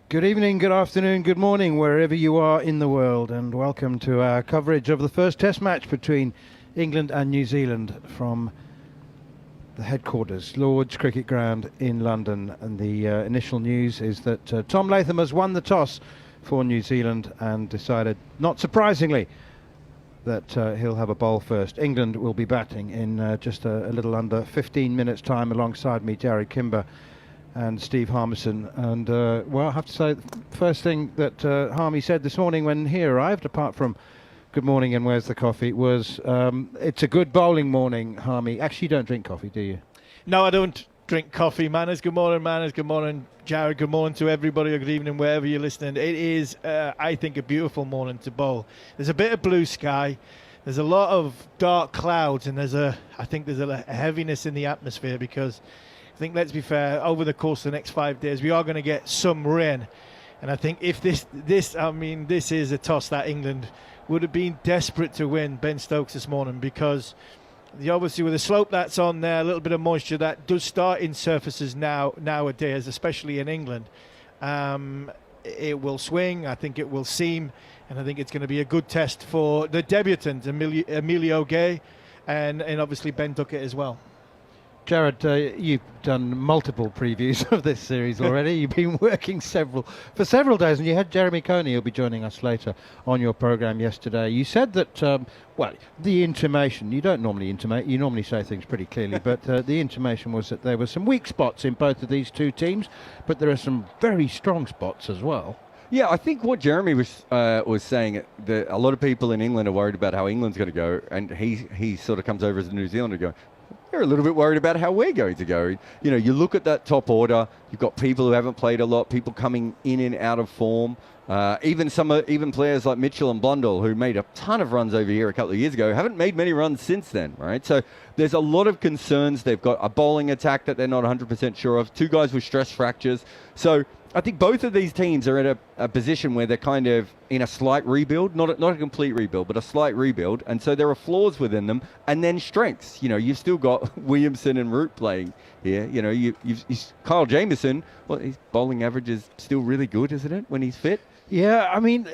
Good evening, good afternoon, good morning, wherever you are in the world, and welcome to our coverage of the first Test match between England and New Zealand from the headquarters, Lord's Cricket Ground in London. And the initial news is that Tom Latham has won the toss for New Zealand and decided, not surprisingly, that he'll have a bowl first. England will be batting in just a little under 15 minutes' time. Alongside me, Jarrod Kimber and Steve Harmison. And well, I have to say, the first thing that Harmy said this morning when he arrived, apart from good morning and where's the coffee, was it's a good bowling morning, Harmy. Actually, you don't drink coffee, do you? No, I don't drink coffee. Manners, good morning, Manners. Good morning, Jarrod. Good morning to everybody, or good evening, wherever you're listening. It is, I think, a beautiful morning to bowl. There's a bit of blue sky. There's a lot of dark clouds, and I think there's a heaviness in the atmosphere because I think, let's be fair, over the course of the next 5 days, we are going to get some rain. And I think if this is a toss that England would have been desperate to win, Ben Stokes, this morning, because obviously with the slope that's on there, a little bit of moisture that does start in surfaces nowadays, especially in England. It will swing, I think it will seam, and I think it's going to be a good test for the debutant, Emilio Gay, and obviously Ben Duckett as well. Jarrod, you've done multiple previews of this series already. You've been working for several days, and you had Jeremy Coney, who'll be joining us later, on your programme yesterday. You said that, well, the intimation, you don't normally intimate, you normally say things pretty clearly, but the intimation was that there were some weak spots in both of these two teams, but there are some very strong spots as well. Yeah, I think what Jeremy was saying, that a lot of people in England are worried about how England's going to go, and he sort of comes over as a New Zealander going, we're a little bit worried about how we're going to go. You know, you look at that top order, you've got people who haven't played a lot, people coming in and out of form. Even players like Mitchell and Blundell, who made a ton of runs over here a couple of years ago, haven't made many runs since then, right? So there's a lot of concerns. They've got a bowling attack that they're not 100% sure of, two guys with stress fractures. So I think both of these teams are in a position where they're kind of in a slight rebuild, not a complete rebuild, but a slight rebuild. And so there are flaws within them, and then strengths. You know, you've still got Williamson and Root playing here. You know, Kyle Jamieson, well, his bowling average is still really good, isn't it, when he's fit? Yeah, I mean,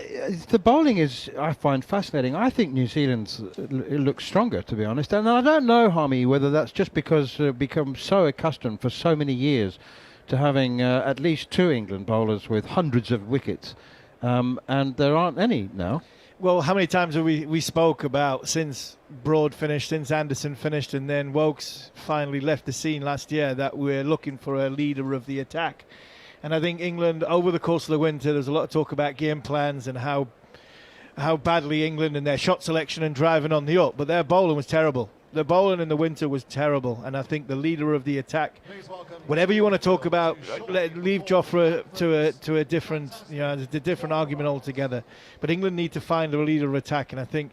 the bowling is, I find, fascinating. I think New Zealand's looks stronger, to be honest. And I don't know, Harmy, whether that's just because they've become so accustomed for so many years to having at least two England bowlers with hundreds of wickets, and there aren't any now. Well, how many times have we spoke about since Broad finished, since Anderson finished, and then Wokes finally left the scene last year, that we're looking for a leader of the attack. And I think England, over the course of the winter, there's a lot of talk about game plans and how badly England and their shot selection and driving on the up, but their bowling was terrible. The bowling in the winter was terrible, and I think the leader of the attack, whatever you want to talk about, leave Jofra to a different, a different argument altogether. But England need to find a leader of attack, and I think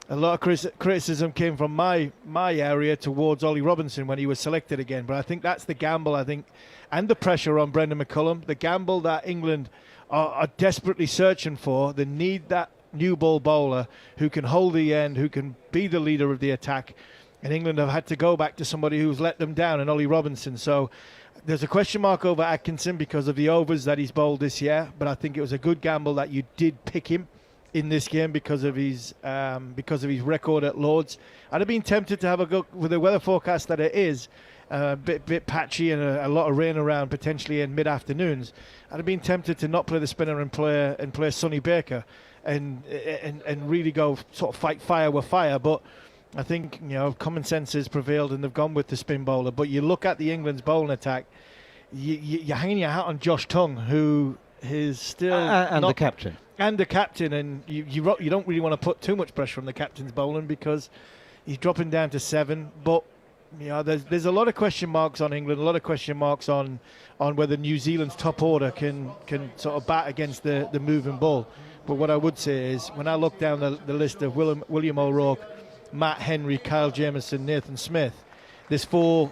a lot of criticism came from my area towards Ollie Robinson when he was selected again. But I think that's the gamble, and the pressure on Brendan McCullum, the gamble that England are desperately searching for. They need that new ball bowler who can hold the end, who can be the leader of the attack. And England have had to go back to somebody who's let them down, and Ollie Robinson. So there's a question mark over Atkinson because of the overs that he's bowled this year. But I think it was a good gamble that you did pick him in this game because of his record at Lord's. I'd have been tempted to have a go with the weather forecast that it is. A bit patchy and a lot of rain around potentially in mid-afternoons. I'd have been tempted to not play the spinner and play Sonny Baker and really go sort of fight fire with fire. But I think common sense has prevailed and they've gone with the spin bowler. But you look at the England's bowling attack, you're hanging your hat on Josh Tongue, who is still and the captain. And the captain, and you don't really want to put too much pressure on the captain's bowling because he's dropping down to 7. But there's a lot of question marks on England, a lot of question marks on whether New Zealand's top order can sort of bat against the moving ball. But what I would say is, when I look down the list of William O'Rourke, Matt Henry, Kyle Jamieson, Nathan Smith, there's four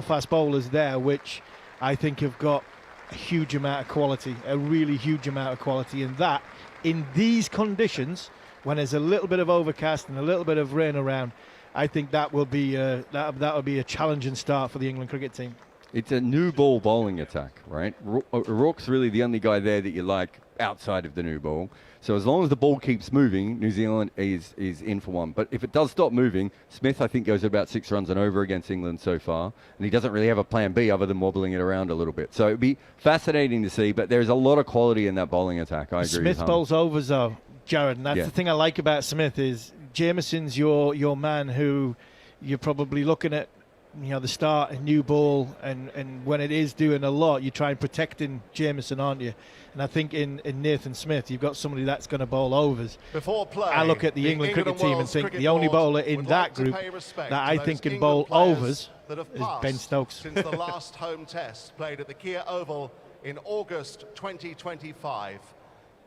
fast bowlers there, which I think have got a huge amount of quality, a really huge amount of quality, and that in these conditions, when there's a little bit of overcast and a little bit of rain around, I think that will be a challenging start for the England cricket team. It's a new ball bowling attack, right? O'Rourke's really the only guy there that you like outside of the new ball. So as long as the ball keeps moving, New Zealand is in for one. But if it does stop moving, Smith, I think, goes at about 6 runs and over against England so far. And he doesn't really have a plan B other than wobbling it around a little bit. So it'd be fascinating to see. But there's a lot of quality in that bowling attack. I agree Smith with bowls overs, though, Jarrod. And that's the thing I like about Smith is Jamison's your man who you're probably looking at, the start and new ball, and when it is doing a lot, you try and protecting Jamison, aren't you? And I think in Nathan Smith, you've got somebody that's going to bowl overs. Before play, I look at the England cricket team and think the only bowler in that group that I think can bowl overs is Ben Stokes. Since the last home test played at the Kia Oval in August 2025.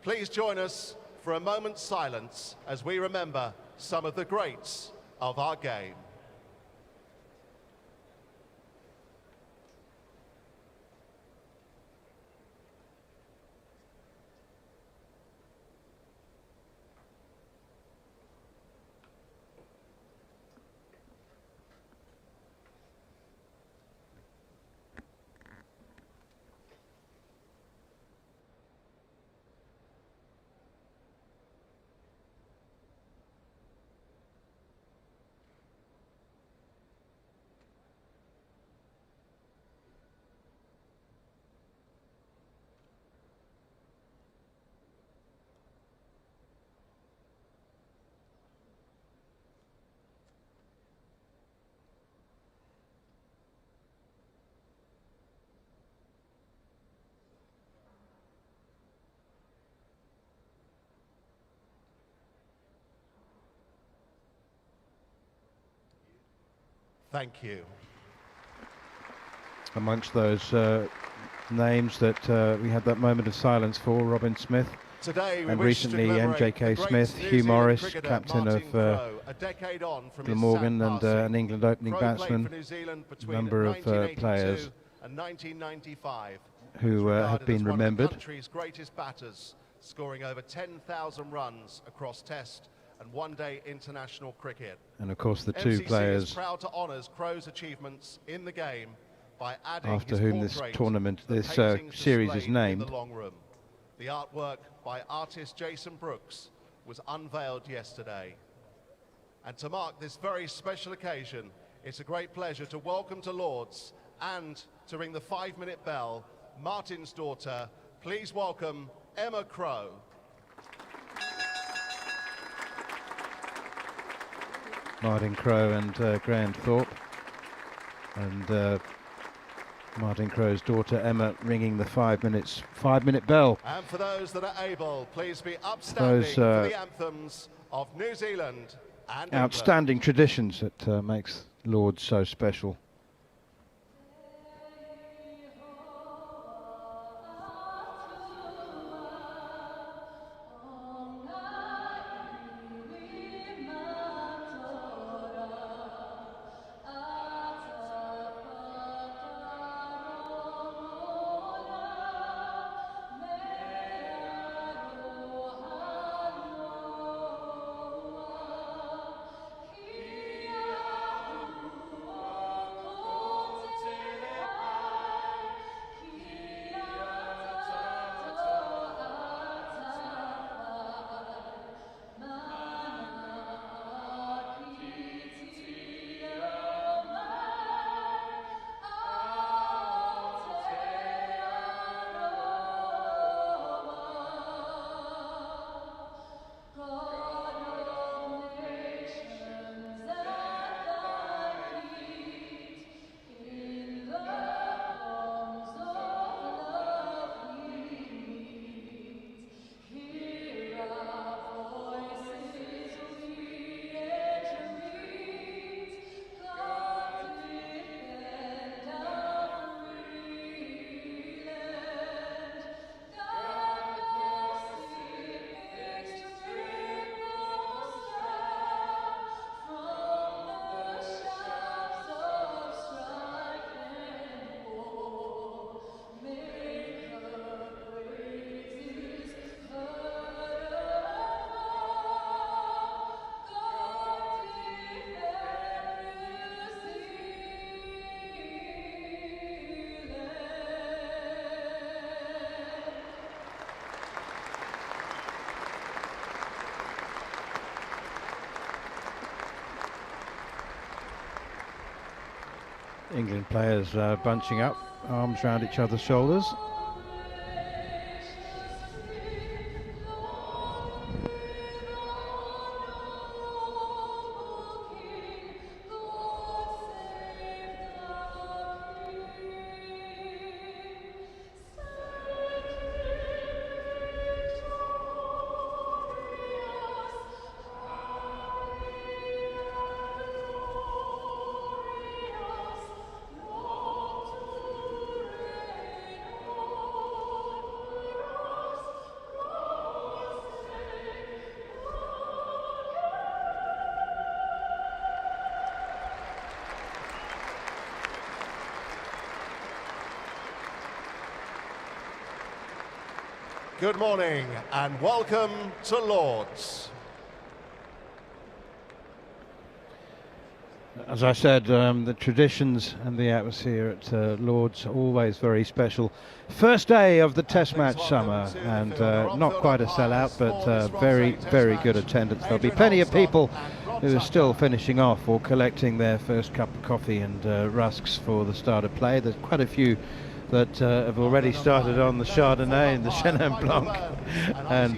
Please join us for a moment's silence as we remember some of the greats of our game. Thank you. Amongst those names that we had that moment of silence for, Robin Smith, Today we and wish to recently commemorate MJK the Smith, great New Hugh Zealand Morris, cricketer captain Martin of Crowe, a decade on from his Glamorgan, sad and passing. an England opening Crowe played batsman, for New Zealand between number of 1982 players and 1995. who He's have regarded been as one of remembered. the country's greatest batters, scoring over 10,000 runs across Test and one-day international cricket. And of course the two MCC is players proud to honour Crowe's achievements in the game by adding after his whom this portrait tournament, to the this paintings series is displayed in named. the long room. The artwork by artist Jason Brooks was unveiled yesterday. And to mark this very special occasion, it's a great pleasure to welcome to Lord's and to ring the 5-minute bell, Martin's daughter. Please welcome Emma Crowe. Martin Crowe and Graham Thorpe, and Martin Crowe's daughter Emma ringing the 5-minute bell. And for those that are able, please be upstanding Those for the anthems of New Zealand and outstanding traditions that makes Lord's so special. England players bunching up, arms round each other's shoulders. Good morning and welcome to Lord's. As I said, the traditions and the atmosphere at Lord's always very special. First day of the Test match summer, and not quite a sellout, but very, very good attendance. There'll be plenty of people who are still finishing off or collecting their first cup of coffee and rusks for the start of play. There's quite a few that have already started on the Chardonnay and the Chenin Blanc, and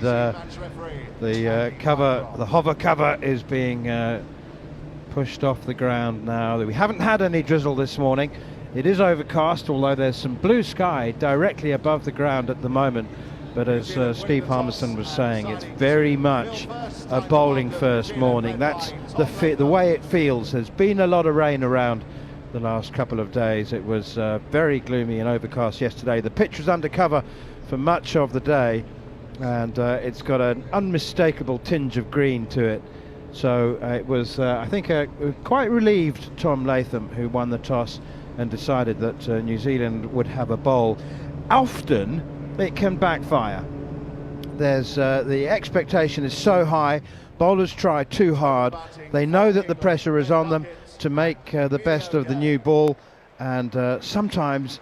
the hover cover is being pushed off the ground now. We haven't had any drizzle this morning. It is overcast, although there's some blue sky directly above the ground at the moment. But as Steve Harmison was saying, it's very much a bowling first morning. That's the way it feels. There's been a lot of rain around the last couple of days. It was very gloomy and overcast yesterday. The pitch was under cover for much of the day, and it's got an unmistakable tinge of green to it. So it was, I think, quite relieved Tom Latham, who won the toss and decided that New Zealand would have a bowl. Often it can backfire. There's the expectation is so high, bowlers try too hard. They know that the pressure is on them to make the best of the new ball, and sometimes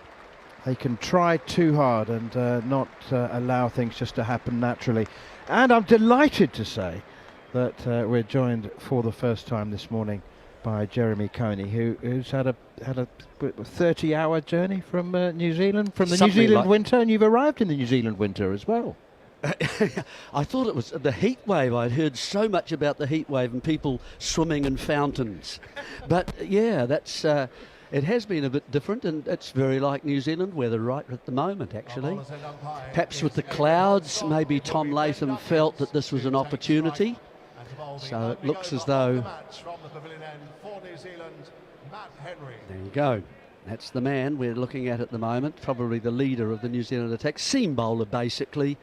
they can try too hard and not allow things just to happen naturally. And I'm delighted to say that we're joined for the first time this morning by Jeremy Coney, who's had a 30-hour journey from New Zealand, from the New Zealand winter, and you've arrived in the New Zealand winter as well. I thought it was the heat wave. I'd heard so much about the heat wave and people swimming in fountains. But yeah, that's it has been a bit different, and it's very like New Zealand weather right at the moment, actually. Perhaps with the clouds, maybe Tom Latham felt that this was an opportunity. So it looks as though... There you go. That's the man we're looking at the moment, probably the leader of the New Zealand attack. Seam bowler, basically.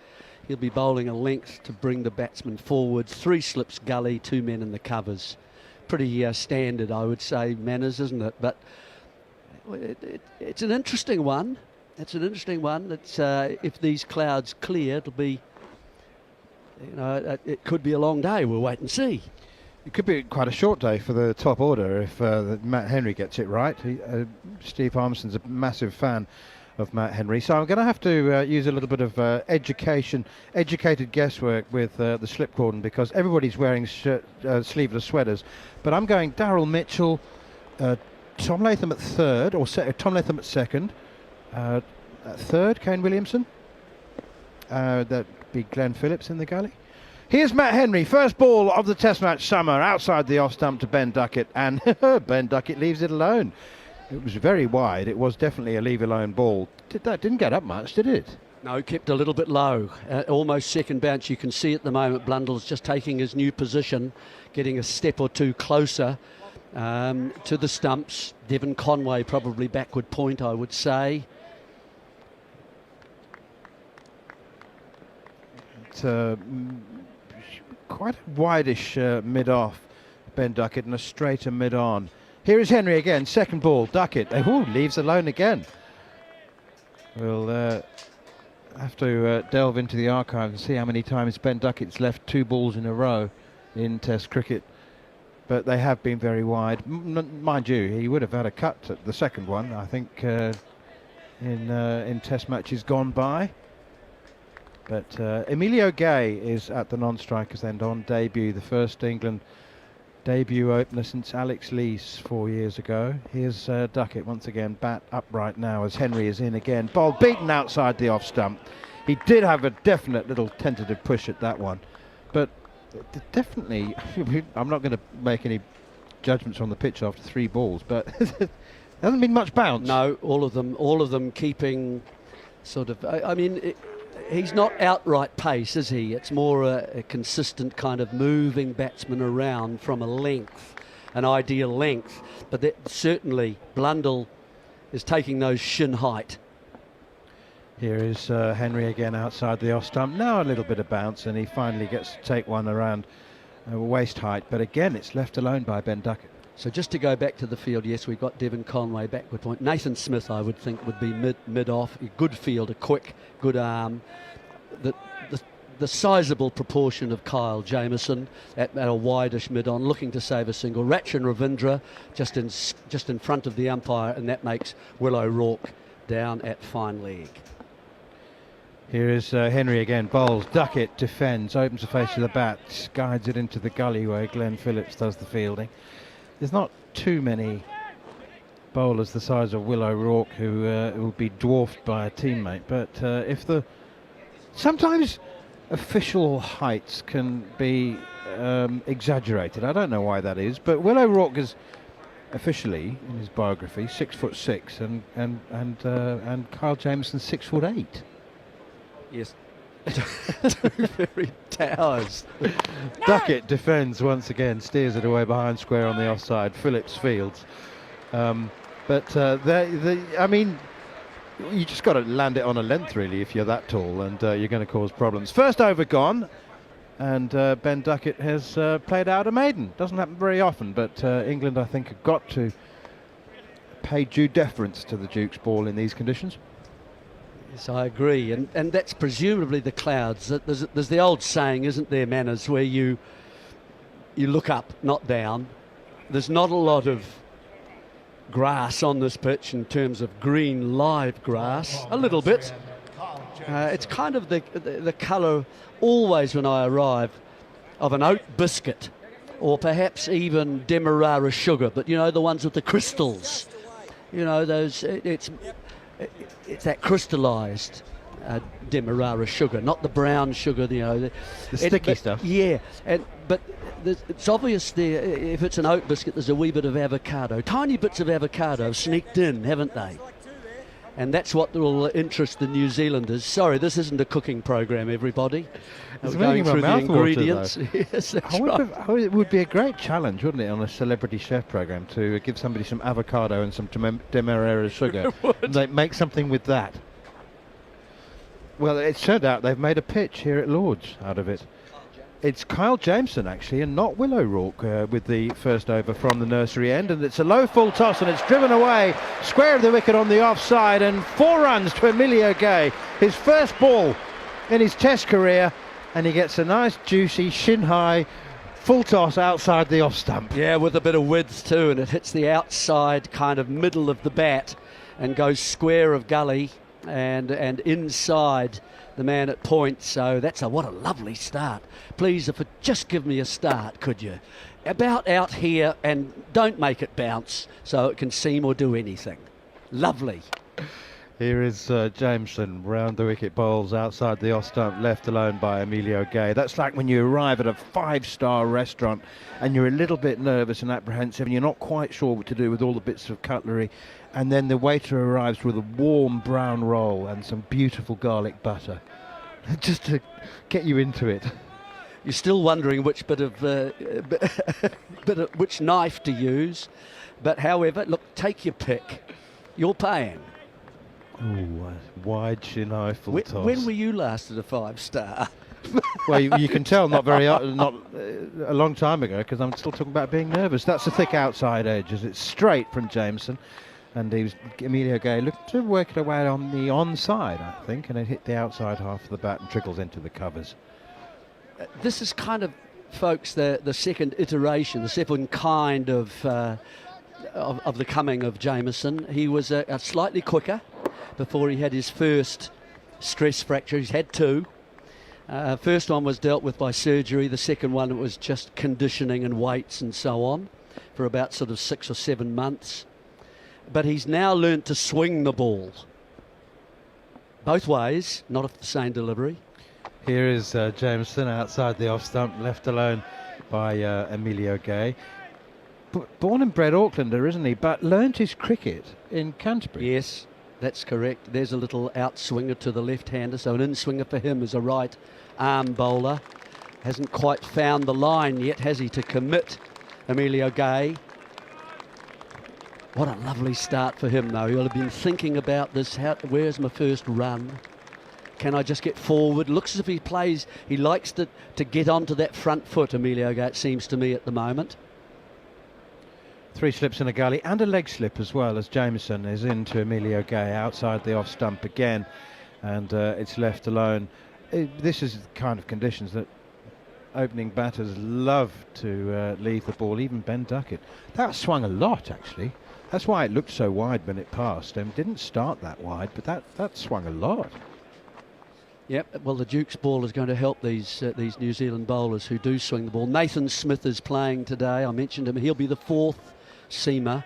He'll be bowling a length to bring the batsman forward. 3 slips gully, 2 men in the covers. Pretty standard, I would say, manners, isn't it? But it's an interesting one. It's an interesting one. It's, if these clouds clear, it'll be, you know, it could be a long day. We'll wait and see. It could be quite a short day for the top order if Matt Henry gets it right. Steve Harmison's a massive fan of Matt Henry, so I'm going to have to use a little bit of educated guesswork with the slip cordon, because everybody's wearing sleeveless sweaters. But I'm going Daryl Mitchell, Tom Latham at third, or Tom Latham at second, at third Kane Williamson, that'd be Glenn Phillips in the gully. Here's Matt Henry, first ball of the Test match summer, outside the off stump to Ben Duckett, and Ben Duckett leaves it alone. It was very wide. It was definitely a leave-alone ball. Didn't get up much, did it? No, kept a little bit low. Almost second bounce. You can see at the moment Blundell's just taking his new position, getting a step or two closer to the stumps. Devon Conway probably backward point, I would say. It's quite a wide-ish mid-off, Ben Duckett, and a straighter mid-on. Here is Henry again, second ball, Duckett. Leaves alone again. We'll have to delve into the archive and see how many times Ben Duckett's left 2 balls in a row in Test cricket. But they have been very wide. Mind you, he would have had a cut at the second one, I think, in Test matches gone by. But Emilio Gay is at the non-strikers end on debut, the first England debut opener since Alex Lees 4 years ago. Here's Duckett once again, bat upright now as Henry is in again. Ball beaten outside the off stump. He did have a definite little tentative push at that one, but definitely, I'm not going to make any judgments on the pitch after 3 balls, but there hasn't been much bounce. No, all of them keeping sort of, I mean, he's not outright pace, is he? It's more a consistent kind of moving batsman around from a length, an ideal length. But that certainly Blundell is taking those shin height. Here is Henry again outside the off stump. Now a little bit of bounce, and he finally gets to take one around waist height. But again, it's left alone by Ben Duckett. So just to go back to the field, yes, we've got Devon Conway backward point. Nathan Smith, I would think, would be mid off. A good fielder, quick, good arm. The sizable proportion of Kyle Jamieson at a wideish mid on, looking to save a single. Rachin Ravindra just in front of the umpire, and that makes Will O'Rourke down at fine leg. Here is Henry again, bowls, Duckett defends, opens the face of the bat, guides it into the gully where Glenn Phillips does the fielding. There's not too many bowlers the size of Will O'Rourke who will be dwarfed by a teammate, but sometimes official heights can be exaggerated. I don't know why that is, but Will O'Rourke is officially, in his biography, 6'6", and Kyle Jamieson 6'8". Yes. Two very towers. Duckett defends once again, steers it away behind square on the offside. Phillips fields. I mean, you just got to land it on a length really if you're that tall, and you're going to cause problems. First over gone, and Ben Duckett has played out a maiden. Doesn't happen very often, but England, I think, have got to pay due deference to the Duke's ball in these conditions. Yes, I agree, and that's presumably the clouds. There's the old saying, isn't there, Manners, where you look up, not down. There's not a lot of grass on this pitch in terms of green live grass, a little bit. It's kind of the colour always when I arrive of an oat biscuit, or perhaps even Demerara sugar, but you know, the ones with the crystals. You know, those, it's that crystallised Demerara sugar, not the brown sugar, you know. The sticky stuff. Yeah, but it's obvious there, if it's an oat biscuit, there's a wee bit of avocado. Tiny bits of avocado sneaked in, haven't they? And that's what will interest the New Zealanders. Sorry, this isn't a cooking program, everybody. It's We're going through the ingredients. Yes, that's right. It would be a great challenge, wouldn't it, on a celebrity chef program to give somebody some avocado and some Demerara sugar and they make something with that. Well, it's turned out they've made a pitch here at Lord's out of it. It's Kyle Jamieson actually, and not Will O'Rourke with the first over from the nursery end, and it's a low full toss and it's driven away square of the wicket on the offside, and 4 runs to Emilio Gay, his first ball in his test career, and he gets a nice juicy shin high full toss outside the off stump. Yeah, with a bit of width too, and it hits the outside kind of middle of the bat and goes square of gully and inside the man at point. So what a lovely start. Please, if it just give me a start, could you? About out here, and don't make it bounce so it can seam or do anything. Lovely. Here is Jamieson round the wicket, bowls outside the off stump, left alone by Emilio Gay. That's like when you arrive at a 5-star restaurant and you're a little bit nervous and apprehensive and you're not quite sure what to do with all the bits of cutlery, and then the waiter arrives with a warm brown roll and some beautiful garlic butter just to get you into it. You're still wondering which which knife to use, but however, look, take your pick. You're paying. Oh, wide shin high full toss. When were you last at a 5-star? Well, you can tell not a long time ago, because I'm still talking about being nervous. That's a thick outside edge, as it's straight from Jamieson, and Emilio Gay looking to work it away on the onside, I think, and it hit the outside half of the bat and trickles into the covers. This is kind of, folks, the second iteration, the second kind of the coming of Jamieson. He was a slightly quicker before he had his first stress fracture. He's had 2. First one was dealt with by surgery. The second one was just conditioning and weights and so on for about sort of 6 or 7 months. But he's now learnt to swing the ball both ways, not off the same delivery. Here is Jameson outside the off stump, left alone by Emilio Gay. Born and bred Aucklander, isn't he? But learnt his cricket in Canterbury. Yes, that's correct. There's a little outswinger to the left-hander, so an in-swinger for him as a right arm bowler. Hasn't quite found the line yet, has he, to commit Emilio Gay. What a lovely start for him, though. He'll have been thinking about this. Where's my first run? Can I just get forward? Looks as if he plays. He likes to get onto that front foot, Emilio Gay, it seems to me at the moment. 3 slips in a gully and a leg slip as well, as Jameson is into Emilio Gay outside the off stump again, and it's left alone. This is the kind of conditions that opening batters love to leave the ball, even Ben Duckett. That swung a lot, actually. That's why it looked so wide when it passed. Didn't start that wide, but that swung a lot. Yep, well, the Duke's ball is going to help these New Zealand bowlers who do swing the ball. Nathan Smith is playing today. I mentioned him. He'll be the 4th seamer,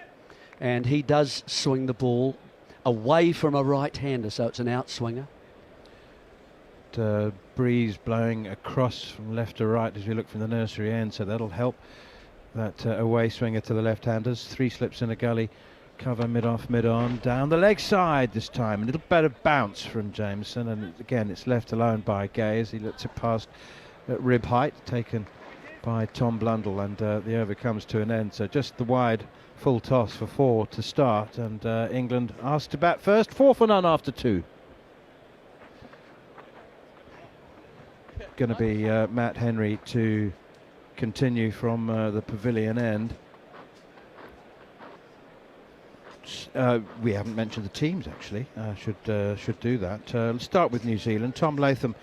and he does swing the ball away from a right-hander, so it's an outswinger. Breeze blowing across from left to right as we look from the nursery end, so that'll help that away swinger to the left-handers. 3 slips in a gully, cover mid-off, mid-on, down the leg side this time. A little better bounce from Jameson, and again it's left alone by Gay as he lets it past at rib height, taken by Tom Blundell, and the over comes to an end. So just the wide full toss for 4 to start, and England asked to bat first. 4 for none after 2. Going to be Matt Henry to continue from the pavilion end. We haven't mentioned the teams, actually. Should do that. Let's start with New Zealand. Tom Latham,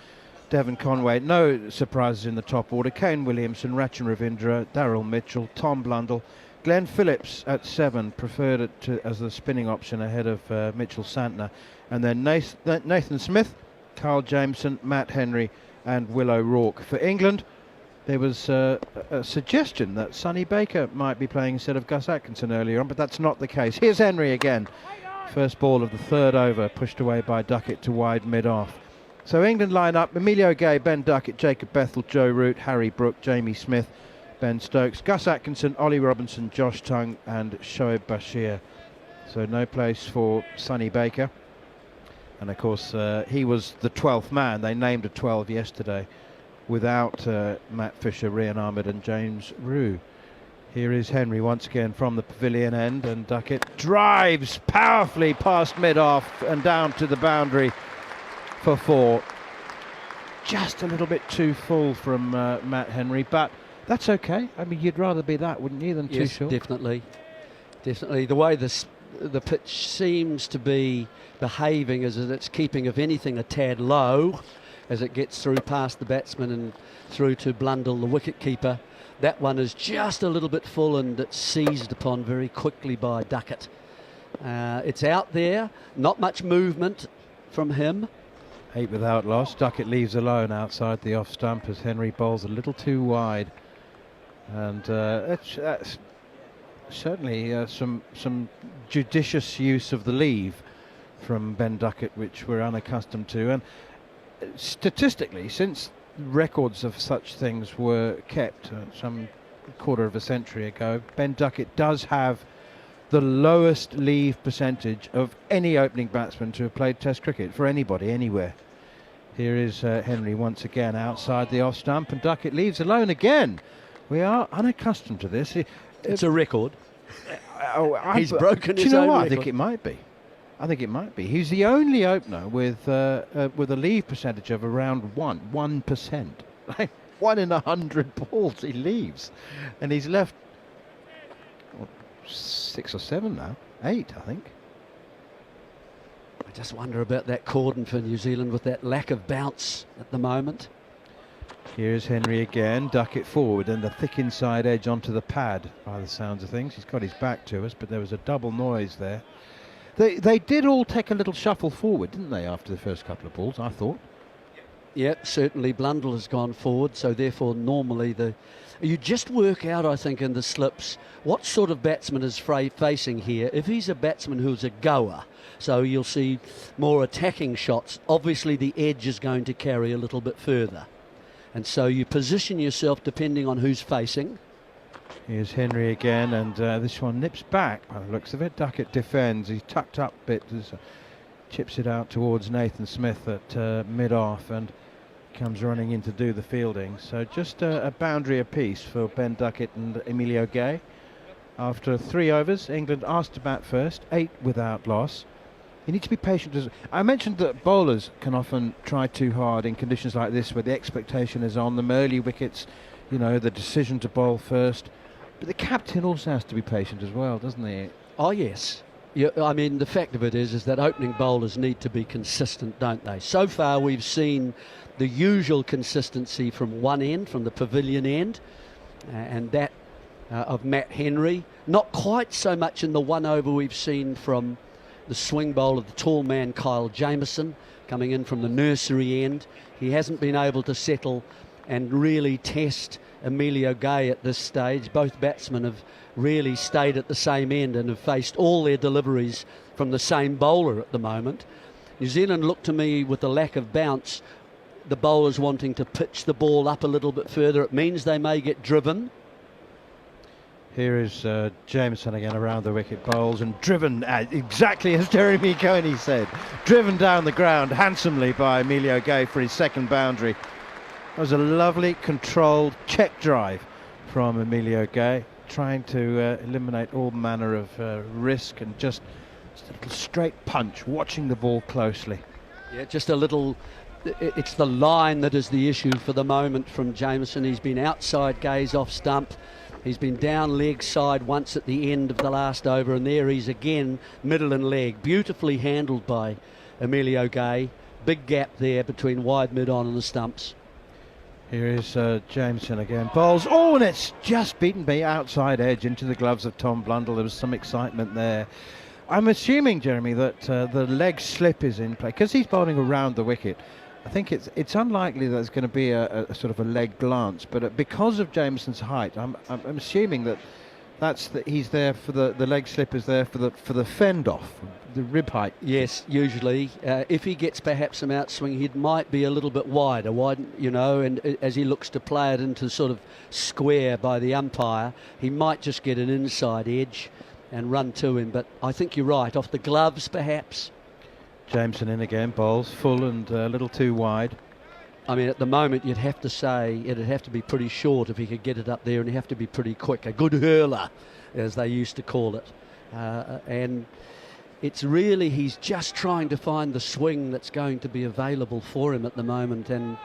Devon Conway. No surprises in the top order. Kane Williamson, Rachin Ravindra, Daryl Mitchell, Tom Blundell, Glenn Phillips at 7, preferred it as the spinning option ahead of Mitchell Santner, and then Nathan Smith, Carl Jameson, Matt Henry, and Will O'Rourke. For England, there was a suggestion that Sonny Baker might be playing instead of Gus Atkinson earlier on, but that's not the case. Here's Henry again. First ball of the 3rd over, pushed away by Duckett to wide mid-off. So England line up: Emilio Gay, Ben Duckett, Jacob Bethel, Joe Root, Harry Brook, Jamie Smith, Ben Stokes, Gus Atkinson, Ollie Robinson, Josh Tongue and Shoaib Bashir. So no place for Sonny Baker. And of course he was the 12th man. They named a 12 yesterday without Matt Fisher, Rian Ahmed and James Rue. Here is Henry once again from the pavilion end, and Duckett drives powerfully past mid-off and down to the boundary for 4. Just a little bit too full from Matt Henry, but that's okay. I mean, you'd rather be that, wouldn't you, than too short? Definitely. Definitely. The way the pitch seems to be behaving is that it's keeping, if anything, a tad low as it gets through past the batsman and through to Blundell, the wicket-keeper. That one is just a little bit full, and it's seized upon very quickly by Duckett. It's out there, not much movement from him. 8 without loss. Duckett leaves alone outside the off stump as Henry bowls a little too wide, and that's certainly some judicious use of the leave from Ben Duckett, which we're unaccustomed to. And statistically, since records of such things were kept some quarter of a century ago, Ben Duckett does have the lowest leave percentage of any opening batsman to have played Test cricket for anybody anywhere. Here is Henry once again outside the off stump, and Duckett leaves alone again. We are unaccustomed to this. It's a record. He's broken his own record. Do you know what? I think it might be. I think it might be. He's the only opener with a leave percentage of around 1%. Like 1 in 100 balls he leaves, and he's left 6 or 7 now, 8 I think. I just wonder about that cordon for New Zealand with that lack of bounce at the moment. Here's Henry again, Duckett forward and the thick inside edge onto the pad by the sounds of things. He's got his back to us, but there was a double noise there. They did all take a little shuffle forward, didn't they, after the first couple of balls, I thought? Yep, certainly Blundell has gone forward, so therefore normally you just work out, I think, in the slips what sort of batsman is facing here. If he's a batsman who's a goer, so you'll see more attacking shots, obviously the edge is going to carry a little bit further. And so you position yourself depending on who's facing. Here's Henry again, and this one nips back by the looks of it. Duckett defends. He's tucked up a bit, chips it out towards Nathan Smith at mid-off, and comes running in to do the fielding. So just a boundary apiece for Ben Duckett and Emilio Gay. After 3 overs, England asked to bat first, 8 without loss. You need to be patient. I mentioned that bowlers can often try too hard in conditions like this where the expectation is on them, early wickets, you know, the decision to bowl first. But the captain also has to be patient as well, doesn't he? Oh, yes. Yeah, I mean, the fact of it is that opening bowlers need to be consistent, don't they? So far, we've seen the usual consistency from one end, from the pavilion end, and that of Matt Henry. Not quite so much in the 1 over we've seen from the swing bowler, the tall man Kyle Jamieson, coming in from the nursery end. He hasn't been able to settle and really test Emilio Gay at this stage. Both batsmen have really stayed at the same end and have faced all their deliveries from the same bowler at the moment. New Zealand look to me with the lack of bounce, the bowlers wanting to pitch the ball up a little bit further. It means they may get driven. Here is Jameson again around the wicket, bowls and driven, exactly as Jeremy Coney said, driven down the ground handsomely by Emilio Gay for his second boundary. That was a lovely controlled check drive from Emilio Gay, trying to eliminate all manner of risk and just a little straight punch, watching the ball closely. Yeah, just a little. It's the line that is the issue for the moment from Jameson. He's been outside Gay's off stump. He's been down leg side once at the end of the last over, and there he's again middle and leg. Beautifully handled by Emilio Gay. Big gap there between wide mid-on and the stumps. Here is Jameson again. Bowls. Oh, and it's just beaten me outside edge into the gloves of Tom Blundell. There was some excitement there. I'm assuming, Jeremy, that the leg slip is in play because he's bowling around the wicket. I think it's unlikely that there's going to be a sort of a leg glance, but because of Jameson's height, I'm assuming that he's there for the leg slip is there for the fend off, the rib height. Yes, usually if he gets perhaps some outswing, he might be a little bit wider, you know, and as he looks to play it into sort of square by the umpire, he might just get an inside edge and run to him. But I think you're right, off the gloves perhaps. Jameson in again, bowls full and a little too wide. I mean, at the moment, you'd have to say it'd have to be pretty short if he could get it up there, and he'd have to be pretty quick. A good hurler, as they used to call it. And it's really, he's just trying to find the swing that's going to be available for him at the moment. And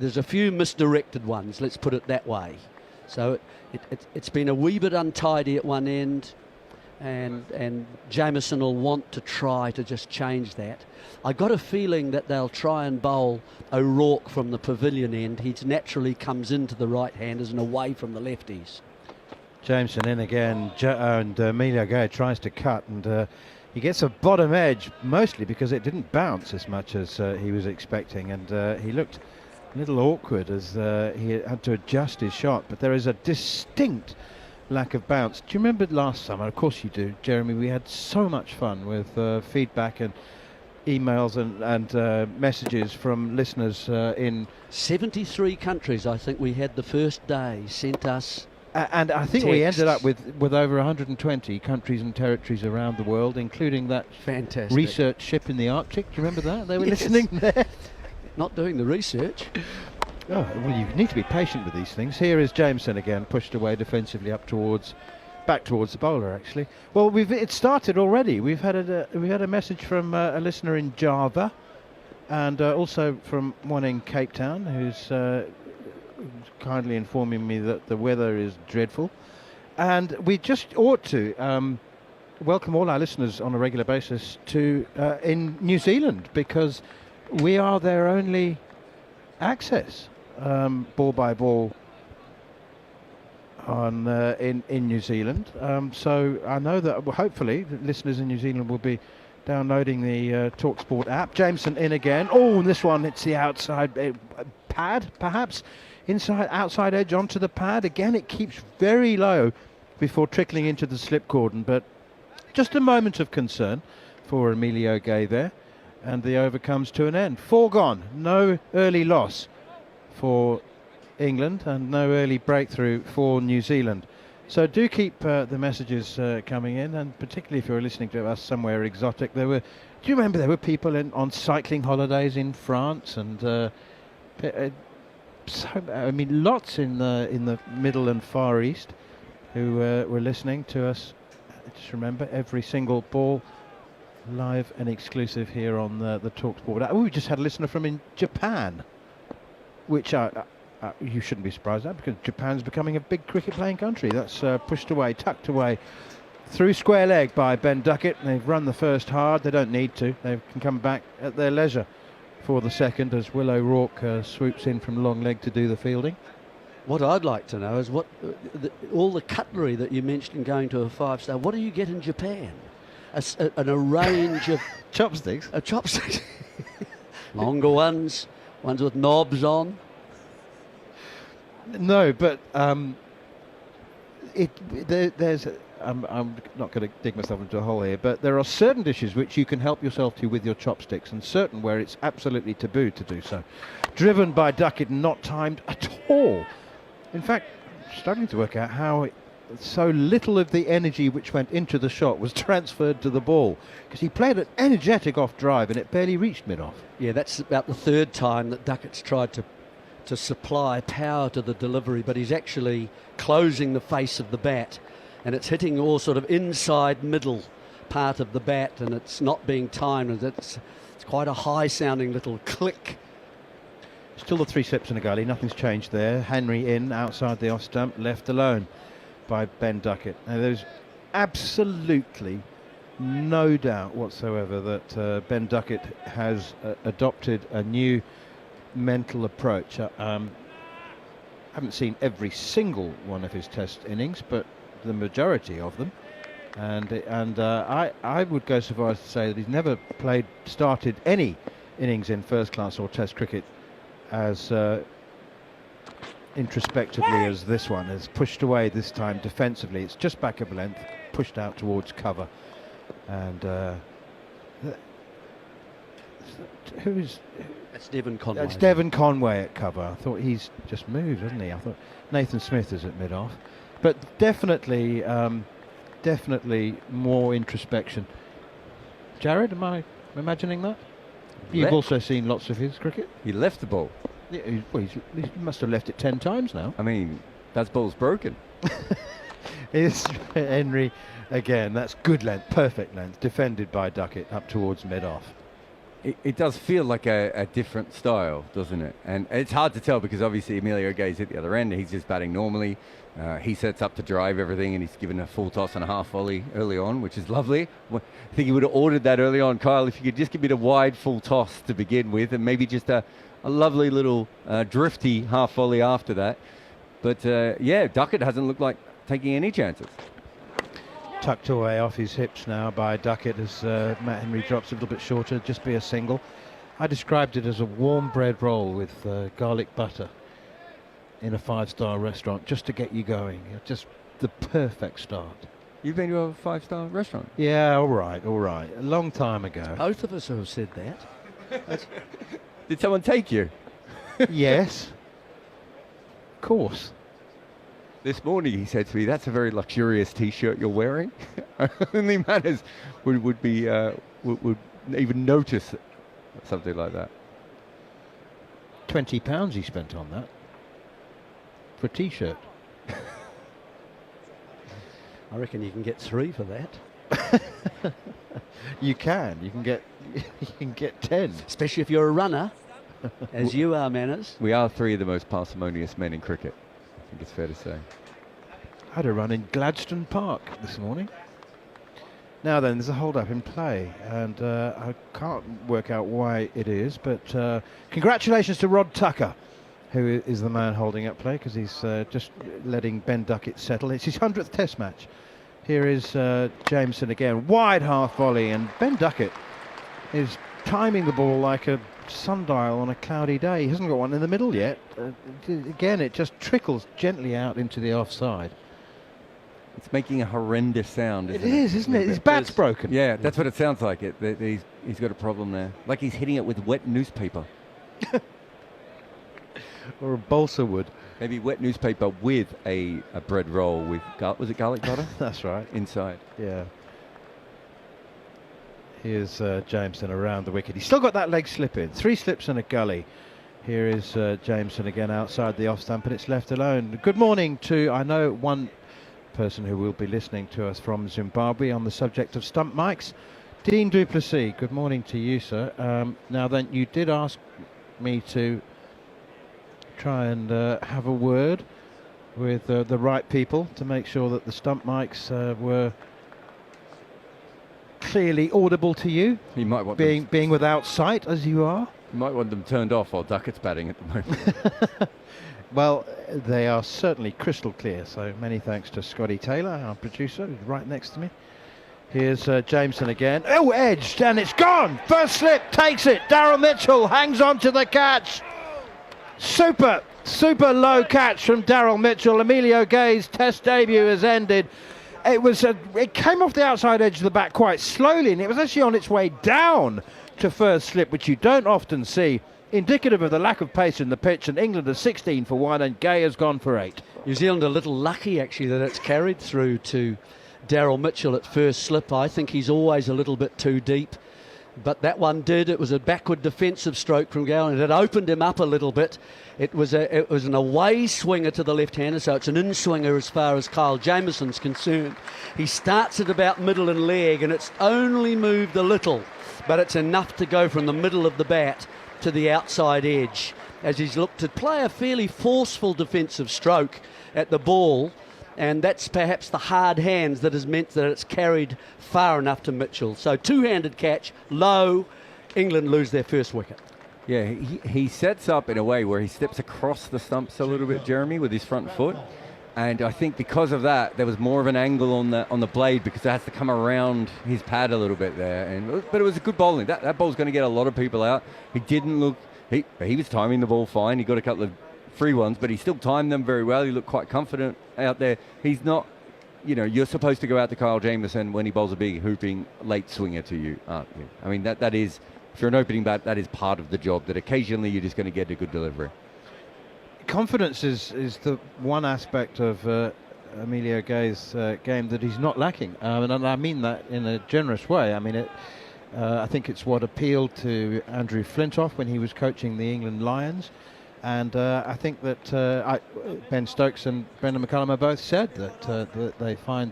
there's a few misdirected ones, let's put it that way. So it's been a wee bit untidy at one end. And Jameson will want to try to just change that. I got a feeling that they'll try and bowl O'Rourke from the pavilion end. He naturally comes into the right-handers and away from the lefties. Jameson in again, and Emilio Gay tries to cut, and he gets a bottom edge, mostly because it didn't bounce as much as he was expecting, and he looked a little awkward as he had to adjust his shot, but there is a distinct lack of bounce. Do you remember last summer? Of course you do, Jeremy. We had so much fun with feedback and emails and messages from listeners in 73 countries. I think we had the first day sent us and I think texts. We ended up with over 120 countries and territories around the world, including that fantastic research ship in the Arctic. Do you remember that? They were Yes. listening there. Not doing the research. Oh, well, you need to be patient with these things. Here is Jameson again, pushed away defensively back towards the bowler. Actually, well, it started already. We've had a message from a listener in Java, and also from one in Cape Town, who's kindly informing me that the weather is dreadful, and we just ought to welcome all our listeners on a regular basis to in New Zealand, because we are their only access. Ball by ball in New Zealand. So I know that hopefully the listeners in New Zealand will be downloading the talkSPORT app. Jameson in again. Oh, and this one, it's the outside pad, perhaps. Outside edge onto the pad. Again, it keeps very low before trickling into the slip cordon, but just a moment of concern for Emilio Gay there, and the over comes to an end. 4 gone, no early loss for England and no early breakthrough for New Zealand. So do keep the messages coming in, and particularly if you're listening to us somewhere exotic. Do you remember there were people on cycling holidays in France, and lots in the Middle and Far East who were listening to us. Just remember, every single ball live and exclusive here on the talkSPORT. We just had a listener from in Japan, which you shouldn't be surprised at, because Japan's becoming a big cricket playing country. That's pushed away, tucked away through square leg by Ben Duckett. They've run the first hard. They don't need to. They can come back at their leisure for the second as Will O'Rourke swoops in from long leg to do the fielding. What I'd like to know is what all the cutlery that you mentioned going to a 5-star, what do you get in Japan? A range of chopsticks. Chopsticks. Longer ones with knobs on. No, but there's. I'm not going to dig myself into a hole here, but there are certain dishes which you can help yourself to with your chopsticks, and certain where it's absolutely taboo to do so. Driven by Duckett and not timed at all. In fact, struggling to work out how so little of the energy which went into the shot was transferred to the ball, because he played an energetic off drive and it barely reached mid-off. Yeah, that's about the third time that Duckett's tried to supply power to the delivery, but he's actually closing the face of the bat, and it's hitting all sort of inside middle part of the bat, and it's not being timed. It's quite a high sounding little click. Still the 3 slips in a gully, nothing's changed there. Henry in outside the off stump, left alone by Ben Duckett. Now there's absolutely no doubt whatsoever that Ben Duckett has adopted a new mental approach. I haven't seen every single one of his test innings, but the majority of them, and I would go so far as to say that he's never started any innings in first class or test cricket as introspectively as this one. Has pushed away this time defensively. It's just back of length, pushed out towards cover, and that's Devon Conway. That's Devon Conway at cover. I thought he's just moved, hasn't he? I thought Nathan Smith is at mid-off, but definitely more introspection. Jarrod, am I imagining that? You've also seen lots of his cricket. He left the ball. Yeah, he must have left it 10 times now. I mean, that ball's broken. It's Henry again. That's good length, perfect length, defended by Duckett up towards mid-off. It does feel like a different style, doesn't it? And it's hard to tell because obviously Emilio Gay's at the other end. He's just batting normally. He sets up to drive everything, and he's given a full toss and a half volley early on, which is lovely. I think he would have ordered that early on, Kyle, if you could just give me the wide full toss to begin with, and maybe just a lovely little drifty half volley after that. But yeah, Duckett hasn't looked like taking any chances. Tucked away off his hips now by Duckett as Matt Henry drops a little bit shorter, just be a single. I described it as a warm bread roll with garlic butter in a 5-star restaurant, just to get you going. Just the perfect start. You've been to a 5-star restaurant? Yeah, all right. A long time ago. Both of us have said that. Did someone take you? Yes. Of course. This morning he said to me, "That's a very luxurious T-shirt you're wearing." Only manners would even notice something like that. £20 he spent on that for a T-shirt. I reckon you can get 3 for that. You can get 10, especially if you're a runner, as you are, Manners. We are 3 of the most parsimonious men in cricket. I think it's fair to say. I had a run in Gladstone Park this morning. Now then, there's a hold-up in play, and I can't work out why it is, but congratulations to Rod Tucker, who is the man holding up play, because he's just letting Ben Duckett settle. It's his 100th Test match. Here is Jameson again, wide half volley, and Ben Duckett is timing the ball like a sundial on a cloudy day. He hasn't got one in the middle yet. Again, it just trickles gently out into the offside. It's making a horrendous sound, It is, isn't it? His bat's broken. Yeah, that's what it sounds like. He's got a problem there. Like he's hitting it with wet newspaper. Or a balsa wood. Maybe wet newspaper with a bread roll with, was it garlic butter? That's right. Inside. Yeah. Here's Jameson around the wicket. He's still got that leg slip in. 3 slips and a gully. Here is Jameson again outside the off stump, and it's left alone. Good morning to, I know, one person who will be listening to us from Zimbabwe on the subject of stump mics. Dean Duplessis, good morning to you, sir. Now then, you did ask me to try and have a word with the right people to make sure that the stump mics were clearly audible to you. You might want being without sight as you are. You might want them turned off while Duckett's batting at the moment. Well, they are certainly crystal clear, so many thanks to Scotty Taylor, our producer, who's right next to me. Here's Jameson again. Oh, edged, and it's gone! First slip, takes it. Daryl Mitchell hangs on to the catch. Super low catch from Daryl Mitchell. Emilio Gay's Test debut has ended. It came off the outside edge of the bat quite slowly, and it was actually on its way down to first slip, which you don't often see. Indicative of the lack of pace in the pitch, and England are 16 for 1 and Gay has gone for 8. New Zealand a little lucky actually that it's carried through to Daryl Mitchell at first slip. I think he's always a little bit too deep, but that one did. It was a backward defensive stroke from Gale, and it opened him up a little bit. It was an away swinger to the left-hander, so it's an in-swinger as far as Kyle Jamison's concerned. He starts at about middle and leg, and it's only moved a little, but it's enough to go from the middle of the bat to the outside edge as he's looked to play a fairly forceful defensive stroke at the ball, and that's perhaps the hard hands that has meant that it's carried far enough to Mitchell. So two-handed catch, low, England lose their first wicket. Yeah, he sets up in a way where he steps across the stumps a little bit, Jeremy, with his front foot. And I think because of that, there was more of an angle on the blade because it has to come around his pad a little bit there. But it was a good bowling. That ball's going to get a lot of people out. He didn't look... He was timing the ball fine. He got a couple of free ones, but he still timed them very well. He looked quite confident out there. He's not... you're supposed to go out to Kyle Jamieson when he bowls a big hooping late swinger to you, aren't you? I mean, that is... If you're an opening bat, that is part of the job, that occasionally you're just going to get a good delivery. Confidence is the one aspect of Emilio Gay's game that he's not lacking, and I mean that in a generous way. I mean, I think it's what appealed to Andrew Flintoff when he was coaching the England Lions, and I think that Ben Stokes and Brendan McCullum have both said that they find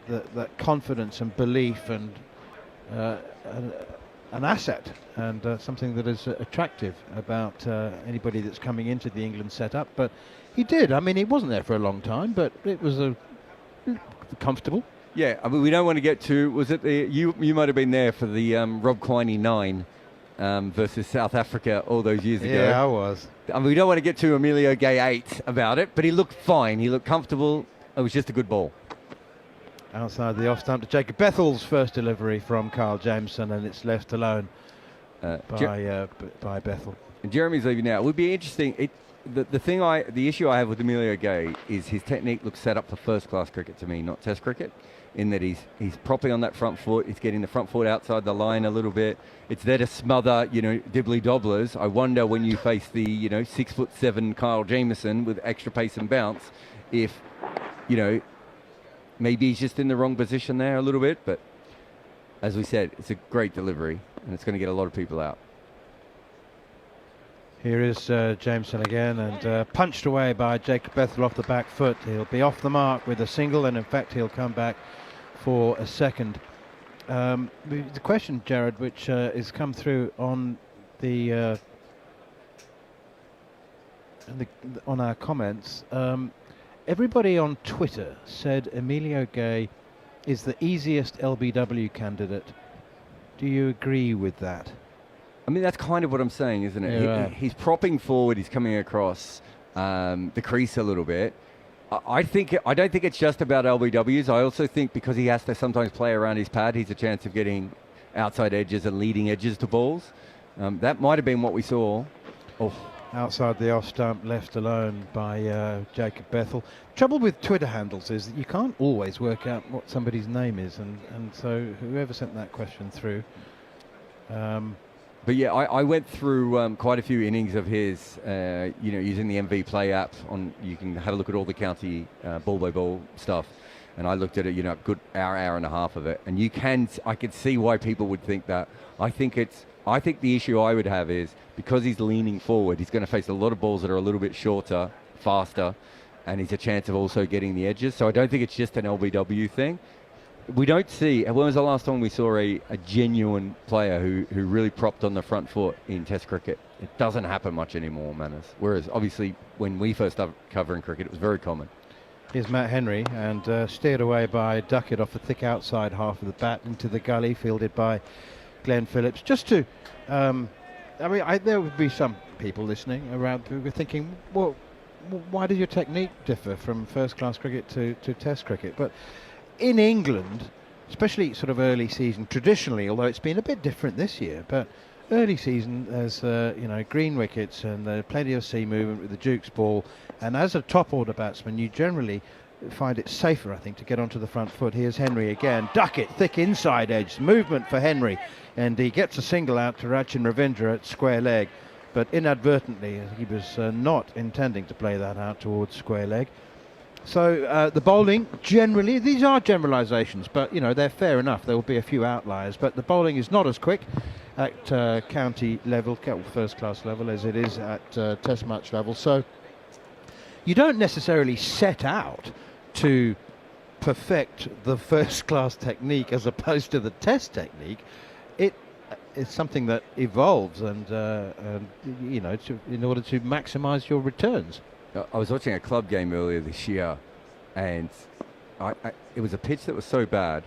that confidence and belief and an asset and something that is attractive about anybody that's coming into the England setup. But he did. I mean, he wasn't there for a long time, but it was comfortable. Yeah, I mean, we don't want to get to... Was it you might have been there for the Rob Quiney 9 versus South Africa all those years ago. Yeah, I was. I mean, we don't want to get to Emilio Gay 8 about it, but he looked fine. He looked comfortable. It was just a good ball. Outside the off stump to Jacob Bethel's first delivery from Kyle Jameson, and it's left alone by Bethel. And Jeremy's leaving now. It would be interesting. The issue I have with Emilio Gay is his technique looks set up for first-class cricket to me, not Test cricket, in that he's propping on that front foot. He's getting the front foot outside the line a little bit. It's there to smother, dibbly-dobblers. I wonder when you face the, 6'7" Kyle Jamieson with extra pace and bounce, if, maybe he's just in the wrong position there a little bit, but as we said, it's a great delivery and it's going to get a lot of people out. Here is Jameson again, and punched away by Jacob Bethel off the back foot. He'll be off the mark with a single, and in fact he'll come back for a second. The question, Jarrod, which has come through on on our comments, everybody on Twitter said Emilio Gay is the easiest LBW candidate. Do you agree with that? I mean, that's kind of what I'm saying, isn't it? Yeah, He's propping forward. He's coming across the crease a little bit. I don't think it's just about LBWs. I also think because he has to sometimes play around his pad, he's a chance of getting outside edges and leading edges to balls. That might have been what we saw. Oh. Outside the off stump, left alone by Jacob Bethel. Trouble with Twitter handles is that you can't always work out what somebody's name is, and so whoever sent that question through. But yeah, I went through quite a few innings of his, using the MV Play app. You can have a look at all the county ball by ball stuff, and I looked at it, a good hour and a half of it, and I could see why people would think that. I think the issue I would have is because he's leaning forward, he's going to face a lot of balls that are a little bit shorter, faster, and he's a chance of also getting the edges. So I don't think it's just an LBW thing. We don't see, when was the last time we saw a genuine player who really propped on the front foot in Test cricket? It doesn't happen much anymore, Manners. Whereas obviously when we first started covering cricket, it was very common. Here's Matt Henry, and steered away by Duckett off the thick outside half of the bat into the gully, fielded by Glenn Phillips. Just to, there would be some people listening around who were thinking, well, why does your technique differ from first-class cricket to Test cricket? But in England, especially sort of early season, traditionally, although it's been a bit different this year, but early season, there's green wickets and plenty of sea movement with the Duke's ball. And as a top-order batsman, you generally find it safer, I think, to get onto the front foot. Here's Henry again. Duckett, thick inside edge, movement for Henry, and he gets a single out to Rachin Ravindra at square leg, but inadvertently he was not intending to play that out towards square leg. So the bowling, generally, these are generalisations, but they're fair enough. There will be a few outliers, but the bowling is not as quick at county level, first class level, as it is at Test match level. So you don't necessarily set out to perfect the first class technique as opposed to the Test technique. It's something that evolves, and in order to maximise your returns. I was watching a club game earlier this year, and it was a pitch that was so bad.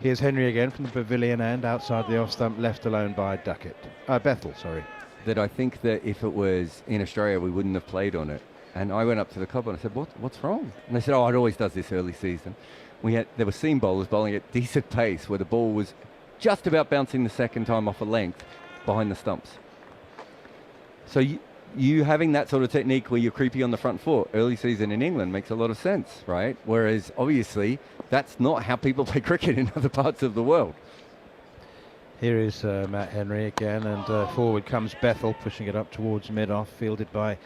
Here's Henry again from the pavilion end, outside the off stump, left alone by Bethel, sorry. That I think that if it was in Australia, we wouldn't have played on it. And I went up to the club and I said, what's wrong? And they said, it always does this early season. There were seam bowlers bowling at decent pace where the ball was just about bouncing the second time off a length behind the stumps. So you having that sort of technique where you're creepy on the front foot early season in England makes a lot of sense, right? Whereas obviously that's not how people play cricket in other parts of the world. Here is Matt Henry again, and forward comes Bethel, pushing it up towards mid-off, fielded by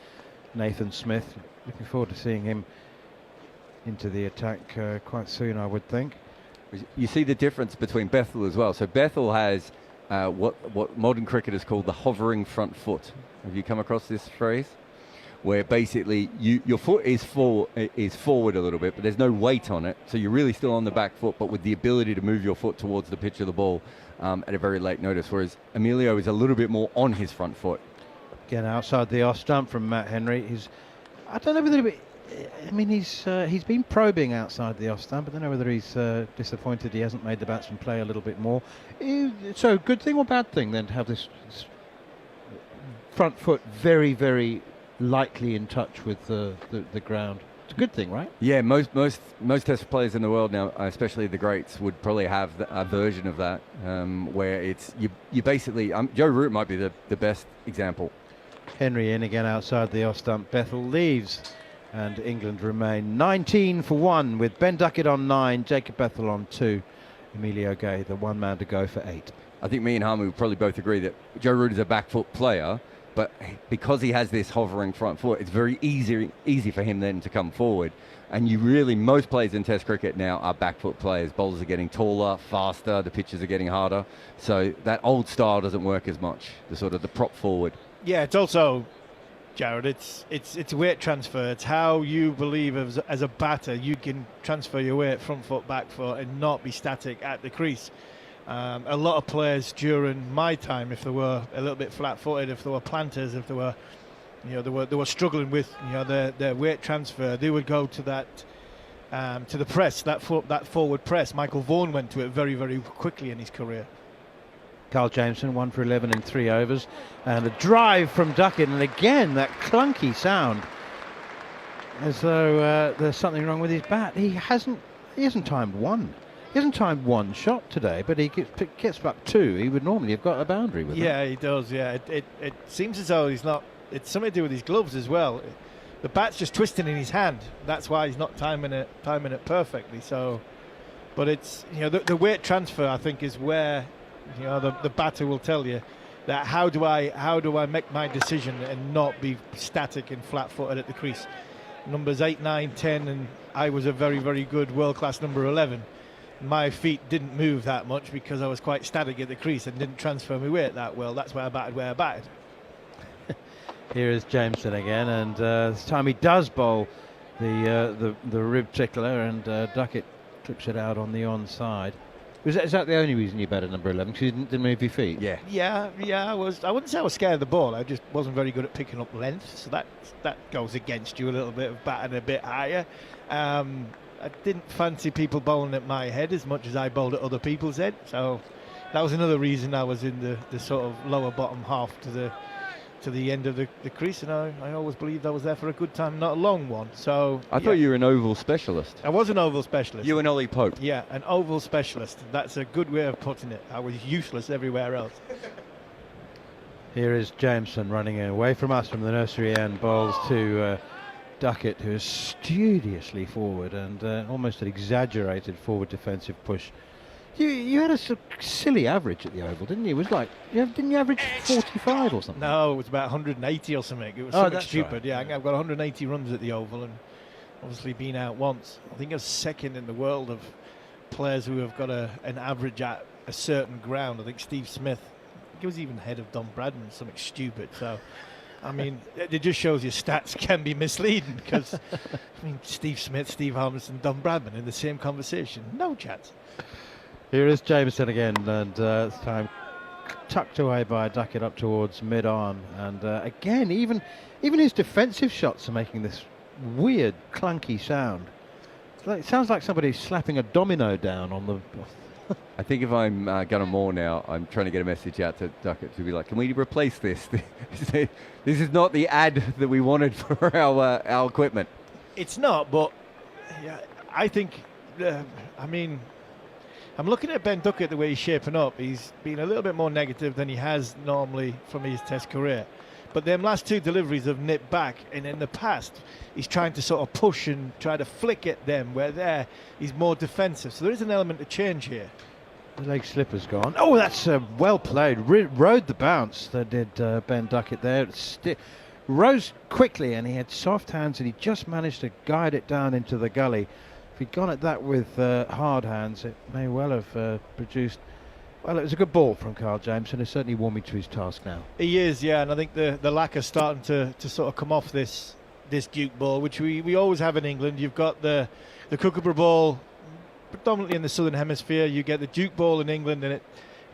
Nathan Smith. Looking forward to seeing him into the attack quite soon, I would think. You see the difference between Bethel as well. So Bethel has what modern cricketers call the hovering front foot. Have you come across this phrase? Where basically your foot is forward a little bit, but there's no weight on it, so you're really still on the back foot, but with the ability to move your foot towards the pitch of the ball at a very late notice, whereas Emilio is a little bit more on his front foot. Again, outside the off stump from Matt Henry. I don't know whether he's been probing outside the off stump. I don't know whether he's disappointed he hasn't made the batsman play a little bit more. So good thing or bad thing then to have this front foot very, very lightly in touch with the ground? It's a good thing, right? Yeah, most Test players in the world now, especially the greats, would probably have a version of that where it's you basically. Joe Root might be the best example. Henry in again outside the off stump. Bethel leaves, and England remain 19 for 1 with Ben Duckett on 9, Jacob Bethel on 2, Emilio Gay the one man to go for 8. I think me and Harmon would probably both agree that Joe Root is a back foot player, but because he has this hovering front foot, it's very easy for him then to come forward. And most players in Test cricket now are back foot players. Bowlers are getting taller, faster, the pitches are getting harder. So that old style doesn't work as much, the prop forward. Yeah, it's also, Jarrod, it's weight transfer. It's how you believe as a batter you can transfer your weight front foot, back foot, and not be static at the crease. A lot of players during my time, if they were a little bit flat-footed, if they were planters, if they were, they were struggling with their weight transfer, they would go to that to the press, that forward press. Michael Vaughan went to it very, very quickly in his career. Carl Jameson 1 for 11 in 3 overs, and a drive from Duckett, and again that clunky sound, as though there's something wrong with his bat. He hasn't timed one He hasn't timed one shot today, but he gets back 2. He would normally have got a boundary with Yeah, that. he does. Yeah, it seems as though he's not. It's something to do with his gloves as well. The bat's just twisting in his hand. That's why he's not timing it perfectly. So, but it's the weight transfer, I think, is where the batter will tell you that how do I make my decision and not be static and flat-footed at the crease. Numbers 8, 9, 10, and I was a very, very good world-class number 11. My feet didn't move that much because I was quite static at the crease and didn't transfer my weight that well. That's why I batted where I batted. Here is Jameson again, and this time he does bowl the rib tickler, and Duckett clips it out on the onside. Is that the only reason you batted number 11? Because you didn't move your feet? Yeah. Yeah. I wouldn't say I was scared of the ball. I just wasn't very good at picking up length, so that goes against you a little bit of batting a bit higher. I didn't fancy people bowling at my head as much as I bowled at other people's head, so that was another reason I was in the sort of lower bottom half to the end of the crease, and I always believed I was there for a good time, not a long one. So I thought you were an oval specialist. I was an oval specialist. You and Ollie Pope. Yeah, an oval specialist. That's a good way of putting it. I was useless everywhere else. Here is Jameson running away from us from the nursery end, bowls to Duckett, who is studiously forward and almost an exaggerated forward defensive push. You had a sort of silly average at the Oval, didn't you? It was like, didn't you average 45 or something? No, it was about 180 or something. It was something stupid. Right. Yeah, I've got 180 runs at the Oval and obviously been out once. I think I was second in the world of players who have got an average at a certain ground. I think Steve Smith, he was even ahead of Don Bradman, something stupid. So, I mean, it just shows you stats can be misleading because, I mean, Steve Smith, Steve Harmison, Don Bradman in the same conversation. No chance. Here is Jameson again, and this time tucked away by Duckett up towards mid-on. And again, even his defensive shots are making this weird, clunky sound. It sounds like somebody's slapping a domino down on the... I think if I'm going more now, I'm trying to get a message out to Duckett to be like, can we replace this? This is not the ad that we wanted for our equipment. It's not, but yeah, I think, I mean... I'm looking at Ben Duckett, the way he's shaping up. He's been a little bit more negative than he has normally from his Test career. But them last 2 deliveries have nipped back, and in the past, he's trying to sort of push and try to flick at them, where there he's more defensive. So there is an element of change here. The leg slipper's gone. Oh, that's well played. Rode the bounce that did Ben Duckett there. Rose quickly, and he had soft hands, and he just managed to guide it down into the gully. If he'd gone at that with hard hands, it may well have produced... Well, it was a good ball from Carl Jameson. It's certainly warming to his task now. He is, yeah, and I think the lacquer's starting to sort of come off this Duke ball, which we always have in England. You've got the Kookaburra ball predominantly in the Southern Hemisphere. You get the Duke ball in England, and it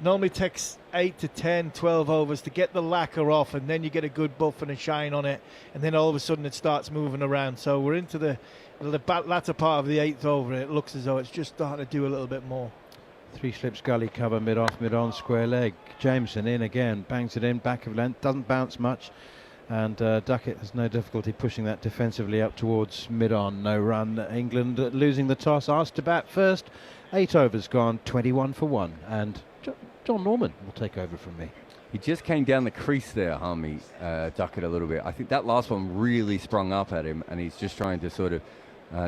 normally takes 8 to 10, 12 overs to get the lacquer off, and then you get a good buff and a shine on it, and then all of a sudden it starts moving around. So we're into the latter part of the 8th over, and it looks as though it's just starting to do a little bit more. 3 slips gully cover, mid-off, mid-on, square leg. Jameson in again, bangs it in, back of length, doesn't bounce much, and Duckett has no difficulty pushing that defensively up towards mid-on. No run. England losing the toss, asked to bat first. 8 overs gone, 21 for 1, and Jon Norman will take over from me. He just came down the crease there, Harmy, Duckett a little bit. I think that last one really sprung up at him, and he's just trying to sort of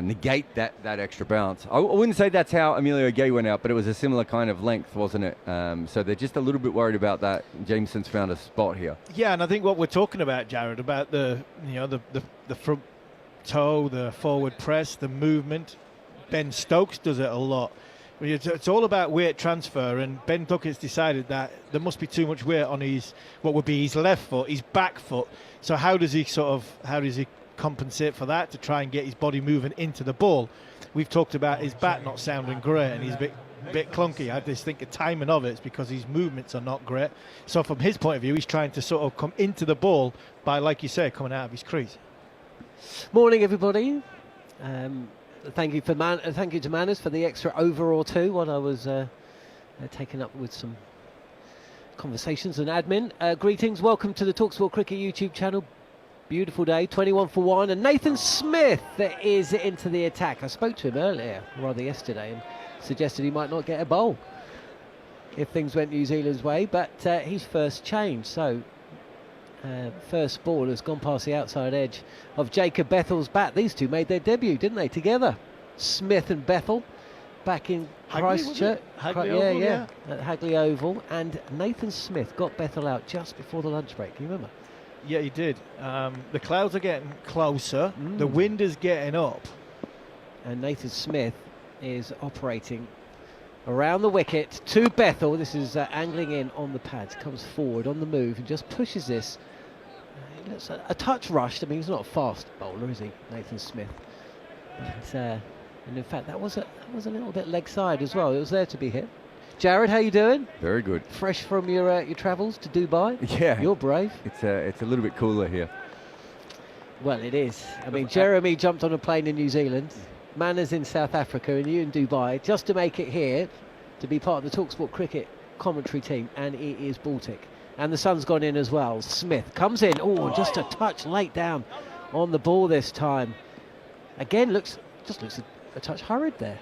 negate that extra bounce. I wouldn't say that's how Emilio Gay went out, but it was a similar kind of length, wasn't it? So they're just a little bit worried about that. Jameson's found a spot here. Yeah, and I think what we're talking about, Jarrod, about the front toe, the forward press, the movement. Ben Stokes does it a lot. It's all about weight transfer, and Ben Duckett's decided that there must be too much weight on what would be his left foot, his back foot. So how does he compensate for that to try and get his body moving into the ball? We've talked about his bat not sounding great, and he's a bit clunky. I just think the timing of it's because his movements are not great. So from his point of view, he's trying to sort of come into the ball by, like you say, coming out of his crease. Morning, everybody. Thank you to Manners for the extra over or 2 while I was taken up with some conversations and admin. Greetings, welcome to the talkSPORT Cricket YouTube channel. Beautiful day, 21 for 1, and Nathan Smith is into the attack. I spoke to him earlier, rather yesterday, and suggested he might not get a bowl if things went New Zealand's way, but his first change. So first ball has gone past the outside edge of Jacob Bethel's bat. These two made their debut, didn't they, together? Smith and Bethel back in Christchurch. Hagley Oval, yeah. At Hagley Oval. And Nathan Smith got Bethel out just before the lunch break. Can you remember? Yeah, he did. The clouds are getting closer. The wind is getting up. And Nathan Smith is operating around the wicket to Bethel. This is angling in on the pads, comes forward on the move and just pushes this. He looks a touch rushed. I mean, he's not a fast bowler, is he, Nathan Smith? But, and in fact, that was a little bit leg side as well. It was there to be hit. Jarrod, how you doing? Very good. Fresh from your travels to Dubai? Yeah. You're brave. It's a little bit cooler here. Well, it is. I mean, Jeremy jumped on a plane in New Zealand, Manners in South Africa, and you in Dubai, just to make it here, to be part of the talkSPORT cricket commentary team, and it is Baltic. And the sun's gone in as well. Smith comes in. Oh, just a touch late down on the ball this time. Again, looks a touch hurried there.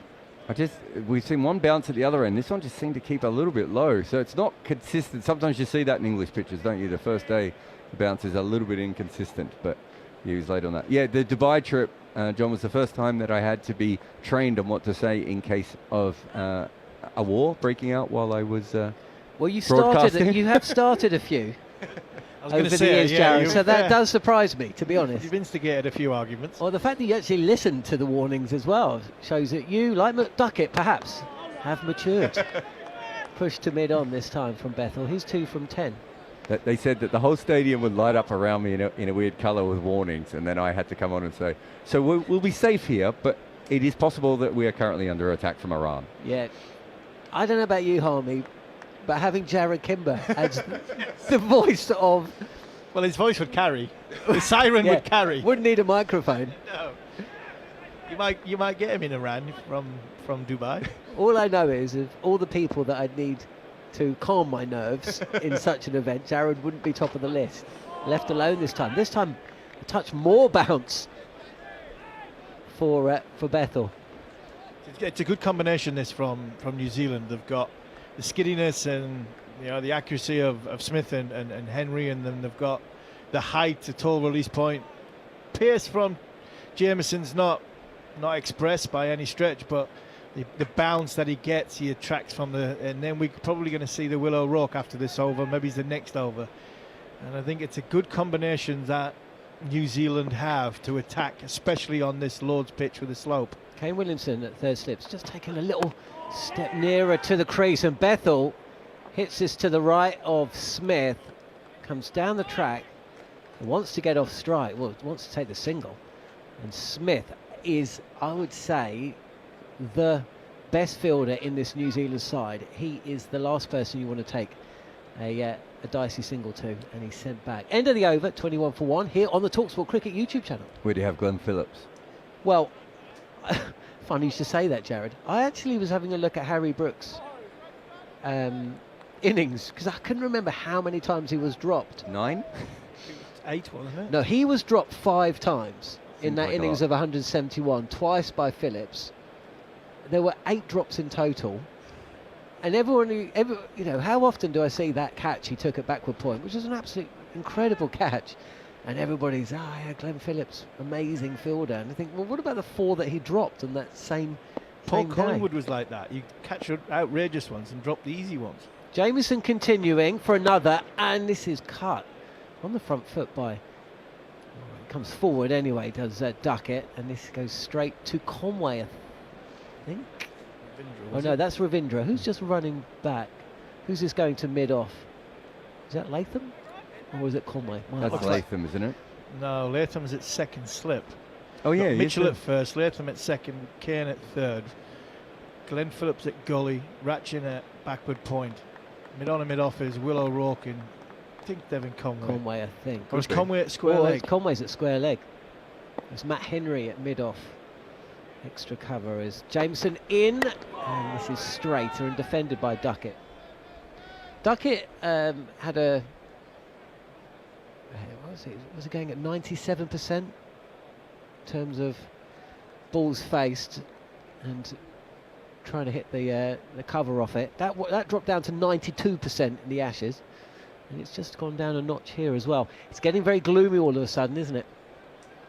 We've seen one bounce at the other end. This one just seemed to keep a little bit low, so it's not consistent. Sometimes you see that in English pitches, don't you? The first day, the bounce is a little bit inconsistent, but he was late on that. Yeah, the Dubai trip, John, was the first time that I had to be trained on what to say in case of a war breaking out while I was well, you broadcasting. You have started a few I was over going to the say, years, yeah, Jarrod, so that does surprise me, to be honest. You've instigated a few arguments. Well, the fact that you actually listened to the warnings as well shows that you, like McDuckett perhaps, have matured. Pushed to mid-on this time from Bethel. He's 2 from 10. They said that the whole stadium would light up around me in a weird colour with warnings, and then I had to come on and say, so we'll be safe here, but it is possible that we are currently under attack from Iran. Yeah. I don't know about you, Harmy, but having Jarrod Kimber as the voice of... Well, his voice would carry. The siren would carry. Wouldn't need a microphone. No. You might get him in Iran from Dubai. All I know is of all the people that I'd need to calm my nerves in such an event, Jarrod wouldn't be top of the list. Left alone this time. This time, a touch more bounce for Bethel. It's a good combination, this from New Zealand. They've got the skiddiness and the accuracy of Smith and Henry, and then they've got the height, the tall release point. Pace from Jamison's not expressed by any stretch, but the bounce that he gets, he attracts from and then we're probably going to see the Willow Rock after this over, maybe it's the next over. And I think it's a good combination that New Zealand have to attack, especially on this Lord's pitch with the slope. Kane Williamson at third slips, just taking a little step nearer to the crease, and Bethel hits this to the right of Smith, comes down the track, wants to get off strike, well, wants to take the single. And Smith is, I would say, the best fielder in this New Zealand side. He is the last person you want to take a dicey single to, and he's sent back. End of the over, 21 for 1, here on the talkSPORT Cricket YouTube channel. Where do you have Glenn Phillips? Well, funny you should say that, Jarrod. I actually was having a look at Harry Brooks' innings, because I couldn't remember how many times he was dropped. 9? 8, wasn't it? No, he was dropped 5 times in that like innings of 171, twice by Phillips. There were 8 drops in total. And how often do I see that catch he took at backward point, which is an absolute incredible catch, and everybody's, Glenn Phillips, amazing fielder. And I think, well, what about the 4 that he dropped on that same Paul day? Collingwood was like that. You catch outrageous ones and drop the easy ones. Jamieson continuing for another, and this is cut on the front foot by... comes forward anyway, does Duckett, and this goes straight to Conway, I think. Oh no, that's Ravindra. Who's just running back? Who's this going to mid-off? Is that Latham? Or is it Conway? That's Latham, isn't it? No, Latham's at second slip. Oh yeah, Mitchell at first, Latham at second, Kane at third, Glenn Phillips at gully, Ratchin at backward point. Mid-on and mid-off is Willow Rourke and I think Devin Conway. Conway, I think. Or is Conway at square leg? Conway's at square leg. There's Matt Henry at mid-off. Extra cover is Jameson in, and this is straighter and defended by Duckett. Duckett had a... What was it? Was it going at 97% in terms of balls faced, and trying to hit the cover off it. That dropped down to 92% in the Ashes, and it's just gone down a notch here as well. It's getting very gloomy all of a sudden, isn't it?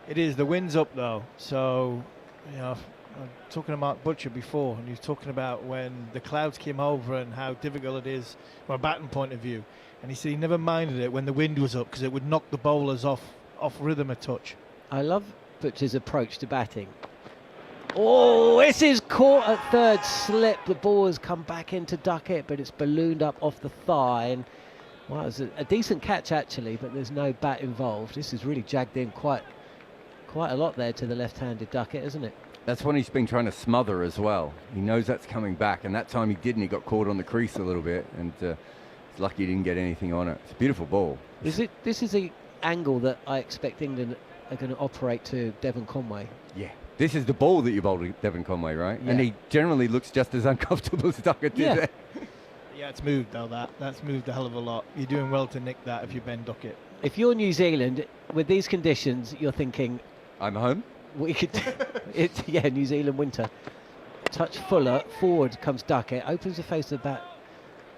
It is. The wind's up though, so I'm talking to Mark Butcher before, and he was talking about when the clouds came over and how difficult it is from a batting point of view. And he said he never minded it when the wind was up because it would knock the bowlers off rhythm a touch. I love Butcher's approach to batting. Oh, this is caught at third slip. The ball has come back in to duck it, but it's ballooned up off the thigh. And well, it was a decent catch actually, but there's no bat involved. This is really jagged in quite a lot there to the left-handed ducket, isn't it? That's one he's been trying to smother as well. He knows that's coming back, and that time he didn't. He got caught on the crease a little bit, and it's lucky he didn't get anything on it. It's a beautiful ball. This is the angle that I expect England are going to operate to Devon Conway. Yeah. This is the ball that you bowled to Devon Conway, right? Yeah. And he generally looks just as uncomfortable as Duckett did there. Yeah, it's moved though. That's moved a hell of a lot. You're doing well to nick that if you bend Duckett. If you're New Zealand, with these conditions, you're thinking, I'm home. we could, New Zealand winter. Touch fuller, forward comes Duckett, opens the face of the bat.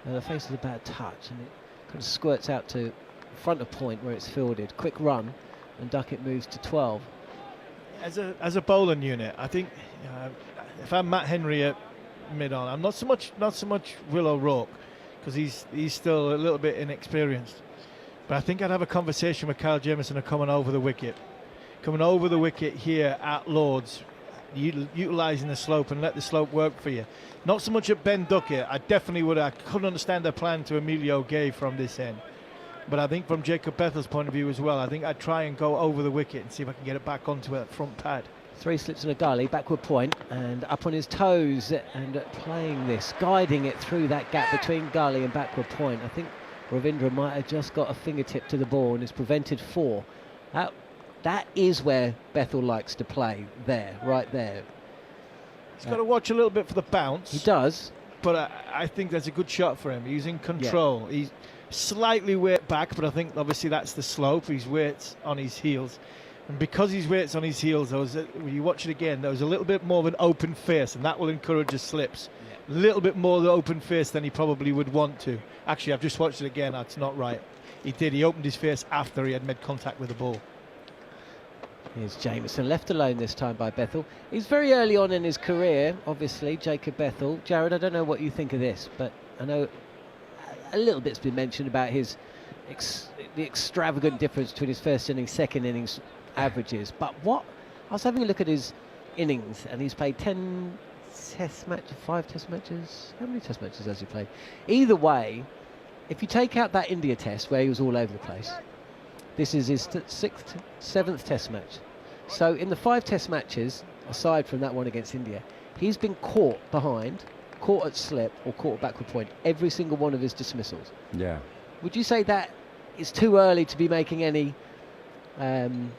The face is about a touch, and it kind of squirts out to front of point where it's fielded. Quick run, and Duckett moves to 12. As a bowling unit, I think if I'm Matt Henry at mid-on, I'm not so much Will O'Rourke because he's still a little bit inexperienced. But I think I'd have a conversation with Kyle Jamieson of coming over the wicket here at Lord's, utilising the slope and let the slope work for you. Not so much at Ben Duckett. I couldn't understand their plan to Emilio Gay from this end. But I think from Jacob Bethel's point of view as well, I think I'd try and go over the wicket and see if I can get it back onto that front pad. 3 slips and a gully, backward point, and up on his toes and playing this, guiding it through that gap between gully and backward point. I think Ravindra might have just got a fingertip to the ball and has prevented 4. That is where Bethel likes to play, right there. He's got to watch a little bit for the bounce. He does. But I think that's a good shot for him. He's in control. Yeah. He's slightly weight back, but I think obviously that's the slope. His weight's on his heels. And because his weight's on his heels, when you watch it again, there was a little bit more of an open face, and that will encourage his slips. A little bit more of the open face than he probably would want to. Actually, I've just watched it again. That's not right. He opened his face after he had made contact with the ball. Here's Jamieson, left alone this time by Bethel. He's very early on in his career, obviously, Jacob Bethel. Jarrod, I don't know what you think of this, but I know a little bit's been mentioned about his the extravagant difference between his first innings, second innings averages. But I was having a look at his innings, and he's played 10 test matches, 5 test matches. How many test matches has he played? Either way, if you take out that India test where he was all over the place, this is his 7th test match. So in the 5 test matches, aside from that one against India, he's been caught behind, caught at slip or caught at backward point every single one of his dismissals. Yeah. Would you say that it's too early to be making any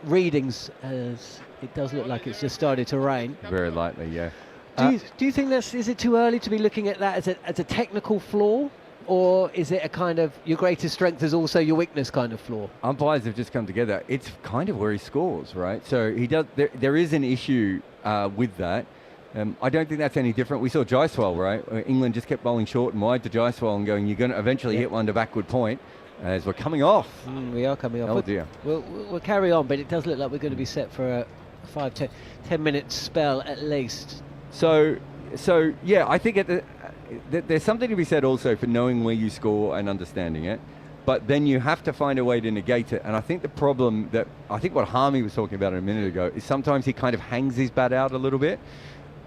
readings, as it does look like it's just started to rain? Very lightly, yeah. Do you think is it too early to be looking at that as a technical flaw? Or is it a kind of your greatest strength is also your weakness kind of flaw? Umpires have just come together. It's kind of where he scores, right? So he does. There is an issue with that. I don't think that's any different. We saw Jaiswal, right? England just kept bowling short and wide to Jaiswal and going, you're going to eventually hit one to backward point as we're coming off. We are coming off. Oh dear. We'll carry on, but it does look like we're going to be set for a 5-10 minute spell at least. So yeah, I think there's something to be said also for knowing where you score and understanding it, but then you have to find a way to negate it. And I think the problem I think what Harmy was talking about a minute ago is sometimes he kind of hangs his bat out a little bit.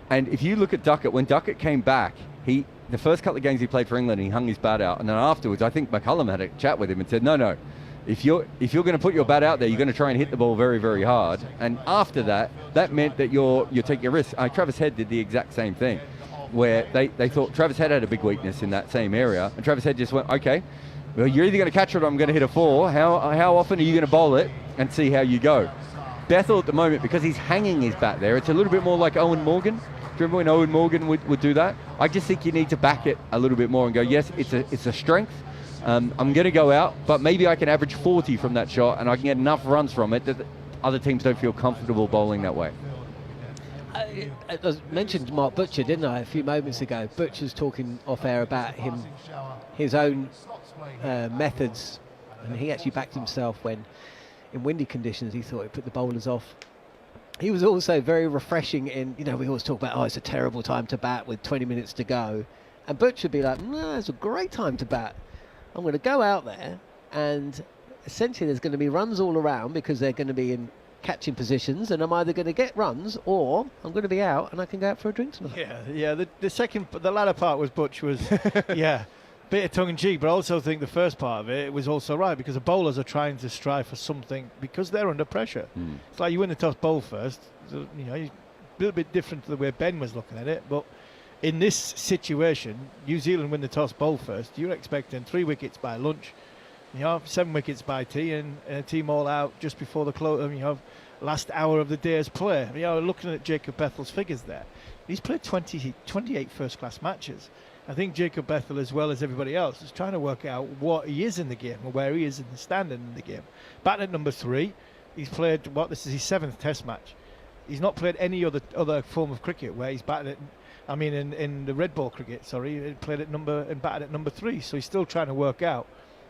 And if you look at Duckett, when Duckett came back, the first couple of games he played for England, he hung his bat out, and then afterwards, I think McCullum had a chat with him and said, no, if you're going to put your bat out there, you're going to try and hit the ball very, very hard. And after that meant that you take your risk. Travis Head did the exact same thing, where they thought Travis Head had a big weakness in that same area, and Travis Head just went, okay, well, you're either going to catch it or I'm going to hit a 4. How often are you going to bowl it, and see how you go? Bethel at the moment, because he's hanging his bat there, it's a little bit more like Owen Morgan. Do you remember when Owen Morgan would do that? I just think you need to back it a little bit more and go, yes, it's a strength. I'm going to go out, but maybe I can average 40 from that shot and I can get enough runs from it that other teams don't feel comfortable bowling that way. I mentioned Mark Butcher, didn't I, a few moments ago? Butcher's talking off air about his own methods, and he actually backed himself when, in windy conditions, he thought it put the bowlers off. He was also very refreshing in, we always talk about, it's a terrible time to bat with 20 minutes to go. And Butcher would be like, no, it's a great time to bat. I'm going to go out there, and essentially there's going to be runs all around because they're going to be in catching positions, and I'm either going to get runs or I'm going to be out and I can go out for a drink tonight. Yeah. The latter part was Butch was, bit of tongue in cheek, but I also think the first part of it was also right, because the bowlers are trying to strive for something because they're under pressure. It's like you win the toss, bowl first. A little bit different to the way Ben was looking at it, but in this situation, New Zealand win the toss, bowl first. You're expecting 3 wickets by lunch, 7 wickets by tea, and a team all out just before the last hour of the day's play. Looking at Jacob Bethel's figures there, he's played 28 first-class matches. I think Jacob Bethel, as well as everybody else, is trying to work out what he is in the game or where he is in the standing in the game. Batting at number 3, he's played, this is his 7th Test match. He's not played any other form of cricket where he's batted at, in the red ball cricket, he played at batted at number 3. So he's still trying to work out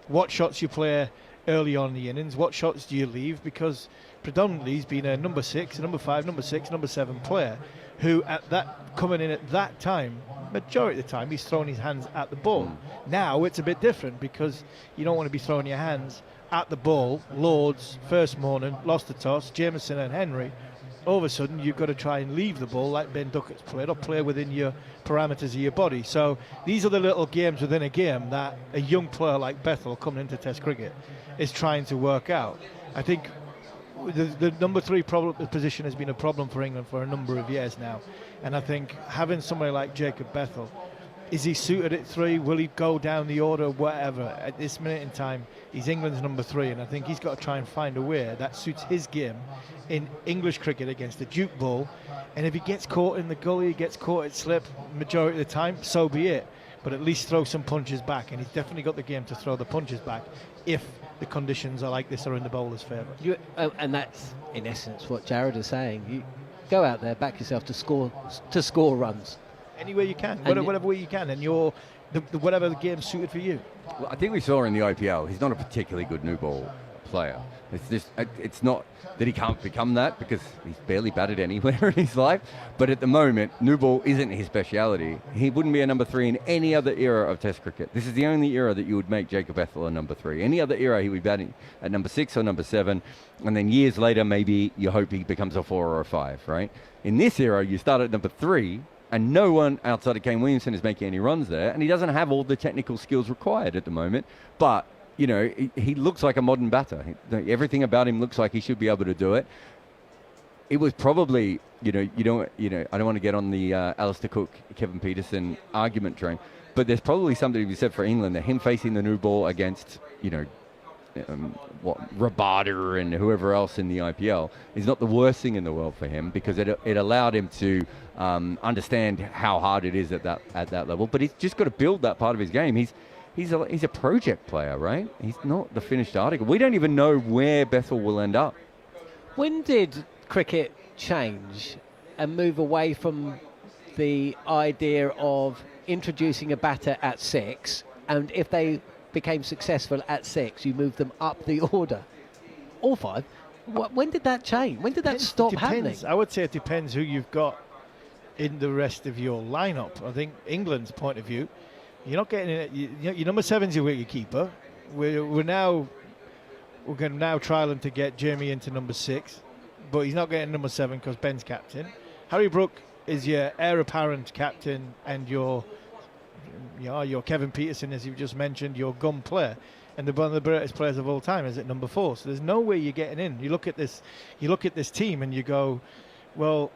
what shots you play early on in the innings, what shots do you leave, because predominantly he's been a number 6, number 5, number 6, number 7 player who coming in at that time, majority of the time he's throwing his hands at the ball. Now it's a bit different because you don't want to be throwing your hands at the ball. Lords, first morning, lost the toss, Jamieson and Henry. All of a sudden you've got to try and leave the ball like Ben Duckett's played, or play within your parameters of your body. So these are the little games within a game that a young player like Bethel coming into Test cricket is trying to work out. I think the number 3 position has been a problem for England for a number of years now, and I think having somebody like Jacob Bethel, is he suited at 3? Will he go down the order? Whatever. At this minute in time, he's England's number 3, and I think he's got to try and find a way that suits his game in English cricket against the Duke ball. And if he gets caught in the gully, he gets caught at slip, majority of the time, so be it. But at least throw some punches back, and he's definitely got the game to throw the punches back if the conditions are like this, are in the bowler's favour. And that's in essence what Jarrod is saying. You go out there, back yourself to score runs any way you can, whatever way you can, and whatever the game's suited for you. Well, I think we saw in the IPL, he's not a particularly good new ball player. It's not that he can't become that, because he's barely batted anywhere in his life. But at the moment, new ball isn't his speciality. He wouldn't be a number 3 in any other era of Test cricket. This is the only era that you would make Jacob Bethel a number 3. Any other era, he would be batting at number 6 or number 7, and then years later, maybe you hope he becomes a 4 or a 5, right? In this era, you start at number 3, and no one outside of Kane Williamson is making any runs there, and he doesn't have all the technical skills required at the moment. But he looks like a modern batter. Everything about him looks like he should be able to do it. It was probably, I don't want to get on the Alistair Cook, Kevin Peterson argument train, but there's probably something to be said for England that him facing the new ball against, Rabada and whoever else in the IPL is not the worst thing in the world for him, because it allowed him to understand how hard it is at that level. But he's just got to build that part of his game. He's a project player, right? He's not the finished article. We don't even know where Bethel will end up. When did cricket change and move away from the idea of introducing a batter at 6, and if they became successful at 6, you move them up the order, or 5? When did that change? When did that stop happening? I would say it depends who you've got in the rest of your lineup. I think England's point of view, you're not getting it. Your number 7's your wicket keeper. We're now trialing to get Jamie into number 6, but he's not getting number 7 because Ben's captain. Harry Brook is your heir apparent captain, and your Kevin Peterson, as you've just mentioned, your gun player, and one of the greatest players of all time is at number 4. So there's no way you're getting in. You look at this team and you go, well,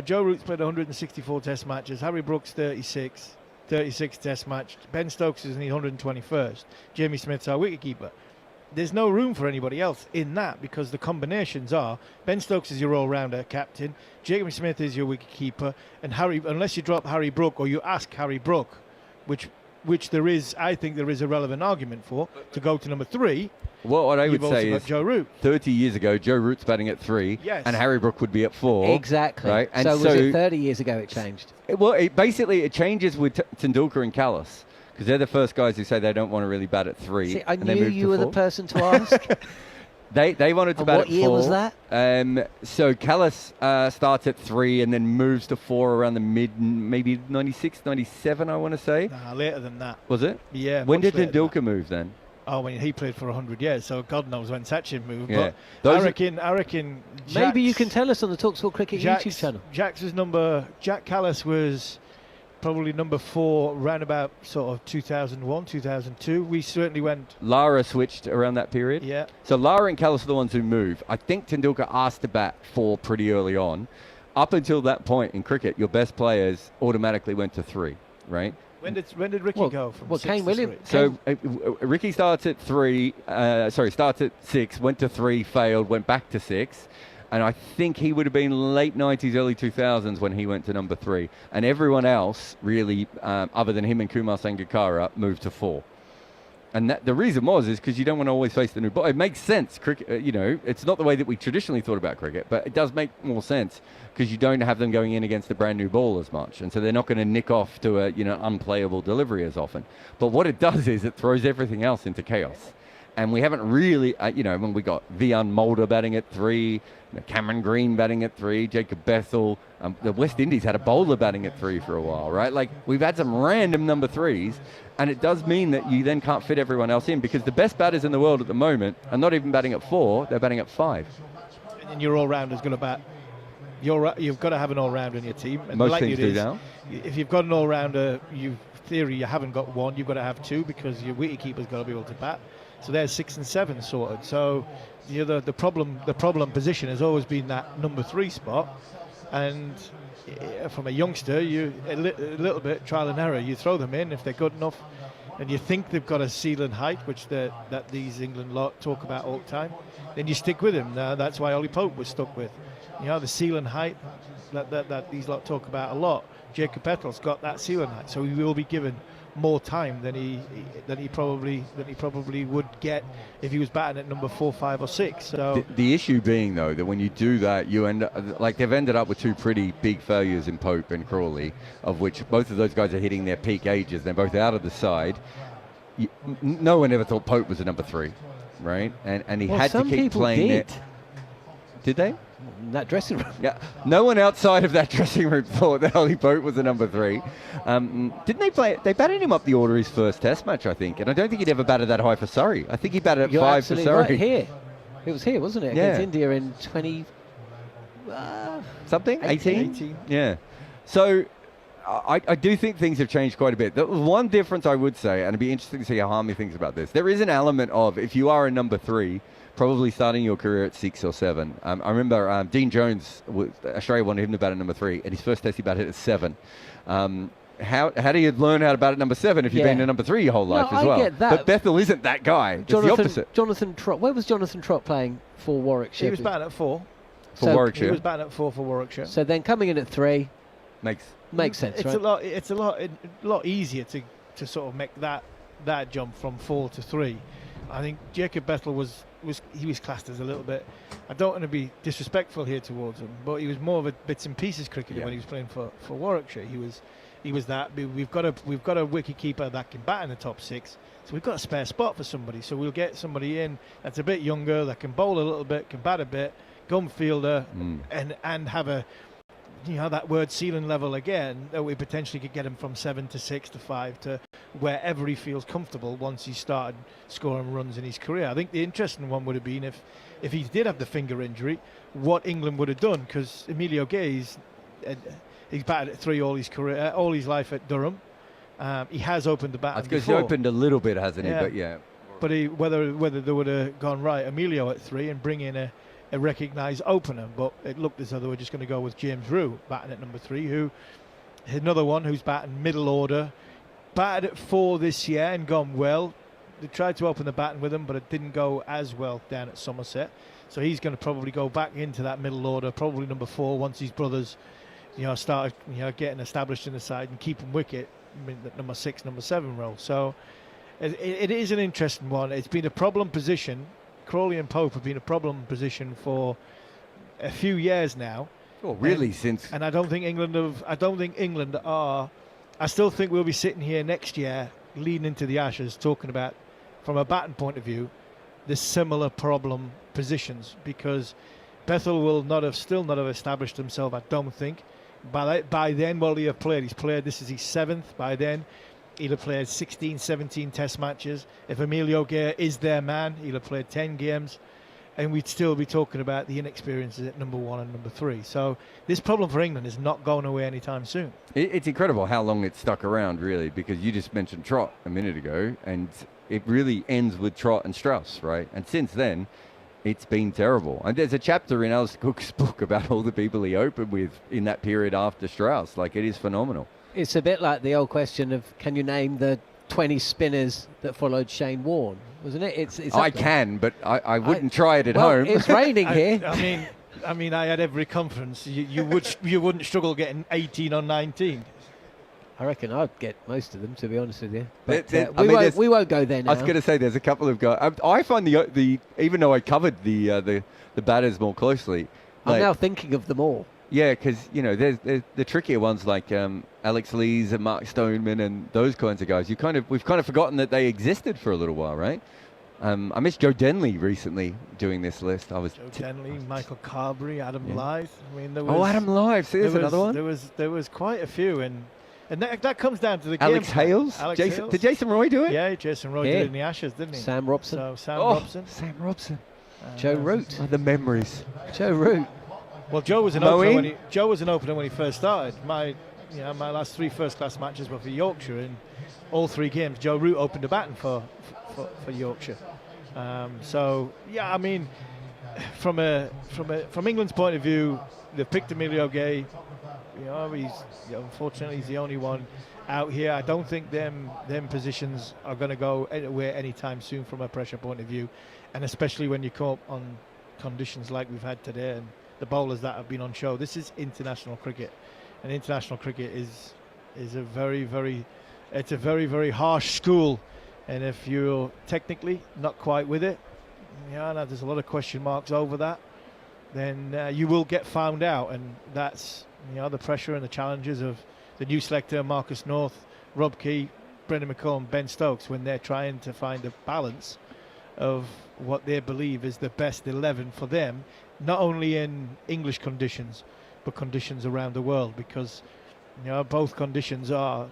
Joe Root's played 164 Test matches. Harry Brook's 36 Test match. Ben Stokes is in his 121st. Jamie Smith's our wicketkeeper. There's no room for anybody else in that, because the combinations are Ben Stokes is your all-rounder captain, Jamie Smith is your wicketkeeper, and unless you drop Harry Brook or you ask Harry Brook, which which I think there is a relevant argument for, to go to number 3. Well, what I would You've also say got is Joe Root. 30 years ago, Joe Root's batting at 3, Yes. and Harry Brook would be at 4. Exactly. Right? And so was it 30 years ago it changed? Well, it changes with Tendulkar and Callis, because they're the first guys who say they don't want to really bat at 3. See, I and they knew move you to were 4. the person to ask. They wanted to And bat what at 4. year was that? So Callis starts at 3 and then moves to 4 around the maybe 96, 97, I want to say. Nah, later than that. Was it? Yeah. When much did later than Tendulkar move then? that. Oh, when he played for 100 years, so God knows when Sachin moved. Yeah. But I reckon Maybe you Jack's- can tell us on the talkSPORT Cricket YouTube channel. Jack Callis was probably number 4 round about sort of 2001, 2002. We certainly went. Lara switched around that period. Yeah. So Lara and Callis are the ones who move. I think Tendulkar asked to bat 4 pretty early on. Up until that point in cricket, your best players automatically went to 3, right? When did Ricky go from 6 Kane to Williams? 3? So Ricky starts at 6, went to 3, failed, went back to 6. And I think he would have been late 90s, early 2000s when he went to number 3. And everyone else, really, other than him and Kumar Sangakkara, moved to 4. And the reason is because you don't want to always face the new ball. It makes sense. Cricket, it's not the way that we traditionally thought about cricket, but it does make more sense because you don't have them going in against the brand new ball as much. And so they're not going to nick off to a unplayable delivery as often. But what it does is it throws everything else into chaos. And we haven't really, when we got Vian Mulder batting at 3, Cameron Green batting at 3, Jacob Bethel, the West Indies had a bowler batting at 3 for a while, right? Like, we've had some random number 3s, and it does mean that you then can't fit everyone else in because the best batters in the world at the moment are not even batting at 4, they're batting at 5. And your all-rounder's going to bat. You've got to have an all-rounder in your team. And Most like teams do is, now. If you've got an all-rounder, theory you haven't got one, you've got to have 2 because your wicketkeeper's got to be able to bat. So there's 6 and 7 sorted. So the problem position has always been that number 3 spot, and from a youngster, you a little bit trial and error. You throw them in if they're good enough, and you think they've got a ceiling height, which that these England lot talk about all the time. Then you stick with him. Now that's why Ollie Pope was stuck with, the ceiling height that these lot talk about a lot. Jacob Pettle's got that ceiling height, so he will be given more time than he probably would get if he was batting at number 4, 5, or 6. So The issue being, though, that when you do that, you end up, like they've ended up with 2 pretty big failures in Pope and Crawley, of which both of those guys are hitting their peak ages. They're both out of the side. No one ever thought Pope was a number 3, right? And he had to keep playing it. Did they? That dressing room. Yeah, no one outside of that dressing room thought that Ollie Pope was a number 3. Didn't they play? They batted him up the order his first Test match, I think, and I don't think he'd ever batted that high for Surrey. I think he batted at You're 5 for absolutely Surrey. right. Here, it was here, wasn't it? Yeah. Against India in 20 something 18? 18. Yeah. So I do think things have changed quite a bit. The one difference I would say, and it'd be interesting to see how Harmy thinks about this, there is an element of, if you are a number 3, probably starting your career at 6 or 7. I remember Dean Jones, Australia wanted him to bat at number 3, and his first Test he batted at 7. How do you learn how to bat at number 7 if you've been a number 3 your whole life as well? I get that. But Bethel isn't that guy. It's the opposite. Jonathan Trott. Where was Jonathan Trott playing for Warwickshire? he was batting at 4. For Warwickshire. He was batting at 4 for Warwickshire. So then coming in at 3 Makes sense, It's right? It's a lot easier to sort of make that jump from 4 to 3. I think Jacob Bethel was classed as a little bit. I don't want to be disrespectful here towards him, but he was more of a bits and pieces cricketer when he was playing for Warwickshire. He was that. We've got a wicket keeper that can bat in the top 6, so we've got a spare spot for somebody. So we'll get somebody in that's a bit younger, that can bowl a little bit, can bat a bit, gun fielder, and have a that word ceiling level again, that we potentially could get him from 7 to 6 to 5 to wherever he feels comfortable once he started scoring runs in his career. I think the interesting one would have been if he did have the finger injury, what England would have done, because Emilio Gay, he's batted at 3 all his career, all his life at Durham. He has opened the bat. Because he opened a little bit, hasn't he? But yeah. But whether they would have gone right, Emilio at 3 and bring in a recognised opener, but it looked as though they were just going to go with James Rue batting at number 3, who another one who's batting middle order, batted at 4 this year and gone well. They tried to open the batting with him, but it didn't go as well down at Somerset. So he's going to probably go back into that middle order, probably number 4, once his brothers, start getting established in the side and keep him wicket. number 6, number 7 role. So it is an interesting one. It's been a problem position. Crawley and Pope have been a problem position for a few years now. Well, really, since... And I don't think England are... I still think we'll be sitting here next year, leading into the Ashes, talking about, from a batting point of view, the similar problem positions, because Bethel will still not have established himself, I don't think. By then, well, he's played, this is his 7th. By then, he'll have played 16, 17 test matches. If Emilio Gare is their man, he'll have played 10 games. And we'd still be talking about the inexperiences at number 1 and number 3. So this problem for England is not going away anytime soon. It's incredible how long it's stuck around, really, because you just mentioned Trott a minute ago, and it really ends with Trott and Strauss, right? And since then, it's been terrible. And there's a chapter in Alistair Cook's book about all the people he opened with in that period after Strauss. Like, it is phenomenal. It's a bit like the old question of, can you name the 20 spinners that followed Shane Warne, wasn't it? It's I can, but I wouldn't try it at home. It's raining here. I mean, I had every confidence. You wouldn't struggle getting 18 or 19. I reckon I'd get most of them, to be honest with you. But we won't go there now. I was going to say there's a couple of guys. I find the even though I covered the batters more closely, I'm now thinking of them all. Yeah, because there's the trickier ones like Alex Lees and Mark Stoneman and those kinds of guys. We've kind of forgotten that they existed for a little while, right? I missed Joe Denley recently doing this list. Joe Denley, Michael Carberry, Adam Lyth. I mean, there was, Adam Lyth. See, there's another one. There was quite a few, and that comes down to the Alex game. Hales. Hales. Did Jason Roy do it? Yeah, Jason Roy did it in the Ashes, didn't he? Sam Robson. So Robson. Sam Robson. Joe Root. The memories. Joe Root. Well, Joe was an opener when he first started. My last 3 first-class matches were for Yorkshire. In all 3 games, Joe Root opened the batting for Yorkshire. So yeah, I mean, from England's point of view, they've picked Emilio Gay. Unfortunately, he's the only one out here. I don't think them positions are going to go anywhere anytime soon from a pressure point of view, and especially when you come up on conditions like we've had today and the bowlers that have been on show. This is international cricket, and international cricket is a very, very harsh school. And if you're technically not quite with it, there's a lot of question marks over that, then you will get found out. And that's the pressure and the challenges of the new selector, Marcus North, Rob Key, Brendan McCullum, Ben Stokes, when they're trying to find a balance of what they believe is the best 11 for them, not only in English conditions, but conditions around the world, because both conditions are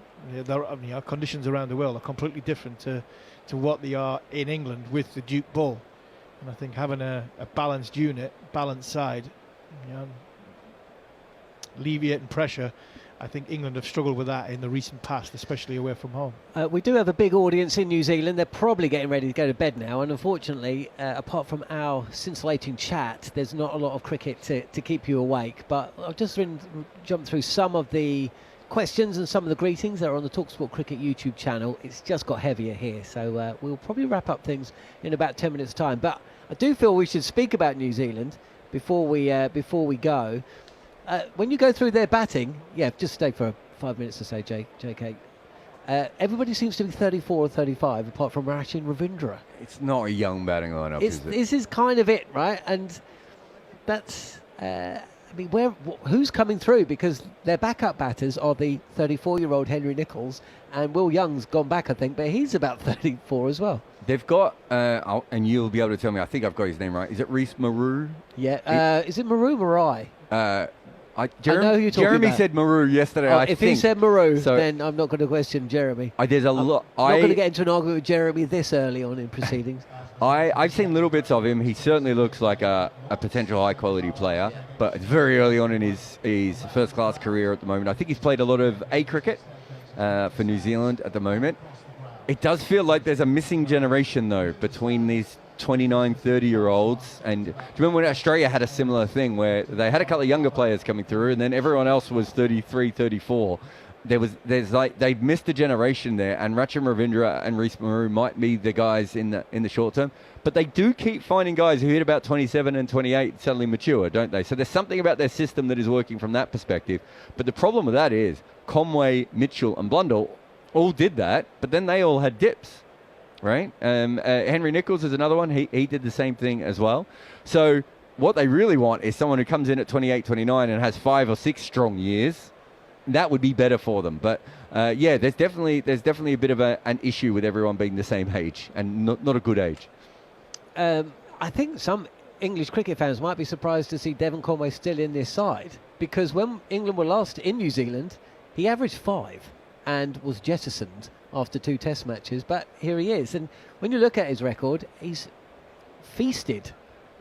conditions around the world are completely different to what they are in England with the Duke ball. And I think having a balanced unit, balanced side, alleviating pressure, I think England have struggled with that in the recent past, especially away from home. We do have a big audience in New Zealand. They're probably getting ready to go to bed now, and unfortunately, apart from our scintillating chat, there's not a lot of cricket to keep you awake. But I've just jumped through some of the questions and some of the greetings that are on the talkSPORT Cricket YouTube channel. It's just got heavier here, so we'll probably wrap up things in about 10 minutes' time. But I do feel we should speak about New Zealand before we go. When you go through their batting, just stay for 5 minutes to say, JK. Everybody seems to be 34 or 35, apart from Rachin Ravindra. It's not a young batting lineup, is it? This is kind of it, right? And that's, who's coming through? Because their backup batters are the 34-year-old Henry Nicholls, and Will Young's gone back, I think, but he's about 34 as well. They've got, and you'll be able to tell me, I think I've got his name right. Is it Reece Maru? Yeah. Is it Maru Marai? I know who you're talking Jeremy about. Said Maru yesterday. If he said Maru, then I'm not going to question Jeremy. There's a lot. I'm not going to get into an argument with Jeremy this early on in proceedings. I've seen little bits of him. He certainly looks like a potential high-quality player, but it's very early on in his first-class career at the moment. I think he's played a lot of A cricket for New Zealand at the moment. It does feel like there's a missing generation, though, between these 29, 30-year-olds. And do you remember when Australia had a similar thing where they had a couple of younger players coming through and then everyone else was 33, 34? They've missed a generation there, and Rachin Ravindra and Reece Maru might be the guys in the short term. But they do keep finding guys who hit about 27 and 28 suddenly mature, don't they? So there's something about their system that is working from that perspective. But the problem with that is Conway, Mitchell and Blundell all did that, but then they all had dips, right? Henry Nicholls is another one. He did the same thing as well. So what they really want is someone who comes in at 28, 29 and has 5 or 6 strong years. That would be better for them. But yeah, there's definitely a bit of an issue with everyone being the same age and not a good age. I think some English cricket fans might be surprised to see Devon Conway still in this side, because when England were last in New Zealand, he averaged 5 and was jettisoned after 2 test matches, but here he is. And when you look at his record, he's feasted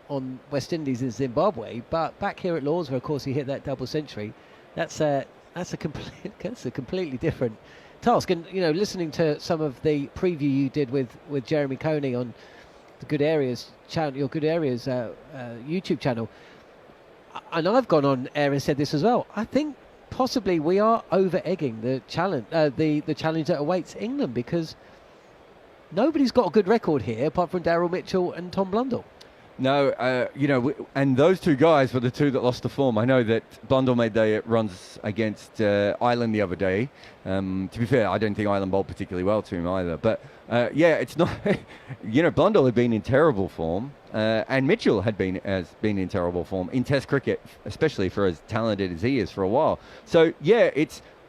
on West Indies and Zimbabwe, but back here at Lords, where of course he hit that double century, that's a completely different task. And you know, listening to some of the preview you did with Jeremy Coney on the Good Areas channel, your Good Areas YouTube channel, and I've gone on air and said this as well. I think possibly we are over-egging the challenge, the challenge that awaits England, because nobody's got a good record here apart from Daryl Mitchell and Tom Blundell. No, you know, and those 2 guys were the 2 that lost the form. I know that Blundell made their runs against Ireland the other day. To be fair, I don't think Ireland bowled particularly well to him either. But yeah, it's not. You know, Blundell had been in terrible form, and Mitchell has been in terrible form in Test cricket, especially for as talented as he is for a while. So yeah,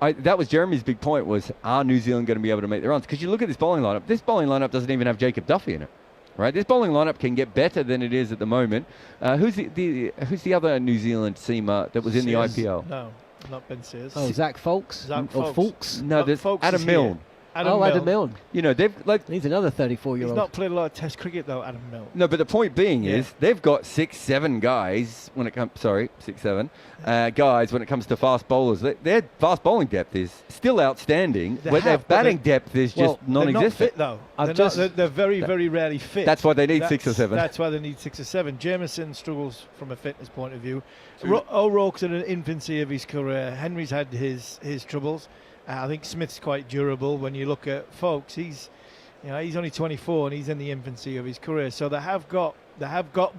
that was Jeremy's big point, was, are New Zealand going to be able to make the runs? Because you look at this bowling lineup. This bowling lineup doesn't even have Jacob Duffy in it. Right, this bowling lineup can get better than it is at the moment. Who's the other New Zealand seamer that was in the IPL? No, not Ben Sears. Oh, Zach Folkes. Or Folkes. No, there's Folkes Adam Milne. Adam Milne. You know, they've He's another 34-year-old. He's not played a lot of Test cricket though, Adam Milne. No, but the point being is they've got 6, 7 guys when it comes. Sorry, 6, 7 guys when it comes to fast bowlers. Their fast bowling depth is still outstanding. Their batting depth is just non-existent. They're not fit though. They're very, very rarely fit. That's why they need 6 or 7. That's why they need 6 or 7. Jamieson struggles from a fitness point of view. O'Rourke's in an infancy of his career. Henry's had his troubles. I think Smith's quite durable. When you look at Folkes, he's only 24 and he's in the infancy of his career. So they have got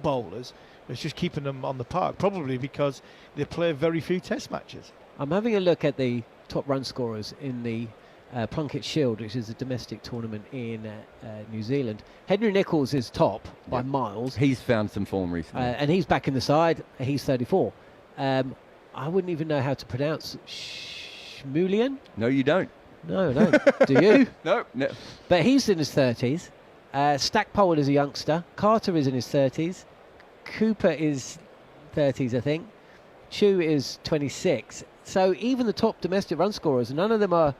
bowlers. It's just keeping them on the park, probably because they play very few Test matches. I'm having a look at the top run scorers in the Plunket Shield, which is a domestic tournament in New Zealand. Henry Nicholls is top by miles. He's found some form recently, and he's back in the side. He's 34. I wouldn't even know how to pronounce Shmulian. No, you don't. No, I don't. Do you? No. But he's in his 30s. Stackpole is a youngster. Carter is in his 30s. Cooper is 30s, I think. Chu is 26. So even the top domestic run scorers, none of them are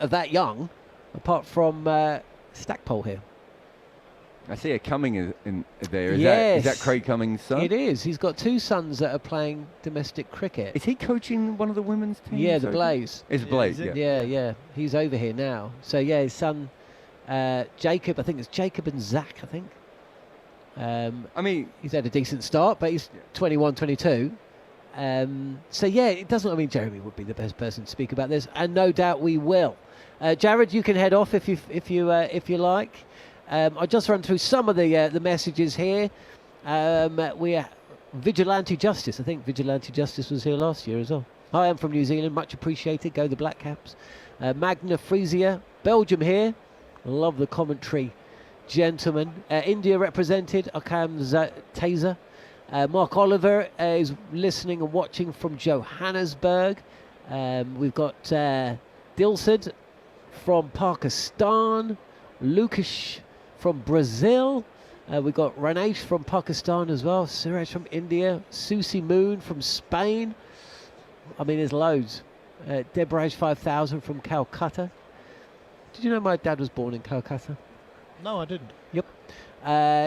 that young, apart from Stackpole here. I see a Cumming in there. Yes. Is that Craig Cummings' son? It is. He's got 2 sons that are playing domestic cricket. Is he coaching one of the women's teams? Yeah, the Blaze. It's Blaze, yeah. Yeah. He's over here now. So yeah, his son Jacob, I think it's Jacob and Zach, I think. I mean, he's had a decent start, but he's 21, 22. So yeah, it doesn't. I mean, Jeremy would be the best person to speak about this, and no doubt we will. Jarrod, you can head off if you like. I'll just run through some of the messages here. We are Vigilante Justice. I think Vigilante Justice was here last year as well. Hi, I'm from New Zealand. Much appreciated. Go the Black Caps. Magna Frisia, Belgium here. Love the commentary, gentlemen. India represented. Akam Taser. Mark Oliver is listening and watching from Johannesburg. We've got Dilsad from Pakistan. Lucas from Brazil. We've got Ranesh from Pakistan as well. Suraj from India. Susie Moon from Spain. I mean, there's loads. Debraj 5000 from Calcutta. Did you know my dad was born in Calcutta? No, I didn't. Yep.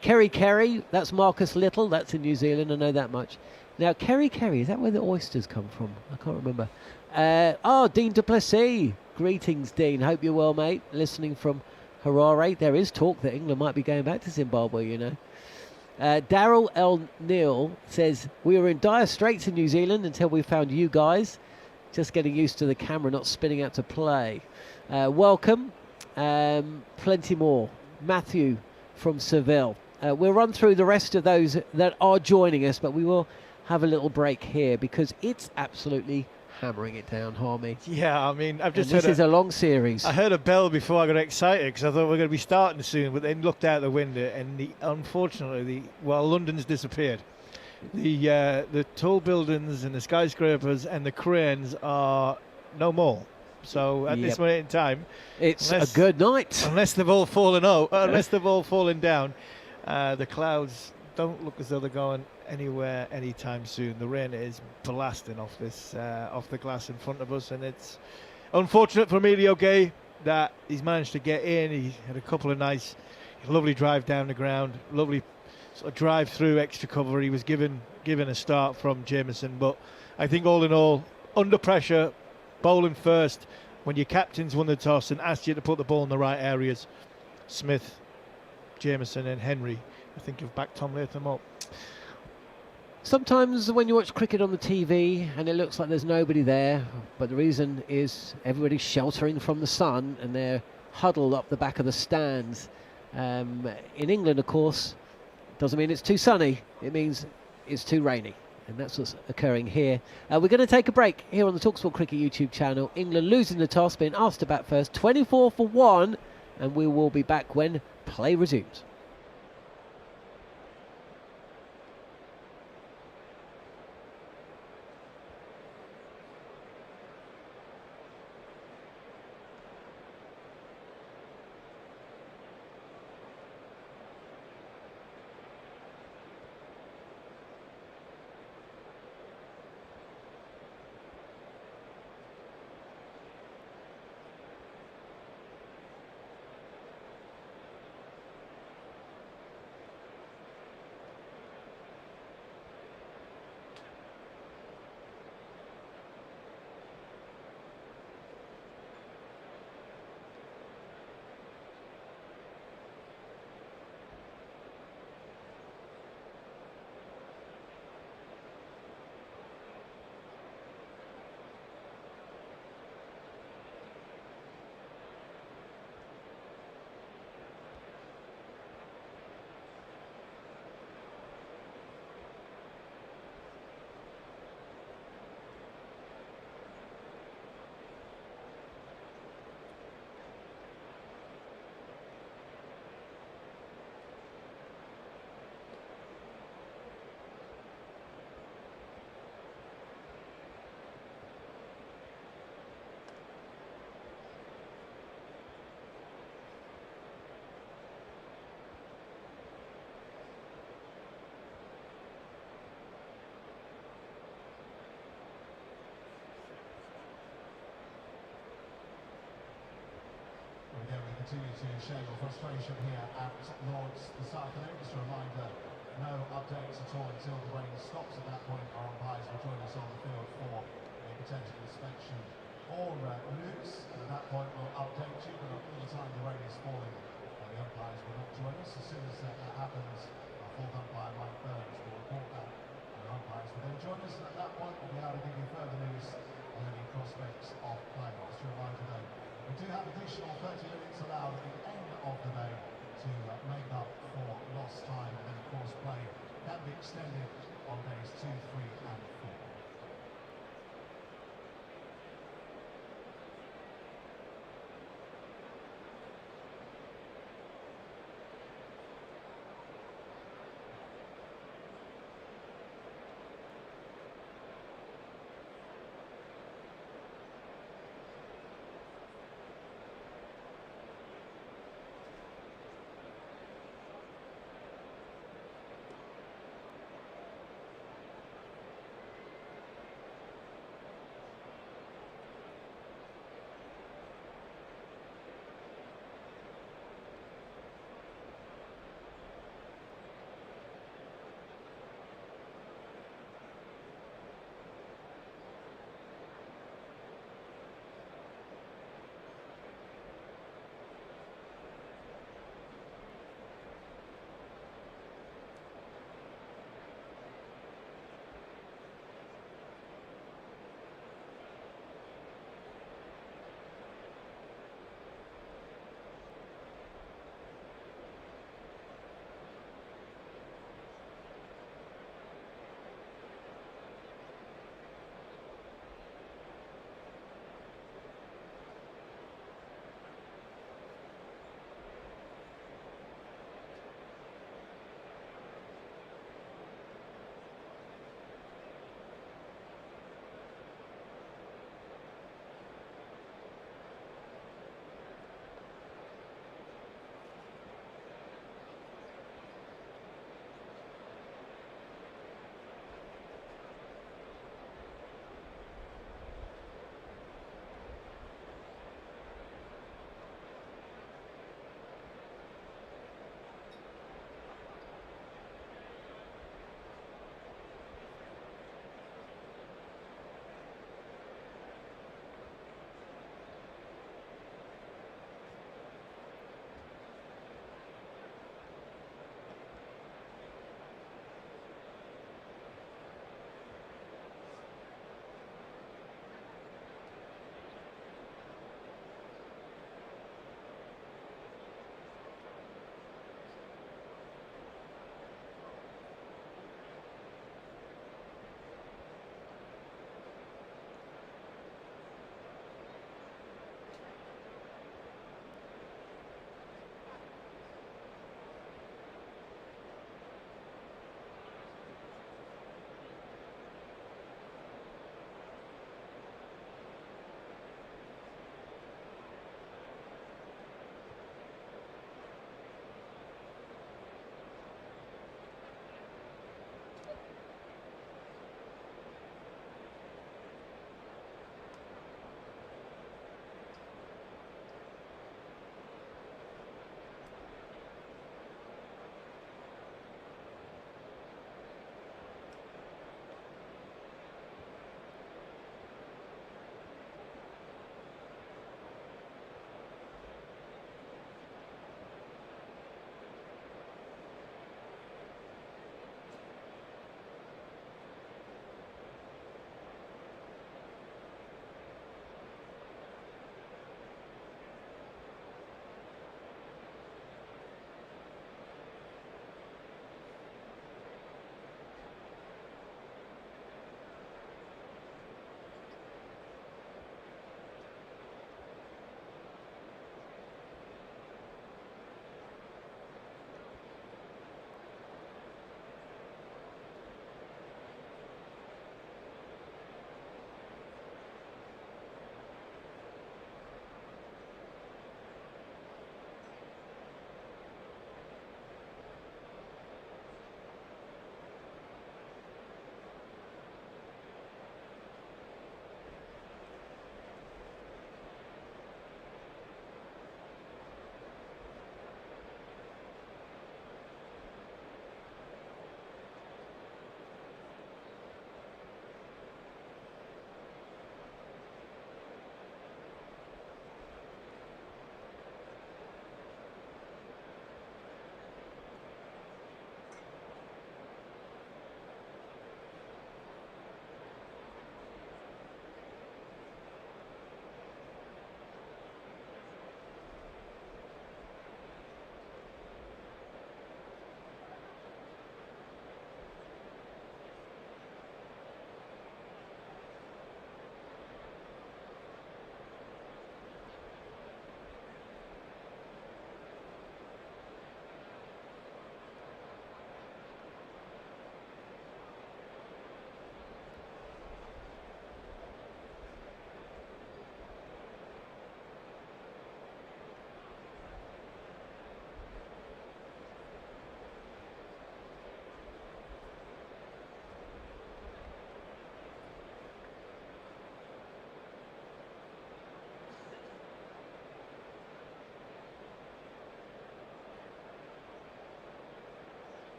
Kerry, that's Marcus Little. That's in New Zealand, I know that much. Now, Kerry, is that where the oysters come from? I can't remember. Dean Duplessis. Greetings, Dean. Hope you're well, mate. Listening from Harare. There is talk that England might be going back to Zimbabwe, you know. Daryl L. Neal says, we were in dire straits in New Zealand until we found you guys. Just getting used to the camera not spinning out to play. Welcome. Plenty more. Matthew from Seville. We'll run through the rest of those that are joining us, but we will have a little break here because it's absolutely hammering it down, Harmy. Yeah, I mean, I've just And this heard is a long series. I heard a bell before I got excited because I thought we were going to be starting soon, but then looked out the window and unfortunately, London's disappeared. The tall buildings and the skyscrapers and the cranes are no more. So at this moment in time, it's a good night. Unless they've all fallen out, unless they've all fallen down, the clouds don't look as though they're going anywhere anytime soon. The rain is blasting off the glass in front of us, and it's unfortunate for Emilio Gay that he's managed to get in. He had a couple of lovely drive down the ground, lovely sort of drive through extra cover. He was given a start from Jamieson, but I think all in all, under pressure, bowling first, when your captains won the toss and asked you to put the ball in the right areas, Smith, Jamieson and Henry, I think you've backed Tom Latham up. Sometimes when you watch cricket on the TV and it looks like there's nobody there, but the reason is everybody's sheltering from the sun and they're huddled up the back of the stands. In England, of course, doesn't mean it's too sunny, it means it's too rainy. And that's what's occurring here. We're going to take a break here on the talkSPORT Cricket YouTube channel. England losing the toss, being asked to bat first, 24 for 1, and we will be back when play resumes. Again, we continue to share your frustration here at Lord's this afternoon. Just a reminder, no updates at all until the rain stops. At that point, our umpires will join us on the field for a potential inspection or news. And at that point, we'll update you. But all the time the rain is falling, the umpires will not join us. As soon as that happens, our fourth umpire, Mike Burns, will report that. And our umpires will then join us. And at that point, we'll be able to give you further news on any prospects of play. Just a reminder, though, we do have additional 30 minutes allowed at the end of the day to make up for lost time, and then of course play can be extended on days 2, 3 and 4.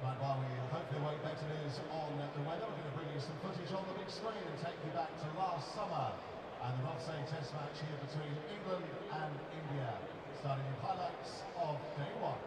Right, while we hopefully await better news on the weather, we're going to bring you some footage on the big screen and take you back to last summer and the Rothsay Test match here between England and India, starting with highlights of day one.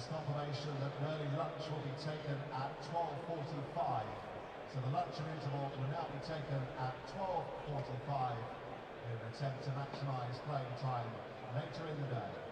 there's confirmation that an early lunch will be taken at 12:45. So the luncheon interval will now be taken at 12:45 in an attempt to maximise playing time later in the day.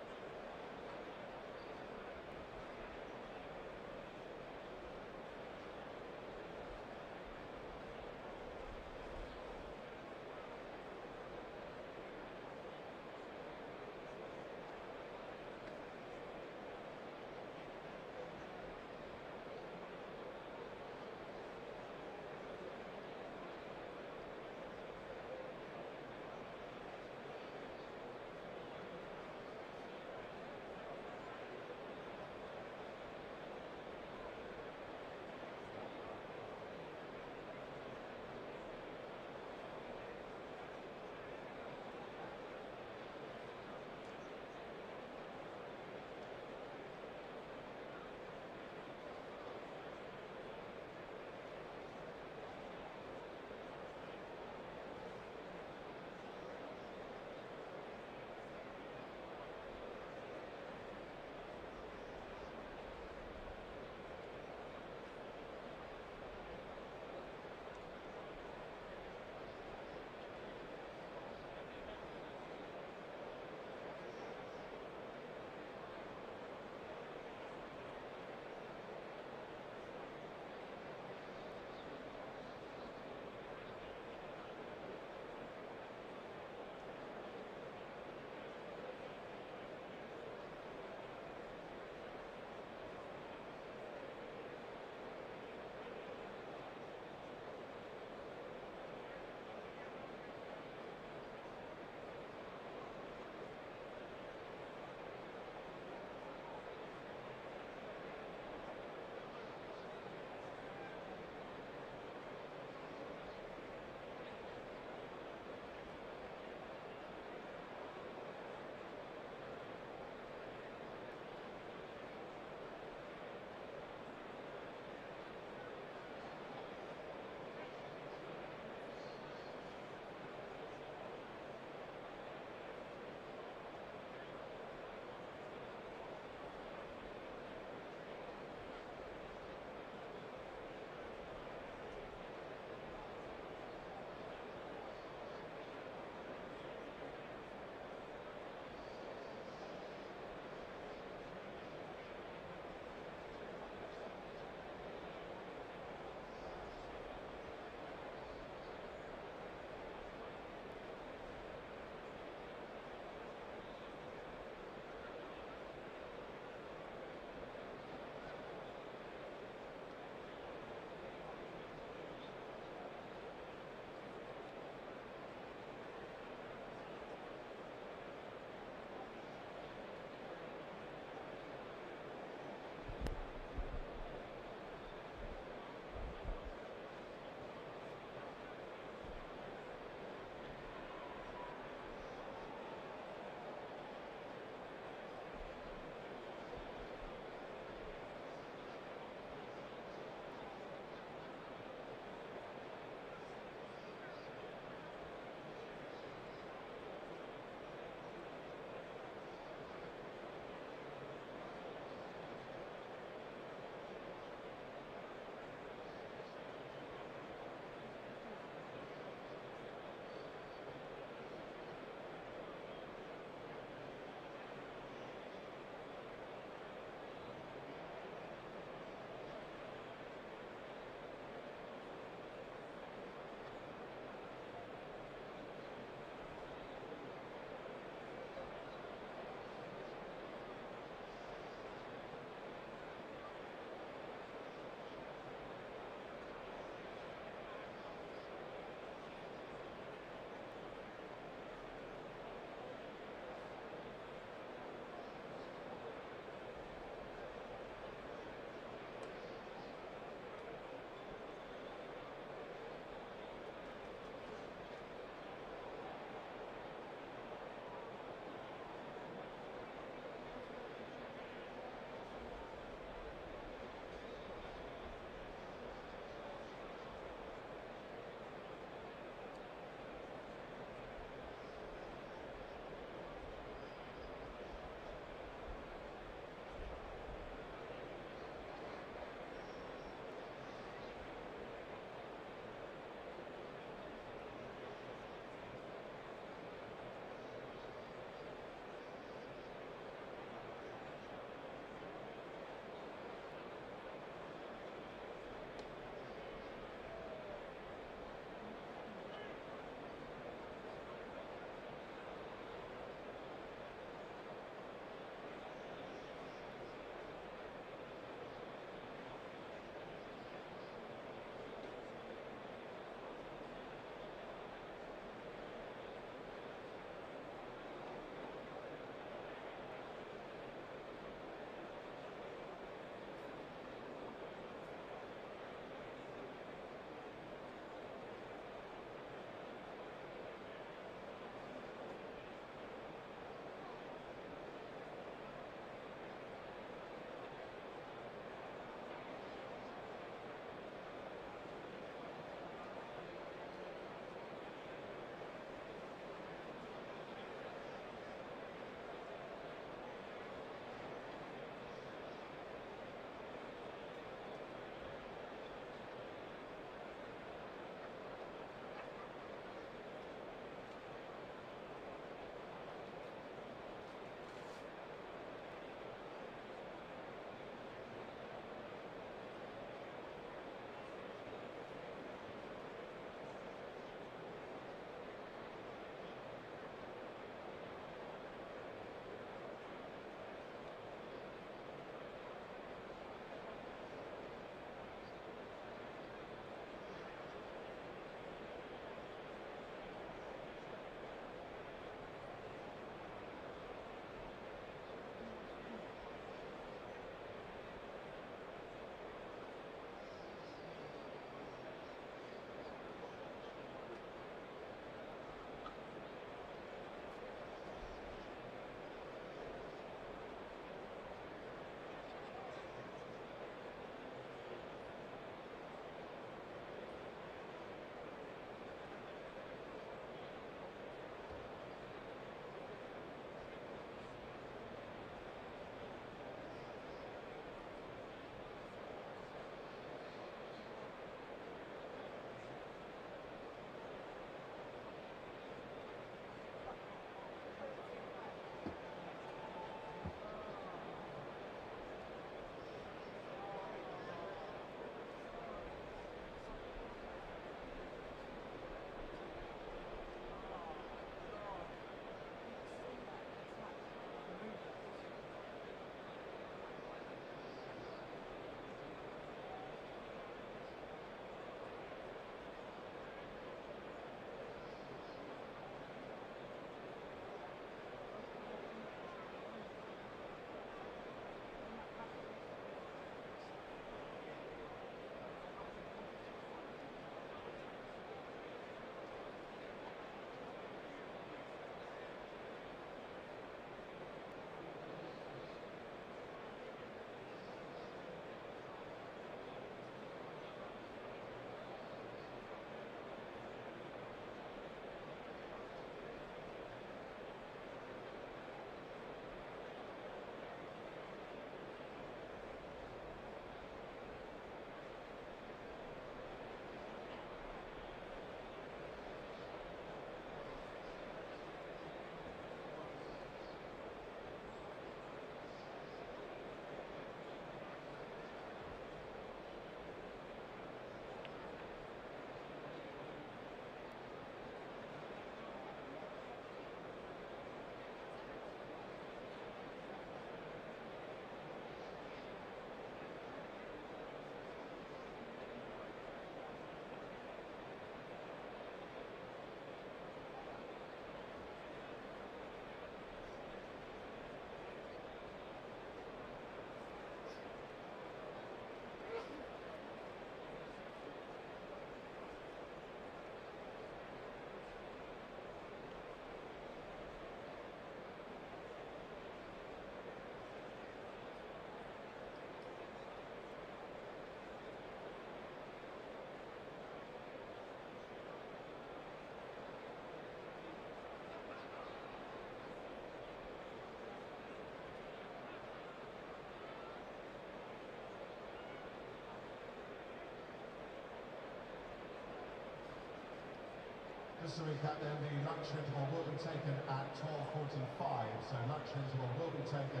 Just to recap then, the lunch interval will be taken at 12:45. So lunch interval will be taken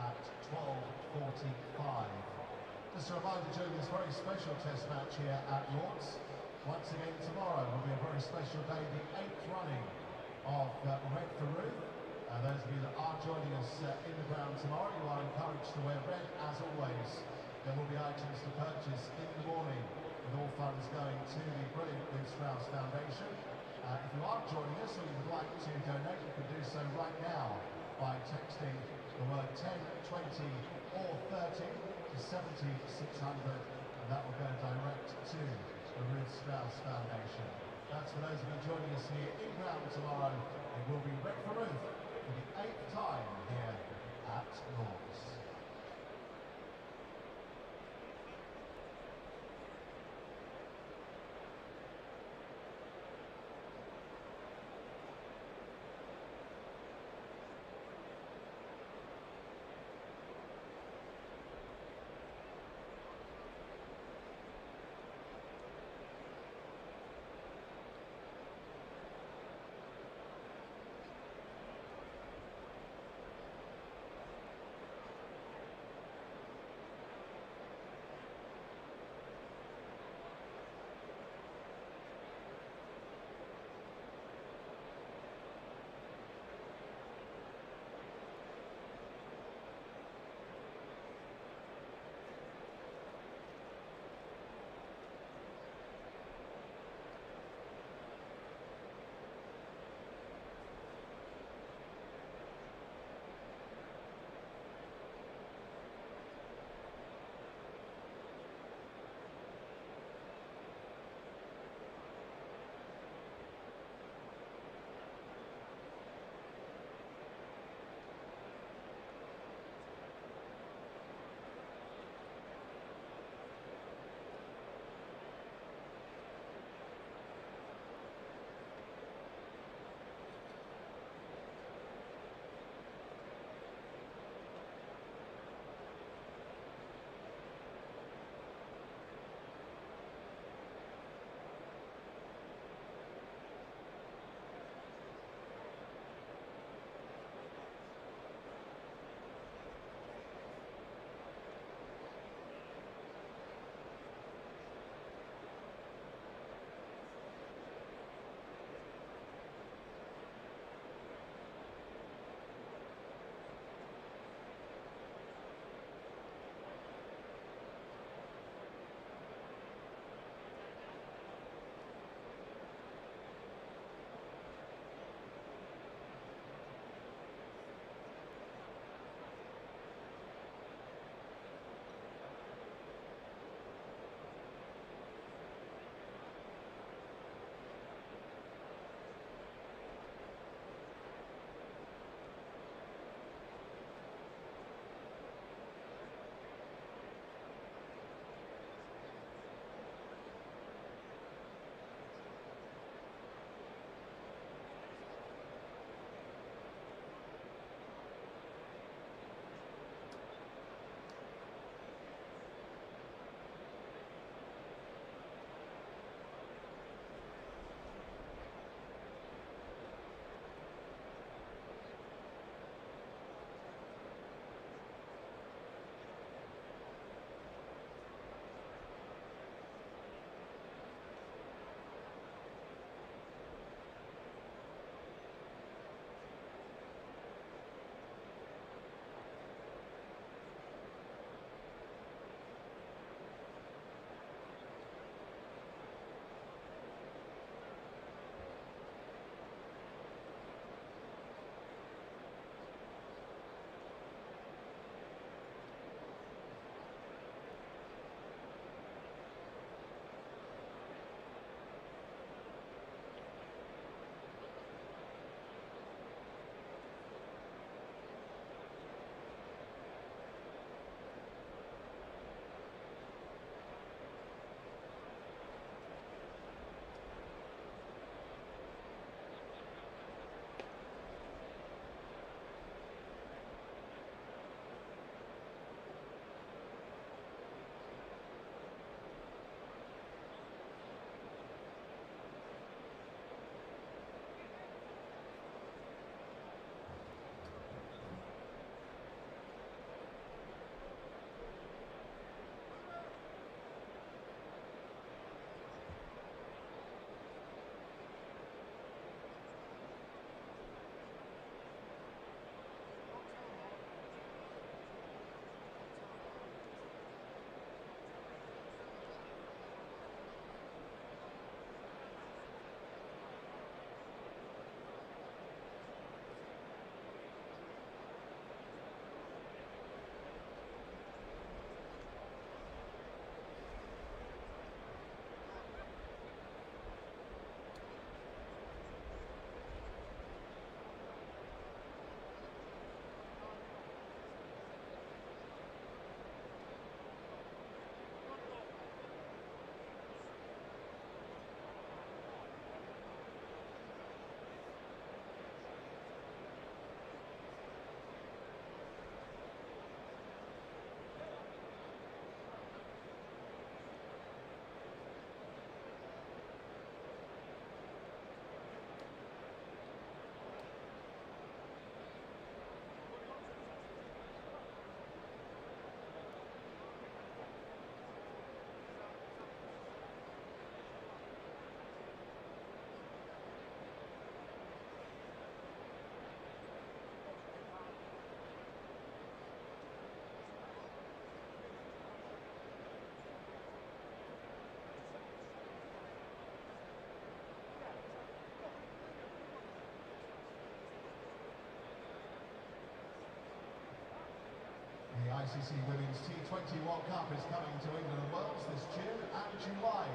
at 12:45. Just a reminder during this very special test match here at Lords, once again tomorrow will be a very special day, the 8th running of Red for Ruth. Those of you that are joining us in the ground tomorrow, you are encouraged to wear red as always. There will be items to purchase in the morning, with all funds going to the brilliant Liz Strauss Foundation. If you are joining us or you would like to donate, you can do so right now by texting the word 10, 20 or 30 to 70600, and that will go direct to the Ruth Strauss Foundation. That's for those of you joining us here in ground tomorrow. It will be Red for Ruth for the 8th time here at Lords. ICC Women's T20 World Cup is coming to England and Wales this June and July.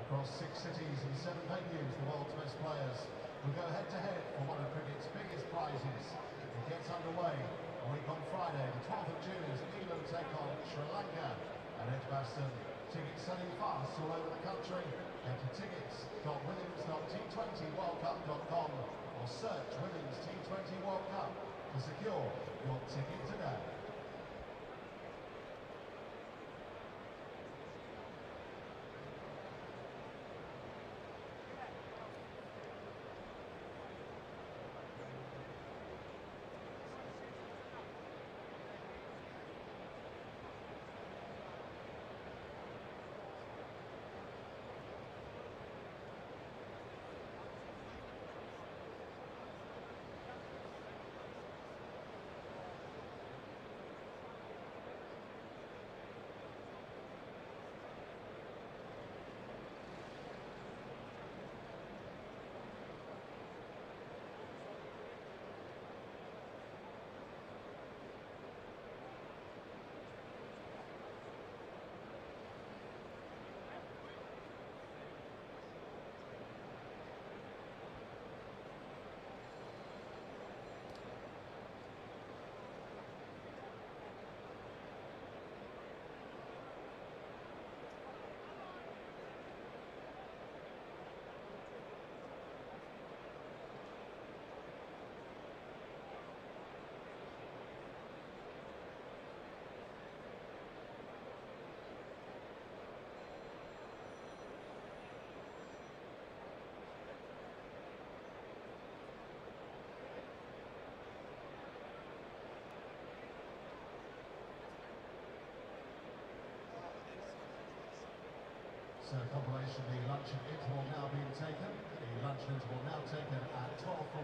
Across 6 cities and 7 venues, the world's best players will go head-to-head for one of cricket's biggest prizes. It gets underway a week on Friday, the 12th of June, as England take on Sri Lanka at Edgbaston. Tickets selling fast all over the country. Head to tickets.williams.t20worldcup.com or search Women's T20 World Cup to secure your ticket today. So compilation, the luncheon interval now being taken. The luncheon interval now taken at 12:45.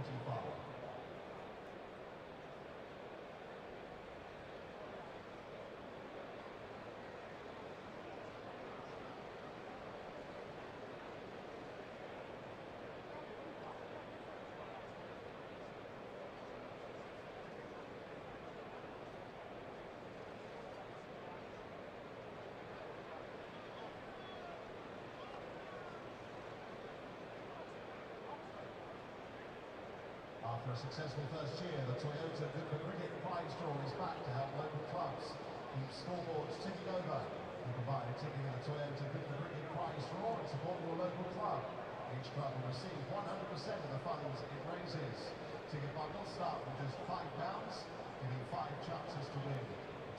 After a successful first year, the Toyota Good for Cricket prize draw is back to help local clubs keep scoreboards ticking over. You provide a ticket in the Toyota Good for Cricket prize draw and support your local club. Each club will receive 100% of the funds it raises. Ticket bundles start from just £5, giving 5 chances to win.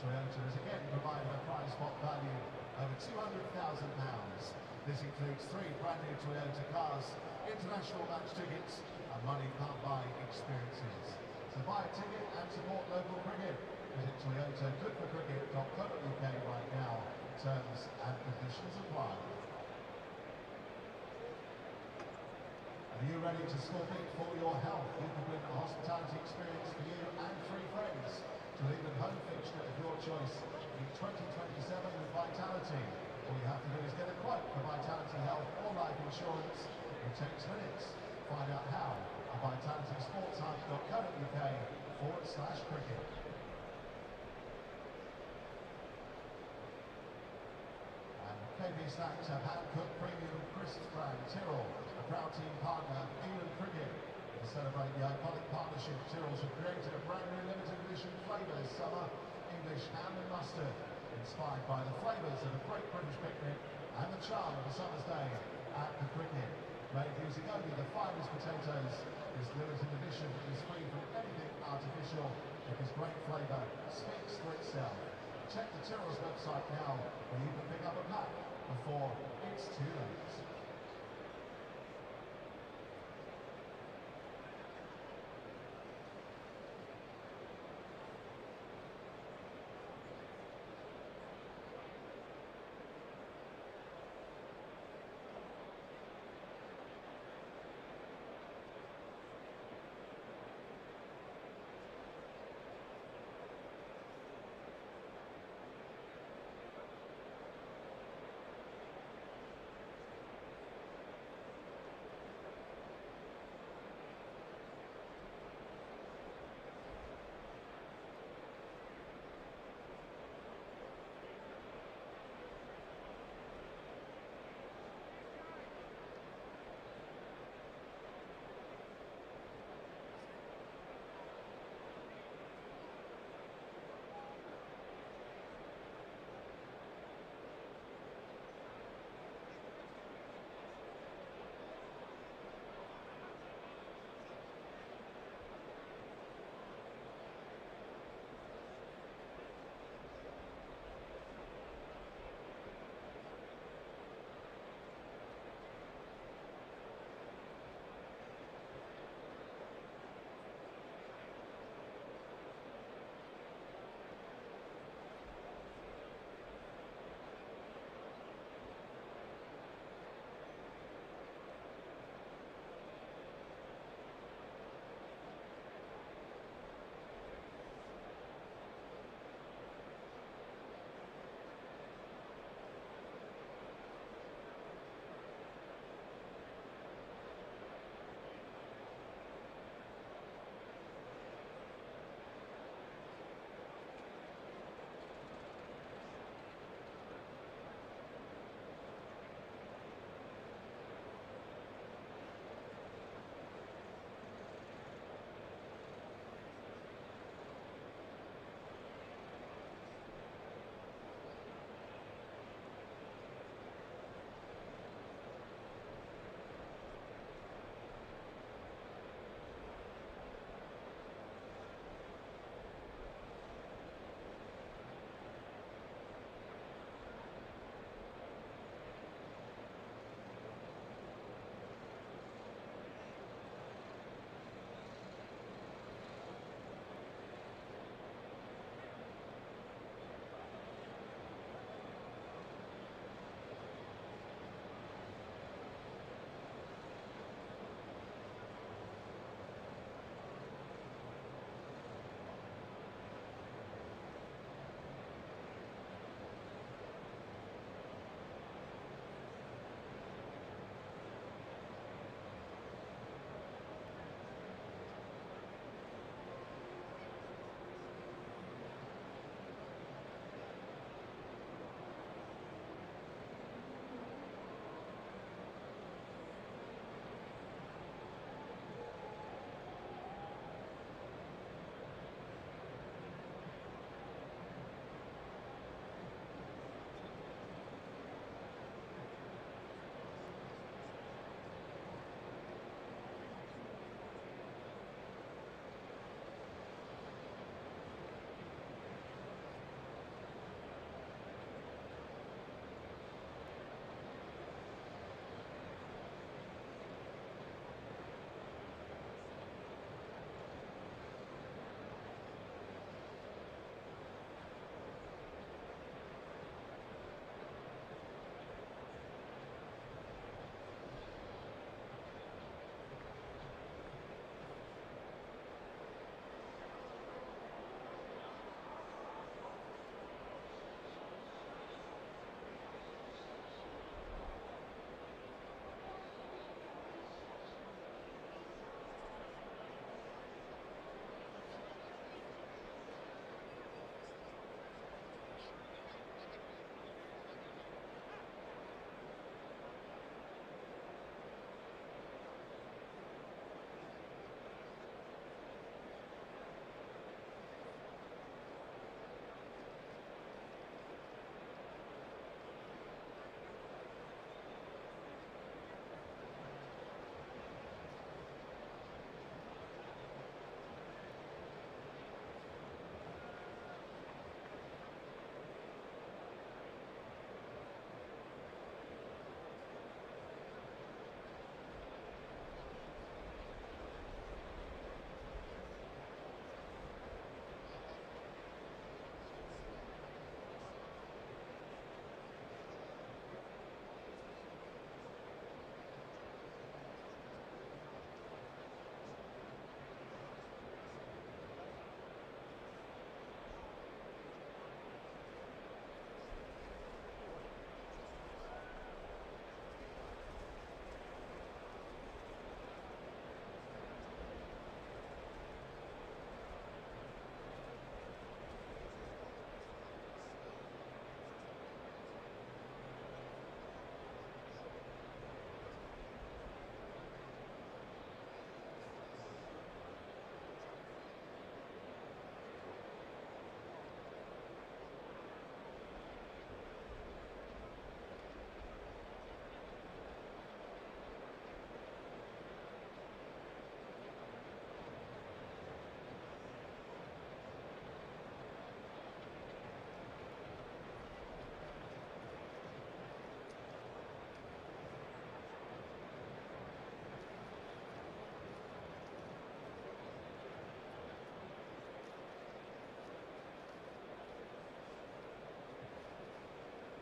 Toyota has again provided a prize pot value over £200,000. This includes 3 brand new Toyota cars, international match tickets, and money can't buy experiences. So buy a ticket and support local cricket. Visit toyotagoodforcricket.co.uk right now. Terms and conditions apply. Are you ready to score big for your health? You can win a hospitality experience for you and 3 friends to live at home fixture of your choice in 2027 with Vitality. All you have to do is get a quote for Vitality Health or life insurance. It takes minutes. Find out how at vitalitysportshub.co.uk/cricket. And KB Snacks have hand-cooked premium crisps brand Tyrrell, a proud team partner, England Cricket. To celebrate the iconic partnership, Tyrrells have created a brand new limited edition flavours, summer, English ham and mustard, inspired by the flavours of a great British picnic and the charm of a summer's day at the cricket. Made using only the finest potatoes, this limited edition is free from anything artificial because great flavour speaks for itself. Check the Tyrrells website now where you can pick up a pack before it's too late.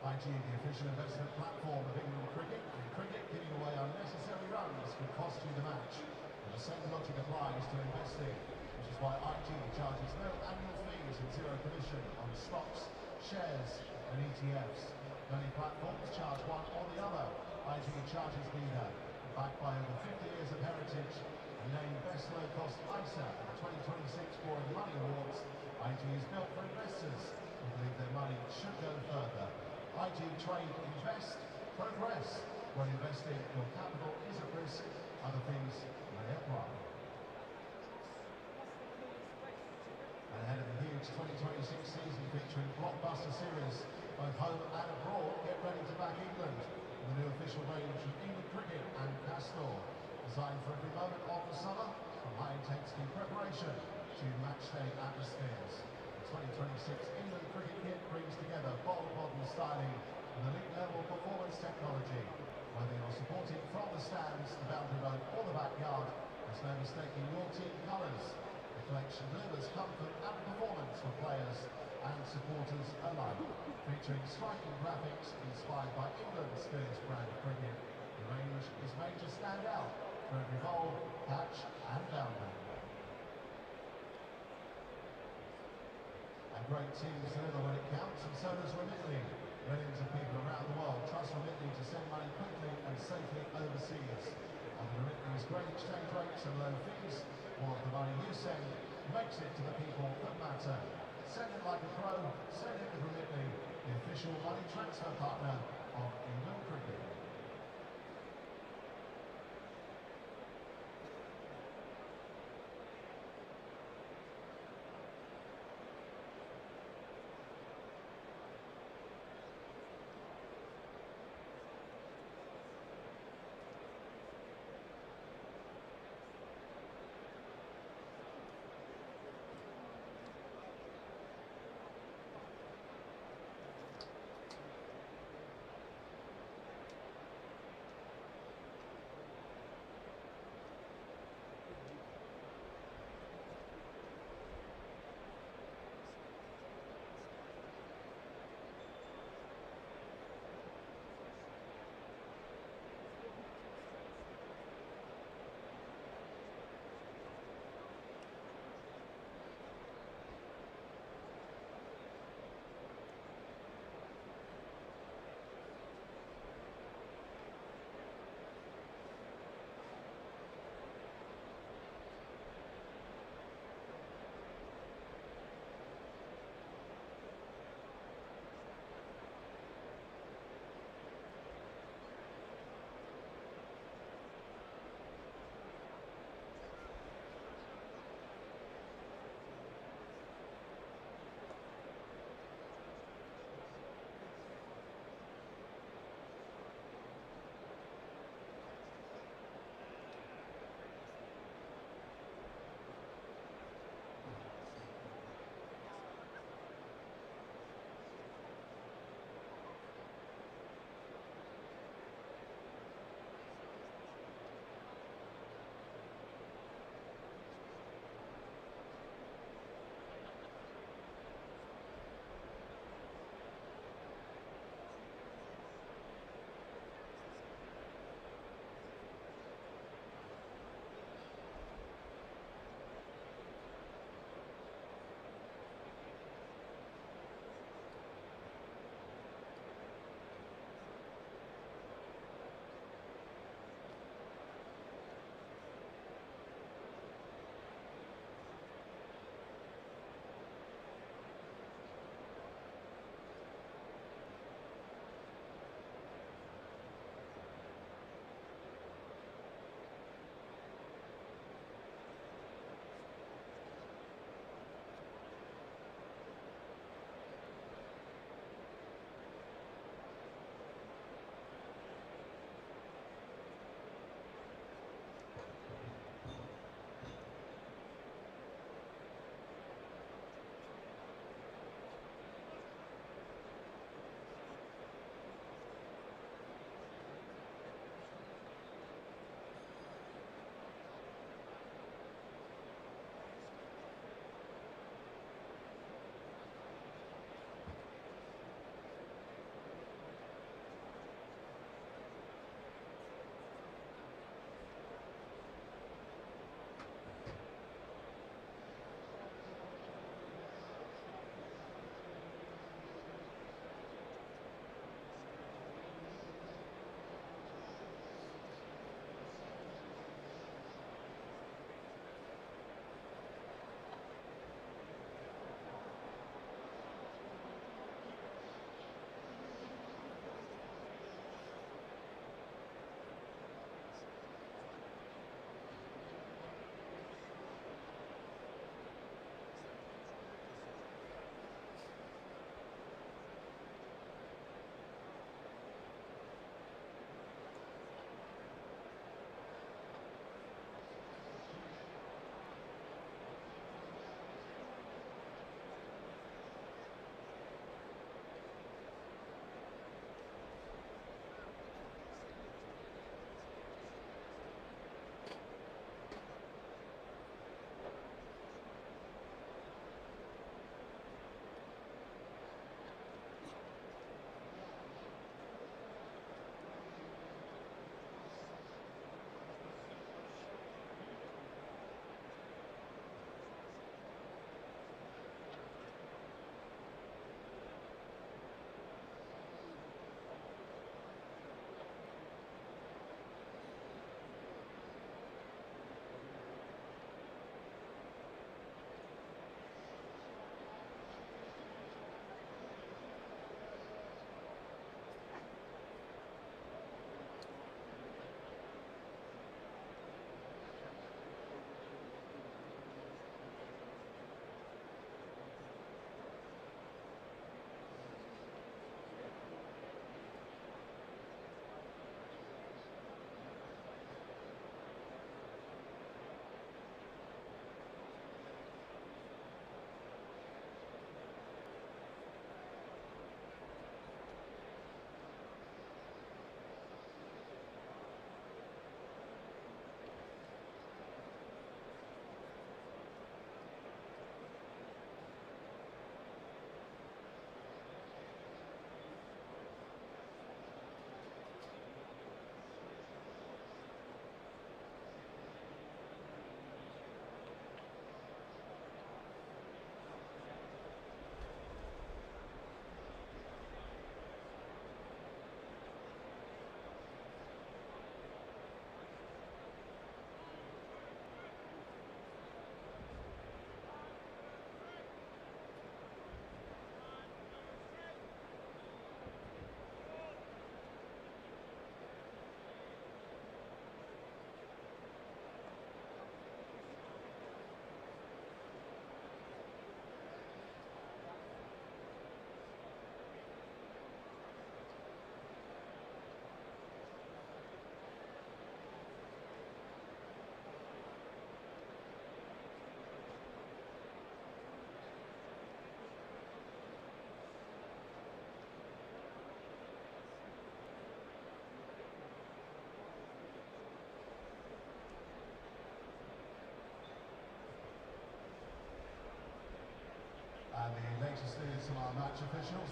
IG, the official investment platform of England cricket. In cricket, giving away unnecessary runs can cost you the match. And the same logic applies to investing, which is why IG charges no annual fees and zero commission on stocks, shares and ETFs. Many platforms charge one or the other. IG charges neither. Backed by over 50 years of heritage and named Best Low Cost ISA at the 2026 Boring Money Awards, IG is built for investors who believe their money should go further. IG Trade Invest Progress. When investing, your capital is at risk. Other fees may apply. And ahead of the huge 2026 season featuring blockbuster series, both home and abroad, get ready to back England. The new official range of England Cricket and Castor, designed for every moment of the summer, from high-intensity preparation to match-day atmospheres. The 2026 England Cricket Kit brings together bold modern styling and elite-level performance technology. Whether you're supporting from the stands, the boundary road or the backyard, there's no mistaking your team colours. The collection delivers comfort and performance for players and supporters alike, featuring striking graphics inspired by England's fierce brand of cricket. The range is made to stand out for every bowl, patch and boundary. And great teams deliver when it counts, and so does Remitly. Millions of people around the world trust Remitly to send money quickly and safely overseas. And Remitly's great exchange rates and low fees, more of the money you send makes it to the people that matter. Send it like a pro, send it with Remitly, the official money transfer partner of England Cricket.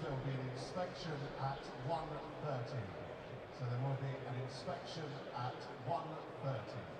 there will be an inspection at 1:30. So there will be an inspection at 1:30.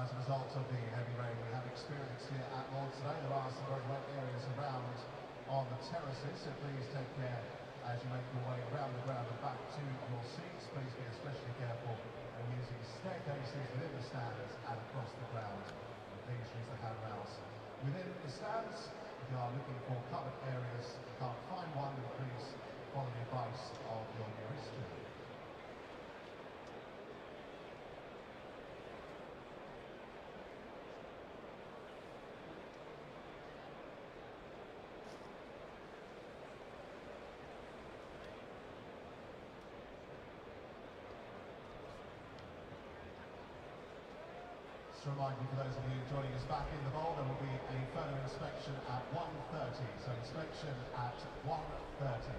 as a result of the heavy rain we have experienced here at Lord's today. There are some very wet areas around on the terraces, so please take care as you make your way around the ground and back to your seats. Please be especially careful when using staircases within the stands and across the ground. And please use the handrails within the stands. If you are looking for covered areas, you can't find one, then please follow the advice of your nearest steward. Just a reminder for those of you joining us back in the bowl, there will be a further inspection at 1:30. So inspection at 1:30.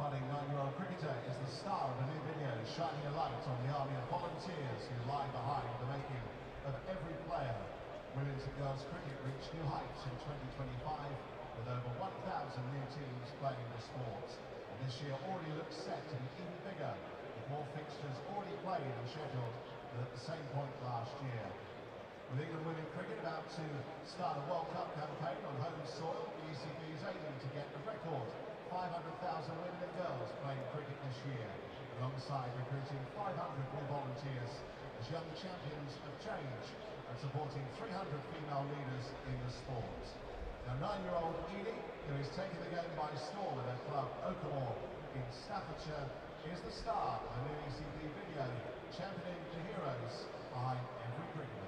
Budding 9-year-old cricketer is the star of a new video shining a light on the army of volunteers who lie behind the making of every player. Women's and girls cricket reached new heights in 2025 with over 1,000 new teams playing the sport. And this year already looks set to be even bigger, with more fixtures already played and scheduled than at the same point last year. With England women cricket about to start a World Cup campaign on home soil, the ECB is aiming to get a record 500,000 women and girls playing cricket this year, alongside recruiting 500 new volunteers as young champions of change and supporting 300 female leaders in the sport. Now 9-year-old Edie, who is taking the game by storm at her club Oakamore in Staffordshire, is the star of the new ECB video championing the heroes behind every cricketer.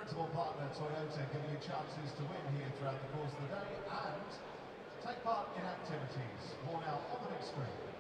Principal partner Toyota giving you chances to win here throughout the course of the day and take part in activities. More now on the big screen.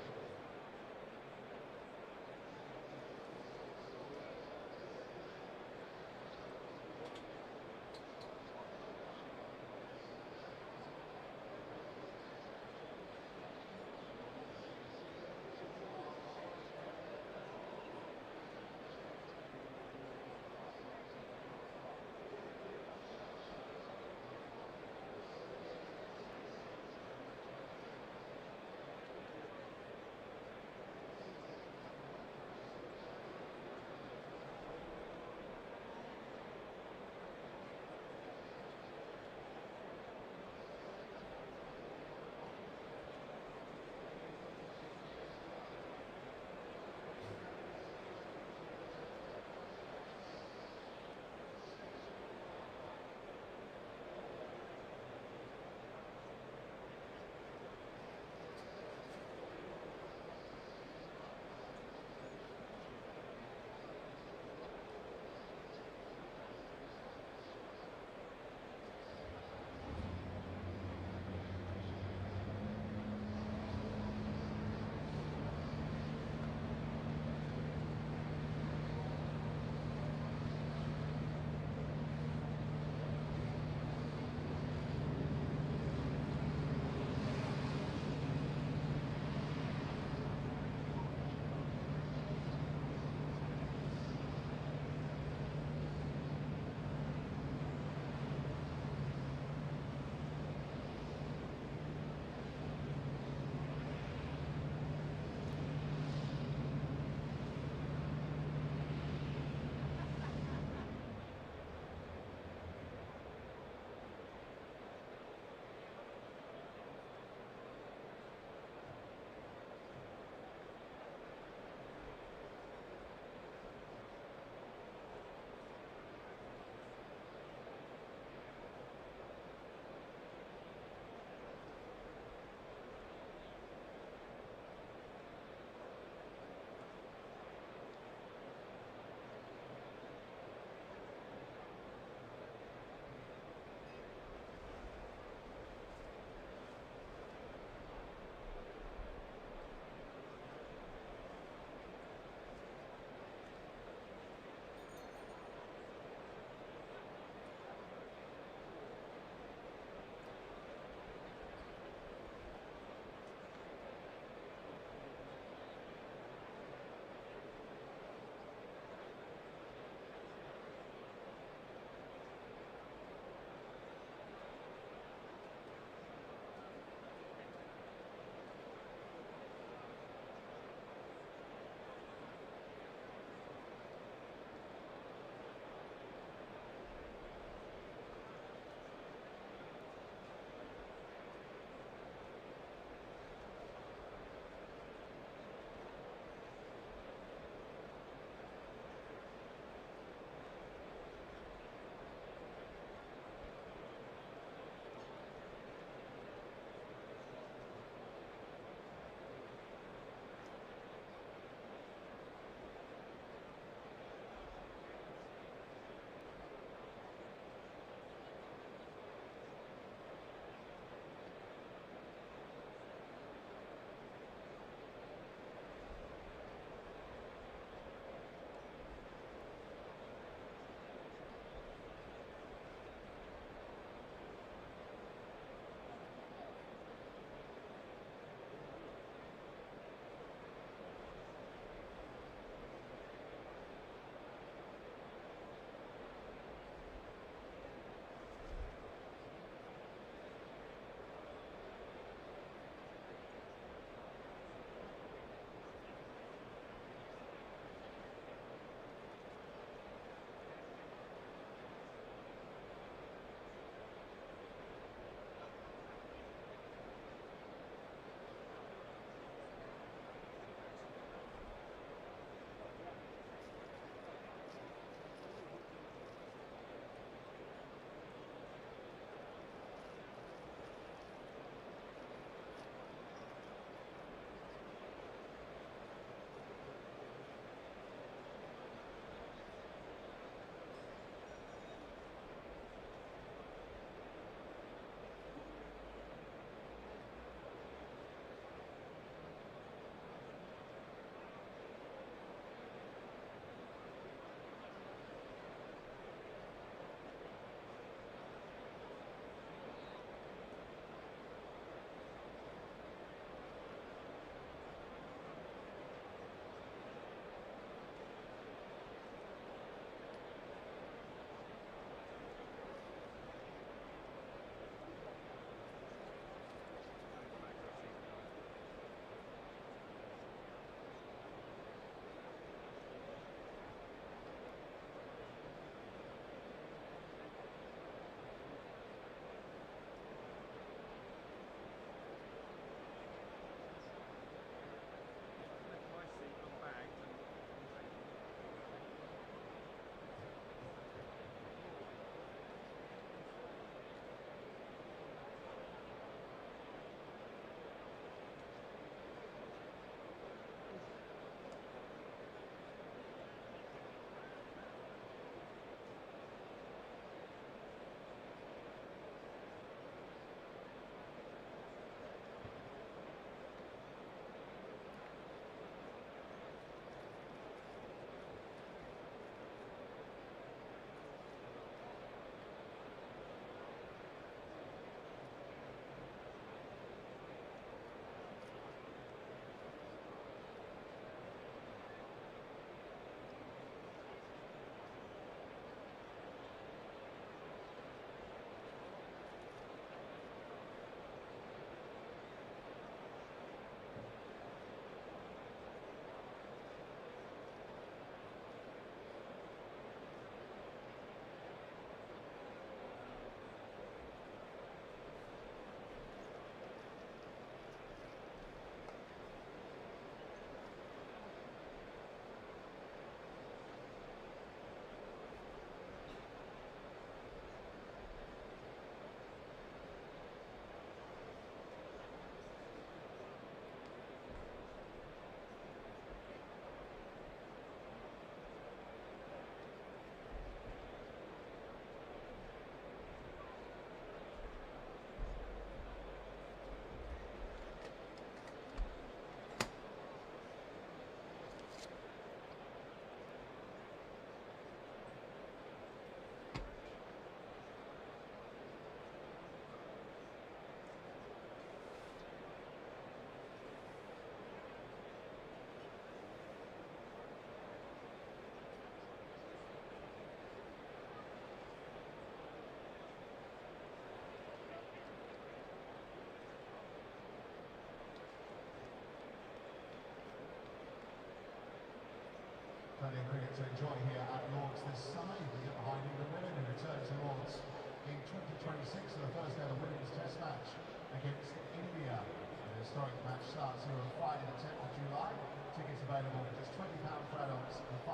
historic match starts here on Friday the 10th of July. Tickets available for just £20 for adults and £5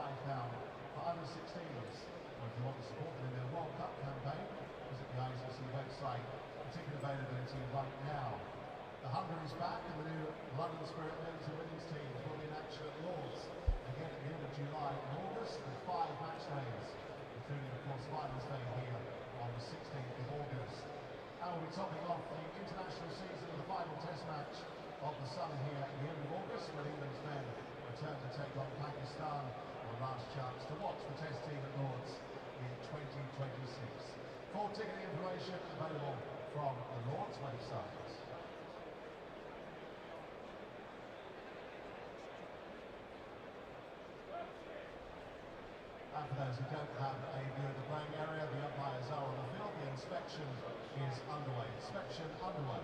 for under 16s. Or if you want to support them in their World Cup campaign, visit the ICC website for ticket availability right now. The hunger is back and the new London Spirit men's and women's teams will be in action at Lords again at the end of July and August with 5 match days, including of course finals day here on the 16th of August. And we'll be topping off the international season with the final test match of the summer here at the end of August when England's men return to take on Pakistan on the last chance to watch the test team at Lords in 2026. Full ticket information available from the Lords website. And for those who don't have a view of the playing area, the umpires are on the field. The inspection is underway. Inspection underway.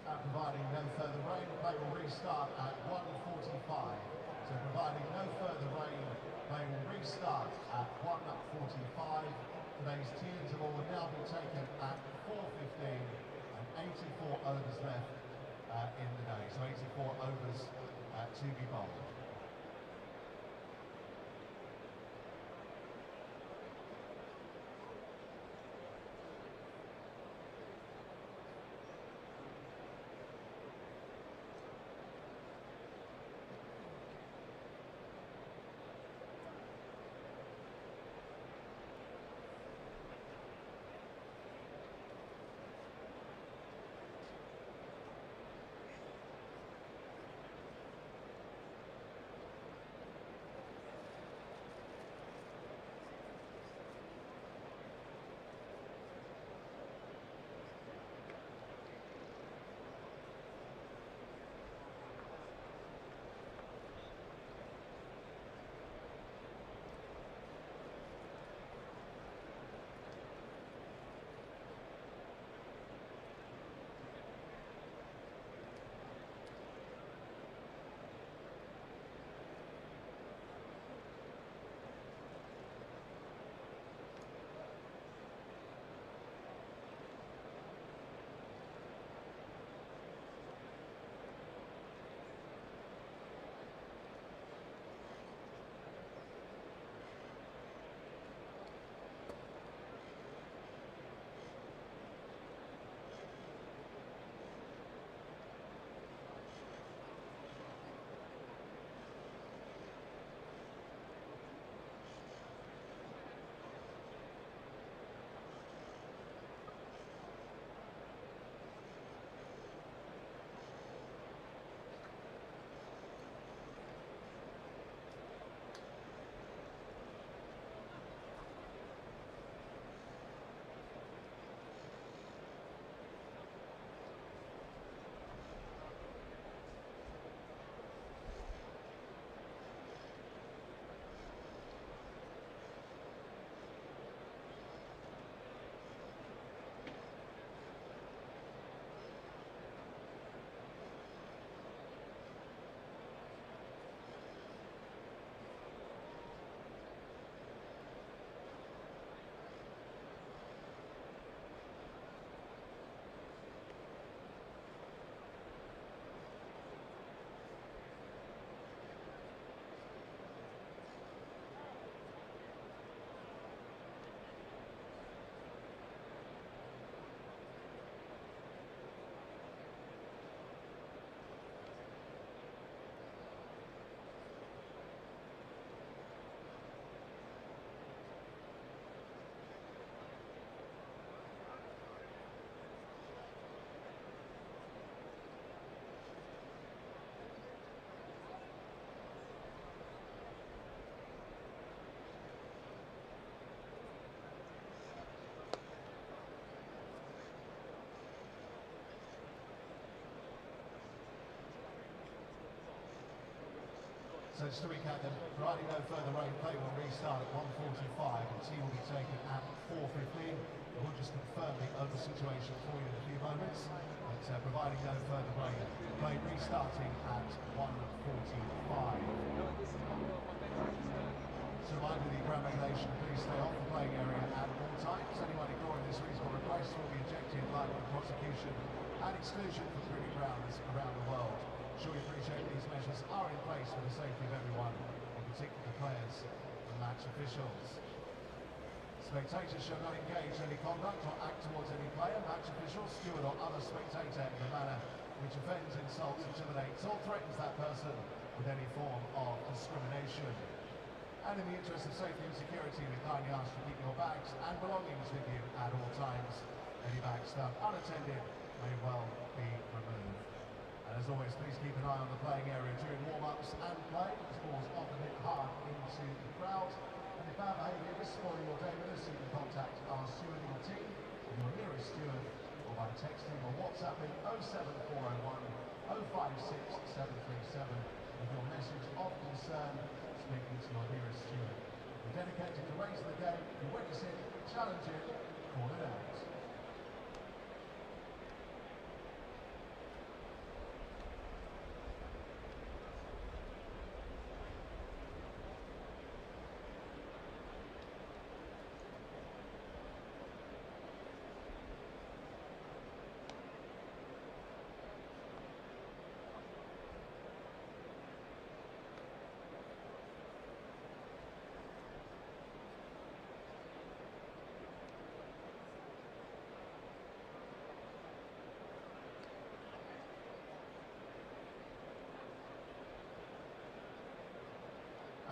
and providing no further rain, play will restart at 1:45. So providing no further rain, play will restart at 1:45. Today's teams will now be taken at 4:15 and 84 overs left in the day. So 84 overs to be bowled. So just to recap then, providing no further rain, play will restart at 1:45 and tea will be taken at 4:15. We'll just confirm the over situation for you in a few moments. But providing no further rain, play restarting at 1:45. So reminder the ground regulation, please stay off the playing area at all times. Anyone ignoring this reasonable request will be ejected, liable to prosecution and exclusion from cricket grounds around the world. Sure you appreciate these measures are in place for the safety of everyone, in particular the players and match officials. Spectators shall not engage in any conduct or act towards any player, match official, steward or other spectator in a manner which offends, insults, intimidates or threatens that person with any form of discrimination. And in the interest of safety and security, we kindly ask to keep your bags and belongings with you at all times. Any bags stuck unattended may well be removed. And as always, please keep an eye on the playing area during warm-ups and play, as balls often hit hard into the crowd. And if bad behaviour is spoiling your day with us, you can contact our stewarding team, your nearest steward, or by texting or WhatsApping 07401 056 737 with your message of concern, speaking to your nearest steward. We're dedicated to raising the game. If you witness it, challenge it, call it out.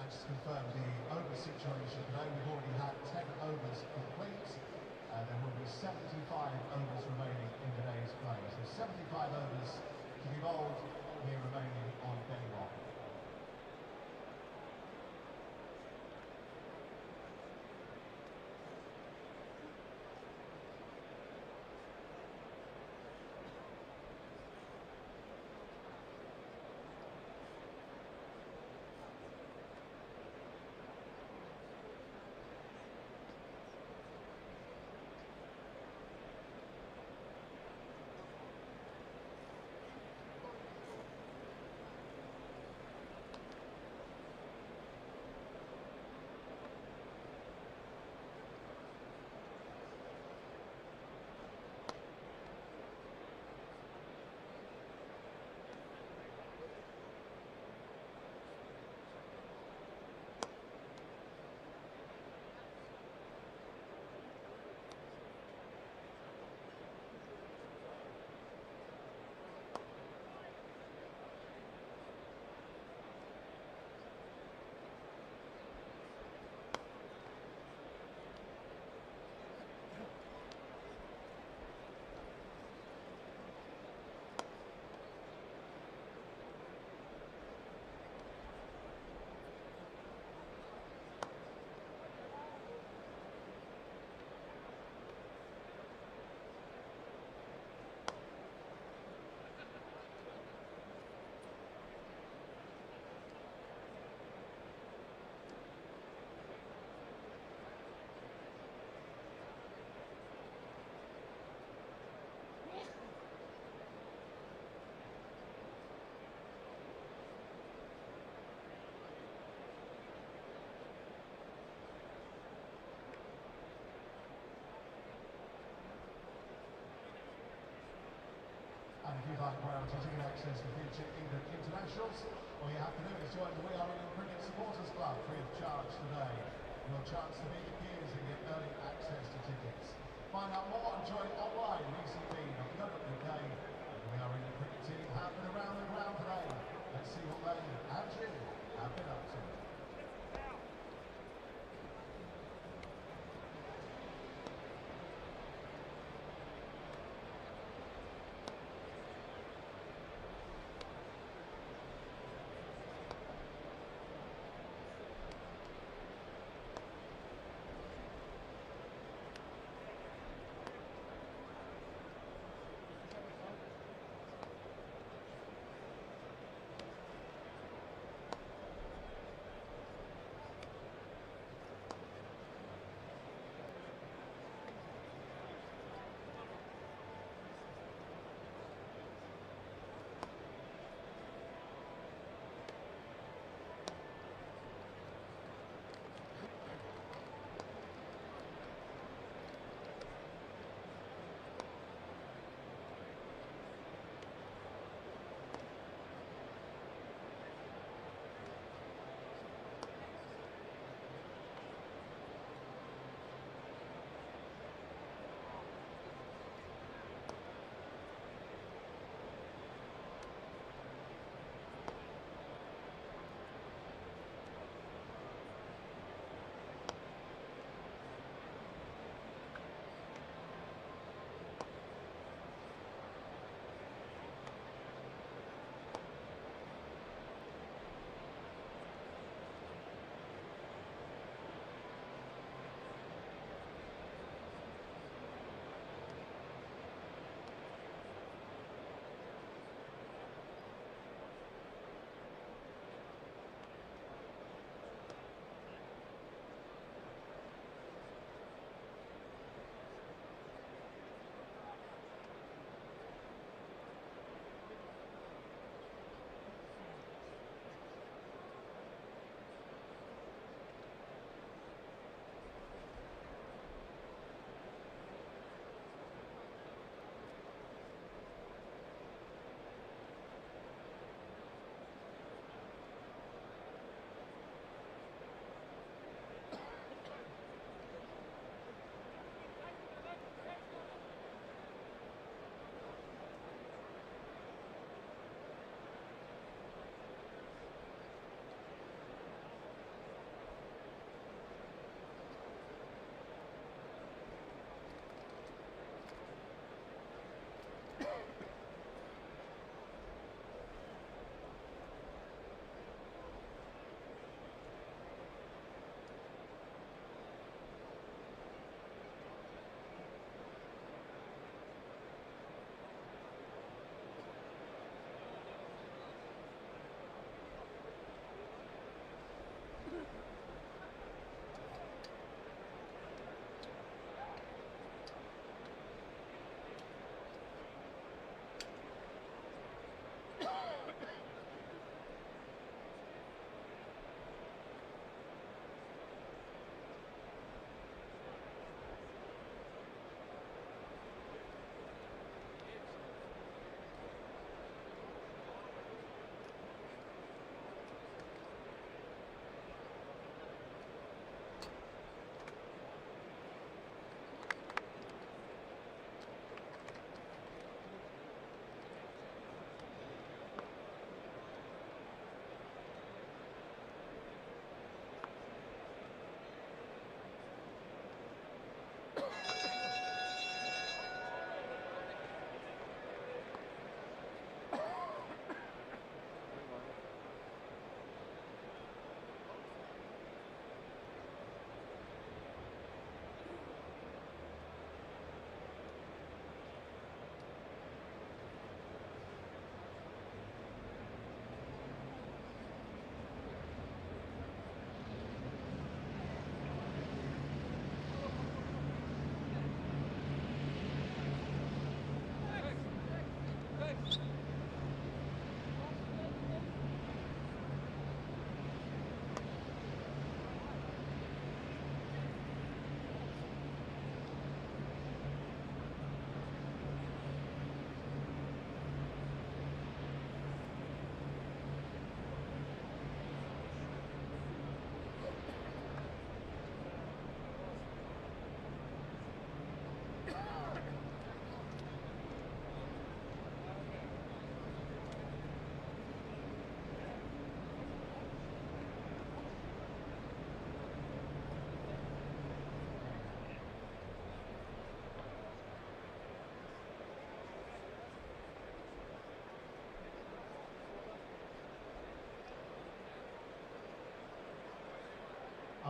And just to confirm the over situation today, we've already had 10 overs complete. There will be 75 overs remaining in today's play. So 75 overs to be bowled here remaining on day one. And if you'd like priority ticket access for future England internationals, all you have to do is join the We Are England Cricket Supporters Club free of charge today. Your chance to meet the peers and get early access to tickets. Find out more and join online at ecb.co.uk. The We Are England Cricket team have been around the ground today. Let's see what they and you have been up to.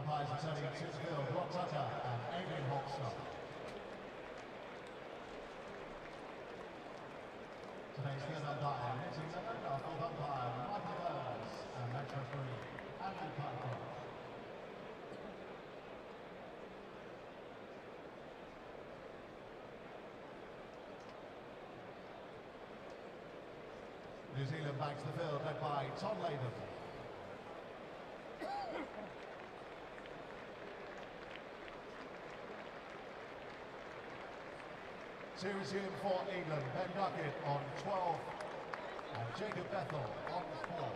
umpires are turning to the field, Rod Tucker and Adrian Holster. Today's third umpire, Nancy Melinda, fourth umpire, Michael Burns, and match referee, Andrew Parker. New Zealand back to the field, led by Tom Latham. To resume for England, Ben Duckett on 12 and Jacob Bethel on 4.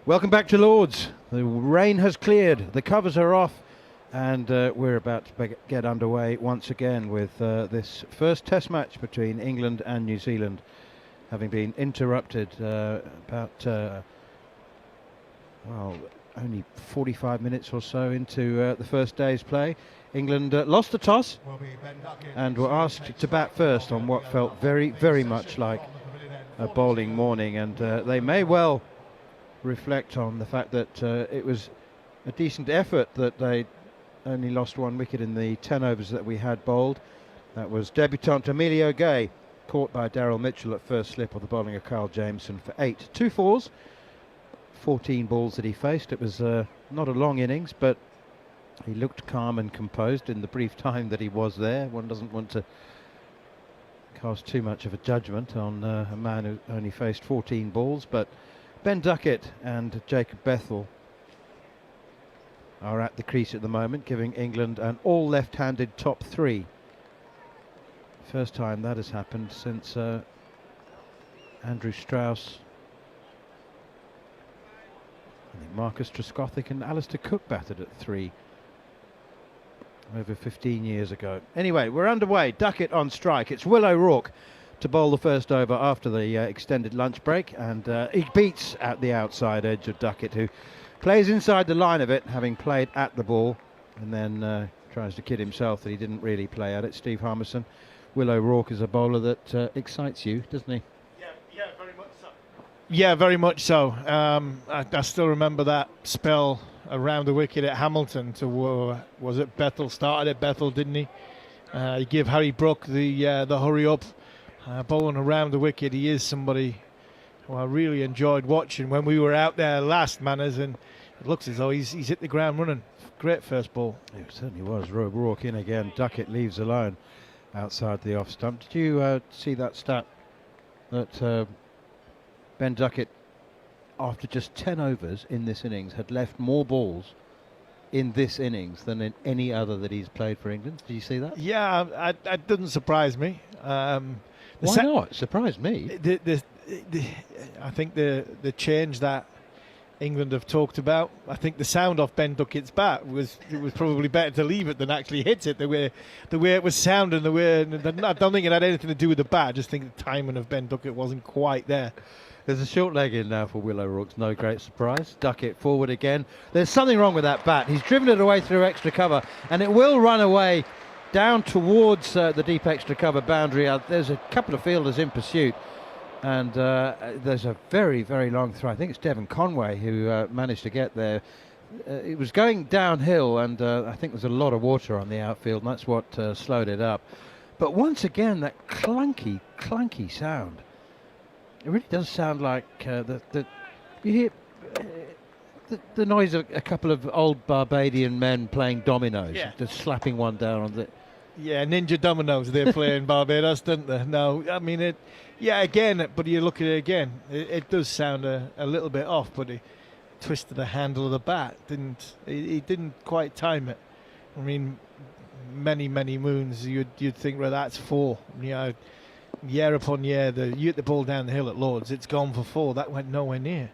Welcome back to Lords. The rain has cleared, the covers are off, and we're about to get underway once again with this first test match between England and New Zealand, having been interrupted only 45 minutes or so into the first day's play. England lost the toss and were asked to bat first on what felt very, very much like a bowling morning, and they may well reflect on the fact that it was a decent effort that they only lost 1 wicket in the 10 overs that we had bowled. That was debutant Emilio Gay, caught by Daryl Mitchell at first slip of the bowling of Carl Jameson for 8. 2 fours, 14 balls that he faced. It was not a long innings, but he looked calm and composed in the brief time that he was there. One doesn't want to cast too much of a judgment on a man who only faced 14 balls, but Ben Duckett and Jacob Bethel are at the crease at the moment, giving England an all left-handed top 3. First time that has happened since Andrew Strauss, I think Marcus Trescothick and Alistair Cook batted at 3 over 15 years ago. Anyway, we're underway. Duckett on strike. It's Will O'Rourke to bowl the first over after the extended lunch break, and he beats at the outside edge of Duckett, who plays inside the line of it, having played at the ball, and then tries to kid himself that he didn't really play at it. Steve Harmison. Will O'Rourke is a bowler that excites you, doesn't he? Yeah, very much so. Yeah, very much so. I still remember that spell around the wicket at Hamilton. Was it Bethel? Started at Bethel, didn't he? He gave Harry Brook the hurry up. Bowling around the wicket. He is somebody who I really enjoyed watching when we were out there last, Manners, and it looks as though he's hit the ground running. Great first ball. It certainly was. O'Rourke in again. Duckett leaves alone outside the off stump. Did you see that stat that Ben Duckett, after just 10 overs in this innings, had left more balls in this innings than in any other that he's played for England? Did you see that? Yeah, it didn't surprise me. Why not? It surprised me. I think the change that England have talked about, I think the sound off Ben Duckett's bat was probably better to leave it than actually hit it. The way it was sounding, I don't think it had anything to do with the bat. I just think the timing of Ben Duckett wasn't quite there. There's a short leg in now for Will O'Rourke, no great surprise. Duckett forward again. There's something wrong with that bat. He's driven it away through extra cover, and it will run away down towards the deep extra cover boundary. There's a couple of fielders in pursuit, and there's a very, very long throw. I think it's Devon Conway who managed to get there. It was going downhill, and I think there's a lot of water on the outfield, and that's what slowed it up. But once again, that clunky sound. It really does sound like you hear the noise of a couple of old Barbadian men playing dominoes, just slapping one down on the... Yeah, Ninja Dominoes they play in Barbados, don't they? No, I mean, but you look at it again, it does sound a little bit off, but he twisted the handle of the bat. He didn't quite time it. I mean, many moons, you'd think, well, that's 4. You know, year upon year, you hit the ball down the hill at Lords, it's gone for 4. That went nowhere near.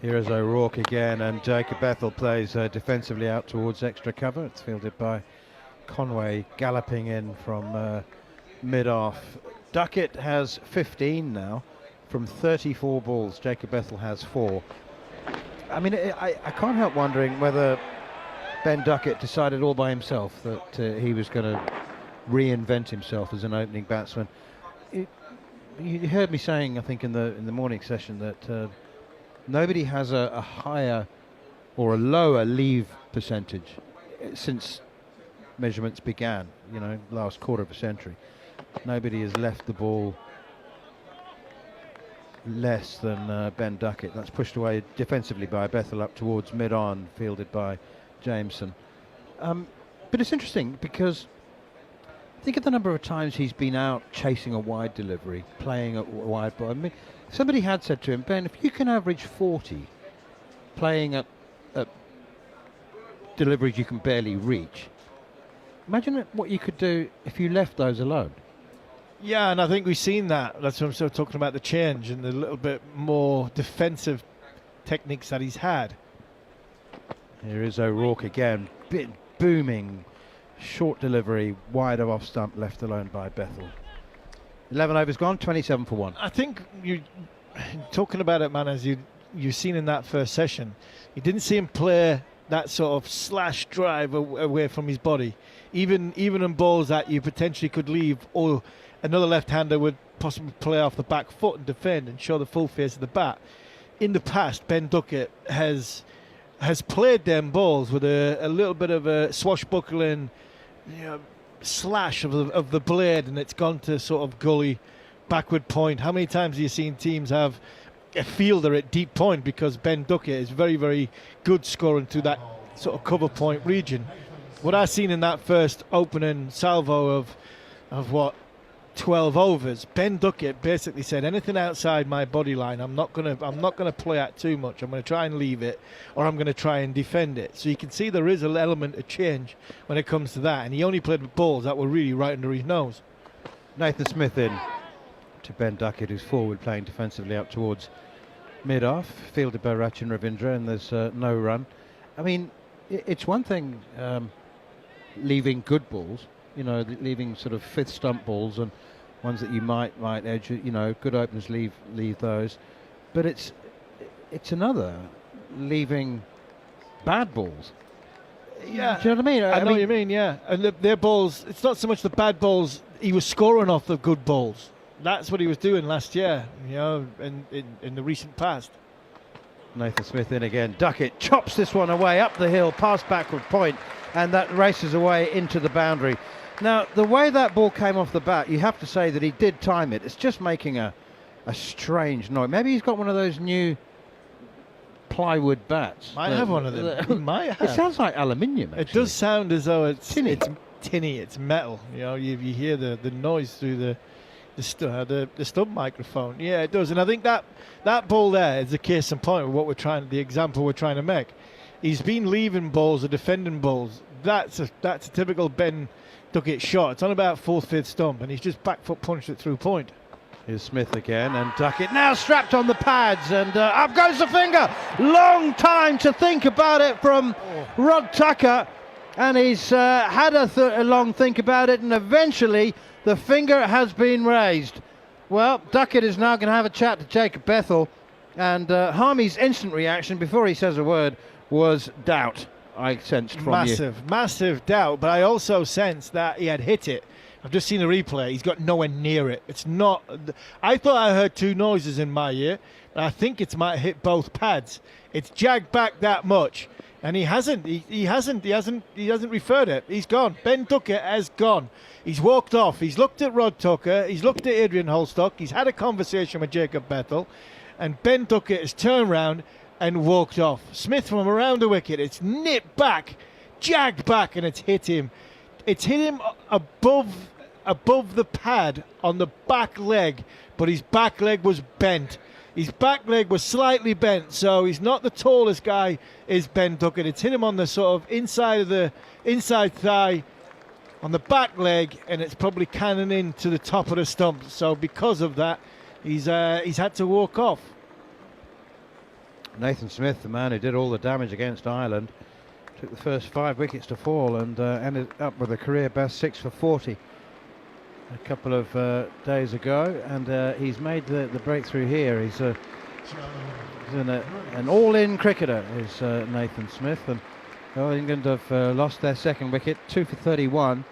Here is O'Rourke again, and Jacob Bethel plays defensively out towards extra cover. It's fielded by Conway, galloping in from mid-off. Duckett has 15 now from 34 balls. Jacob Bethel has 4. I mean, I can't help wondering whether Ben Duckett decided all by himself that he was going to reinvent himself as an opening batsman. You heard me saying, I think, in the morning session that nobody has a higher or a lower leave percentage since measurements began, last quarter of a century. Nobody has left the ball less than Ben Duckett. That's pushed away defensively by Bethel up towards mid-on, fielded by Jameson. But it's interesting because think of the number of times he's been out chasing a wide delivery, playing a wide ball. I mean, somebody had said to him, Ben, if you can average 40 playing at deliveries you can barely reach, imagine what you could do if you left those alone. Yeah, and I think we've seen that. That's what I'm sort of talking about, the change and the little bit more defensive techniques that he's had. Here is O'Rourke again, bit booming, short delivery, wide of off stump, left alone by Bethel. 11 overs gone, 27 for 1. I think you talking about it, man, as you've seen in that first session, you didn't see him play that sort of slash drive away from his body, even in balls that you potentially could leave, or another left-hander would possibly play off the back foot and defend and show the full face of the bat. In the past, Ben Duckett has played them balls with a little bit of a swashbuckling slash of the blade, and it's gone to sort of gully backward point. How many times have you seen teams have a fielder at deep point because Ben Duckett is very, very good scoring to that sort of cover point region? What I've seen in that first opening salvo of what, 12 overs, Ben Duckett basically said, anything outside my body line, I'm not gonna play at too much. I'm gonna try and leave it, or I'm gonna try and defend it. So you can see there is an element of change when it comes to that, and he only played with balls that were really right under his nose. Nathan Smith in to Ben Duckett, who's forward, playing defensively up towards mid-off, fielded by Rachin Ravindra, and there's no run. I mean, it's one thing leaving good balls, leaving sort of fifth stump balls and ones that you might edge, good openers leave those, but it's another leaving bad balls. Yeah, do you know what I mean? I know what you mean. Yeah, and their balls. It's not so much the bad balls. He was scoring off the good balls. That's what he was doing last year. In the recent past. Nathan Smith in again. Duckett chops this one away up the hill, past backward point, and that races away into the boundary. Now, the way that ball came off the bat, you have to say that he did time it. It's just making a strange noise. Maybe he's got one of those new plywood bats. Might have one of them. He might have. It sounds like aluminium, actually. It does sound as though it's tinny. It's tinny. It's metal. You hear the noise through the stub microphone. Yeah, it does. And I think that ball there is the case in point with the example we're trying to make. He's been leaving balls or defending balls. That's a typical Ben Duckett shot. It's on about fourth, fifth stump, and he's just back foot punched it through point. Here's Smith again, and Duckett now strapped on the pads, and up goes the finger. Long time to think about it from Rod Tucker, and he's had a long think about it, and eventually the finger has been raised. Well, Duckett is now going to have a chat to Jacob Bethel, and Harmy's instant reaction before he says a word was doubt. I sensed from massive doubt, but I also sensed that he had hit it. I've just seen a replay. He's got nowhere near it. It's not. I thought I heard two noises in my ear, but I think it might have hit both pads. It's jagged back that much, and he hasn't. He hasn't referred it. He's gone. Ben Duckett has gone. He's walked off. He's looked at Rod Tucker. He's looked at Adrian Holstock. He's had a conversation with Jacob Bethel, and Ben Duckett has turned round and walked off. Smith from around the wicket. It's nipped back, jagged back, and it's hit him. It's hit him above the pad on the back leg, but his back leg was bent. His back leg was slightly bent, so he's not the tallest guy, is Ben Duckett. It's hit him on the sort of inside of the inside thigh, on the back leg, and it's probably cannon in to the top of the stump. So because of that, he's had to walk off. Nathan Smith, the man who did all the damage against Ireland, took the first 5 wickets to fall and ended up with a career best 6 for 40 a couple of days ago, and he's made the breakthrough here. He's an all-in cricketer, is Nathan Smith, and England have lost their second wicket, 2 for 31.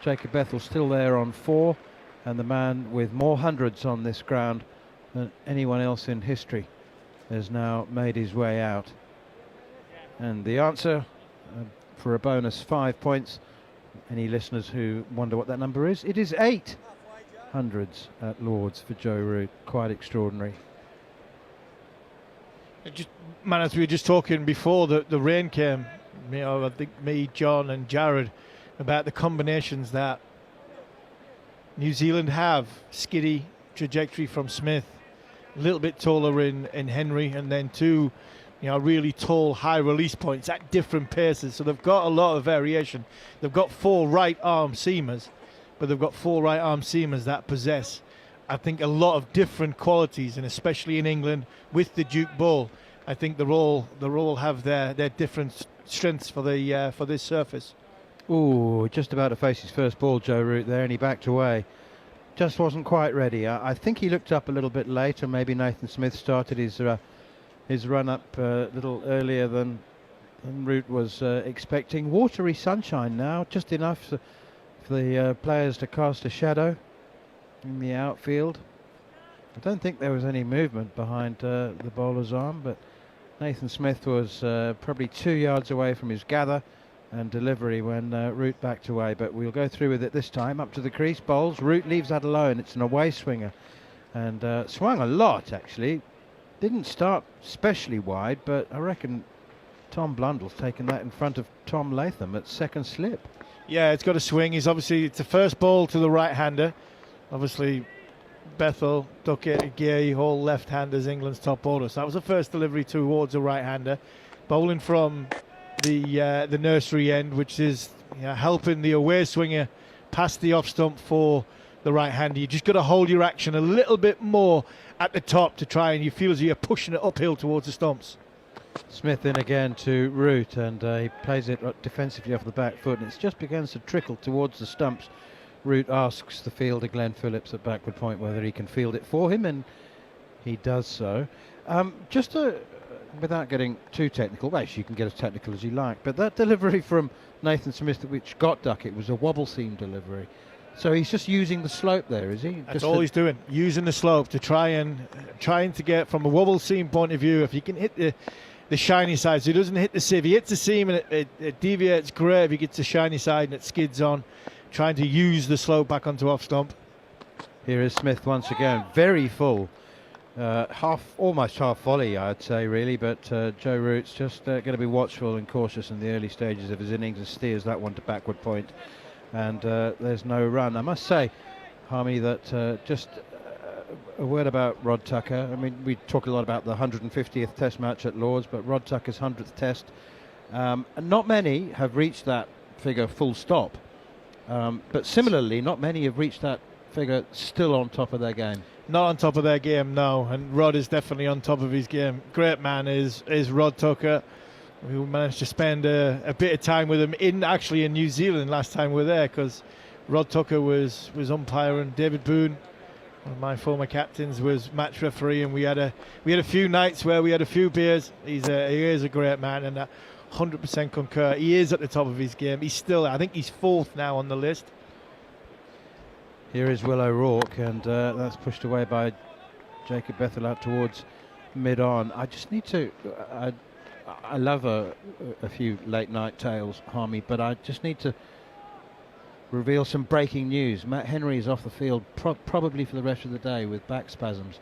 Jacob Bethell still there on 4, and the man with more hundreds on this ground than anyone else in history has now made his way out. And the answer for a bonus 5 points, any listeners who wonder what that number is, it is 8 hundreds at Lord's for Joe Root. Quite extraordinary. Man, as we were just talking before the rain came, I think me, Jon and Jarrod, about the combinations that New Zealand have. Skiddy trajectory from Smith, a little bit taller in Henry, and then 2 really tall high release points at different paces. So they've got a lot of variation. They've got 4 right arm seamers, but they've got 4 right arm seamers that possess, I think, a lot of different qualities, and especially in England with the Duke ball, I think they're all have their different strengths for this surface. Ooh, just about to face his first ball, Joe Root there, and he backed away. Just wasn't quite ready. I think he looked up a little bit later. Maybe Nathan Smith started his run up a little earlier than Root was expecting. Watery sunshine now, just enough for the players to cast a shadow in the outfield. I don't think there was any movement behind the bowler's arm, but Nathan Smith was probably 2 yards away from his gather and delivery when Root backed away, but we'll go through with it this time. Up to the crease, bowls. Root leaves that alone. It's an away swinger, and swung a lot actually. Didn't start especially wide, but I reckon Tom Blundell's taken that in front of Tom Latham at second slip. Yeah, it's got a swing. It's the first ball to the right-hander. Obviously, Bethell, Duckett, Gay, all left-handers, England's top order. So that was the first delivery towards a right-hander. Bowling from the nursery end, which is helping the away swinger past the off stump for the right-hander. You just got to hold your action a little bit more at the top to try and you feel as you're pushing it uphill towards the stumps. Smith in again to Root, and he plays it defensively off the back foot, and it's just begins to trickle towards the stumps. Root asks the fielder Glenn Phillips at backward point whether he can field it for him, and he does so. Without getting too technical, well, actually you can get as technical as you like, but that delivery from Nathan Smith, which got Duckett, was a wobble seam delivery. So he's just using the slope there, is he? That's all he's doing, using the slope to trying to get from a wobble seam point of view. If he can hit the shiny side, so he doesn't hit the sieve. If he hits the seam and it deviates, great. If he gets the shiny side and it skids on, trying to use the slope back onto off stump. Here is Smith once again, very full. Almost half volley, I'd say, really, but Joe Root's just going to be watchful and cautious in the early stages of his innings and steers that one to backward point, and there's no run. I must say, Harmy, that just a word about Rod Tucker. I mean, we talk a lot about the 150th Test match at Lord's, but Rod Tucker's 100th Test, and not many have reached that figure full stop, but similarly, not many have reached that figure still on top of their game. Not on top of their game, no. And Rod is definitely on top of his game. Great man is Rod Tucker. We managed to spend a bit of time with him in New Zealand last time we were there, because Rod Tucker was umpiring. David Boone, one of my former captains, was match referee, and we had a few nights where we had a few beers. He is a great man, and 100% concur. He is at the top of his game. He's still, I think he's 4th now on the list. Here is Will O'Rourke, and that's pushed away by Jacob Bethell out towards mid-on. I just need to... I love a few late-night tales, Harmy, but I just need to reveal some breaking news. Matt Henry is off the field probably for the rest of the day with back spasms.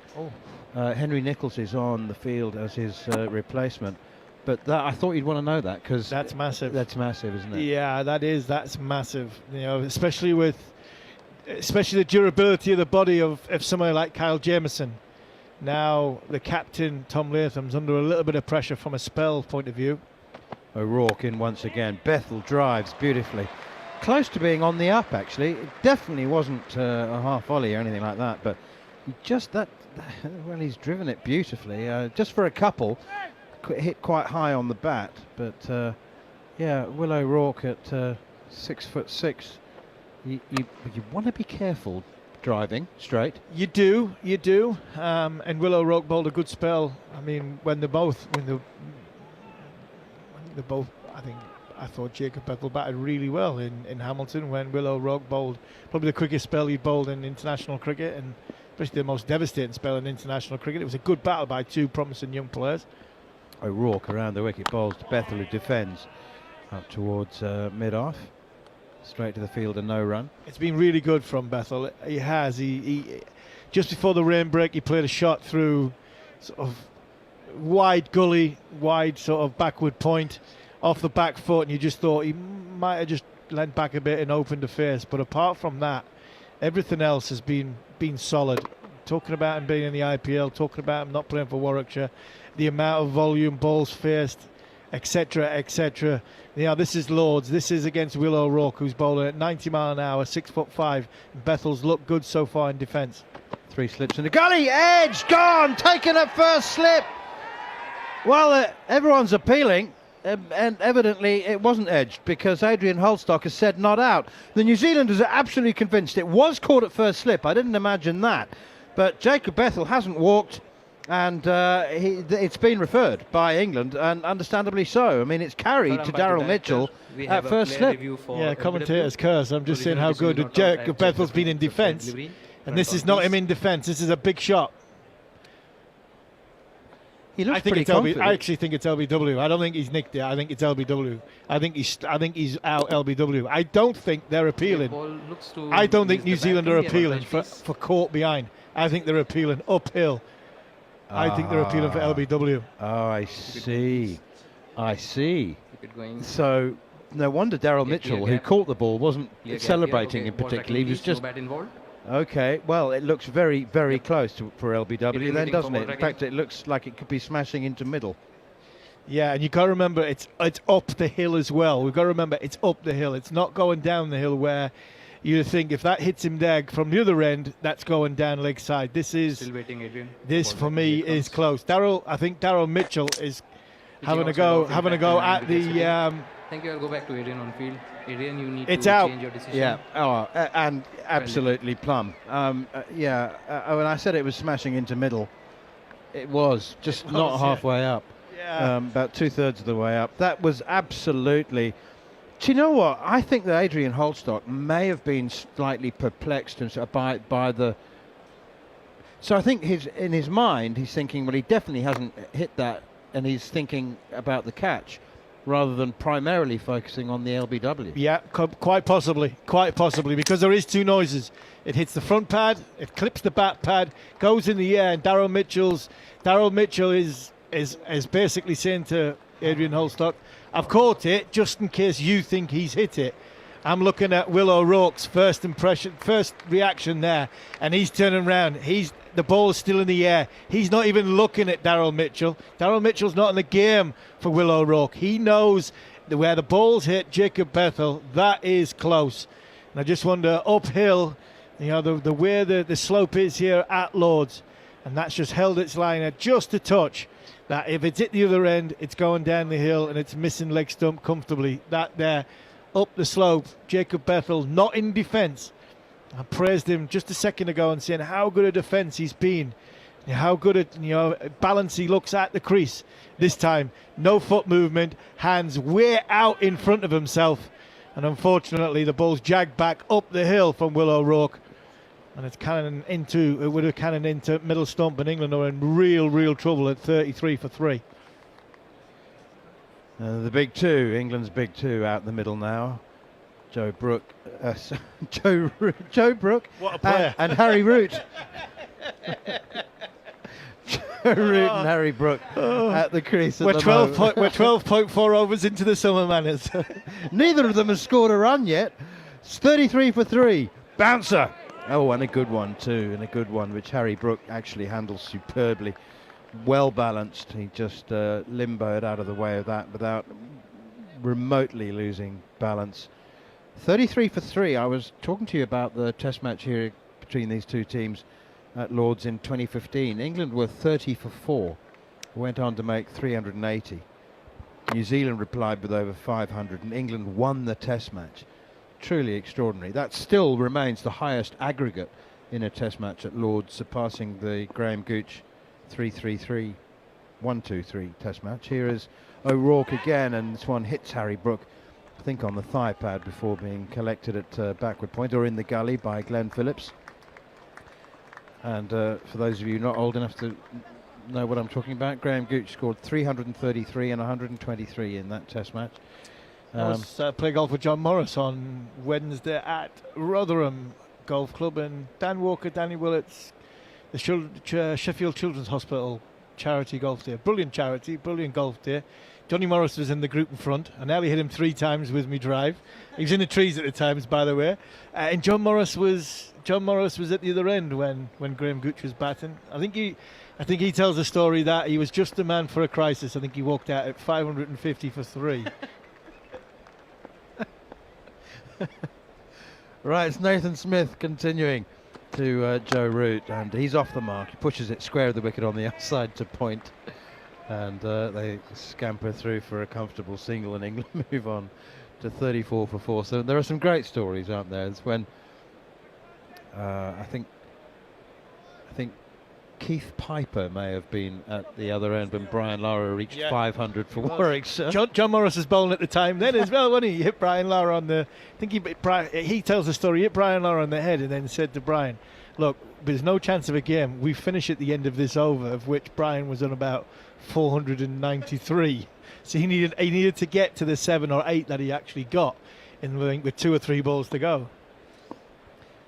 Henry Nicholls is on the field as his replacement. But I thought you'd want to know that, because... That's massive. That's massive, isn't it? Yeah, that's massive. Especially the durability of the body of somebody like Kyle Jamieson. Now the captain, Tom Latham's under a little bit of pressure from a spell point of view. O'Rourke in once again. Bethell drives beautifully. Close to being on the up, actually. It definitely wasn't a half volley or anything like that, but just that, well, he's driven it beautifully. Just for a couple, hit quite high on the bat, but yeah, Will O'Rourke at 6'6". You want to be careful driving straight. You do. And Will O'Rourke bowled a good spell. I mean, when they're both, I thought Jacob Bethel batted really well in Hamilton when Will O'Rourke bowled probably the quickest spell he bowled in international cricket, and especially the most devastating spell in international cricket. It was a good battle by two promising young players. O'Rourke around the wicket, bowls to Bethel, who defends up towards mid-off. Straight to the field and no run. It's been really good from Bethel. He has. He just before the rain break, he played a shot through sort of wide gully, wide sort of backward point off the back foot, and you just thought he might have just leant back a bit and opened the face. But apart from that, everything else has been solid. Talking about him being in the IPL, talking about him not playing for Warwickshire, the amount of volume, balls faced, etc., etc. Yeah, this is Lords. This is against Will O'Rourke, who's bowling at 90 mile an hour, 6'5". Bethel's looked good so far in defence. 3 slips in the gully, edge gone, taken at first slip. Well, everyone's appealing, and evidently it wasn't edged because Adrian Holstock has said not out. The New Zealanders are absolutely convinced it was caught at first slip. I didn't imagine that, but Jacob Bethel hasn't walked. And it's been referred by England, and understandably so. I mean, it's carried to Daryl Mitchell at first slip. Yeah, commentator's curse. I'm just saying how good Jacob Bethel's been in defence. And this is not him in defence. This is a big shot. He looks I think pretty it's confident. I actually think it's LBW. I don't think he's nicked it. I think it's LBW. I think he's out LBW. I don't think they're appealing. I don't think New Zealand are appealing for caught behind. I think they're appealing uphill. I think they're appealing for LBW. Oh, I see. So no wonder Daryl Mitchell, who caught the ball, wasn't celebrating in particular. He was just... Okay, well, it looks very, very close for LBW then, doesn't it? In fact, it looks like it could be smashing into middle. Yeah, and you've got to remember it's up the hill as well. We've got to remember it's up the hill. It's not going down the hill where you think if that hits him dead from the other end, that's going down leg side. This is still waiting, Adrian. This for me is close. I think Daryl Mitchell is having a go at the. I think you'll go back to Adrian on field. Adrian, you need to change your decision. Yeah, and absolutely plumb. When I said it was smashing into middle, it was just not halfway up. Yeah, about 2/3 of the way up. That was absolutely. Do you know what? I think that Adrian Holstock may have been slightly perplexed by the. So I think in his mind he's thinking, well, he definitely hasn't hit that, and he's thinking about the catch rather than primarily focusing on the LBW. Yeah, quite possibly, because there is two noises. It hits the front pad, it clips the back pad, goes in the air, and Daryl Mitchell is basically saying to Adrian Holstock, I've caught it just in case you think he's hit it. I'm looking at Will O'Rourke's first reaction there, and he's turning around. The ball is still in the air. He's not even looking at Daryl Mitchell. Daryl Mitchell's not in the game for Will O'Rourke. He knows where the ball's hit Jacob Bethel. That is close. And I just wonder, uphill, the way the slope is here at Lords, and that's just held its line at just a touch. That if it's at the other end, it's going down the hill and it's missing leg stump comfortably. That there, up the slope, Jacob Bethel not in defence. I praised him just a second ago and saying how good a defence he's been, how good at balance he looks at the crease. This time, no foot movement, hands way out in front of himself, and unfortunately the ball's jagged back up the hill from Will O'Rourke. And it would have cannoned into middle stump, and England are in real trouble at 33 for 3. The big two, England's big two out in the middle now. Joe Brook, Joe Brook, what a player, and Harry Root. Joe Root and Harry Brook at the crease. We're 12.4 overs into the summer, manners. Neither of them has scored a run yet. It's 33 for 3. Bouncer. Oh, and a good one too, which Harry Brook actually handles superbly. Well balanced. He just limboed out of the way of that without remotely losing balance. 33 for 3. I was talking to you about the test match here between these two teams at Lords in 2015. England were 30 for 4. went on to make 380. New Zealand replied with over 500, and England won the Test match. Truly extraordinary. That still remains the highest aggregate in a Test match at Lord's, surpassing the Graham Gooch 3-3-3, 1-2-3 Test match. Here is O'Rourke again, and this one hits Harry Brook, I think on the thigh pad, before being collected at backward point, or in the gully by Glenn Phillips. And for those of you not old enough to know what I'm talking about, Graham Gooch scored 333 and 123 in that Test match. I was playing golf with John Morris on Wednesday at Rotherham Golf Club, and Dan Walker, Danny Willets, the Sheffield Children's Hospital charity golf day. Brilliant charity, brilliant golf day. Johnny Morris was in the group in front. I nearly hit him 3 times with me drive. He was in the trees at the times, by the way. And John Morris was at the other end when Graham Gooch was batting. I think he tells a story that he was just the man for a crisis. I think he walked out at 550 for 3. Right, it's Nathan Smith continuing to Joe Root, and he's off the mark. He pushes it square of the wicket on the outside to point, and they scamper through for a comfortable single, and England move on to 34 for 4. So there are some great stories out there. It's when I think Keith Piper may have been at the other end when Brian Lara reached 500 for Warwickshire. John Morris was bowling at the time then as well, wasn't he? He hit Brian Lara on the... I think he tells the story, he hit Brian Lara on the head and then said to Brian, look, there's no chance of a game. We finish at the end of this over, of which Brian was on about 493. So he needed to get to the 7 or 8 that he actually got with 2 or 3 balls to go.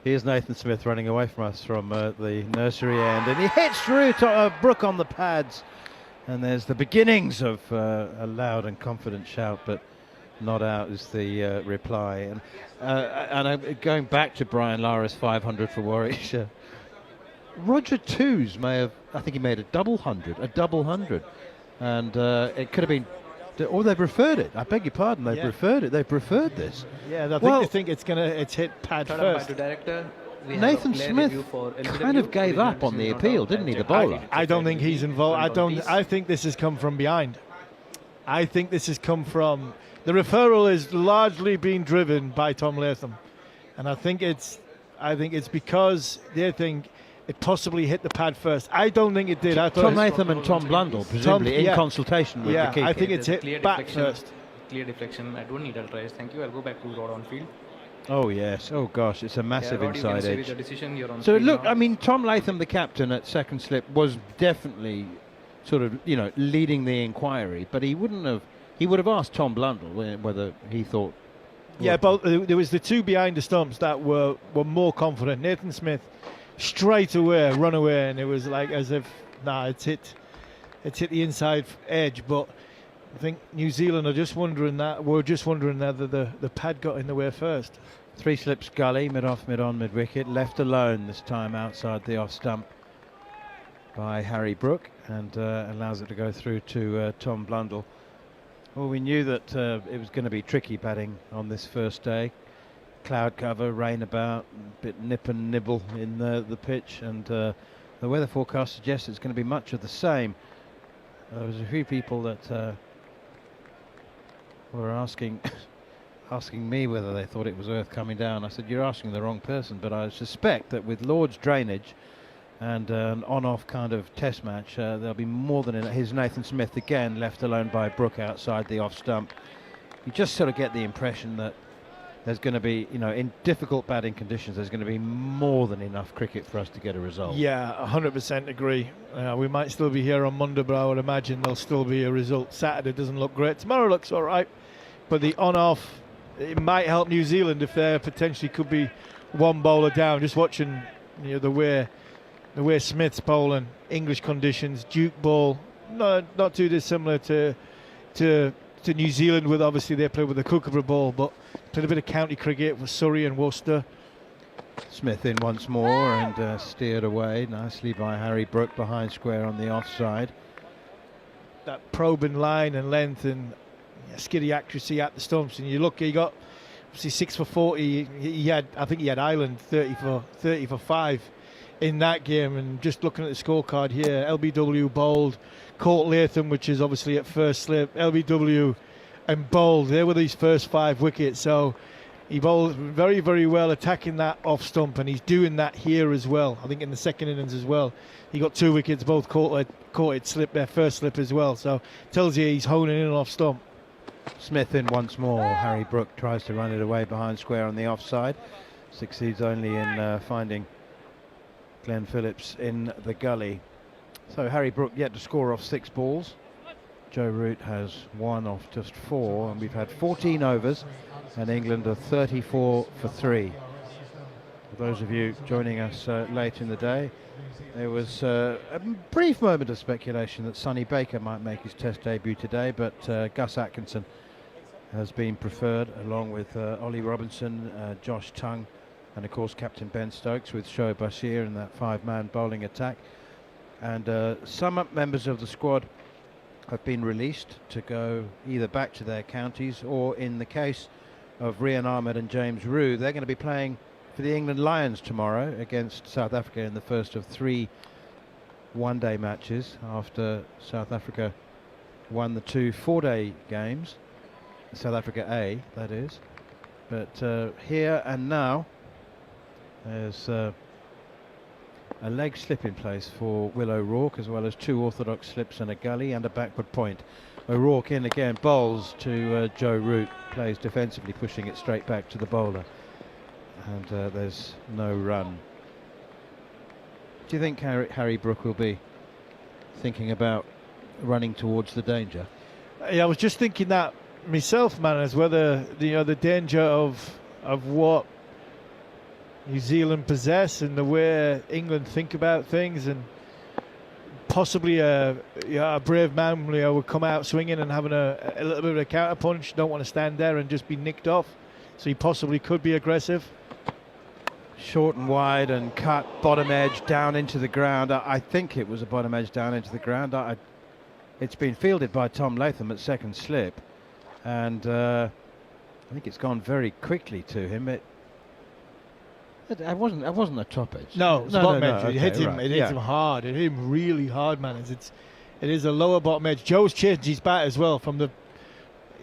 Here's Nathan Smith running away from us from the nursery end, and he hits Brook on the pads, and there's the beginnings of a loud and confident shout, but not out is the reply. And going back to Brian Lara's 500 for Warwickshire, Roger Toos I think he made a double hundred, and it could have been. Or they've referred it. I beg your pardon. They've referred it. They've preferred this. Yeah, they think it's hit pad first. Nathan Smith kind of gave up on the appeal, didn't he? The bowler. I don't think he's involved. I think this has come from behind. I think this has come from the referral is largely being driven by Tom Latham, and I think it's because they think it possibly hit the pad first. I don't think it did. Tom Latham and Tom Blundell, presumably in consultation with the keeper. I think it's hit back first. Clear deflection. I don't need ultra. Thank you. I'll go back to Rod on field. Oh yes. Oh gosh, it's a massive inside edge. The decision, you're on so look, now. I mean, Tom Latham, the captain at second slip, was definitely sort of leading the inquiry, but he would have asked Tom Blundell whether he thought. Yeah, but there was the 2 behind the stumps that were more confident. Nathan Smith straight away run away, and it was like as if it's hit the inside edge. But I think New Zealand are just wondering whether the pad got in the way first. 3 slips gully, mid off, mid on, mid wicket, left alone this time outside the off stump by Harry Brook, and allows it to go through to Tom Blundell. Well, we knew that it was going to be tricky batting on this first day. Cloud cover, rain about, a bit nip and nibble in the pitch, and the weather forecast suggests it's going to be much of the same. There was a few people that were asking me whether they thought it was earth coming down. I said, you're asking the wrong person, but I suspect that with Lord's drainage and an on-off kind of test match, there'll be more than enough. Here's Nathan Smith again, left alone by Brook outside the off stump. You just sort of get the impression that there's going to be, in difficult batting conditions, there's going to be more than enough cricket for us to get a result. Yeah, 100% agree. We might still be here on Monday, but I would imagine there'll still be a result. Saturday doesn't look great. Tomorrow looks all right, but the on-off, it might help New Zealand if there potentially could be 1 bowler down. Just watching the way Smith's bowling, English conditions, Duke ball, not too dissimilar to New Zealand, with obviously they play with the Kookaburra ball, but played a bit of county cricket with Surrey and Worcester. Smith in once more and steered away nicely by Harry Brook behind square on the offside. That probing line and length and skiddy accuracy at the stumps, and you look, he got obviously 6 for 40. I think he had Ireland 30 for 5 in that game. And just looking at the scorecard here, LBW bowled, Court Latham, which is obviously at first slip, LBW and bowled. They were these first 5 wickets. So he bowled very, very well attacking that off stump, and he's doing that here as well. I think in the second innings as well, he got 2 wickets, both caught it slip, their first slip as well. So tells you he's honing in off stump. Smith in once more. Harry Brook tries to run it away behind square on the offside. Succeeds only in finding Glenn Phillips in the gully. So Harry Brook yet to score off 6 balls. Joe Root has 1 off just 4, and we've had 14 overs, and England are 34 for 3. For those of you joining us late in the day, there was a brief moment of speculation that Sonny Baker might make his Test debut today, but Gus Atkinson has been preferred, along with Ollie Robinson, Josh Tongue, and of course Captain Ben Stokes with Shoaib Bashir in that 5-man bowling attack. And some members of the squad have been released to go either back to their counties, or in the case of Rian Ahmed and James Roux, they're going to be playing for the England Lions tomorrow against South Africa in the first of 3 one-day matches, after South Africa won the 2 4-day games. South Africa A, that is. But here and now, there's a leg slip in place for Will O'Rourke, as well as 2 orthodox slips and a gully and a backward point. O'Rourke in again, bowls to Joe Root, plays defensively, pushing it straight back to the bowler. And there's no run. Do you think Harry Brook will be thinking about running towards the danger? Yeah, I was just thinking that myself, man, as whether the danger of what New Zealand possess and the way England think about things, and possibly a brave man would come out swinging and having a little bit of a counter punch. Don't want to stand there and just be nicked off, so he possibly could be aggressive. Short and wide and cut, bottom edge down into the ground. I think it was a bottom edge down into the ground. It's been fielded by Tom Latham at second slip, and I think it's gone very quickly to him. It wasn't a top edge. No, it's bottom edge. Okay, It hit him. right. It hit him hard. It hit him really hard, man. It is a lower bottom edge. Joe's changed his bat as well.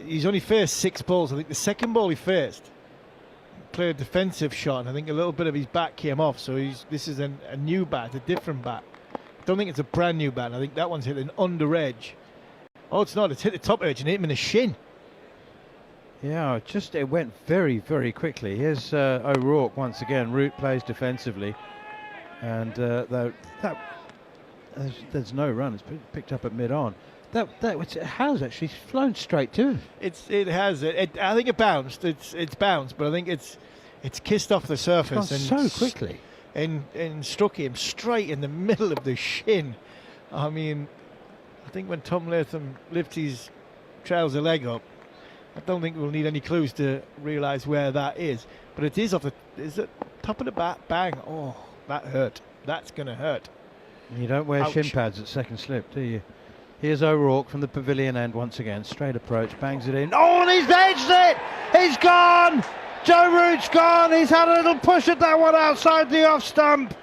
He's only faced 6 balls. I think the second ball he faced, played a defensive shot, and I think a little bit of his bat came off. So this is a new bat, a different bat. I don't think it's a brand new bat. I think that one's hit an under edge. Oh, it's not. It's hit the top edge and hit him in the shin. Yeah, it went very, very quickly. Here's O'Rourke once again. Root plays defensively, and there's no run. It's picked up at mid-on. That has actually flown straight to him. It has. I think it bounced. It's bounced, but I think it's kissed off the surface It's and gone so quickly, and struck him straight in the middle of the shin. I mean, I think when Tom Latham lifts his trouser leg up, I don't think we'll need any clues to realise where that is. But it is is it top of the bat? Bang! Oh, that hurt. That's going to hurt. You don't wear Ouch. shin pads at second slip, do you? Here's O'Rourke from the pavilion end once again. Straight approach, bangs it in. Oh, and he's edged it! He's gone! Joe Root's gone! He's had a little push at that one outside the off stump.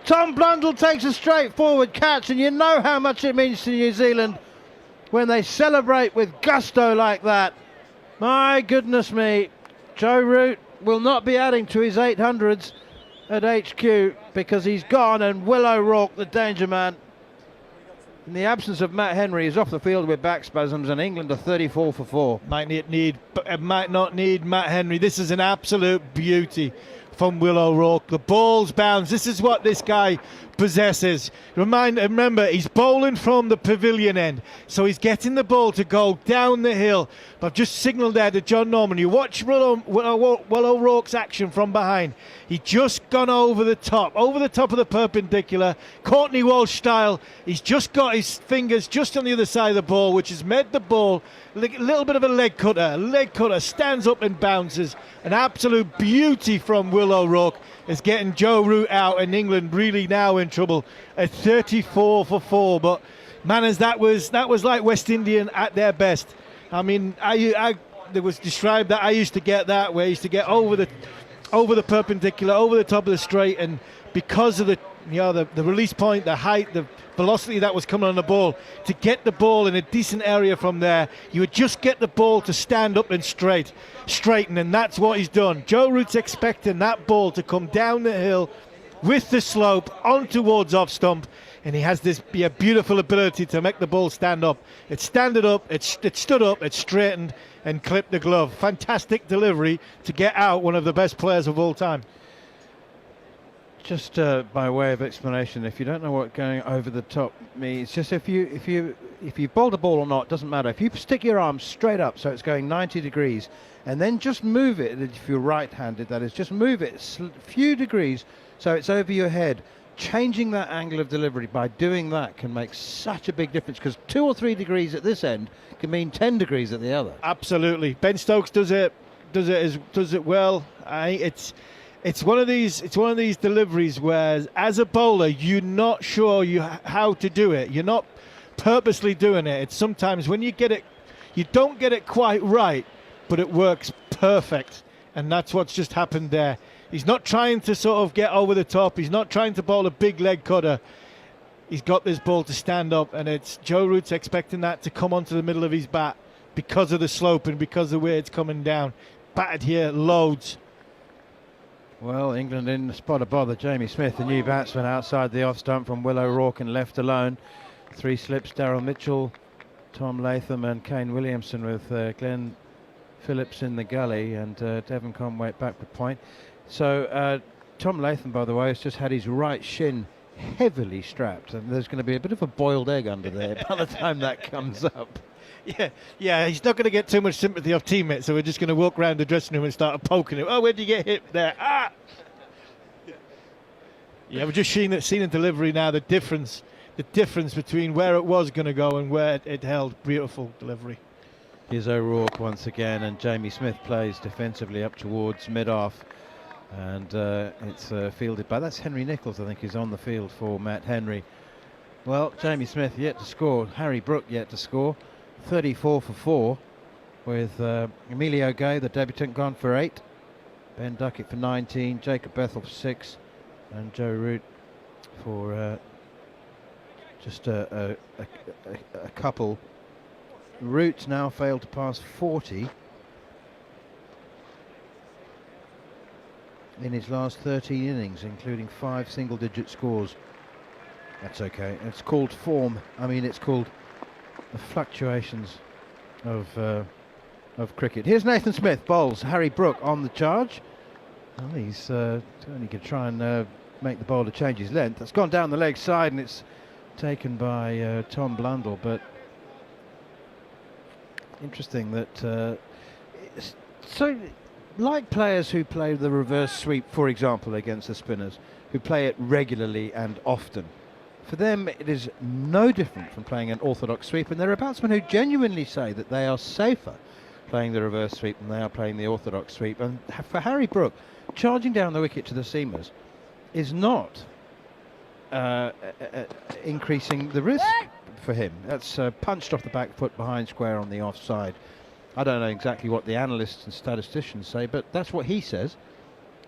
Tom Blundell takes a straightforward catch, and you know how much it means to New Zealand when they celebrate with gusto like that. My goodness me, Joe Root will not be adding to his 800s at HQ because he's gone, and Will O'Rourke, the danger man, in the absence of Matt Henry, is off the field with back spasms, and England are 34 for 4. Might not need Matt Henry. This is an absolute beauty from Will O'Rourke. The ball's bounced. This is what this guy possesses. Remember, he's bowling from the pavilion end, so he's getting the ball to go down the hill. But I've just signalled there to Jon Norman. You watch Will O'Rourke's action from behind. He just gone over the top of the perpendicular, Courtney Walsh style. He's just got his fingers just on the other side of the ball, which has made the ball a little bit of a leg cutter, stands up and bounces. An absolute beauty from Will O'Rourke is getting Joe Root out, and England really now in trouble at 34 for 4. But manners, that was like West Indian at their best. I mean, there was described that I used to get that, where I used to get over the perpendicular, over the top of the straight, and because of the the release point, the height, the velocity that was coming on the ball, to get the ball in a decent area from there, you would just get the ball to stand up and straighten, and that's what he's done. Joe Root's expecting that ball to come down the hill with the slope on towards off stump, and he has this beautiful ability to make the ball stand up. It stood up, it straightened and clipped the glove. Fantastic delivery to get out one of the best players of all time. Just by way of explanation, if you don't know what going over the top means, just if you bowl the ball or not, doesn't matter. If you stick your arm straight up so it's going 90 degrees, and then just move it, if you're right-handed that is, just move it a few degrees so it's over your head. Changing that angle of delivery by doing that can make such a big difference, because 2 or 3 degrees at this end can mean 10 degrees at the other. Absolutely. Ben Stokes does it well. It's one of these deliveries where, as a bowler, you're not sure how to do it. You're not purposely doing it. It's sometimes when you get it, you don't get it quite right, but it works perfect, and that's what's just happened there. He's not trying to sort of get over the top. He's not trying to bowl a big leg cutter. He's got this ball to stand up, and it's Joe Root's expecting that to come onto the middle of his bat because of the slope and because of the way it's coming down. Batted here loads. Well, England in the spot of bother. Jamie Smith, the new batsman, outside the off stump from Will O'Rourke and left alone. 3 slips, Daryl Mitchell, Tom Latham and Kane Williamson, with Glenn Phillips in the gully, and Devon Conway at backward point. So Tom Latham, by the way, has just had his right shin heavily strapped, and there's going to be a bit of a boiled egg under there by the time that comes up. Yeah, he's not going to get too much sympathy off teammates, so we're just going to walk around the dressing room and start poking him. Oh, where did you get hit there? Ah! Yeah, we're just seeing in delivery now the difference between where it was going to go and where it held. Beautiful delivery. Here's O'Rourke once again, and Jamie Smith plays defensively up towards mid-off, and it's fielded by, that's Henry Nicholls, I think, who's on the field for Matt Henry. Well, Jamie Smith yet to score, Harry Brook yet to score. 34 for 4, with Emilio Gay, the debutant, gone for 8, Ben Duckett for 19, Jacob Bethel for 6, and Joe Root for just a couple. Root's now failed to pass 40 in his last 13 innings, including 5 single-digit scores. That's okay. It's called form. I mean, it's called the fluctuations of cricket. Here's Nathan Smith, bowls. Harry Brook on the charge. Well, he's only going to try and make the bowler change his length. It's gone down the leg side, and it's taken by Tom Blundell. But interesting that so, like players who play the reverse sweep, for example, against the spinners, who play it regularly and often, for them it is no different from playing an orthodox sweep, and there are batsmen who genuinely say that they are safer playing the reverse sweep than they are playing the orthodox sweep. And for Harry Brook, charging down the wicket to the seamers is not increasing the risk for him. That's punched off the back foot behind square on the offside. I don't know exactly what the analysts and statisticians say, but that's what he says.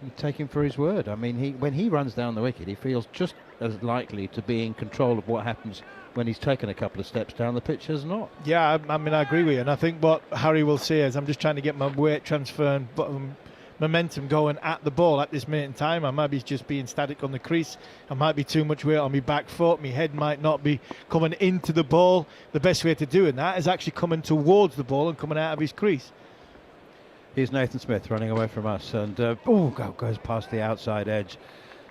You take him for his word. I mean, when he runs down the wicket, he feels just as likely to be in control of what happens when he's taken a couple of steps down the pitch as not. Yeah, I mean, I agree with you, and I think what Harry will say is, I'm just trying to get my weight transfer and momentum going at the ball at this minute in time. I might be just being static on the crease. I might be too much weight on my back foot. My head might not be coming into the ball. The best way to do that is actually coming towards the ball and coming out of his crease. Here's Nathan Smith running away from us, and goes past the outside edge.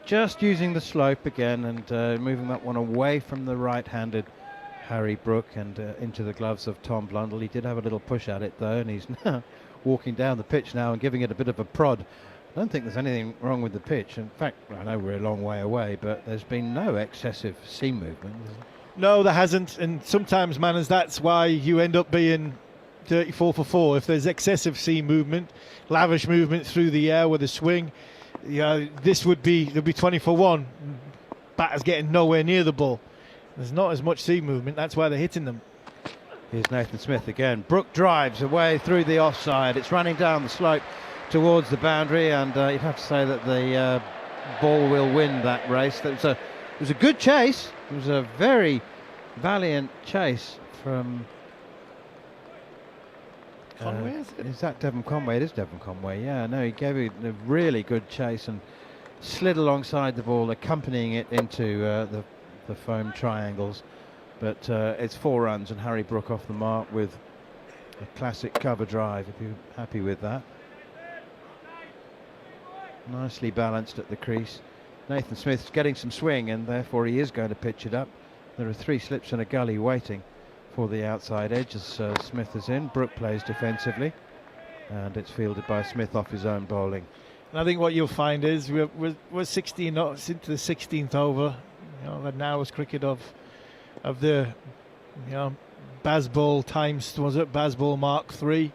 Just using the slope again and moving that one away from the right-handed Harry Brook and into the gloves of Tom Blundell. He did have a little push at it though, and he's now walking down the pitch now and giving it a bit of a prod. I don't think there's anything wrong with the pitch. In fact, I know we're a long way away, but there's been no excessive seam movement. No, there hasn't, and sometimes, Manners, that's why you end up being 34 for 4. If there's excessive seam movement, lavish movement through the air with a swing, there'd be 20 for 1. Batter's getting nowhere near the ball. There's not as much seam movement. That's why they're hitting them. Here's Nathan Smith again. Brook drives away through the offside. It's running down the slope towards the boundary, and you'd have to say that the ball will win that race. There's a It was a good chase. It was a very valiant chase from Conway, is it? Is that Devon Conway? It is Devon Conway, yeah. No, he gave it a really good chase and slid alongside the ball, accompanying it into the foam triangles. But it's 4 runs and Harry Brook off the mark with a classic cover drive, if you're happy with that. Nicely balanced at the crease. Nathan Smith's getting some swing and therefore he is going to pitch it up. There are 3 slips and a gully waiting for the outside edge as Smith is in. Brook plays defensively and it's fielded by Smith off his own bowling. And I think what you'll find is we're 16 knots into the 16th over. You know, an hour's cricket of the, you know, Bazball times, was it Bazball Mark 3?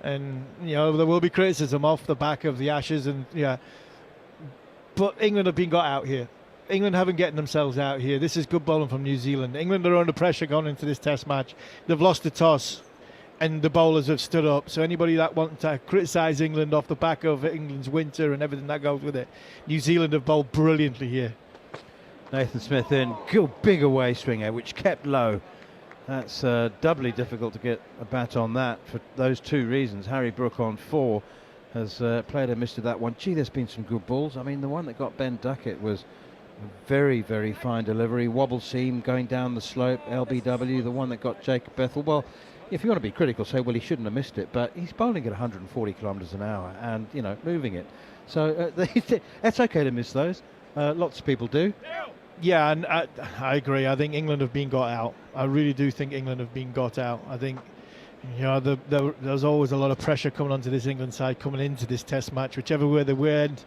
And, you know, there will be criticism off the back of the Ashes, and yeah. But England have been got out here. England haven't getting themselves out here. This is good bowling from New Zealand. England are under pressure going into this Test match. They've lost the toss, and the bowlers have stood up. So anybody that wants to criticise England off the back of England's winter and everything that goes with it, New Zealand have bowled brilliantly here. Nathan Smith in, good big away swinger which kept low. That's doubly difficult to get a bat on that for those 2 reasons. Harry Brook on 4 has played a miss to that one. Gee, there's been some good balls. I mean, the one that got Ben Duckett was a very, very fine delivery. Wobble seam going down the slope, LBW. The one that got Jacob Bethel, well, if you want to be critical, say, well, he shouldn't have missed it, but he's bowling at 140 kilometres an hour and, you know, moving it. So that's okay to miss those. Lots of people do. Yeah, and I agree. I think England have been got out. I really do think England have been got out. I think, you know, there's always a lot of pressure coming onto this England side coming into this Test match, whichever way they went.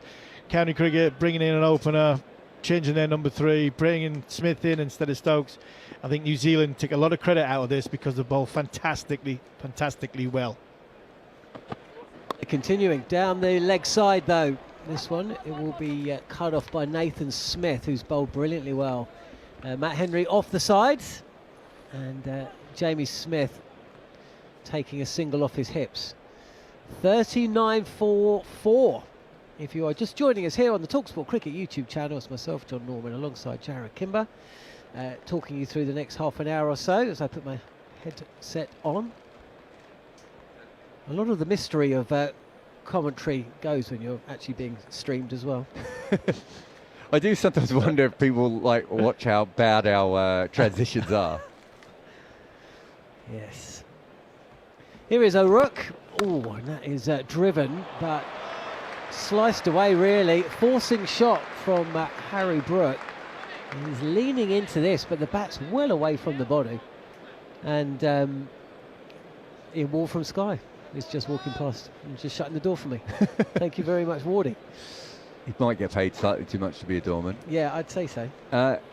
County cricket bringing in an opener, changing their number 3, bringing Smith in instead of Stokes. I think New Zealand take a lot of credit out of this because they bowled fantastically well. Continuing down the leg side though, this one, it will be cut off by Nathan Smith, who's bowled brilliantly well. Matt Henry off the side, and Jamie Smith taking a single off his hips. 39-4-4. If you are just joining us here on the talkSPORT Cricket YouTube channel, it's myself, Jon Norman, alongside Jarrod Kimber, talking you through the next half an hour or so as I put my headset on. A lot of the mystery of commentary goes when you're actually being streamed as well. I do sometimes wonder if people like watch how bad our transitions are. Yes. Here is O'Rourke. Oh, and that is driven, but sliced away really. Forcing shot from Harry Brook. He's leaning into this, but the bat's well away from the body. And in Wall from Sky. He's just walking past and just shutting the door for me. Thank you very much, Wardy. He might get paid slightly too much to be a doorman. Yeah, I'd say so.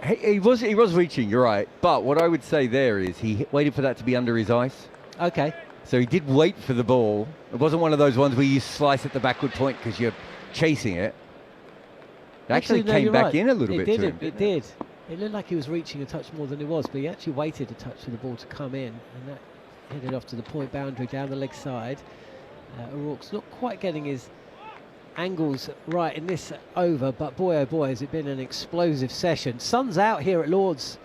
He was reaching, you're right. But what I would say there is he waited for that to be under his ice. Okay. So he did wait for the ball. It wasn't one of those ones where you slice at the backward point because you're chasing it. It actually no, came back right. in a little bit to him. It did. It looked like he was reaching a touch more than it was, but he actually waited a touch for the ball to come in, and that headed off to the point boundary down the leg side. O'Rourke's not quite getting his angles right in this over, but boy oh boy has it been an explosive session. Sun's out here at Lord's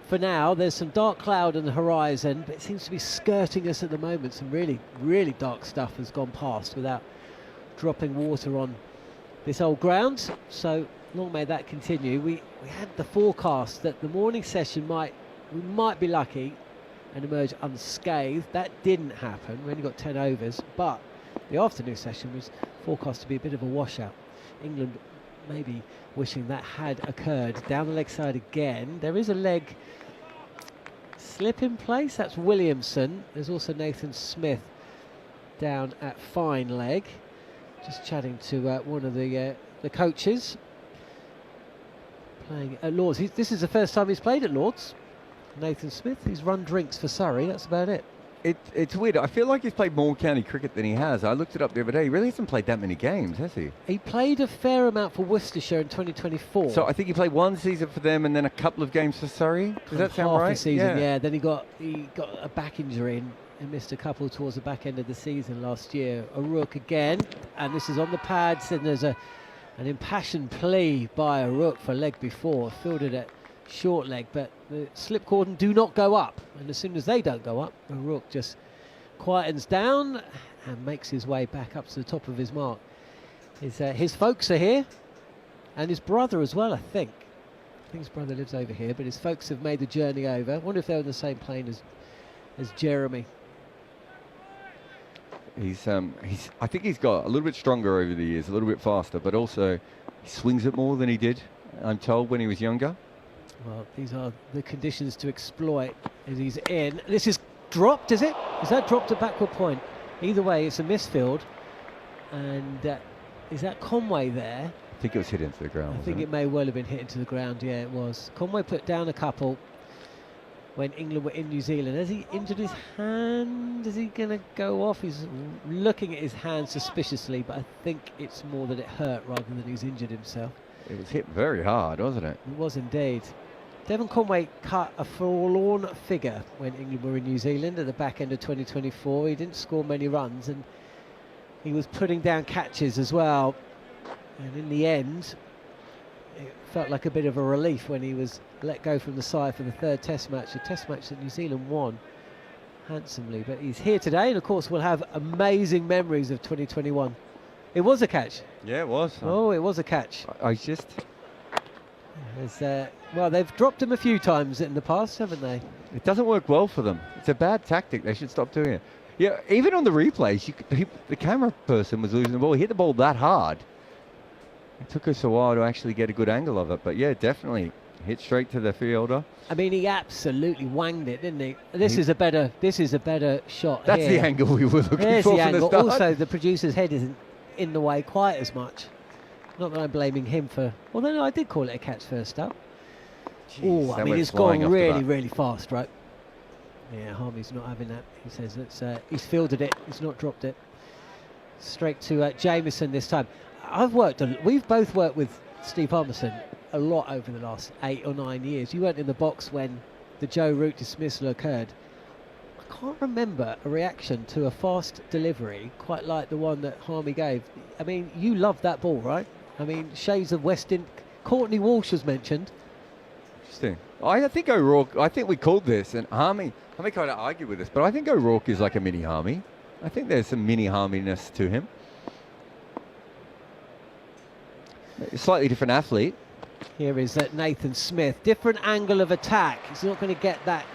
for now. There's some dark cloud on the horizon, but it seems to be skirting us at the moment. Some really, really dark stuff has gone past without dropping water on this old ground, so long may that continue. We had the forecast that the morning session we might be lucky and emerge unscathed. That didn't happen. We only got 10 overs, but the afternoon session was forecast to be a bit of a washout. England maybe wishing that had occurred. Down the leg side again. There is a leg slip in place. That's Williamson. There's also Nathan Smith down at fine leg. Just chatting to one of the coaches. Playing at Lord's. This is the first time he's played at Lord's. Nathan Smith, he's run drinks for Surrey, that's about it. It's weird. I feel like he's played more county cricket than he has. I looked it up the other day. He really hasn't played that many games, has he? He played a fair amount for Worcestershire in 2024. So I think he played one season for them and then a couple of games for Surrey. Does that sound right? Half a season, yeah. Then he got a back injury and missed a couple towards the back end of the season last year. O'Rourke again, and this is on the pads, and there's a An impassioned plea by a rook for leg before, fielded at short leg, but the slip cordon do not go up, and as soon as they don't go up, the rook just quietens down and makes his way back up to the top of his mark. His folks are here, and his brother as well, I think. I think his brother lives over here, but his folks have made the journey over. I wonder if they're on the same plane as Jeremy. I think he's got a little bit stronger over the years, a little bit faster, but also he swings it more than he did, I'm told, when he was younger. Well, these are the conditions to exploit as he's in. This is dropped, is it? Is that dropped at backward point? Either way, it's a misfield. And is that Conway there? I think it was hit into the ground. I think it may well have been hit into the ground, yeah, it was. Conway put down a couple when England were in New Zealand. Has he injured his hand? Is he going to go off? He's looking at his hand suspiciously, but I think it's more that it hurt rather than he's injured himself. It was hit very hard, wasn't it? It was indeed. Devon Conway cut a forlorn figure when England were in New Zealand at the back end of 2024. He didn't score many runs, and he was putting down catches as well. And in the end, it felt like a bit of a relief when he was let go from the side for the third test match, a test match that New Zealand won handsomely. But he's here today, and of course we'll have amazing memories of 2021. It was a catch. Yeah, it was. Oh, it was a catch. I just... Well, they've dropped him a few times in the past, haven't they? It doesn't work well for them. It's a bad tactic. They should stop doing it. Yeah, even on the replays, the camera person was losing the ball. He hit the ball that hard. It took us a while to actually get a good angle of it. But yeah, definitely hit straight to the fielder. I mean, he absolutely wanged it, didn't he? This is a better shot. That's here. The angle we were looking There's for the from angle. the start. Also, the producer's head isn't in the way quite as much. Not that I'm blaming him for... Although, no, I did call it a catch first up. Oh, I mean, it's gone really, really fast, right? Yeah, Harmy's not having that. He says he's fielded it, he's not dropped it. Straight to Jamieson this time. We've both worked with Steve Harmison a lot over the last 8 or 9 years. You weren't in the box when the Joe Root dismissal occurred. I can't remember a reaction to a fast delivery quite like the one that Harmy gave. I mean, you loved that ball, right? I mean, shades of Weston. Courtney Walsh was mentioned. Interesting. I think O'Rourke, I think we called this, and Harmy kind of argued with this, but I think O'Rourke is like a mini Harmy. I think there's some mini Harminess to him. A slightly different athlete. Here is Nathan Smith. Different angle of attack. He's not going to get that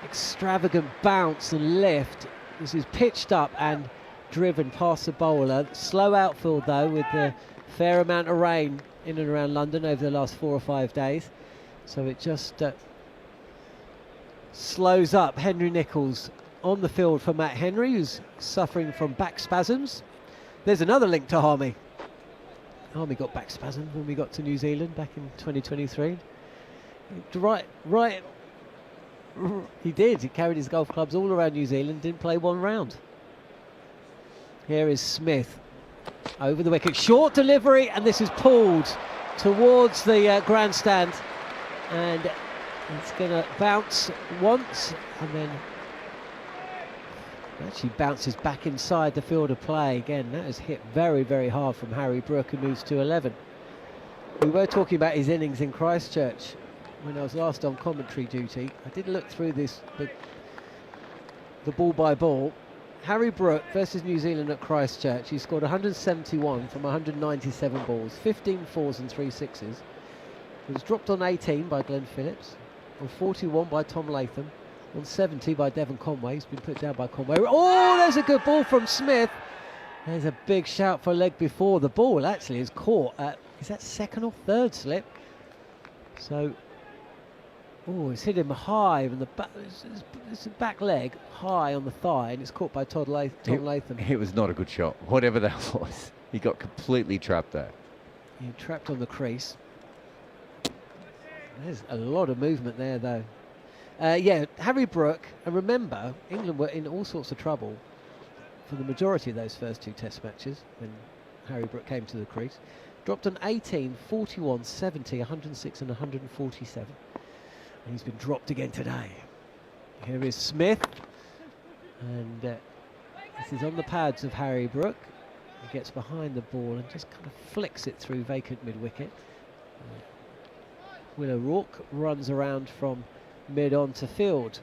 extravagant bounce and lift. This is pitched up and driven past the bowler. Slow outfield though, with a fair amount of rain in and around London over the last 4 or 5 days. So it just slows up. Henry Nicholls on the field for Matt Henry, who's suffering from back spasms. There's another link to Harmy. Harmy got back spasms when we got to New Zealand back in 2023. Right. He did. He carried his golf clubs all around New Zealand, didn't play one round. Here is Smith over the wicket. Short delivery, and this is pulled towards the grandstand. And it's going to bounce once, and then actually bounces back inside the field of play again. That is hit very, very hard from Harry Brook, and moves to 11. We were talking about his innings in Christchurch when I was last on commentary duty. I did look through this, the ball by ball. Harry Brook versus New Zealand at Christchurch. He scored 171 from 197 balls, 15 fours and 3 sixes. He was dropped on 18 by Glenn Phillips, on 41 by Tom Latham, on 70 by Devon Conway. He's been put down by Conway. Oh, there's a good ball from Smith. There's a big shout for a leg before. The ball actually is caught at, is that second or third slip? So, oh, it's hit him high on the back. It's a back leg high on the thigh, and it's caught by Tom Latham. It was not a good shot, whatever that was. He got completely trapped there. He trapped on the crease. There's a lot of movement there, though. Yeah, Harry Brook, and remember, England were in all sorts of trouble for the majority of those first 2 test matches when Harry Brook came to the crease. Dropped on 18, 41, 70, 106 and 147. And he's been dropped again today. Here is Smith. And this is on the pads of Harry Brook. He gets behind the ball and just kind of flicks it through vacant mid-wicket. Will O'Rourke runs around from mid on to field.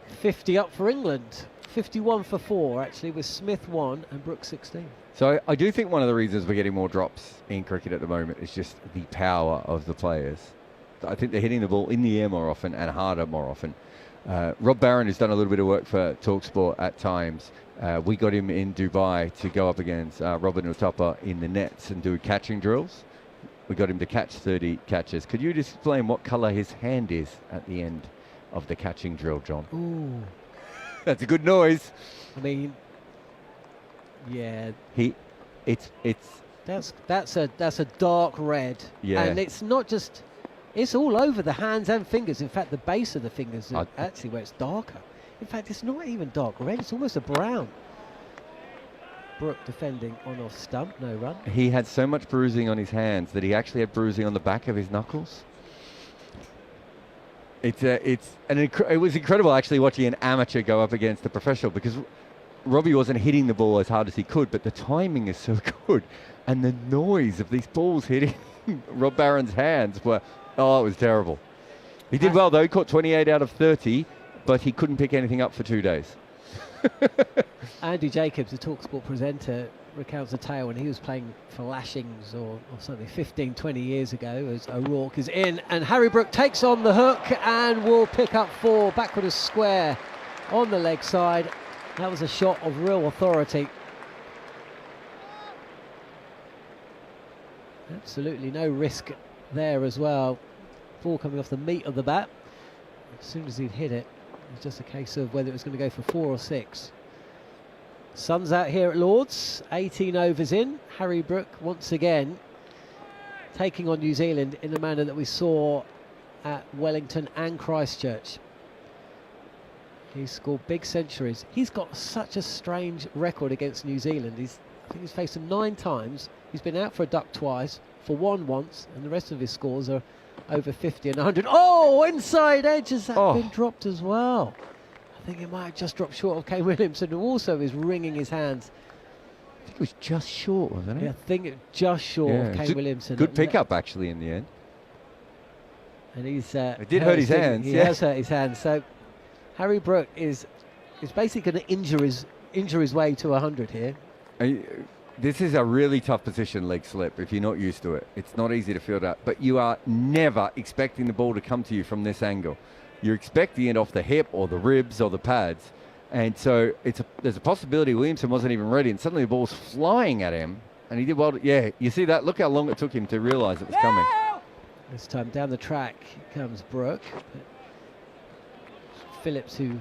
50 up for England. 51 for 4 actually, with Smith 1 and Brooks 16. So I do think one of the reasons we're getting more drops in cricket at the moment is just the power of the players. I think they're hitting the ball in the air more often and harder more often. Rob Barron has done a little bit of work for talkSPORT at times. We got him in Dubai to go up against Robin Utapa in the nets and do catching drills. We got him to catch 30 catches. Could you just explain what colour his hand is at the end of the catching drill, John? Ooh. That's a good noise. I mean, yeah. That's a dark red. Yeah. And it's not just, it's all over the hands and fingers. In fact, the base of the fingers is actually where it's darker. In fact, it's not even dark red, it's almost a brown. Brook defending on off stump, no run. He had so much bruising on his hands that he actually had bruising on the back of his knuckles. It was incredible actually watching an amateur go up against a professional, because Robbie wasn't hitting the ball as hard as he could, but the timing is so good, and the noise of these balls hitting Rob Barron's hands it was terrible. He did well though. He caught 28 out of 30, but he couldn't pick anything up for 2 days. Andy Jacobs, the talkSPORT presenter, recounts a tale when he was playing for Lashings or something 15, 20 years ago, as O'Rourke is in and Harry Brook takes on the hook and will pick up 4 backward as square on the leg side. That was a shot of real authority. Absolutely no risk there as well. Ball coming off the meat of the bat. As soon as he'd hit it, it's just a case of whether it was going to go for 4 or 6. Sun's out here at Lord's, 18 overs in. Harry Brook once again taking on New Zealand in the manner that we saw at Wellington and Christchurch. He's scored big centuries. He's got such a strange record against New Zealand. I think he's faced them 9 times. He's been out for a duck twice, for 1 once, and the rest of his scores are over 50 and 100. Oh, inside edge, has that been dropped as well? I think it might have just dropped short of Kane Williamson, who also is wringing his hands. I think it was just short, wasn't it? Yeah, I think it just short of Kane Williamson. Good pickup actually in the end. And he's it did hurt his hands. He has hurt his hands. So Harry Brook is basically going to injure his way to 100 here. This is a really tough position, leg slip, if you're not used to it. It's not easy to field out, but you are never expecting the ball to come to you from this angle. You're expecting it off the hip or the ribs or the pads. And so there's a possibility Williamson wasn't even ready, and suddenly the ball's flying at him, and he did well. Yeah, you see that? Look how long it took him to realise it was coming. This time down the track comes Brook. Phillips, who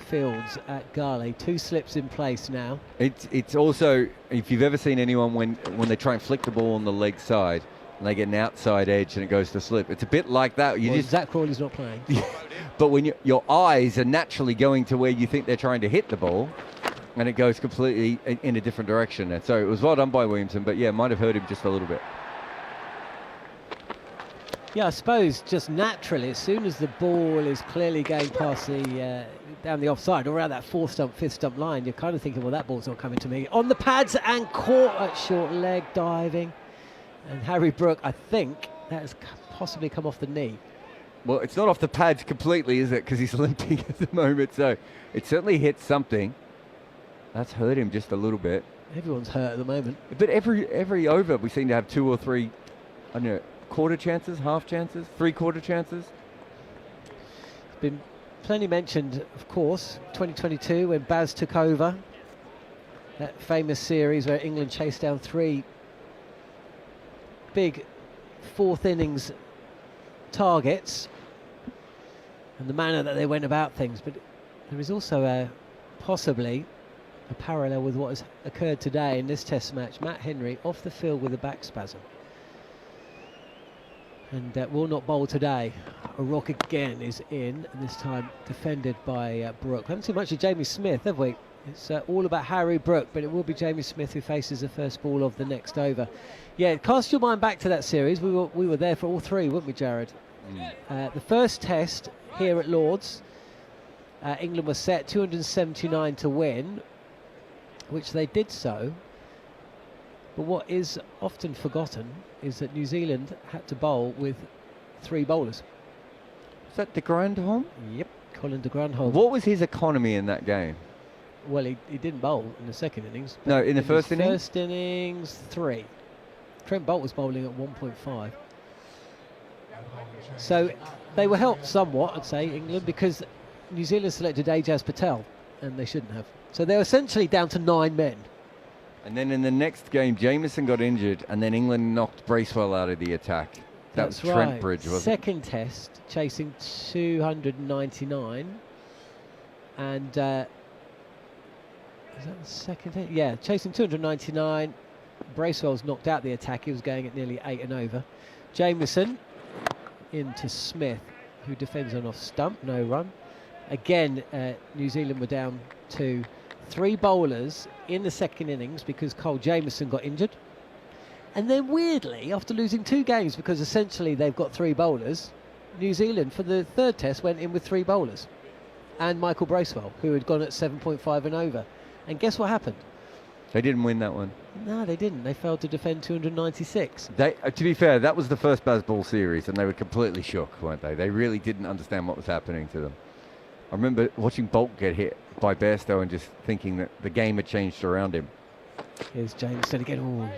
fields at Garley. 2 slips in place now. It's also, if you've ever seen anyone when they try and flick the ball on the leg side and they get an outside edge and it goes to slip, it's a bit like that. Zach Crawley's not playing. But when your eyes are naturally going to where you think they're trying to hit the ball, and it goes completely in a different direction. And so it was well done by Williamson, but yeah, might have hurt him just a little bit. Yeah, I suppose just naturally, as soon as the ball is clearly going past the down the offside or around that 4th stump, 5th stump line, you're kind of thinking, well, that ball's not coming to me. On the pads and caught at short leg, diving. And Harry Brook, I think that has possibly come off the knee. Well, it's not off the pads completely, is it? Because he's limping at the moment. So it certainly hit something. That's hurt him just a little bit. Everyone's hurt at the moment. But every over, we seem to have 2 or 3, I don't know, quarter chances, half chances, 3/4 chances. Been plenty mentioned, of course, 2022 when Baz took over. That famous series where England chased down 3 big 4th innings targets, and the manner that they went about things. But there is also possibly a parallel with what has occurred today in this Test match. Matt Henry off the field with a back spasm and will not bowl today. O'Rourke again is in, and this time defended by Brook. We haven't seen much of Jamie Smith, have we? It's all about Harry Brook, but it will be Jamie Smith who faces the first ball of the next over. Yeah, cast your mind back to that series. We were there for all 3, weren't we, Jarrod? The first Test here at Lord's, England was set 279 to win. which they did so. But what is often forgotten is that New Zealand had to bowl with 3 bowlers. Is that de Grandhomme? Yep, Colin de Grandhomme. What was his economy in that game? Well, he didn't bowl in the second innings. No, in the first innings? First innings, 3. Trent Boult was bowling at 1.5. So they were helped somewhat, I'd say, England, because New Zealand selected Ajaz Patel, and they shouldn't have. So they're essentially down to 9 men. And then in the next game, Jamieson got injured, and then England knocked Bracewell out of the attack. That's was Trent Bridge, wasn't it? Second test, chasing 299. And is that the second test? Yeah, chasing 299. Bracewell's knocked out the attack. He was going at nearly 8 and over. Jamieson into Smith, who defends on off stump, no run. Again, New Zealand were down to 3 bowlers in the second innings because Cole Jamieson got injured. And then weirdly, after losing 2 games, because essentially they've got 3 bowlers, New Zealand for the third test went in with 3 bowlers. And Michael Bracewell, who had gone at 7.5 and over. And guess what happened? They didn't win that one. No, they didn't. They failed to defend 296. To be fair, that was the first Bazball series, and they were completely shook, weren't they? They really didn't understand what was happening to them. I remember watching Boult get hit by Bairstow and just thinking that the game had changed around him. Here's Jameson again. Ooh,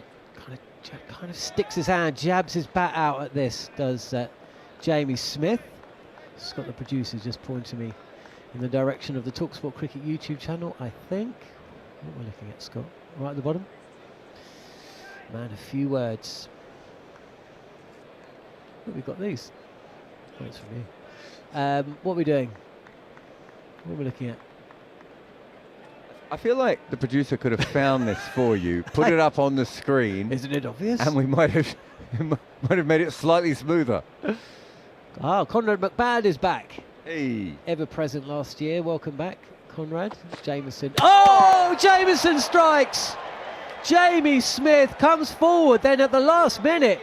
kind of sticks his hand, jabs his bat out at this, does Jamie Smith. Scott, the producer, just pointing me in the direction of the talkSPORT Cricket YouTube channel, I think. What we're looking at, Scott? Right at the bottom. Man, a few words. Look, we've got these. Thanks from you. What are we doing? What are we looking at? I feel like the producer could have found this for you, put it up on the screen. Isn't it obvious? And we might have made it slightly smoother. Ah, Conrad McBad is back. Hey. Ever present last year. Welcome back, Conrad. Jameson. Oh, Jameson strikes! Jamie Smith comes forward, then at the last minute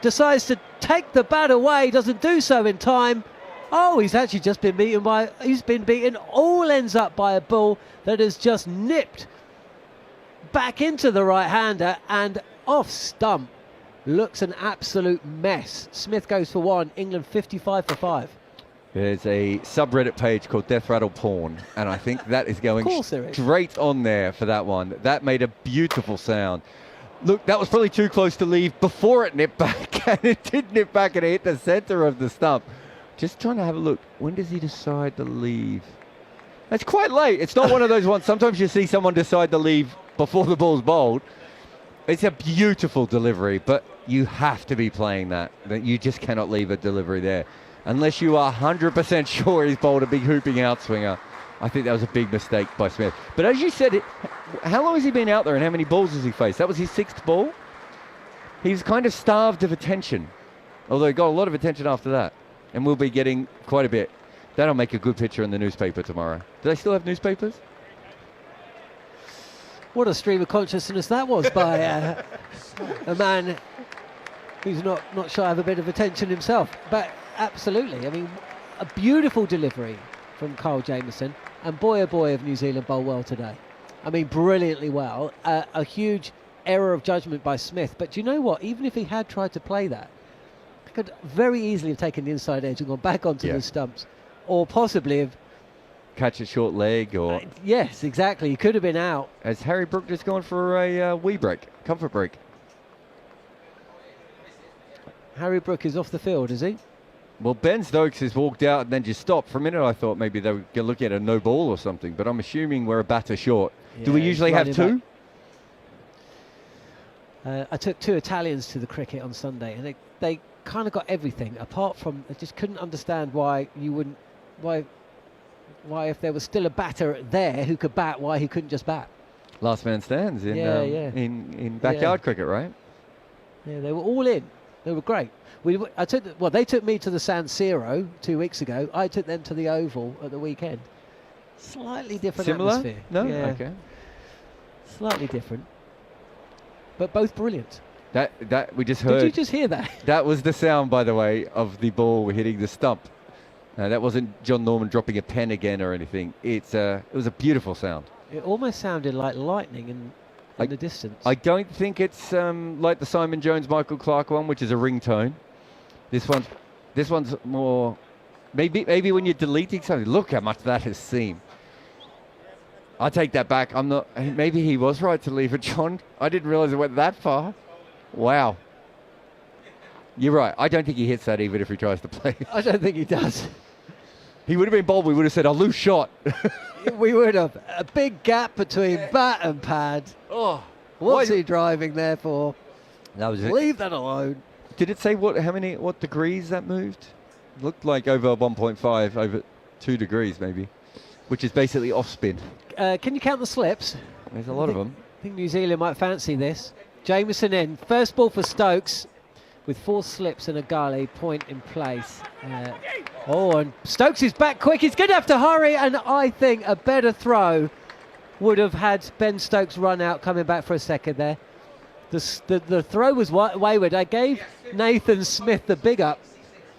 decides to take the bat away, doesn't do so in time. Oh, he's actually just been beaten, all ends up by a ball that has just nipped back into the right-hander and off stump. Looks an absolute mess. Smith goes for 1, England 55 for 5. There's a subreddit page called Death Rattle Porn, and I think that is going straight on there for that one. That made a beautiful sound. Look, that was probably too close to leave before it nipped back, and it did nip back and it hit the center of the stump. Just trying to have a look. When does he decide to leave? It's quite late. It's not one of those ones. Sometimes you see someone decide to leave before the ball's bowled. It's a beautiful delivery, but you have to be playing that. You just cannot leave a delivery there. Unless you are 100% sure he's bowled a big hooping outswinger. I think that was a big mistake by Smith. But as you said, how long has he been out there and how many balls has he faced? That was his 6th ball. He was kind of starved of attention, although he got a lot of attention after that. And we'll be getting quite a bit. That'll make a good picture in the newspaper tomorrow. Do they still have newspapers? What a stream of consciousness that was by a man who's not shy of a bit of attention himself. But absolutely, I mean, a beautiful delivery from Kyle Jamieson. And boy, oh boy, have New Zealand bowled well today. I mean, brilliantly well. A huge error of judgment by Smith. But do you know what? Even if he had tried to play that, he could very easily have taken the inside edge and gone back onto the stumps. Or possibly have... catch a short leg or... yes, exactly. He could have been out. Has Harry Brook just gone for a wee break, comfort break? Harry Brook is off the field, is he? Well, Ben Stokes has walked out and then just stopped. For a minute, I thought maybe they were going to look at a no ball or something, but I'm assuming we're a batter short. Yeah, do we usually have 2? I took 2 Italians to the cricket on Sunday, and they kind of got everything, apart from I just couldn't understand why you wouldn't... Why if there was still a batter there who could bat, why he couldn't just bat? Last man stands in backyard cricket, right? Yeah, they were all in. They were great. They took me to the San Siro 2 weeks ago. I took them to the Oval at the weekend. Slightly different atmosphere. No? Yeah. Okay. Slightly different. But both brilliant. That we just heard. Did you just hear that? That was the sound, by the way, of the ball hitting the stump. That wasn't Jon Norman dropping a pen again or anything. It was a beautiful sound. It almost sounded like lightning in the distance. I don't think it's like the Simon Jones-Michael Clark one, which is a ringtone. This one's more. Maybe when you're deleting something, look how much that has seemed. I take that back. I'm not. Maybe he was right to leave it, John. I didn't realise it went that far. Wow. You're right. I don't think he hits that even if he tries to play. I don't think he does. He would have been bold. We would have said a loose shot. We would have. A big gap between bat and pad. Oh, what's he driving there for? That was it. Leave that alone. Did it say what degrees that moved? Looked like over 1.5, over 2 degrees maybe, which is basically off spin. Can you count the slips? There's a lot of them. I think New Zealand might fancy this. Jamieson in. First ball for Stokes with 4 slips and a gully, point in place. And Stokes is back quick. He's going to have to hurry, and I think a better throw would have had Ben Stokes run out coming back for a second there. The throw was wayward. I gave Nathan Smith the big up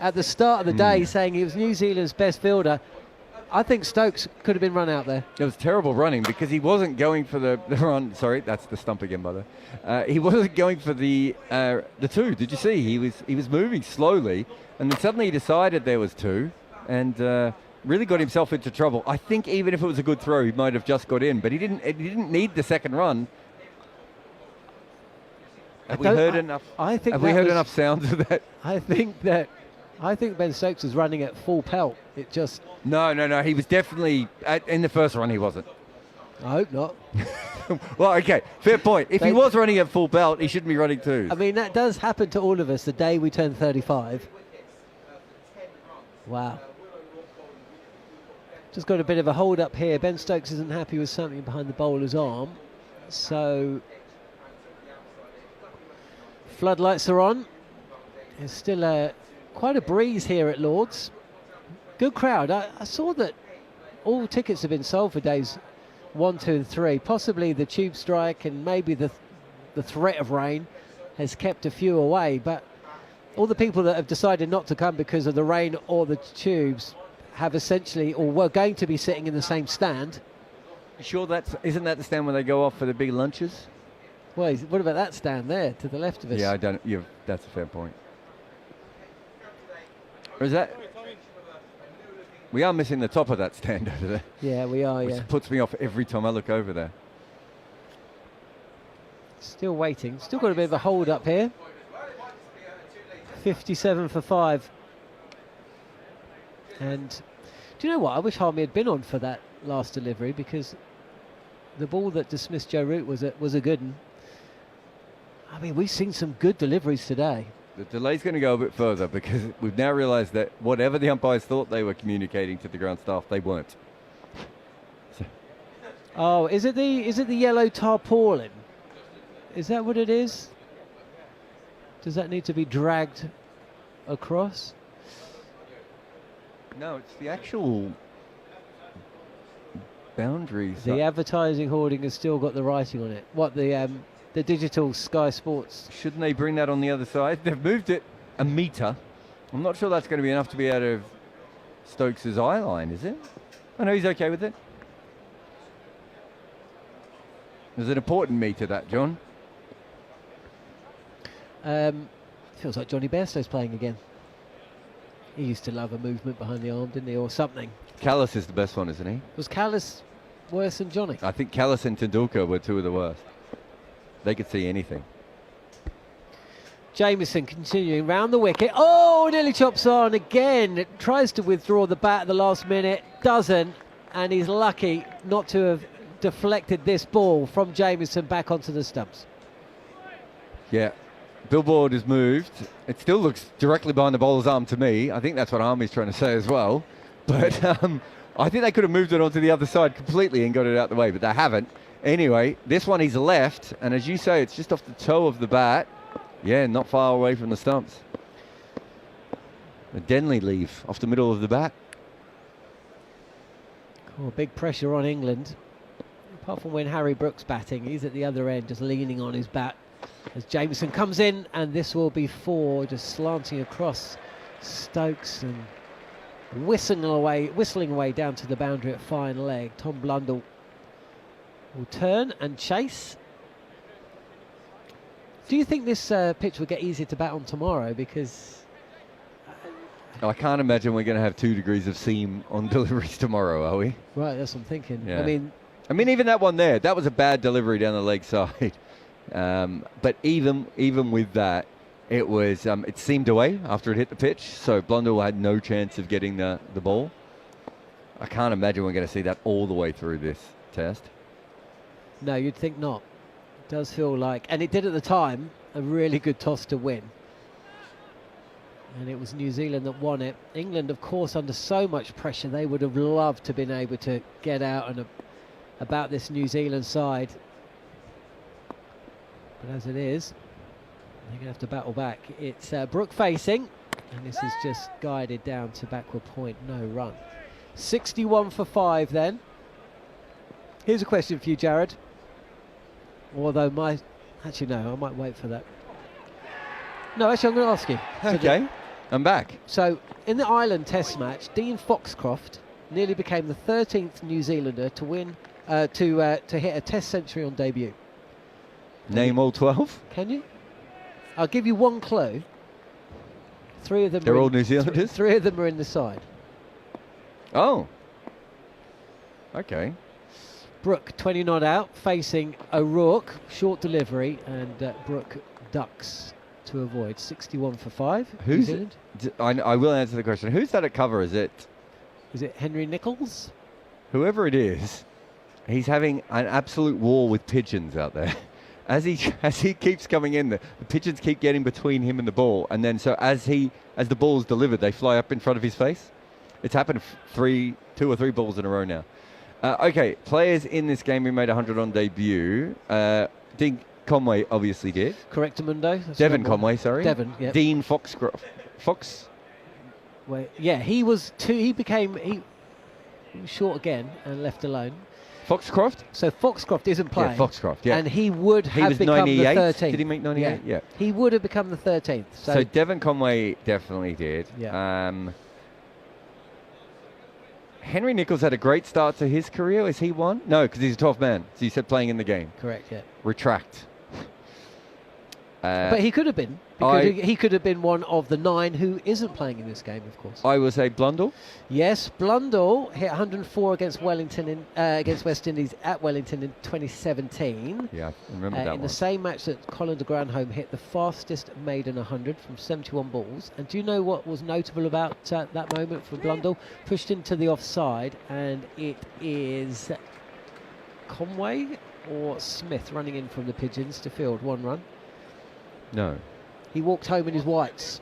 at the start of the day, saying he was New Zealand's best fielder. I think Stokes could have been run out there. It was terrible running because he wasn't going for the run. Sorry, that's the stump again, by the way. He wasn't going for the 2. Did you see? He was moving slowly, and then suddenly he decided there was 2, and really got himself into trouble. I think even if it was a good throw, he might have just got in, but he didn't need the second run. Have we heard enough? Have we heard enough sounds of that? I think Ben Stokes was running at full pelt. It just... No. He was definitely... in the first run, he wasn't. I hope not. Well, okay, fair point. If he was running at full belt, he shouldn't be running 2s. I mean, that does happen to all of us the day we turn 35. Wow. Just got a bit of a hold up here. Ben Stokes isn't happy with something behind the bowler's arm. So... floodlights are on. There's still quite a breeze here at Lord's. Good crowd. I saw that all tickets have been sold for days 1, 2 and 3. Possibly the tube strike and maybe the threat of rain has kept a few away, but all the people that have decided not to come because of the rain or the tubes have essentially, or were going to be sitting in the same stand. You sure isn't that the stand where they go off for the big lunches? Well, what about that stand there to the left of us? Yeah, that's a fair point. Or is that... We are missing the top of that stand over there. Yeah, we are, which puts me off every time I look over there. Still waiting. Still got a bit of a hold up here. 57 for 5. And do you know what? I wish Harmy had been on for that last delivery, because the ball that dismissed Joe Root was a good one. I mean, we've seen some good deliveries today. The delay's going to go a bit further because we've now realised that whatever the umpires thought they were communicating to the ground staff, they weren't. So. Oh, is it the yellow tarpaulin? Is that what it is? Does that need to be dragged across? No, it's the actual boundaries. The advertising hoarding has still got the writing on it. What, the digital Sky Sports? Shouldn't they bring that on the other side? They've moved it a metre. I'm not sure that's going to be enough to be out of Stokes' eye line, is it? I know he's okay with it. There's an important metre, that, John. Feels like Johnny Bairstow's playing again. He used to love a movement behind the arm, didn't he, or something? Callis is the best one, isn't he? Was Callis worse than Johnny? I think Callis and Tendulkar were 2 of the worst. They could see anything. Jamieson continuing round the wicket. Oh, nearly chops on again. Tries to withdraw the bat at the last minute. Doesn't. And he's lucky not to have deflected this ball from Jamieson back onto the stumps. Yeah. Billboard has moved. It still looks directly behind the bowler's arm to me. I think that's what Harmy's trying to say as well. But I think they could have moved it onto the other side completely and got it out the way, but they haven't. Anyway, this one he's left, and as you say, it's just off the toe of the bat. Yeah, not far away from the stumps. A Denley leave off the middle of the bat. Oh, big pressure on England. Apart from when Harry Brooks batting, he's at the other end, just leaning on his bat. As Jamieson comes in, and this will be 4, just slanting across Stokes and whistling away down to the boundary at fine leg. Tom Blundell will turn and chase. Do you think this pitch will get easier to bat on tomorrow? Because I can't imagine we're going to have 2 degrees of seam on deliveries tomorrow, are we? right, that's what I'm thinking. Yeah. I mean, even that one there, that was a bad delivery down the leg side. But even with that, it was it seamed away after it hit the pitch, so Blundell had no chance of getting the ball. I can't imagine we're going to see that all the way through this test. no, you'd think not. It does feel like, and it did at the time, a really good toss to win. And it was New Zealand that won it. England, of course, under so much pressure, they would have loved to have been able to get out and about this New Zealand side. But as it is, they're going to have to battle back. It's Brook facing, and this is just guided down to backward point, no run. 61 for 5 then. Here's a question for you, Jarrod. Although actually no, I might wait for that. No, actually I'm going to ask you. Okay, I'm back. So in the Ireland Test match, Dean Foxcroft nearly became the 13th New Zealander to win to hit a Test century on debut. Name all 12. Can you? I'll give you one clue. 3 of them. They're all New Zealanders? 3 of them are in the side. Oh. Okay. Brook 20 not out, facing O'Rourke, short delivery, and Brook ducks to avoid. 61 for 5. New Who's Zealand. I will answer the question. Who's that at cover? Is it Henry Nichols? whoever it is? He's having an absolute war with pigeons out there. As he keeps coming in, the pigeons keep getting between him and the ball, and then so as the ball's delivered, they fly up in front of his face. It's happened 2 or 3 balls in a row now. Okay, players in this game who made 100 on debut. Dean Conway obviously did. Correct, Mundo. Devon Conway, sorry. Devon, yeah. Dean Foxcroft. Wait, yeah, he was 2. He was short again and left alone. Foxcroft? So Foxcroft isn't playing. Yeah, Foxcroft, yeah. And he would He have was become 98. the 13th. Did he make 98? Yeah. He would have become the 13th. So Devon Conway definitely did. Yeah. Henry Nichols had a great start to his career. Is he one? No, because he's a 12th man. So you said playing in the game. Correct, yeah. Retract. But he could have been. Because he could have been one of the 9 who isn't playing in this game, of course. I will say Blundell. Yes, Blundell hit 104 against Wellington against West Indies at Wellington in 2017. Yeah, I remember that in one. the same match that Colin de Granholm hit the fastest maiden 100 from 71 balls. And do you know what was notable about that moment for Blundell? Pushed into the offside, and it is Conway or Smith running in from the pigeons to field 1 run. No. He walked home in his whites.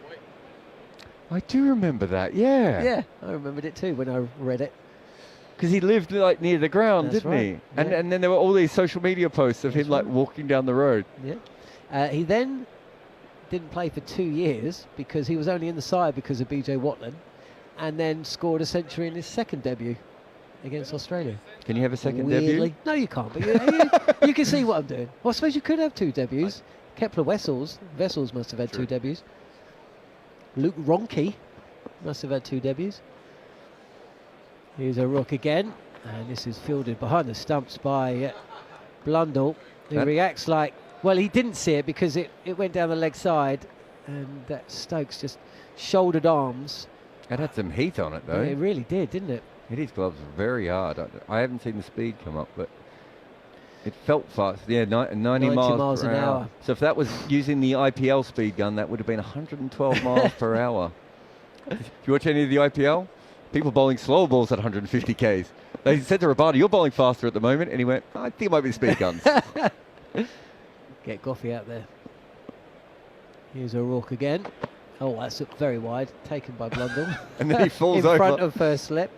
I do remember that, yeah. Yeah, I remembered it too when I read it. Because he lived like near the ground, That's didn't right. he? And Yeah. and then there were all these social media posts of That's him like right. walking down the road. Yeah. He then didn't play for 2 years because he was only in the side because of BJ Watland, and then scored a century in his second debut against Australia. Can you have a second Weirdly. debut? No, you can't. But you can see what I'm doing. Well, I suppose you could have 2 debuts. Kepler Wessels must have had 2 debuts. Luke Ronke must have had 2 debuts. Here's O'Rourke again, and this is fielded behind the stumps by Blundell, who reacts like, well, he didn't see it because it went down the leg side, and Stokes just shouldered arms. It had some heat on it though. It really did, didn't it? Hit his gloves very hard. I haven't seen the speed come up, but it felt fast. Yeah, 90 miles per hour. So if that was using the IPL speed gun, that would have been 112 miles per hour. If you watch any of the IPL, people bowling slower balls at 150 Ks. They said to Rabada, "You're bowling faster at the moment," and he went, "I think it might be the speed guns." Get Goffey out there. Here's O'Rourke again. Oh, that's very wide, taken by Blundell. And then he falls in over. front of first slip.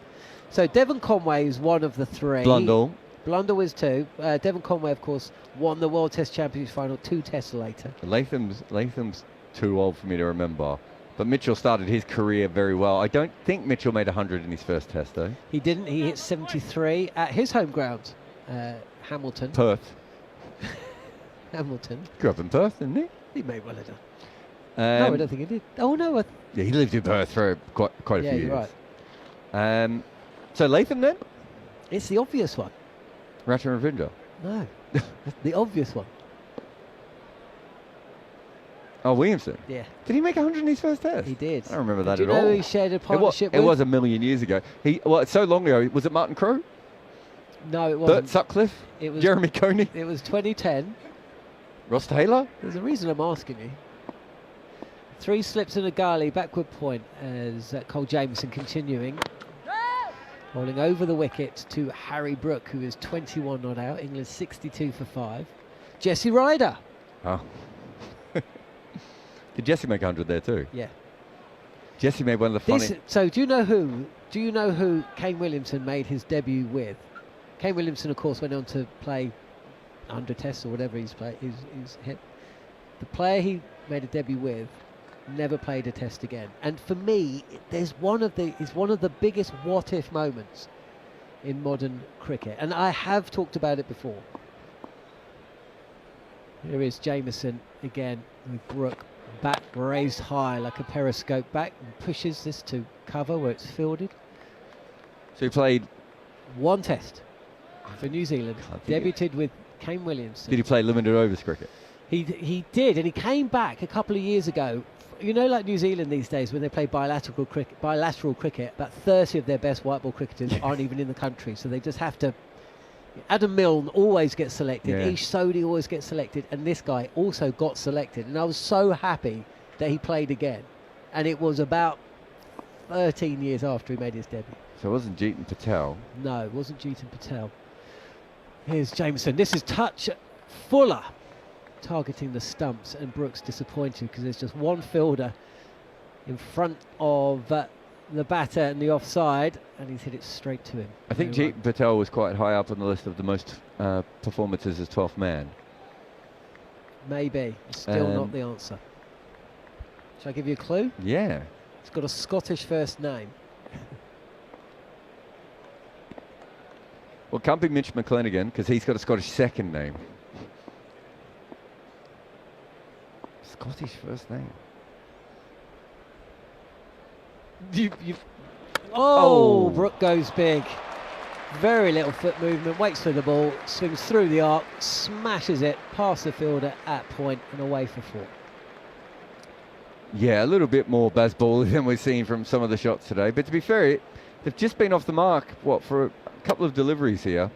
So Devon Conway is one of the 3. Blundell. Blundell is 2. Devon Conway, of course, won the World Test Championship final 2 tests later. Latham's too old for me to remember. But Mitchell started his career very well. I don't think Mitchell made 100 in his first test, though. He didn't. He hit 73 at his home ground, Hamilton. Perth. Hamilton. Grew up in Perth, didn't he? He may well have done. No, I don't think he did. Oh, no. Yeah, he lived in Perth for quite a few years. You're right. So Latham then? It's the obvious one. Ratchaburi Ravindra. No, the obvious one. Oh, Williamson. Yeah, Did he make 100 in his first test? he did. I don't remember that Did at you know all. he shared a It partnership was with? a million years ago. Well, it's so long ago. Was it Martin Crowe? No, it Bert wasn't. Sutcliffe? It was Jeremy Coney? It was 2010. Ross Taylor? There's a reason I'm asking you. 3 slips and a gully, backward point as Cole Jamieson continuing. Rolling over the wicket to Harry Brook, who is 21 not out. England 62 for 5. Jesse Ryder. Oh. Did Jesse make 100 there too? Yeah. Jesse made one of the funny... So do you know who Kane Williamson made his debut with? Kane Williamson, of course, went on to play 100 tests or whatever he's hit. The player he made a debut with never played a test again. And for me, it's one of the biggest what-if moments in modern cricket. And I have talked about it before. Here is Jamieson again with Brook. Bat raised high like a periscope back and pushes this to cover where it's fielded. So he played... 1 test for New Zealand. Did Debuted with Kane Williamson. he play limited overs cricket? He did, and he came back a couple of years ago. You know, like New Zealand these days, when they play bilateral cricket, about 30 of their best white ball cricketers aren't even in the country, so they just have to. Adam Milne always gets selected. Yeah. Ish Sodhi always gets selected, and this guy also got selected. And I was so happy that he played again. And it was about 13 years after he made his debut. So it wasn't Jeetan Patel. No, it wasn't Jeetan Patel. Here's Jamieson. This is touch Fuller targeting the stumps, and Brooks disappointed because there's just one fielder in front of the batter and the offside, and he's hit it straight to him. I think Jeetan Patel was quite high up on the list of the most performances as 12th man. Maybe. Still not the answer. Shall I give you a clue? Yeah. It's got a Scottish first name. Well, can't be Mitch McClenaghan because he's got a Scottish second name. Scottish first name. Oh, Brook goes big. Very little foot movement, waits for the ball, swings through the arc, smashes it past the fielder at point and away for 4. Yeah, a little bit more Bazball than we've seen from some of the shots today. But to be fair, they've just been off the mark, for a couple of deliveries here.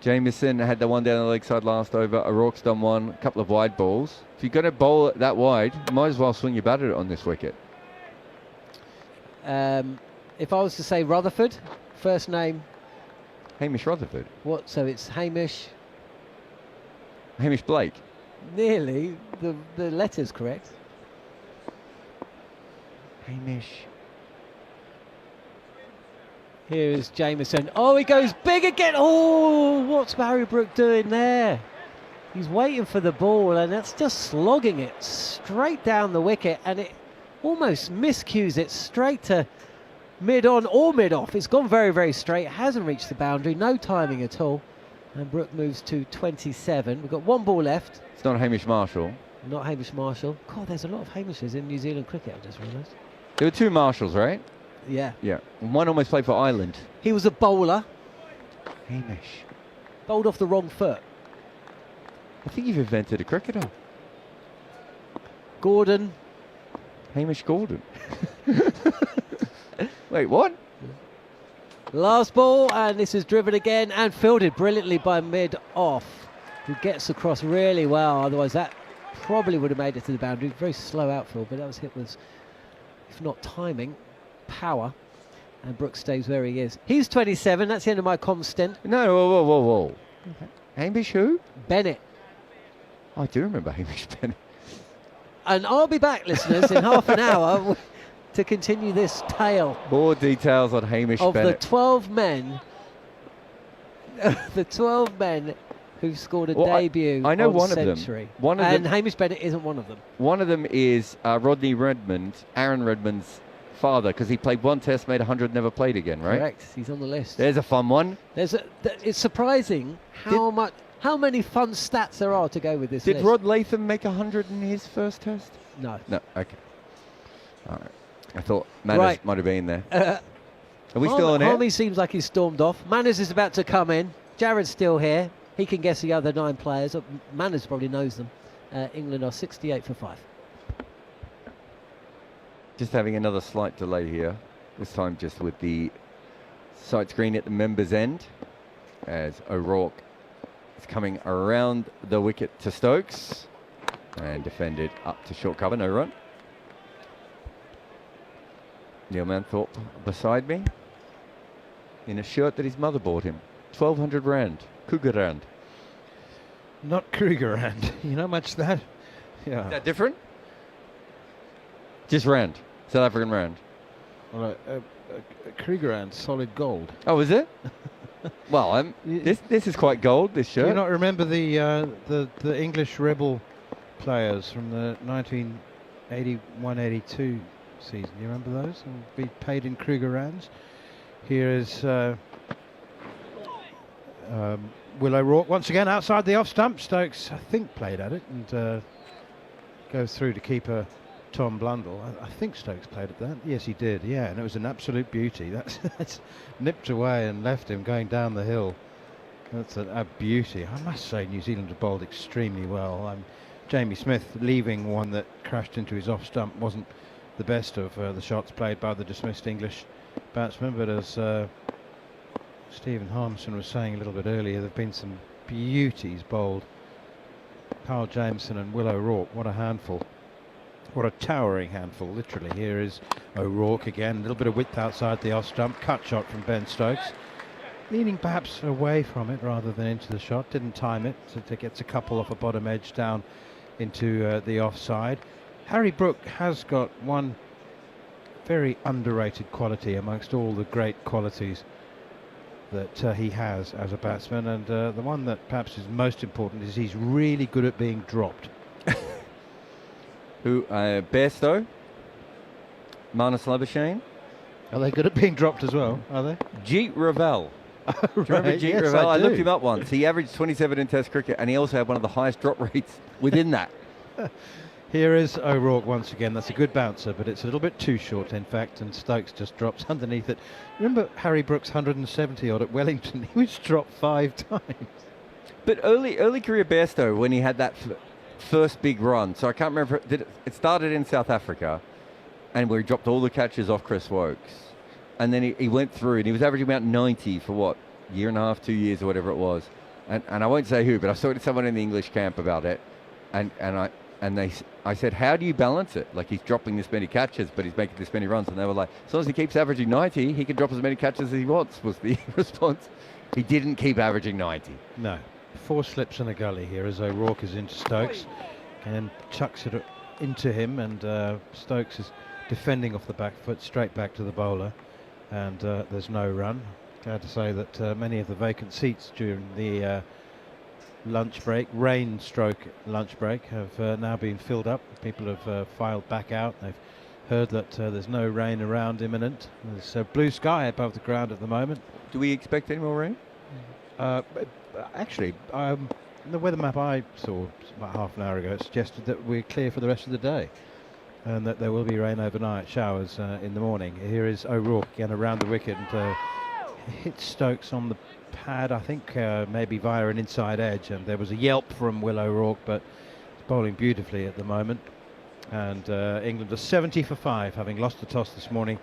Jamieson had the one down the leg side last over. O'Rourke's done one, a couple of wide balls. If you're going to bowl it that wide, you might as well swing your bat at it on this wicket. If I was to say Rutherford, first name. Hamish Rutherford. What? So it's Hamish. Hamish Blake. Nearly. The letter's correct. Hamish. Here is Jamieson. Oh, he goes big again. Oh, what's Harry Brook doing there? He's waiting for the ball, and that's just slogging it straight down the wicket, and it almost miscues it straight to mid-on or mid-off. It's gone very, very straight. Hasn't reached the boundary. No timing at all. And Brook moves to 27. We've got 1 ball left. It's not Hamish Marshall. Not Hamish Marshall. God, there's a lot of Hamishes in New Zealand cricket, I just realised. There were 2 Marshalls, right? Yeah. Yeah. One almost played for Ireland. He was a bowler. Hamish. Bowled off the wrong foot. I think you've invented a cricketer. Gordon. Hamish Gordon. Wait, what? Last ball, and this is driven again and fielded brilliantly by mid-off, who gets across really well. Otherwise, that probably would have made it to the boundary. Very slow outfield, but that was hit with, if not timing, power. And Brooks stays where he is. He's 27. That's the end of my comms stint. No, whoa. Hamish who? Bennett. I do remember Hamish Bennett. And I'll be back, listeners, in half an hour to continue this tale. More details on Hamish of Bennett. the 12 men, the 12 men who've scored a debut. I know on one century. of them. One of and them, Hamish Bennett isn't one of them. One of them is Rodney Redmond, Aaron Redmond's father, because he played 1 test, made 100, never played again, right? Correct. He's on the list. There's a fun one. It's surprising how many fun stats there are to go with this Did list. Rod Latham make 100 in his first test? No. No. Okay. All right. I thought Manners might have been there. Are we still on air? Harmy seems like he's stormed off. Manners is about to come in. Jarrod's still here. he can guess the other 9 players. Manners probably knows them. England are 68 for 5. Just having another slight delay here, this time just with the sight screen at the members' end, as O'Rourke is coming around the wicket to Stokes and defended up to short cover, no run. Neil Manthorp beside me in a shirt that his mother bought him. 1,200 rand, Cougar rand. Not Kruger rand. You know much that? Yeah. Is that different? Just rand, South African rand. Well, Kruger rand, solid gold. Oh, is it? Well, this is quite gold, this shirt. Do you not remember the English rebel players from the 1981-82 season? You remember those? And be paid in Kruger rands. Here is Will O'Rourke once again outside the off stump. Stokes, I think, played at it and goes through to keeper Tom Blundell. I think Stokes played at that. Yes, he did. Yeah, and it was an absolute beauty. That's nipped away and left him going down the hill. That's a beauty. I must say, New Zealand have bowled extremely well. Jamie Smith leaving one that crashed into his off stump wasn't the best of the shots played by the dismissed English batsmen, but as Steve Harmison was saying a little bit earlier, there have been some beauties bowled. Carl Jameson and Will O'Rourke, what a handful. What a towering handful, literally. Here is O'Rourke again, a little bit of width outside the off stump, cut shot from Ben Stokes. Leaning perhaps away from it rather than into the shot, didn't time it, so it gets a couple off a bottom edge down into the offside. Harry Brook has got one very underrated quality amongst all the great qualities that he has as a batsman, and the one that perhaps is most important is he's really good at being dropped. Who, Bairstow, Marnus Labuschagne. Are they good at being dropped as well, are they? Jeet Ravel. Do you remember Jeet Yes, Ravel? I do. looked him up once. He averaged 27 in Test cricket, and he also had one of the highest drop rates within that. Here is O'Rourke once again. That's a good bouncer, but it's a little bit too short, in fact, and Stokes just drops underneath it. Remember Harry Brook's 170 odd at Wellington? He was dropped 5 times. But early career Bairstow, when he had that first big run, so I can't remember, it started in South Africa, and where he dropped all the catches off Chris Wokes. And then he went through, and he was averaging about 90 for what, year and a half, 2 years, or whatever it was. And I won't say who, but I was talking to someone in the English camp about it, and I said, how do you balance it? Like, he's dropping this many catches, but he's making this many runs. And they were like, as long as he keeps averaging 90, he can drop as many catches as he wants, was the response. He didn't keep averaging 90. No. 4 slips in a gully here as O'Rourke is into Stokes and then chucks it into him, and Stokes is defending off the back foot straight back to the bowler, and there's no run. Glad to say that many of the vacant seats during the lunch break, lunch break, have now been filled up. People have filed back out. They've heard that there's no rain around imminent. There's blue sky above the ground at the moment. Do we expect any more rain? Actually, the weather map I saw about half an hour ago suggested that we're clear for the rest of the day, and that there will be rain overnight, showers in the morning. Here is O'Rourke again around the wicket, and hits Stokes on the pad, I think, maybe via an inside edge, and there was a yelp from Will O'Rourke, but he's bowling beautifully at the moment. And England are 70 for 5, having lost the toss this morning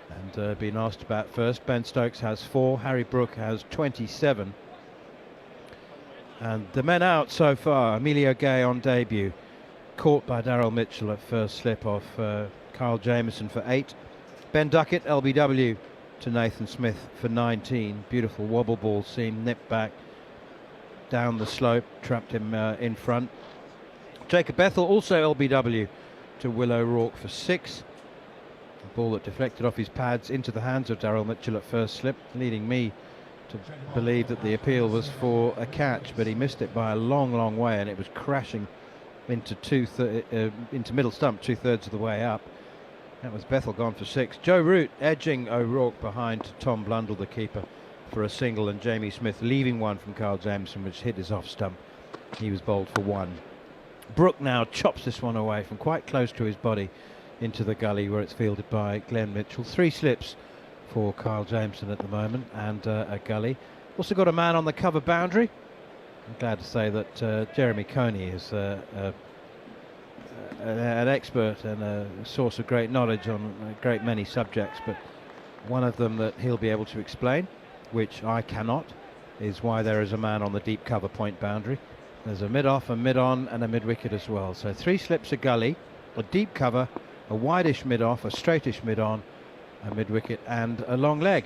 and been asked to bat first. Ben Stokes has 4, Harry Brook has 27. And the men out so far: Emilio Gay on debut, caught by Daryl Mitchell at first slip off Carl Jameson for 8. Ben Duckett, LBW, to Nathan Smith for 19. Beautiful wobble ball seam, nipped back down the slope, trapped him in front. Jacob Bethel, also LBW, to Will O'Rourke for 6. A ball that deflected off his pads into the hands of Daryl Mitchell at first slip, leading me to believe that the appeal was for a catch, but he missed it by a long way, and it was crashing into middle stump 2/3 of the way up. That was Bethel gone for 6. Joe Root edging O'Rourke behind Tom Blundell, the keeper, for a single, and Jamie Smith leaving one from Carl Jameson, which hit his off stump. He was bowled for 1. Brook now chops this one away from quite close to his body into the gully, where it's fielded by Glenn Mitchell. 3 slips for Carl Jameson at the moment, and a gully. Also got a man on the cover boundary. I'm glad to say that Jeremy Coney is an expert and a source of great knowledge on a great many subjects, but one of them that he'll be able to explain, which I cannot, is why there is a man on the deep cover point boundary. There's a mid-off, a mid-on and a mid-wicket as well. So 3 slips, a gully, a deep cover, a wideish mid-off, a straightish mid-on, a mid-wicket and a long leg.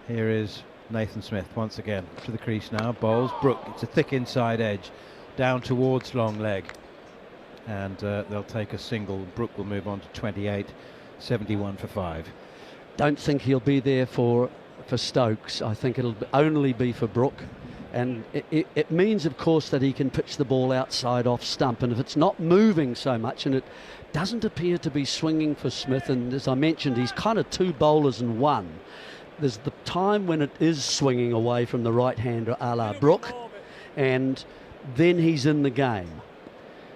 Here is Nathan Smith once again to the crease now, bowls Brook. It's a thick inside edge down towards long leg, and they'll take a single. Brook will move on to 28, 71 for 5. Don't think he'll be there for Stokes. I think it'll only be for Brook, and it means of course that he can pitch the ball outside off stump, and if it's not moving so much, and it doesn't appear to be swinging for Smith, and as I mentioned, he's kind of 2 bowlers in one. There's the time when it is swinging away from the right-hander a la Brook, and then he's in the game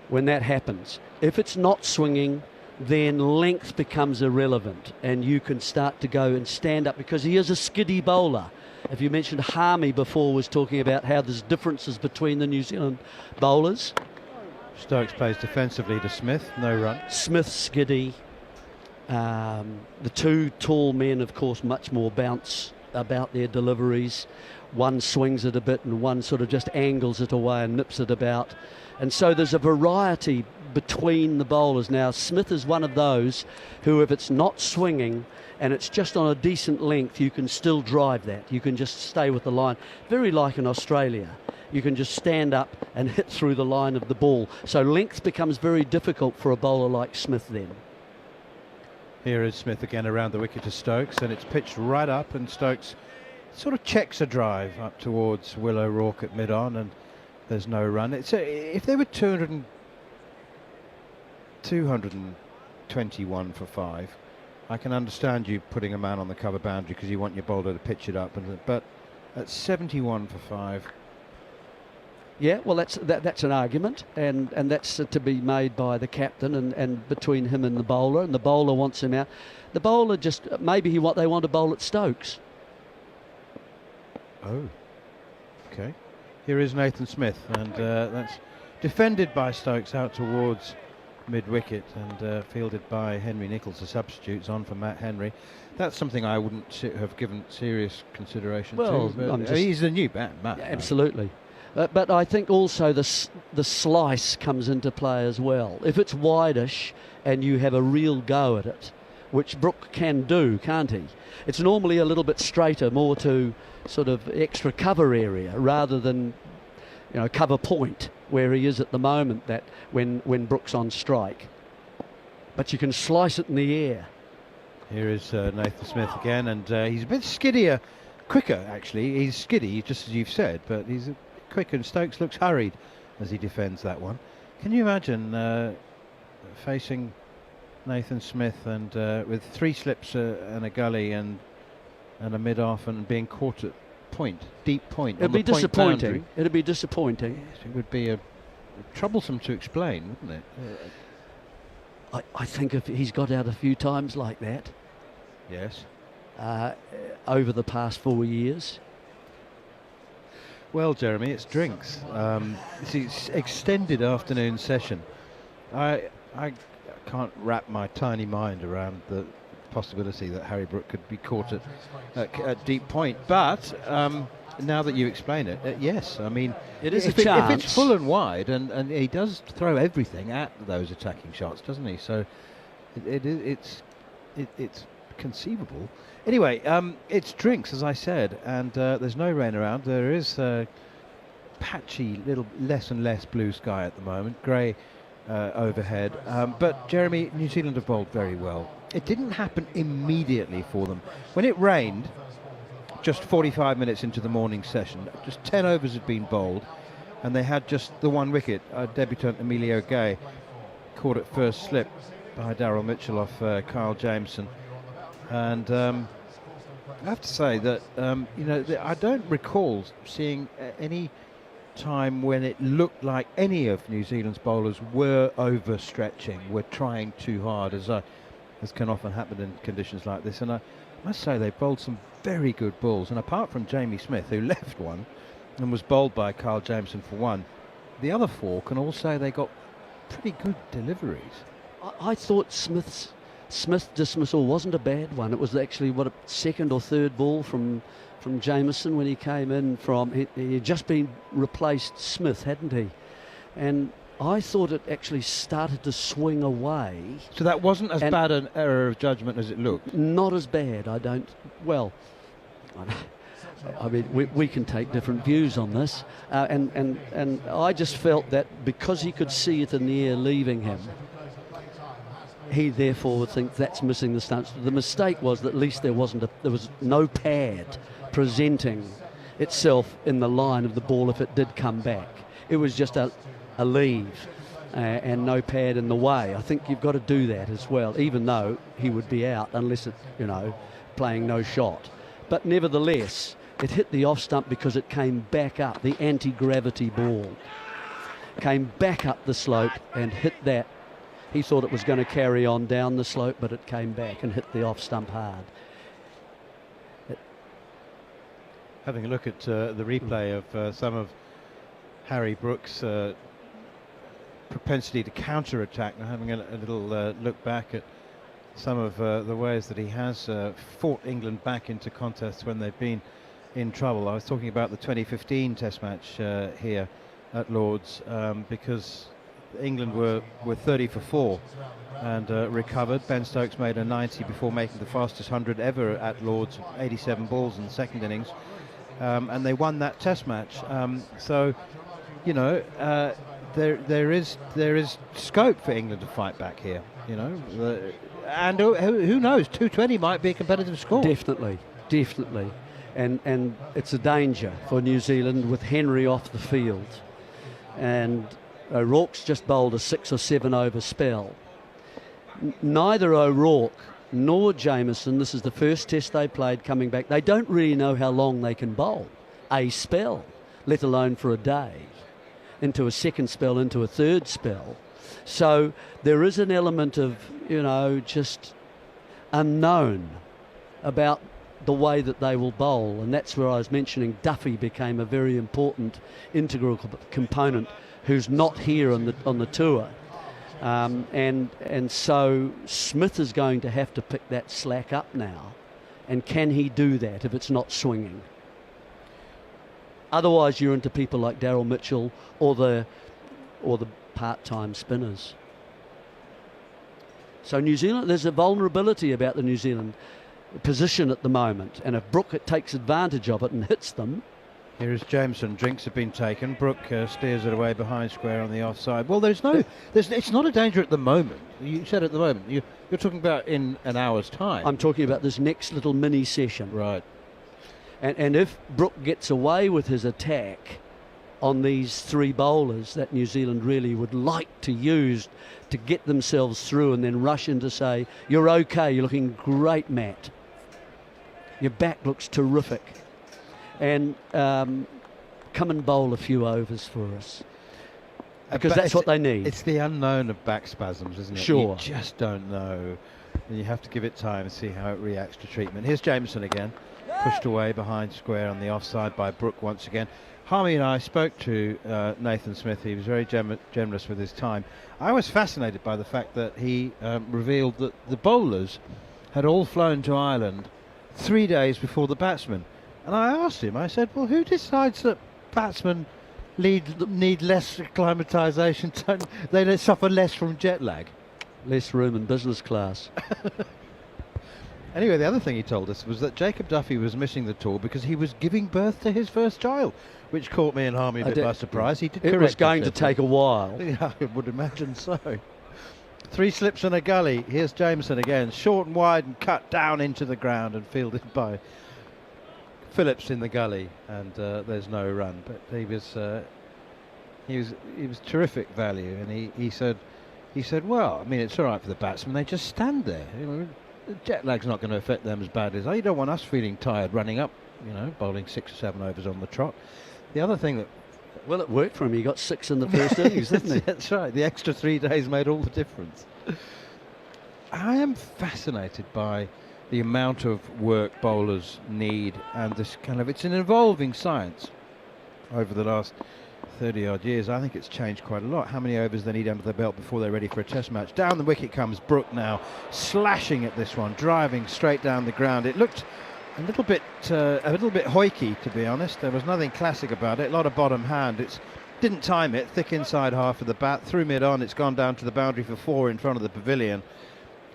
when that happens. If it's not swinging, then length becomes irrelevant, and you can start to go and stand up, because he is a skiddy bowler. If you mentioned Harmy before was talking about how there's differences between the New Zealand bowlers. Stokes plays defensively to Smith, no run. Smith's skiddy. The 2 tall men, of course, much more bounce about their deliveries. One swings it a bit and one sort of just angles it away and nips it about. And so there's a variety between the bowlers. Now, Smith is one of those who, if it's not swinging and it's just on a decent length, you can still drive that. You can just stay with the line. Very like in Australia. You can just stand up and hit through the line of the ball. So length becomes very difficult for a bowler like Smith then. Here is Smith again around the wicket to Stokes, and it's pitched right up, and Stokes sort of checks a drive up towards Will O'Rourke at mid-on, and there's no run. It's if they were 221 for 5, I can understand you putting a man on the cover boundary because you want your bowler to pitch it up, but at 71 for 5. Yeah, well, that's an argument, and that's to be made by the captain and between him and the bowler wants him out. The bowler just, maybe they want to bowl at Stokes. Oh, okay. Here is Nathan Smith, and that's defended by Stokes out towards mid-wicket and fielded by Henry Nicholls, the substitutes on for Matt Henry. That's something I wouldn't have given serious consideration to. But he's a new man, Matt. Yeah, absolutely. But I think also the slice comes into play as well. If it's wideish and you have a real go at it, which Brook can do, can't he? It's normally a little bit straighter, more to sort of extra cover area rather than, cover point where he is at the moment. That when Brook's on strike, but you can slice it in the air. Here is Nathan Smith again, and he's a bit skiddier, quicker actually. He's skiddy, just as you've said, but he's quick, and Stokes looks hurried as he defends that one. Can you imagine facing Nathan Smith and with 3 slips and a gully and a mid-off and being caught at point, deep point? It'd be disappointing. It'd be disappointing. Yes, it would be troublesome to explain, wouldn't it? I think if he's got out a few times like that. Yes. Over the past 4 years. Well, Jeremy, it's drinks. It's extended afternoon session. I can't wrap my tiny mind around the possibility that Harry Brook could be caught at deep point. But now that you explain it, yes. I mean, it is if a chance. If it's full and wide, and he does throw everything at those attacking shots, doesn't he? So it's conceivable. Anyway, it's drinks, as I said, and there's no rain around. There is patchy, little less and less blue sky at the moment, grey overhead. But Jeremy, New Zealand have bowled very well. It didn't happen immediately for them. When it rained, just 45 minutes into the morning session, just 10 overs had been bowled, and they had just the 1 wicket. Debutant Emilio Gay caught at first slip by Daryl Mitchell off Kyle Jameson. And I have to say that, I don't recall seeing any time when it looked like any of New Zealand's bowlers were overstretching, were trying too hard, as can often happen in conditions like this. And I must say they bowled some very good balls. And apart from Jamie Smith, who left one, and was bowled by Carl Jameson for 1. The other 4 can all say they got pretty good deliveries. I thought Smith's dismissal wasn't a bad one. It was actually a second or third ball from Jameson when he came in from. He had just been replaced Smith, hadn't he? And I thought it actually started to swing away. So that wasn't as bad an error of judgment as it looked? Not as bad, I don't. Well, I mean, we can take different views on this. And I just felt that because he could see it in the air leaving him, he therefore would think that's missing the stance. The mistake was that at least there was no pad presenting itself in the line of the ball if it did come back. It was just a leave and no pad in the way. I think you've got to do that as well, even though he would be out unless it, playing no shot. But nevertheless, it hit the off stump because it came back up. The anti-gravity ball came back up the slope and hit that. He thought it was going to carry on down the slope, but it came back and hit the off stump hard. Having a look at the replay of some of Harry Brooks' propensity to counter-attack, and having a little look back at some of the ways that he has fought England back into contests when they've been in trouble. I was talking about the 2015 Test match here at Lord's because England were 30 for 4 and recovered. Ben Stokes made a 90 before making the fastest 100 ever at Lord's, 87 balls in the second innings, and they won that Test match. So, there is scope for England to fight back here. And who knows? 220 might be a competitive score. Definitely. And it's a danger for New Zealand with Henry off the field. And O'Rourke's just bowled a 6 or 7 over spell. Neither O'Rourke nor Jameson, this is the first test they played coming back, they don't really know how long they can bowl a spell, let alone for a day, into a second spell, into a third spell. So there is an element of, just unknown about the way that they will bowl, and that's where I was mentioning Duffy became a very important integral component who's not here on the tour. And so Smith is going to have to pick that slack up now, and can he do that if it's not swinging? Otherwise you're into people like Daryl Mitchell or the part-time spinners. So New Zealand, there's a vulnerability about the New Zealand position at the moment, and if Brooke takes advantage of it and hits them. Here is Jameson. Drinks have been taken. Brooke steers it away behind square on the offside. Well, it's not a danger at the moment. You said at the moment. You're talking about in an hour's time. I'm talking about this next little mini session. Right. And if Brooke gets away with his attack on these 3 bowlers that New Zealand really would like to use to get themselves through and then rush in to say, you're okay, you're looking great, Matt. Your back looks terrific. And come and bowl a few overs for us. Because that's what they need. It's the unknown of back spasms, isn't it? Sure. You just don't know. And you have to give it time and see how it reacts to treatment. Here's Jameson again. Pushed away behind square on the offside by Brooke once again. Harmy and I spoke to Nathan Smith. He was very generous with his time. I was fascinated by the fact that he revealed that the bowlers had all flown to Ireland 3 days before the batsmen. And I asked him, I said, well, who decides that batsmen need less acclimatisation? They suffer less from jet lag? Less room in business class. Anyway, the other thing he told us was that Jacob Duffy was missing the tour because he was giving birth to his first child, which caught me and Harmy a bit by surprise. He did correct. It was going to take a while. Yeah, I would imagine so. 3 slips and a gully. Here's Jameson again, short and wide and cut down into the ground and fielded by Phillips in the gully, and there's no run. But he was terrific value, and he said, well, I mean, it's all right for the batsmen. They just stand there. The jet lag's not going to affect them as badly as you don't want us feeling tired running up, bowling 6 or 7 overs on the trot. The other thing that, well, it worked for him. He got 6 in the first innings, didn't he? That's right. The extra 3 days made all the difference. I am fascinated by the amount of work bowlers need, and this it's an evolving science. over the last 30-odd years. I think it's changed quite a lot. How many overs they need under their belt before they're ready for a test match. Down the wicket comes Brook now, slashing at this one, driving straight down the ground. It looked a little bit hoiky, to be honest. There was nothing classic about it. A lot of bottom hand. It's didn't time it. Thick inside half of the bat, through mid-on. It's gone down to the boundary for 4 in front of the pavilion.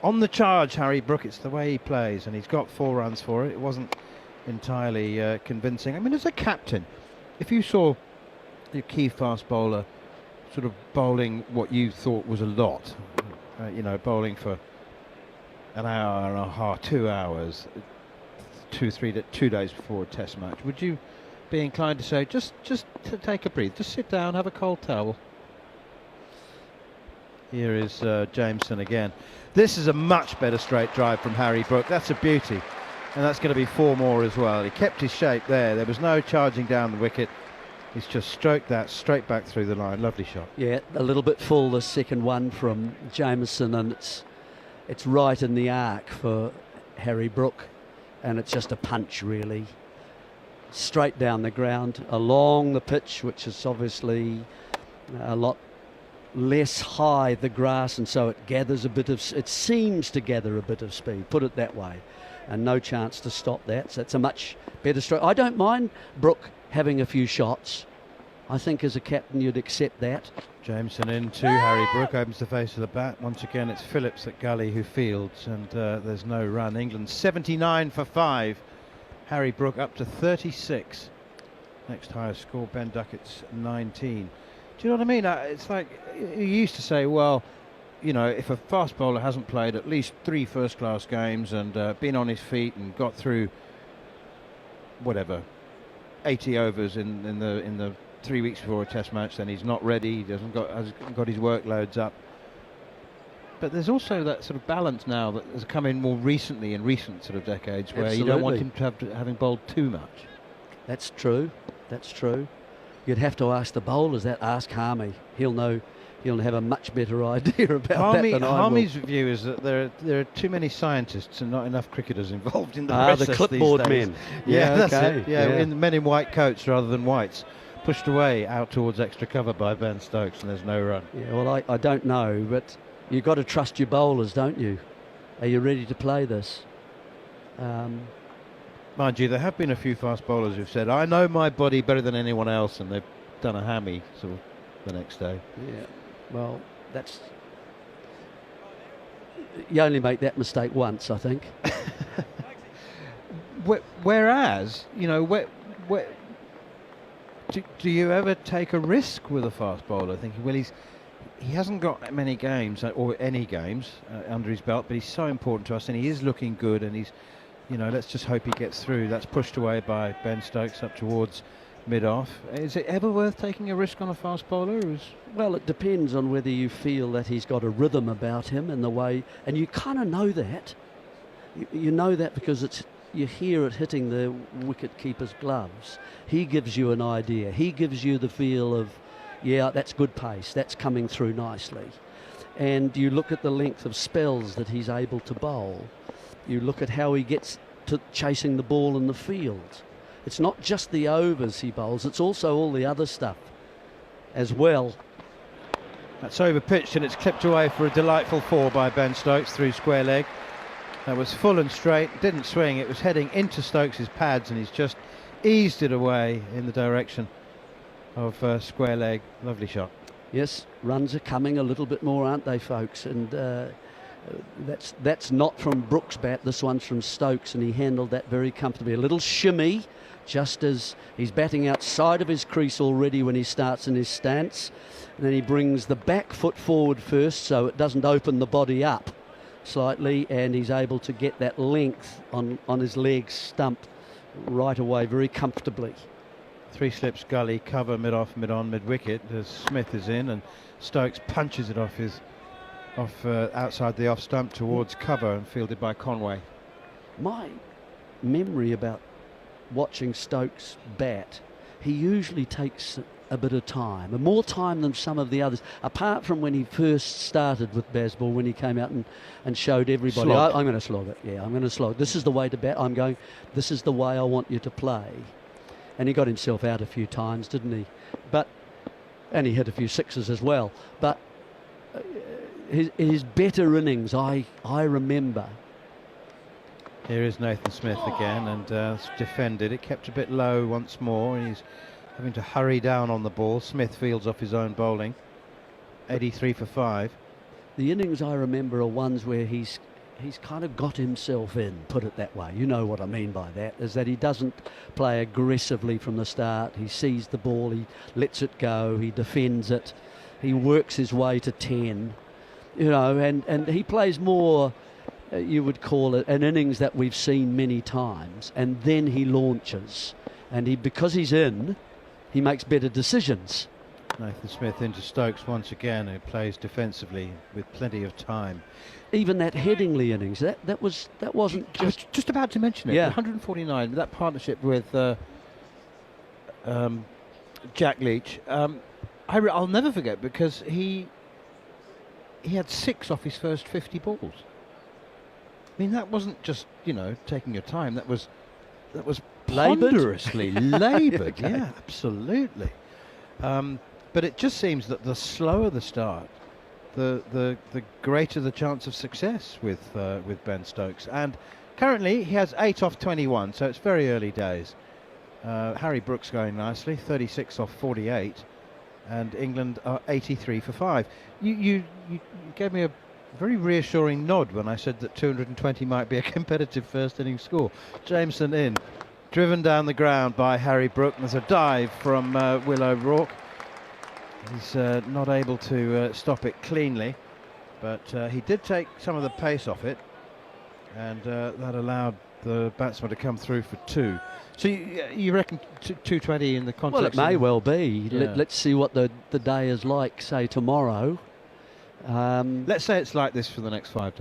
On the charge, Harry Brook, it's the way he plays, and he's got 4 runs for it. It wasn't entirely convincing. I mean, as a captain, if you saw your key fast bowler sort of bowling what you thought was a lot, you know, bowling for an hour and a half, 2 hours, 2 days before a test match, would you be inclined to say, just to take a breath, just sit down, have a cold towel? Here is Jameson again. This is a much better straight drive from Harry Brook. That's a beauty, and that's going to be 4 more as well. He kept his shape there. There was no charging down the wicket. He's just stroked that straight back through the line. Lovely shot. Yeah, a little bit full, the second one from Jameson, and it's right in the arc for Harry Brook, and it's just a punch really. Straight down the ground, along the pitch, which is obviously a lot less high, the grass, and so it seems to gather a bit of speed, put it that way, and no chance to stop that. So it's a much better stroke. I don't mind Brook having a few shots. I think as a captain you'd accept that. Jameson in to Harry Brook, opens the face of the bat. Once again it's Phillips at gully who fields, and there's no run. England 79 for 5. Harry Brook up to 36. Next highest score, Ben Duckett's 19. Do you know what I mean? It's like you used to say, well, you know, if a fast bowler hasn't played at least 3 first-class games and been on his feet and got through whatever 80 overs in the 3 weeks before a test match, then he's not ready. He hasn't got his workloads up. But there's also that sort of balance now that has come in more recently, in recent sort of decades, where Absolutely. you don't want him to have having bowled too much. That's true. That's true. You'd have to ask the bowlers that. Ask Harmy. He'll know. He'll have a much better idea about that than I will. Harmy's view is that there are too many scientists and not enough cricketers involved in the the process clipboard these days. men. Yeah, that's okay. it. Yeah, in men in white coats rather than whites. Pushed away out towards extra cover by Ben Stokes, and there's no run. Yeah, well, I don't know, but you've got to trust your bowlers, don't you? Are you ready to play this? Mind you, there have been a few fast bowlers who've said, I know my body better than anyone else, and they've done a hammy sort of the next day. Yeah, well, you only make that mistake once, I think. Whereas, you know, do you ever take a risk with a fast bowler, thinking, well, he hasn't got many games or any games under his belt, but he's so important to us, and he is looking good, and he's, you know, let's just hope he gets through. That's pushed away by Ben Stokes up towards mid-off. Is it ever worth taking a risk on a fast bowler? Well, it depends on whether you feel that he's got a rhythm about him and the way, and you kind of know that. You know that because you hear it hitting the wicket keeper's gloves. He gives you an idea. He gives you the feel of, yeah, that's good pace. That's coming through nicely. And you look at the length of spells that he's able to bowl. You look at how he gets to chasing the ball in the field. It's not just the overs he bowls, it's also all the other stuff as well. That's over pitched, and it's clipped away for a delightful 4 by Ben Stokes through square leg. That was full and straight, didn't swing, it was heading into Stokes' pads, and he's just eased it away in the direction of square leg. Lovely shot. Yes, runs are coming a little bit more, aren't they, folks? And that's not from Brook's bat, this one's from Stokes, and he handled that very comfortably. A little shimmy, just as he's batting outside of his crease already when he starts in his stance. And then he brings the back foot forward first so it doesn't open the body up slightly, and he's able to get that length on his leg stump right away very comfortably. 3 slips gully, cover mid-off, mid-on, mid-wicket as Smith is in, and Stokes punches it off outside the off stump towards cover and fielded by Conway. My memory about watching Stokes bat, he usually takes a bit of time, and more time than some of the others, apart from when he first started with Bazball, when he came out and showed everybody, I'm going to slog it, yeah, I'm going to slog. This is the way to bat. This is the way I want you to play. and he got himself out a few times, didn't he? And he hit a few sixes as well. But his better innings, I remember. Here is Nathan Smith again, and it's defended. It kept a bit low once more, and he's having to hurry down on the ball. Smith fields off his own bowling. 83 for 5. The innings I remember are ones where he's kind of got himself in, put it that way. You know what I mean by that, is that he doesn't play aggressively from the start. He sees the ball, he lets it go, he defends it, he works his way to 10, you know, and he plays more, you would call it, an innings that we've seen many times, and then he launches, and because he's in, he makes better decisions. Nathan Smith into Stokes once again, who plays defensively with plenty of time. Even that Headingley innings, that wasn't I was just just about to mention it. Yeah. 149, that partnership with Jack Leach. I'll never forget, because he had 6 off his first 50 balls. I mean, that wasn't just, you know, taking your time. That was Laboured? ponderously laboured. Okay. Yeah, absolutely. But it just seems that the slower the start, the greater the chance of success with Ben Stokes. And currently he has 8 off 21, so it's very early days. Harry Brooks going nicely, 36 off 48, and England are 83 for 5. You gave me a very reassuring nod when I said that 220 might be a competitive first innings score. Jameson in, driven down the ground by Harry Brooks. There's a dive from Will O'Rourke. He's not able to stop it cleanly, but he did take some of the pace off it, and that allowed the batsman to come through for 2. So you reckon 220 in the context? Well, it may well be. Yeah. Let's see what the day is like, say, tomorrow. Let's say it's like this for the next 4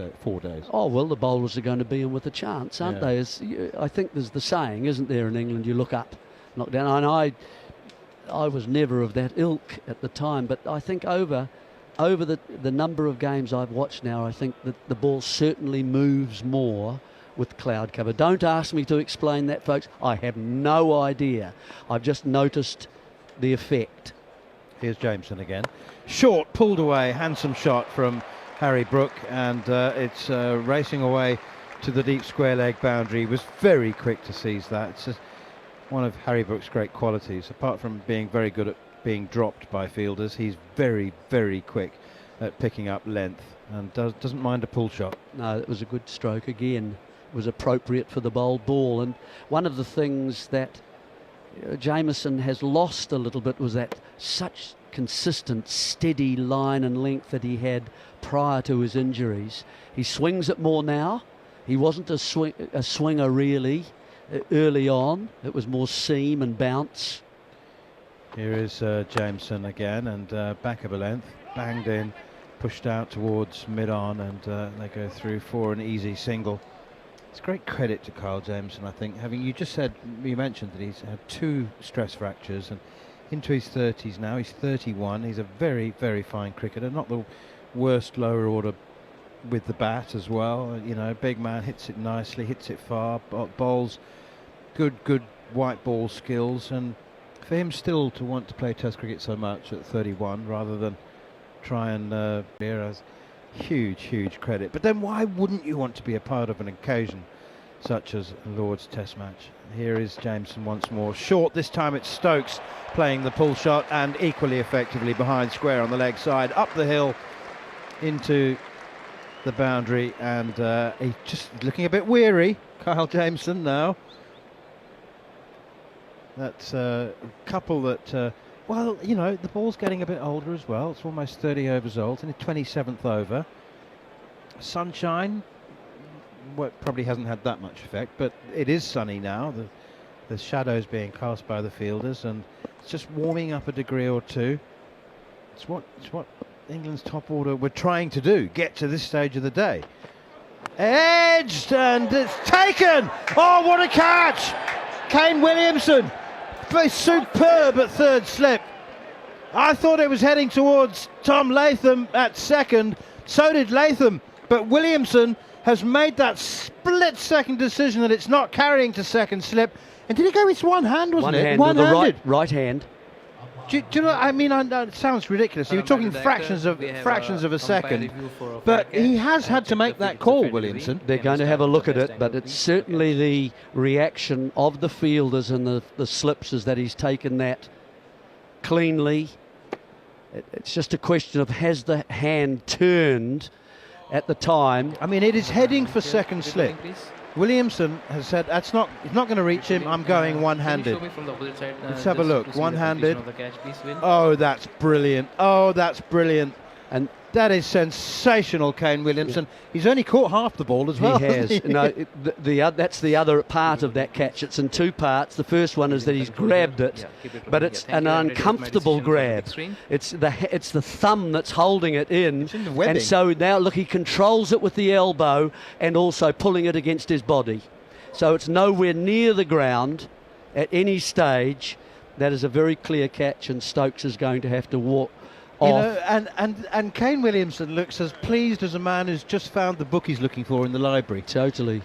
days. Oh, well, the bowlers are going to be in with a chance, aren't they? I think there's the saying, isn't there, in England, you look up, knock down. And I was never of that ilk at the time, but I think over the number of games I've watched now, I think that the ball certainly moves more with cloud cover. Don't ask me to explain that, folks. I have no idea. I've just noticed the effect. Here's Jameson again. Short, pulled away, handsome shot from Harry Brook, and it's racing away to the deep square leg boundary. He was very quick to seize that. It's just one of Harry Brook's great qualities. Apart from being very good at being dropped by fielders, he's very, very quick at picking up length, and doesn't mind a pull shot. No, it was a good stroke again. It was appropriate for the bowled ball, and one of the things that Jameson has lost a little bit was that such consistent, steady line and length that he had prior to his injuries. He swings it more now. He wasn't a swinger really early on. It was more seam and bounce. Here is Jameson again, and back of a length, banged in, pushed out towards mid-on, and they go through for an easy single. It's great credit to Kyle Jameson, I think. You mentioned that he's had 2 stress fractures and into his 30s now. He's 31. He's a very, very fine cricketer. Not the worst lower order with the bat as well. You know, big man, hits it nicely, hits it far, bowls good white ball skills. And for him still to want to play Test cricket so much at 31 rather than try and huge credit. But then why wouldn't you want to be a part of an occasion such as Lord's Test match? Here is Jameson once more. Short, this time it's Stokes playing the pull shot, and equally effectively behind square on the leg side, up the hill into the boundary, and he's just looking a bit weary, Kyle Jameson now. That's a couple that well, you know, the ball's getting a bit older as well. It's almost 30 overs old, and the 27th over. Sunshine, well, probably hasn't had that much effect, but it is sunny now. The shadows being cast by the fielders, and it's just warming up a degree or two. It's what England's top order were trying to do, get to this stage of the day. Edged, and it's taken! Oh, what a catch! Kane Williamson, superb at third slip. I thought it was heading towards Tom Latham at second. So did Latham, but Williamson has made that split-second decision that it's not carrying to second slip. And did he go with one hand, wasn't it? One hand with the right hand. Do you know? I mean, it sounds ridiculous. You're talking fractions of a second, but he has had to make that call, Williamson. They're going to have a look at it, but it's certainly the reaction of the fielders and the slips is that he's taken that cleanly. It's just a question of has the hand turned at the time. I mean, it is heading for second slip. Williamson has said it's not going to reach him. I'm going one-handed. Let's have a look. One-handed. Oh, that's brilliant. Oh, that's brilliant. And that is sensational, Kane Williamson. Yeah. He's only caught half the ball as well. He has. No, that's the other part of that catch. It's in two parts. The first one is that he's grabbed it, but it's an uncomfortable grab. It's the thumb that's holding it in, and so now look, he controls it with the elbow and also pulling it against his body. So it's nowhere near the ground at any stage. That is a very clear catch, and Stokes is going to have to walk off. You know, and Kane Williamson looks as pleased as a man who's just found the book he's looking for in the library. Totally.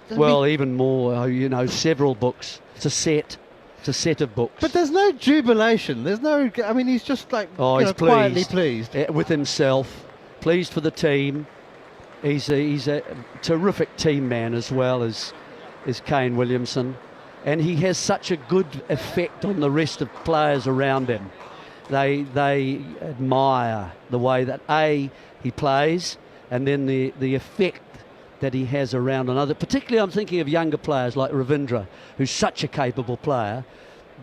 Even more, several books. It's a set of books. But there's no jubilation. There's no, I mean, he's just like he's quietly pleased. With himself, pleased for the team. He's a terrific team man as well as Kane Williamson. And he has such a good effect on the rest of players around him. They admire the way that he plays, and then the effect that he has around another. Particularly I'm thinking of younger players like Ravindra, who's such a capable player,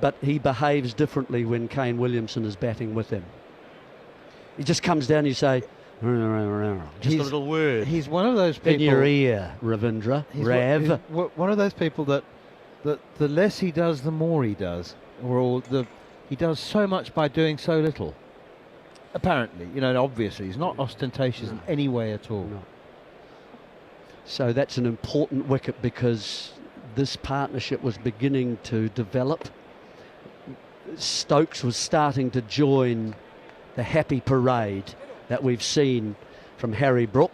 but he behaves differently when Kane Williamson is batting with him. He just comes down and you say, just a little word. He's one of those people in your ear, Ravindra, Rav. One of those people that the less he does, the more he does, he does so much by doing so little. Apparently, obviously, he's not ostentatious in any way at all. No. So that's an important wicket because this partnership was beginning to develop. Stokes was starting to join the happy parade that we've seen from Harry Brook,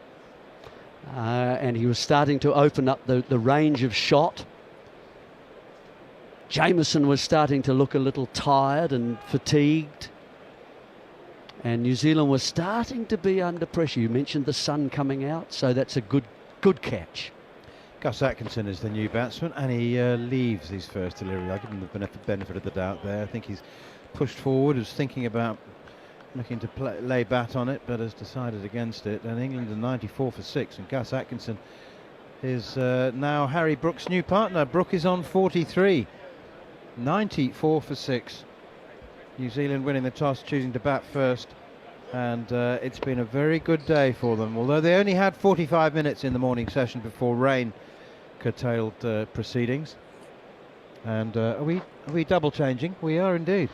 and he was starting to open up the range of shot. Jamieson was starting to look a little tired and fatigued, and New Zealand was starting to be under pressure. You mentioned the sun coming out, so that's a good catch. Gus Atkinson is the new batsman, and he leaves his first delivery. I give him the benefit of the doubt there. I think he's pushed forward, was thinking about looking to lay bat on it, but has decided against it. And England are 94 for 6, and Gus Atkinson is now Harry Brook's new partner. Brook is on 43. 94 for 6. New Zealand winning the toss, choosing to bat first, and it's been a very good day for them, although they only had 45 minutes in the morning session before rain curtailed proceedings. And are we double changing? We are indeed.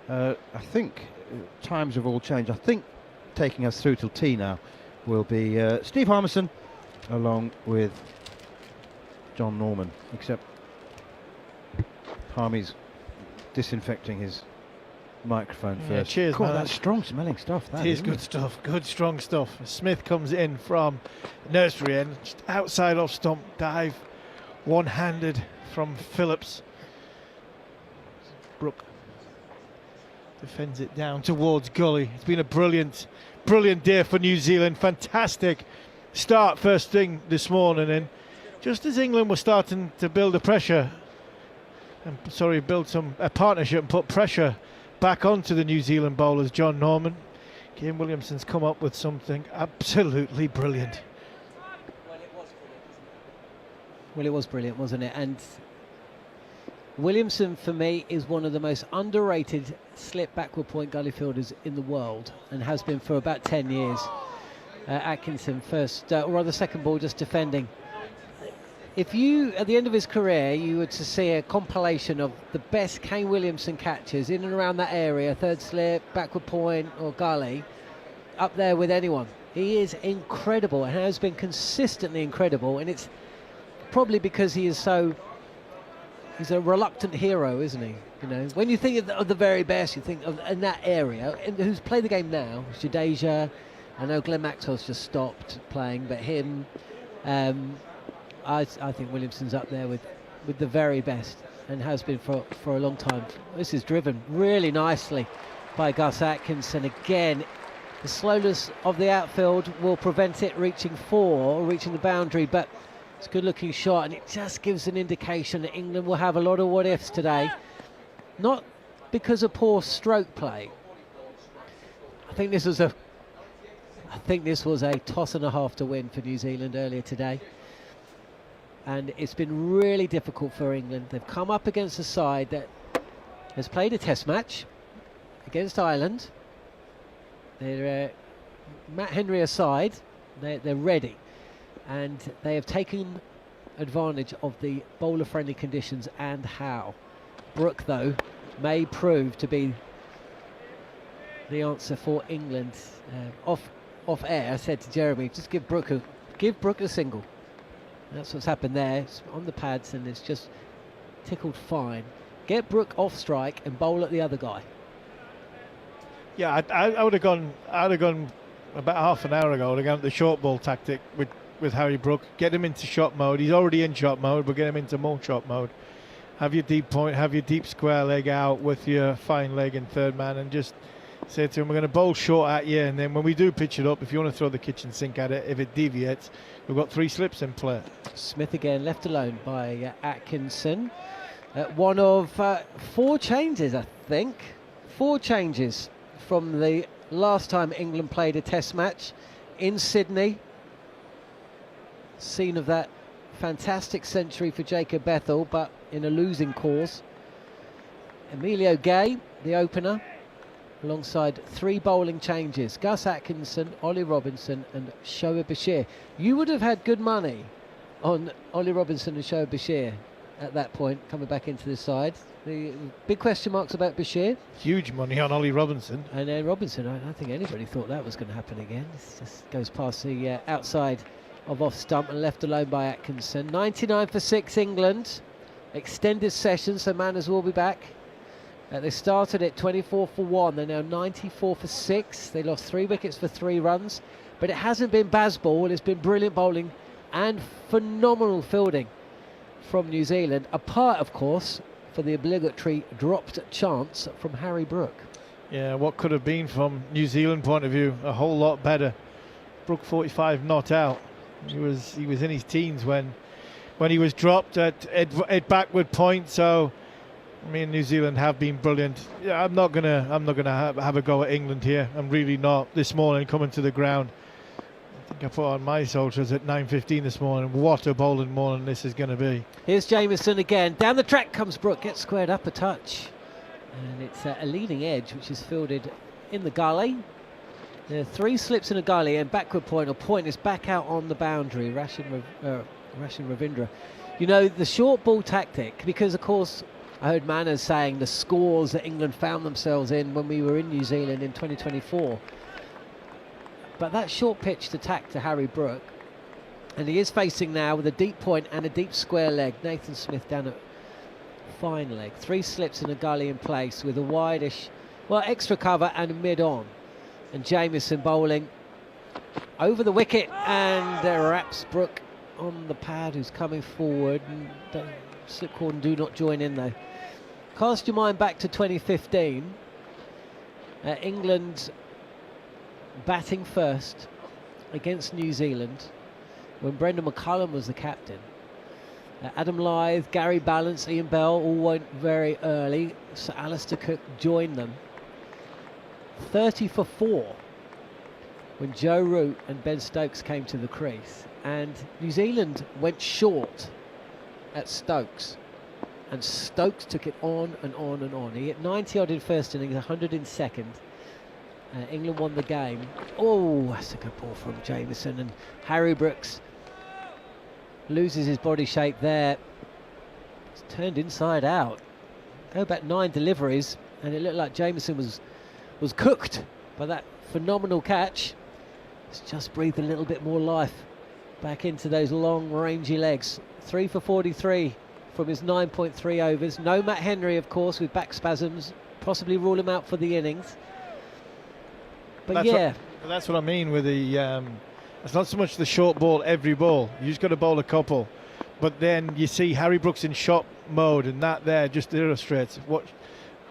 I think times have all changed. I think taking us through till tea now will be Steve Harmison along with Jon Norman, except Harmy's disinfecting his microphone first. Cheers, cool, man. that's strong smelling stuff. It is good stuff, good strong stuff. Smith comes in from nursery end, just outside off stump, dive, one-handed from Phillips. Brook defends it down towards gully. It's been a brilliant day for New Zealand. Fantastic start first thing this morning, and just as England was starting to build a pressure, build a partnership and put pressure back onto the New Zealand bowlers, Jon Norman, Kane Williamson's come up with something absolutely brilliant. Well, it was brilliant, wasn't it? And Williamson, for me, is one of the most underrated slip backward point gully fielders in the world, and has been for about 10 years. Atkinson first, or rather second ball, just defending. If you, at the end of his career, you were to see a compilation of the best Kane Williamson catches in and around that area, third slip, backward point or gully, up there with anyone. He is incredible and has been consistently incredible, and it's probably because he's a reluctant hero, isn't he? When you think of the very best, you think of in that area, and who's played the game now, Jadeja. I know Glenn Maxwell's just stopped playing, but him, I think Williamson's up there with the very best, and has been for a long time. This is driven really nicely by Gus Atkinson. Again, the slowness of the outfield will prevent it reaching the boundary, but it's a good looking shot, and it just gives an indication that England will have a lot of what ifs today. Not because of poor stroke play. I think this was a toss and a half to win for New Zealand earlier today. And it's been really difficult for England. They've come up against a side that has played a test match against Ireland. They're Matt Henry aside, they're ready, and they have taken advantage of the bowler-friendly conditions. And how Brook, though, may prove to be the answer for England. Off air, I said to Jeremy, just give Brook a single. That's what's happened there. It's on the pads, and it's just tickled fine. Get Brook off strike and bowl at the other guy. Yeah, I would have gone about half an hour ago. I would have gone the short ball tactic with Harry Brook. Get him into shot mode. He's already in shot mode, but get him into more shot mode. Have your deep point, have your deep square leg out with your fine leg and third man, and just say to him, we're going to bowl short at you, and then when we do pitch it up, if you want to throw the kitchen sink at it, if it deviates, we've got 3 slips in play. Smith again left alone by Atkinson. One of 4 changes, I think. 4 changes from the last time England played a test match in Sydney. Scene of that fantastic century for Jacob Bethel, but in a losing cause. Emilio Gay, the opener, alongside 3 bowling changes: Gus Atkinson, Ollie Robinson and Shoaib Bashir. You would have had good money on Ollie Robinson and Shoaib Bashir at that point, coming back into the side. The big question marks about Bashir. Huge money on Ollie Robinson. And then Robinson, I don't think anybody thought that was going to happen again. It just goes past the outside of off stump and left alone by Atkinson. 99 for 6 England. Extended session, so Manners will be back. They started at 24 for 1. They're now 94 for 6. They lost 3 wickets for 3 runs. But it hasn't been Bazball. It's been brilliant bowling and phenomenal fielding from New Zealand. Apart, of course, for the obligatory dropped chance from Harry Brook. Yeah, what could have been from New Zealand point of view a whole lot better. Brook 45 not out. He was in his teens when he was dropped at backward point. So I mean, New Zealand have been brilliant. Yeah, I'm not gonna have a go at England here. I'm really not. This morning coming to the ground, I think I put on my soldiers at 9:15 this morning. What a bowling morning this is going to be. Here's Jamieson again. Down the track comes Brook. Gets squared up a touch, and it's a leading edge which is fielded in the gully. There are 3 slips in a gully, and backward point or point is back out on the boundary. Rashin Ravindra. You know, the short ball tactic, because of course I heard Manners saying the scores that England found themselves in when we were in New Zealand in 2024. But that short pitched attack to Harry Brook, and he is facing now with a deep point and a deep square leg. Nathan Smith down at fine leg. 3 slips in a gully in place with a wideish, well, extra cover and mid-on. And Jamieson bowling over the wicket, and wraps Brook on the pad, who's coming forward. And slipcord do not join in though. Cast your mind back to 2015. England batting first against New Zealand when Brendan McCullum was the captain. Adam Lyth, Gary Ballance, Ian Bell all went very early. Sir Alistair Cook joined them. 30 for 4 when Joe Root and Ben Stokes came to the crease, and New Zealand went short at Stokes, and Stokes took it on and on and on. He hit 90 odd in first innings, 100 in second. England won the game. Oh, that's a good ball from Jamieson, and Harry Brooks loses his body shape there. It's turned inside out. Go back 9 deliveries, and it looked like Jamieson was cooked by that phenomenal catch. It's just breathed a little bit more life back into those long rangy legs. 3 for 43 from his 9.3 overs. No Matt Henry, of course, with back spasms, possibly rule him out for the innings. But that's what I mean with the It's not so much the short ball every ball. You just got to bowl a couple. But then you see Harry Brooks in shot mode, and that there just illustrates what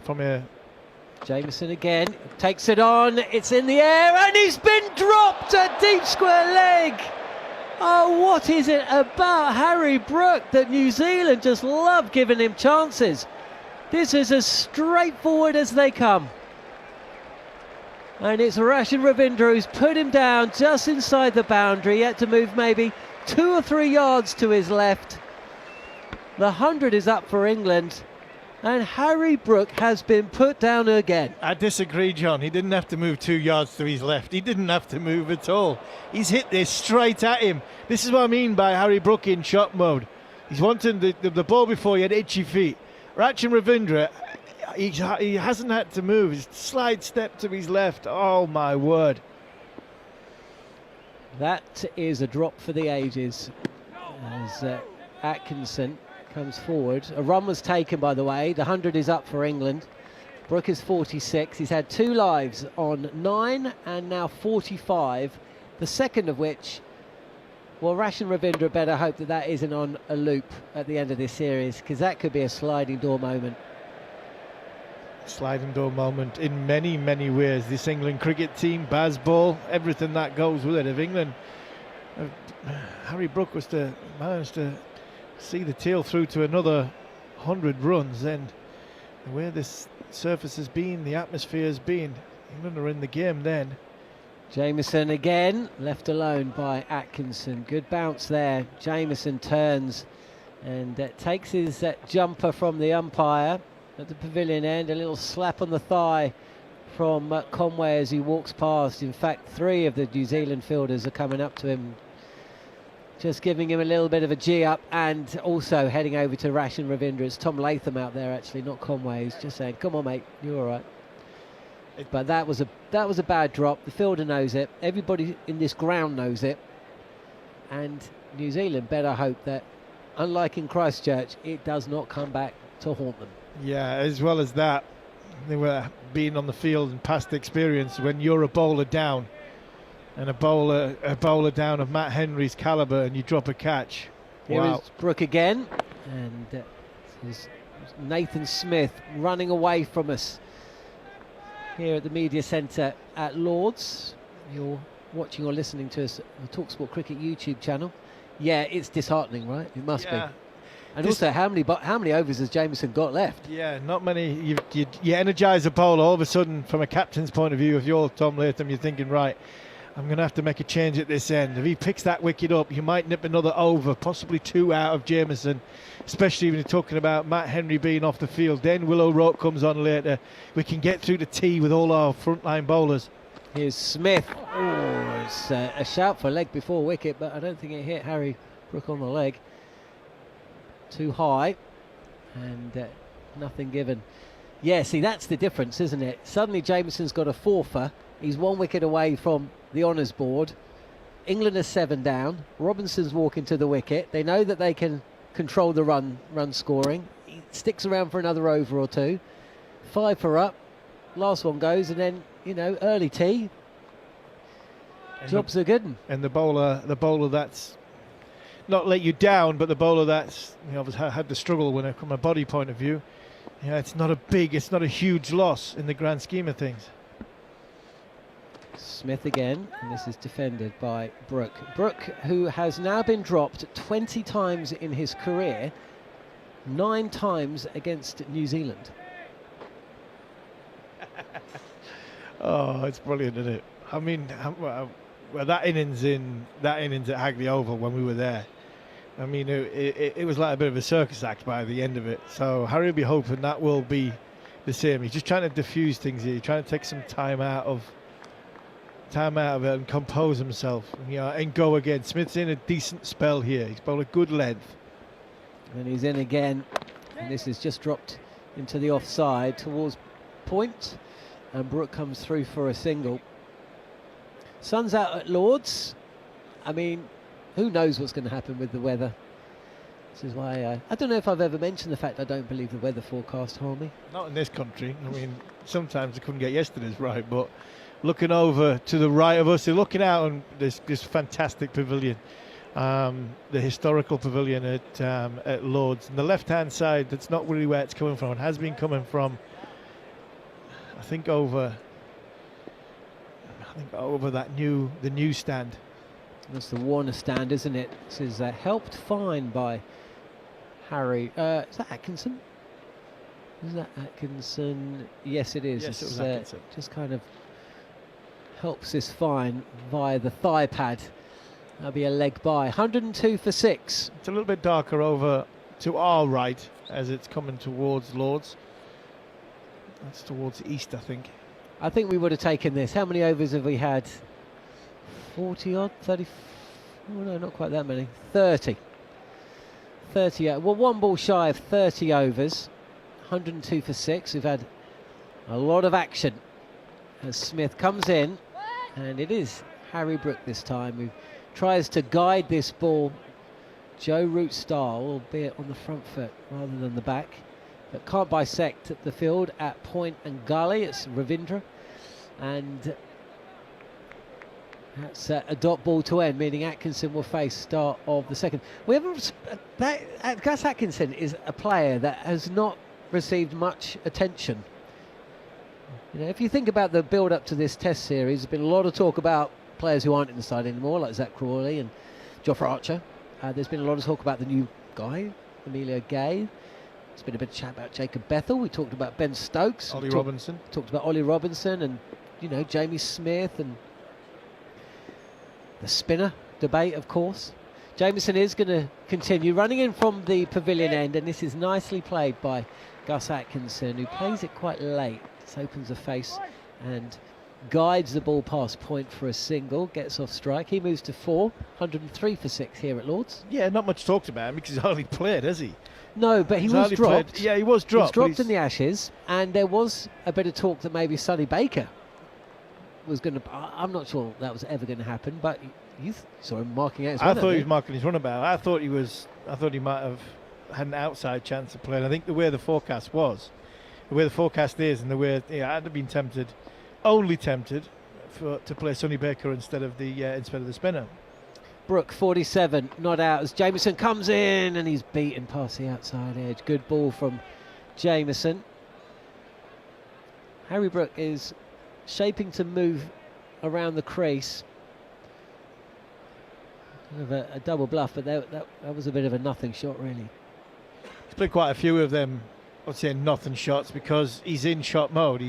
from a... Jamieson again, takes it on, it's in the air, and he's been dropped at deep square leg. Oh, what is it about Harry Brook that New Zealand just love giving him chances? This is as straightforward as they come. And it's Rachin Ravindra who's put him down just inside the boundary. He had to move maybe 2 or 3 yards to his left. The 100 is up for England, and Harry Brook has been put down again. I disagree, John. He didn't have to move 2 yards to his left. He didn't have to move at all. He's hit this straight at him. This is what I mean by Harry Brook in shot mode. He's wanting the ball before he had itchy feet. Rachin Ravindra, he hasn't had to move. His slide step to his left. Oh, my word. That is a drop for the ages as Atkinson comes forward. A run was taken, by the way. The 100 is up for England. Brook is 46. He's had 2 lives on 9 and now 45. The second of which, well, Rachin Ravindra better hope that that isn't on a loop at the end of this series, because that could be a sliding door moment. Sliding door moment in many, many ways. This England cricket team, Bazball, everything that goes with it. If England, Harry Brook was to manage to see the tail through to another 100 runs, then the way this surface has been, the atmosphere has been, England are in the game then. Jamieson again, left alone by Atkinson. Good bounce there. Jamieson turns and takes his jumper from the umpire at the pavilion end. A little slap on the thigh from Conway as he walks past. In fact, 3 of the New Zealand fielders are coming up to him, just giving him a little bit of a G up, and also heading over to Rachin Ravindra. It's Tom Latham out there actually, not Conway. He's just saying, come on mate, you're all right. But that was a bad drop. The fielder knows it. Everybody in this ground knows it. And New Zealand better hope that, unlike in Christchurch, it does not come back to haunt them. Yeah, as well as that, they were being on the field and past experience. When you're a bowler down, and a bowler down of Matt Henry's calibre, and you drop a catch. Here Wow. is Brook again, and this is Nathan Smith running away from us here at the media centre at Lord's. You're watching or listening to us on the talkSPORT Cricket YouTube channel. Yeah, it's disheartening, right? It must be. And also, how many overs has Jamieson got left? Yeah, not many. You energise a bowler, all of a sudden, from a captain's point of view, if you're Tom Latham, you're thinking, right, I'm going to have to make a change at this end. If he picks that wicket up, you might nip another over, possibly 2 out of Jamieson, especially when you're talking about Matt Henry being off the field. Then Willow Rope comes on later. We can get through the tee with all our frontline bowlers. Here's Smith. Oh, it's a shout for leg before wicket, but I don't think it hit Harry Brook on the leg. Too high, and nothing given. Yeah, see, that's the difference, isn't it? Suddenly Jamieson's got a 4-fer. He's 1 wicket away from the honours board. England are 7 down. Robinson's walking to the wicket. They know that they can control the run scoring. He sticks around for another over or 2. 5 for up. Last one goes, and then, you know, early tee. Jobs are good. And the bowler that's not let you down, but the bowler that's, you know, had the struggle from a body point of view. Yeah, it's not a huge loss in the grand scheme of things. Smith again, and this is defended by Brook. Brook, who has now been dropped 20 times in his career, 9 times against New Zealand. Oh, it's brilliant, isn't it? I mean, well, that innings at Hagley Oval when we were there, I mean, it was like a bit of a circus act by the end of it. So Harry will be hoping that will be the same. He's just trying to diffuse things here. He's trying to take some time out of it and compose himself, you know, and go again. Smith's in a decent spell here. He's bowled a good length. And he's in again. And this is just dropped into the offside towards point. And Brook comes through for a single. Sun's out at Lord's. I mean, who knows what's going to happen with the weather? This is why I don't know if I've ever mentioned the fact I don't believe the weather forecast, Harmy. Not in this country. I mean, sometimes I couldn't get yesterday's right, but looking over to the right of us. They're looking out on this fantastic pavilion, the historical pavilion at Lord's. And the left-hand side, that's not really where it's coming from. It has been coming from, I think, over the new stand. That's the Warner stand, isn't it? This is helped fine by Harry. Is that Atkinson? Is that Atkinson? Yes, it is. Yes, it was Atkinson. Just kind of helps this fine via the thigh pad. That'll be a leg by. 102 for 6. It's a little bit darker over to our right as it's coming towards Lord's. That's towards the east, I think. I think we would have taken this. How many overs have we had? 40 odd? 30? Oh, no, not quite that many. 30. 30. Well, one ball shy of 30 overs. 102 for 6. We've had a lot of action as Smith comes in, and it is Harry Brook this time who tries to guide this ball Joe Root style, albeit on the front foot rather than the back, but can't bisect the field at point and gully. It's Ravindra, and that's a dot ball to end, meaning Atkinson will face start of the second. We haven't. Gus Atkinson is a player that has not received much attention. You know, if you think about the build-up to this Test series, there's been a lot of talk about players who aren't in the side anymore, like Zach Crawley and Jofra Archer. There's been a lot of talk about the new guy, Emilio Gay. There's been a bit of chat about Jacob Bethel. We talked about Ben Stokes. Ollie Robinson. Talked about Ollie Robinson and, you know, Jamie Smith and the spinner debate, of course. Jamieson is going to continue running in from the pavilion end, and this is nicely played by Gus Atkinson, who plays it quite late. This opens the face and guides the ball past point for a single, gets off strike. He moves to 4, 103 for 6 here at Lord's. Yeah, not much talked about him because he's hardly played, has he? No, but he was dropped. Played. Yeah, he was dropped. He was dropped in the Ashes, and there was a bit of talk that maybe Sonny Baker was going to. I'm not sure that was ever going to happen, but you saw him marking out his run. I thought he was marking his runabout. I thought he might have had an outside chance of playing. I think the way the forecast was, the way the forecast is, and the way I'd have been only tempted to play Sonny Baker instead of the spinner. Brook 47 not out as Jamieson comes in, and he's beaten past the outside edge. Good ball from Jamieson. Harry Brook is shaping to move around the crease. Kind of a double bluff, but that was a bit of a nothing shot, really. He's played quite a few of them, I'd say nothing shots, because he's in shot mode.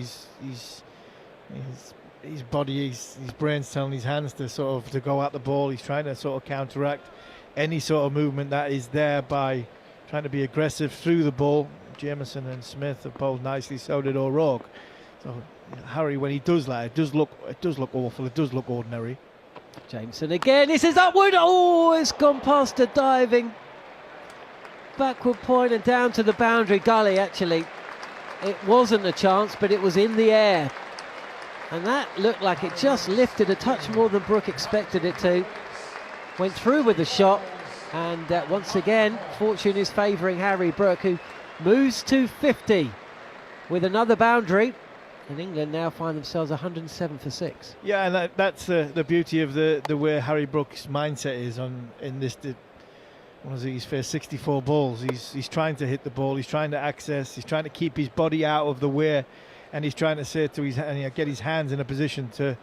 His body, his brain's telling his hands to go at the ball. He's trying to sort of counteract any sort of movement that is there by trying to be aggressive through the ball. Jamieson and Smith have bowled nicely, so did O'Rourke. So Harry, when he does that, it does look awful. It does look ordinary. Jamieson again. This is upward. Oh, it's gone past a diving backward point and down to the boundary gully. Actually, it wasn't a chance, but it was in the air. And that looked like it just lifted a touch more than Brook expected it to. Went through with the shot, and once again, fortune is favouring Harry Brook, who moves to 50 with another boundary. And England now find themselves 107 for 6. Yeah, and that's the beauty of the way Harry Brook's mindset is in this. He's faced 64 balls. He's trying to hit the ball. He's trying to access. He's trying to keep his body out of the way. And he's trying to say get his hands in a position to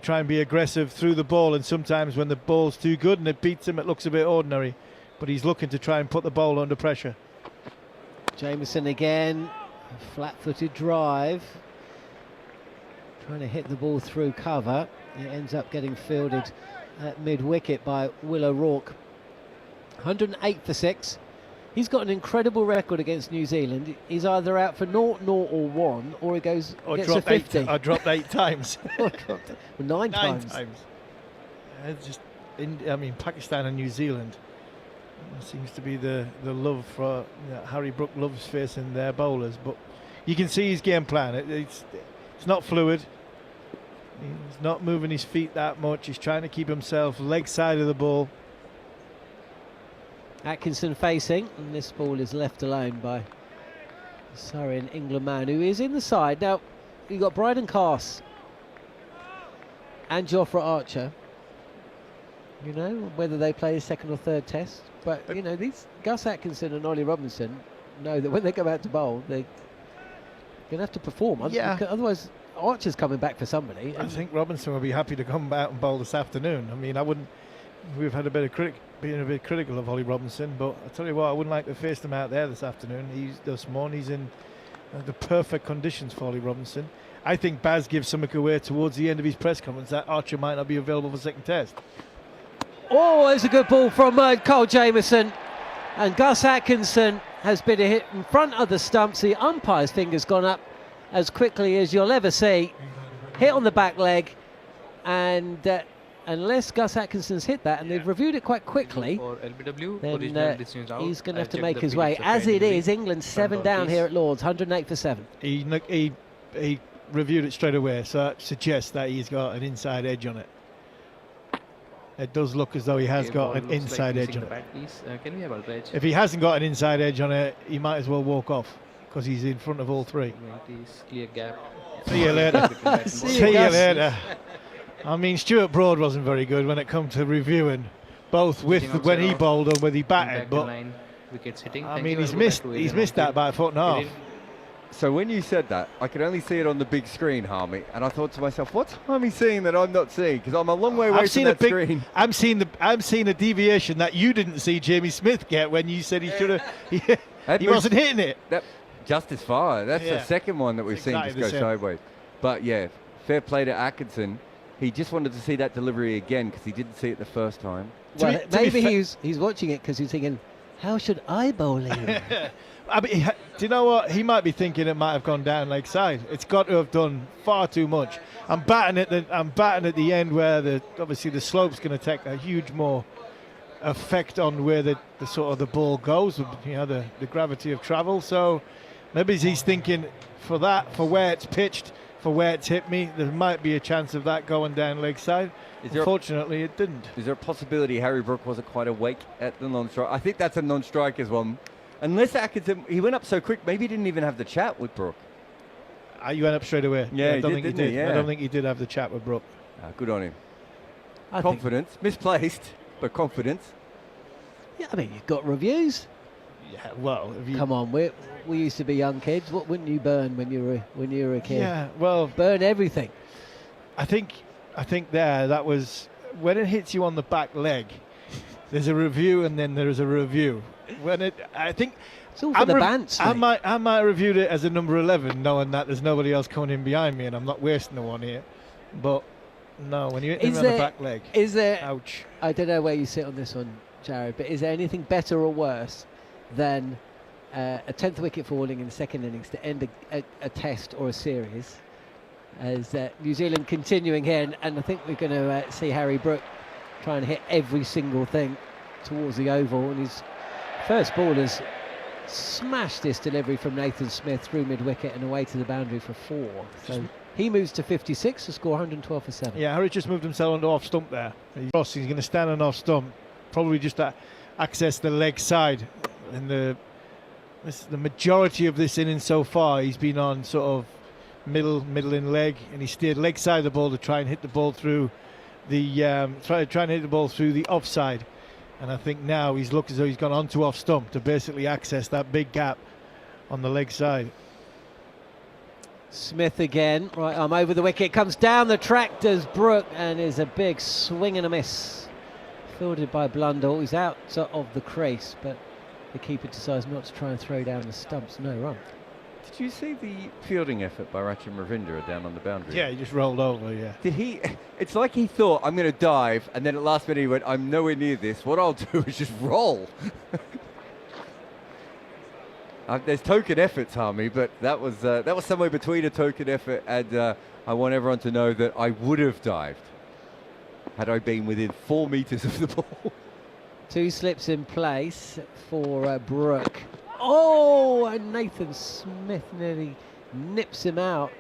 try and be aggressive through the ball. And sometimes when the ball's too good and it beats him, it looks a bit ordinary. But he's looking to try and put the ball under pressure. Jamieson again, a flat-footed drive, trying to hit the ball through cover. It ends up getting fielded at mid-wicket by Will O'Rourke. 108 for 6. He's got an incredible record against New Zealand. He's either out for 0, 0 or 1, or he gets a 50. I dropped 8 times. Nine times. It's Pakistan and New Zealand seems to be the love for Harry Brook loves facing their bowlers. But you can see his game plan. It's not fluid. He's not moving his feet that much. He's trying to keep himself leg side of the ball. Atkinson facing, and this ball is left alone by the Surrey and England man, who is in the side. Now, you've got Bryden Cass and Jofra Archer. You know, whether they play a second or third test. But, you know, these Gus Atkinson and Ollie Robinson know that when they go out to bowl, they're going to have to perform. Yeah. Otherwise, Archer's coming back for somebody. I think Robinson will be happy to come out and bowl this afternoon. I mean, I wouldn't. We've had being a bit critical of Ollie Robinson, but I tell you what, I wouldn't like to face him out there this afternoon. This morning he's in the perfect conditions for Ollie Robinson. I think Baz gives something away towards the end of his press conference that Archer might not be available for second test. Oh, there's a good ball from Cole Jamieson, and Gus Atkinson has been hit in front of the stumps. The umpire's finger's gone up as quickly as you'll ever see. Hit on the back leg, and unless Gus Atkinson's hit that, and they've reviewed it quite quickly, For LBW, then original distance out. he's going to I have to checked make the his way. picture As it kindly. is, England 7 down here at Lord's, 108 for 7. He reviewed it straight away, so that suggests that he's got an inside edge on it. It does look as though he has Okay, got ball an looks inside like edge on missing it. the bat, please. Can we have ultra edge? If he hasn't got an inside edge on it, he might as well walk off because he's in front of all three. Please clear gap. See you later. See See you Gus. later. I mean, Stuart Broad wasn't very good when it come to reviewing, both with Sitting when he outside bowled and when he batted. Impact But line, wickets hitting. I Thank mean, you. he's I'll go back missed. to He's Adrian missed that by a foot and a half. Adrian, So when you said that, I could only see it on the big screen, Harmy, and I thought to myself, what's Harmy seeing that I'm not seeing? Because I'm a long way away I've from seen that a screen. I'm seeing a deviation that you didn't see Jamie Smith get when you said he should have. That He moves- wasn't hitting it. That just as far. That's Yeah. the second one that we've seen Exactly just the go same. sideways. But yeah, fair play to Atkinson. He just wanted to see that delivery again because he didn't see it the first time. To Well, be- to be maybe fa- he's watching it because he's thinking, how should I bowl here? I mean, do you know what? He might be thinking it might have gone down leg side. It's got to have done far too much. I'm batting at the end where obviously the slope's going to take a huge more effect on where the sort of the ball goes. You know, the gravity of travel. So maybe he's thinking for where it's pitched, for where it's hit me, there might be a chance of that going down leg side. Unfortunately, it didn't. Is there a possibility Harry Brook wasn't quite awake at the non-strike? I think that's a non-strikers one. Unless Atkinson, he went up so quick, maybe he didn't even have the chat with Brook. You went up straight away. Yeah, I he don't did, think he didn't he? did. I Yeah. don't think he did have the chat with Brook. Good on him. I think, Confidence, misplaced, but confidence. yeah, I mean, you've got reviews. Yeah, well, if you, Come on, we used to be young kids. What wouldn't you burn when you were a kid? yeah, well, Burn everything. I think that was when it hits you on the back leg. There's a review and then there's a review. I think It's all for the bants. I mate. might have reviewed it as a number 11, knowing that there's nobody else coming in behind me and I'm not wasting the one here. But no, when you hit him on the back leg, Is there? ouch. I don't know where you sit on this one, Jarrod, but is there anything better or worse than a 10th wicket falling in the second innings to end a test or a series? As New Zealand continuing here, and I think we're going to see Harry Brook try and hit every single thing towards the oval, and his first ball has smashed this delivery from Nathan Smith through mid-wicket and away to the boundary for 4. So he moves to 56 to score 112 for 7. Yeah, Harry just moved himself onto off stump there. He's going to stand on off stump, probably just to access the leg side. And the majority of this innings so far, he's been on sort of middle in leg, and he steered leg side of the ball to try and hit the ball through the try and hit the ball through the offside. And I think now he's looked as though he's gone onto off stump to basically access that big gap on the leg side. Smith again, right arm over the wicket, comes down the track, does Brook, and is a big swing and a miss. Fielded by Blundell, he's out of the crease, but the keeper decides not to try and throw down the stumps, no run. Did you see the fielding effort by Rachin Ravindra down on the boundary? Yeah, he just rolled over, yeah. Did he? It's like he thought, I'm going to dive, and then at last minute he went, I'm nowhere near this. What I'll do is just roll. There's token efforts, Harmy, but that was somewhere between a token effort and I want everyone to know that I would have dived had I been within 4 meters of the ball. 2 slips in place for Brook. Oh, and Nathan Smith nearly nips him out.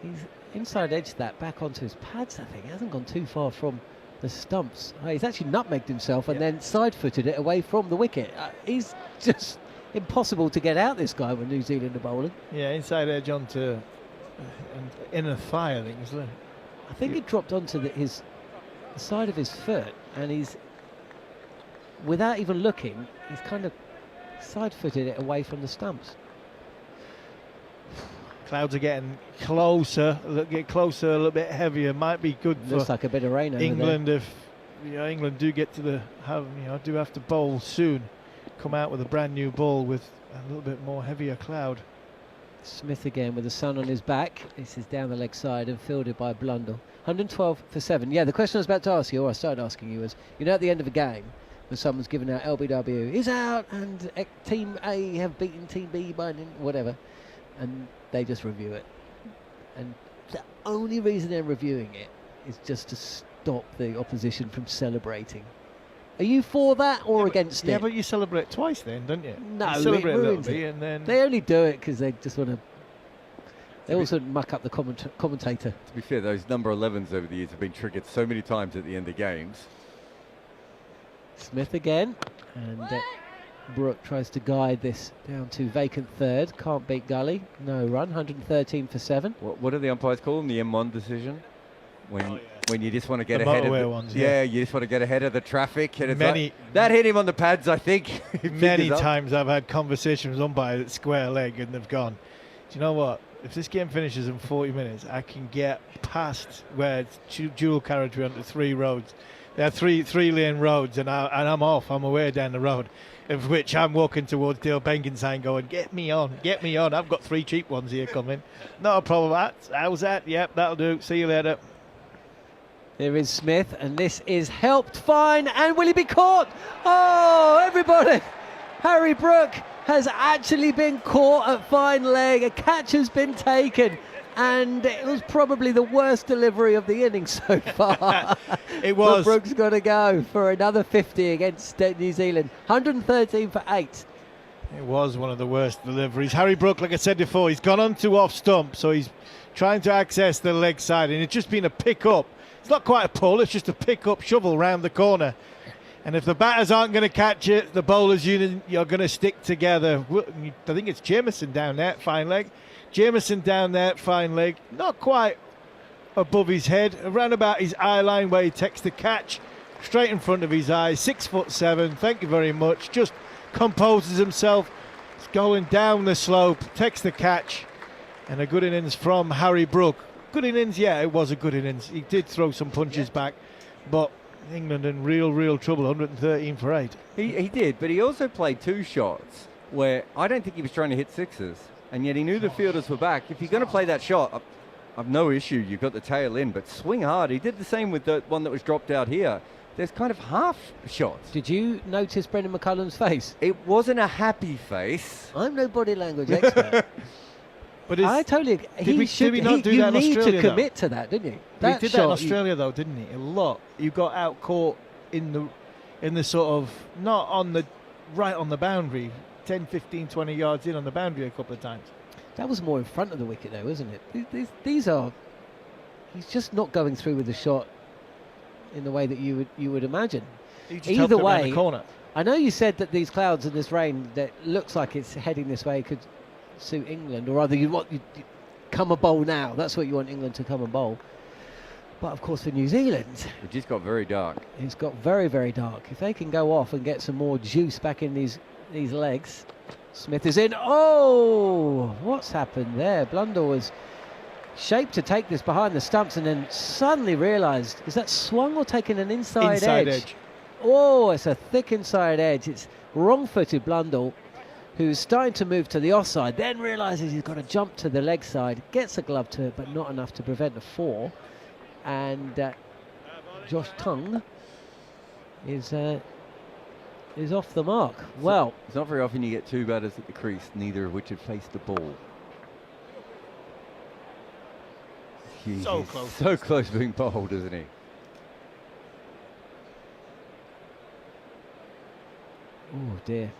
He's inside edge that back onto his pads, I think. He hasn't gone too far from the stumps. Oh, he's actually nutmegged himself and then side-footed it away from the wicket. He's just impossible to get out, this guy, when New Zealand are bowling. Yeah, inside edge onto inner thigh, I think, isn't it? I think it dropped onto the side of his foot, and he's, without even looking, he's kind of side-footed it away from the stumps. Clouds are getting closer, a little bit heavier. Might be good Looks for like a bit of rain over England there. if England do get to do have to bowl soon. Come out with a brand new ball with a little bit more heavier cloud. Smith again with the sun on his back. This is down the leg side and fielded by Blundell. 112 for 7. Yeah, the question I was about to ask you, or I started asking you, was, at the end of a game, when someone's given out LBW, is out, and Team A have beaten Team B by whatever, and they just review it. And the only reason they're reviewing it is just to stop the opposition from celebrating. Are you for that or against it? Yeah, but you celebrate twice then, don't you? No, you celebrate it a little ruins bit it. and then... They only do it because they just want to... They also muck up the commentator. To be fair, those number 11s over the years have been triggered so many times at the end of games. Smith again, and Brooke tries to guide this down to vacant third. Can't beat Gully. No run. 113 for 7. What do the umpires call them? The M1 decision? When you just want to get The ahead of motorway ones, yeah. you just want to get ahead of the traffic. And it's Many- that hit him on the pads, I think. Many times I've had conversations with umpires at square leg and they've gone, do you know what? If this game finishes in 40 minutes, I can get past where it's dual carriageway onto 3 roads. There are three-lane roads, and I'm off. I'm away down the road, of which I'm walking towards Dale Benkinside going, get me on. I've got 3 cheap ones here coming. Not a problem. How's that? Yep, that'll do. See you later. There is Smith, and this is helped fine, and will he be caught? Oh, everybody! Harry Brook has actually been caught at fine leg. A catch has been taken, and it was probably the worst delivery of the innings so far. It was. But Brook's got to go for another 50 against New Zealand. 113 for 8. It was one of the worst deliveries. Harry Brook, like I said before, he's gone on to off stump, so he's trying to access the leg side, and it's just been a pick up. It's not quite a pull, it's just a pick up shovel round the corner. And if the batters aren't going to catch it, the bowlers unit are going to stick together. I think it's Jamieson down there, fine leg. Jamieson down there, fine leg. Not quite above his head, around about his eye line where he takes the catch, straight in front of his eyes. 6'7", thank you very much. Just composes himself. It's going down the slope, takes the catch, and a good innings from Harry Brook. Good innings, yeah, it was a good innings. He did throw some punches back, but England in real trouble. 113 for 8. He did, but he also played 2 shots where I don't think he was trying to hit 6s, and yet he knew the fielders were back. If you're going to play that shot, I've no issue. You've got the tail in, but swing hard. He did the same with the one that was dropped out here. There's kind of half shots. Did you notice Brendan McCullum's face? It wasn't a happy face. I'm no body language expert. But I totally. Did we not do that in You need Australia, to commit to that, didn't you? He did that in Australia, though, didn't he? A lot. You got out caught in the sort of, not on the, right on the boundary, 10, 15, 20 yards in on the boundary a couple of times. That was more in front of the wicket, though, isn't it? These are. He's just not going through with the shot in the way that you would imagine. Either way, the corner. I know you said that these clouds and this rain that looks like it's heading this way could suit England, or rather you come and bowl now. That's what you want England to come and bowl. But of course for New Zealand, It just got very dark. it's got very, very dark. If they can go off and get some more juice back in these legs. Smith is in. Oh, what's happened there? Blundell was shaped to take this behind the stumps and then suddenly realised, is that swung or taking an inside edge? Oh, it's a thick inside edge. It's wrong-footed Blundell, who's starting to move to the offside, then realises he's got to jump to the leg side, gets a glove to it, but not enough to prevent the 4. And Josh Tongue is off the mark. Well, It's not very often you get 2 batters at the crease, neither of which have faced the ball. So He's close. So close being bowled, isn't he? oh dear,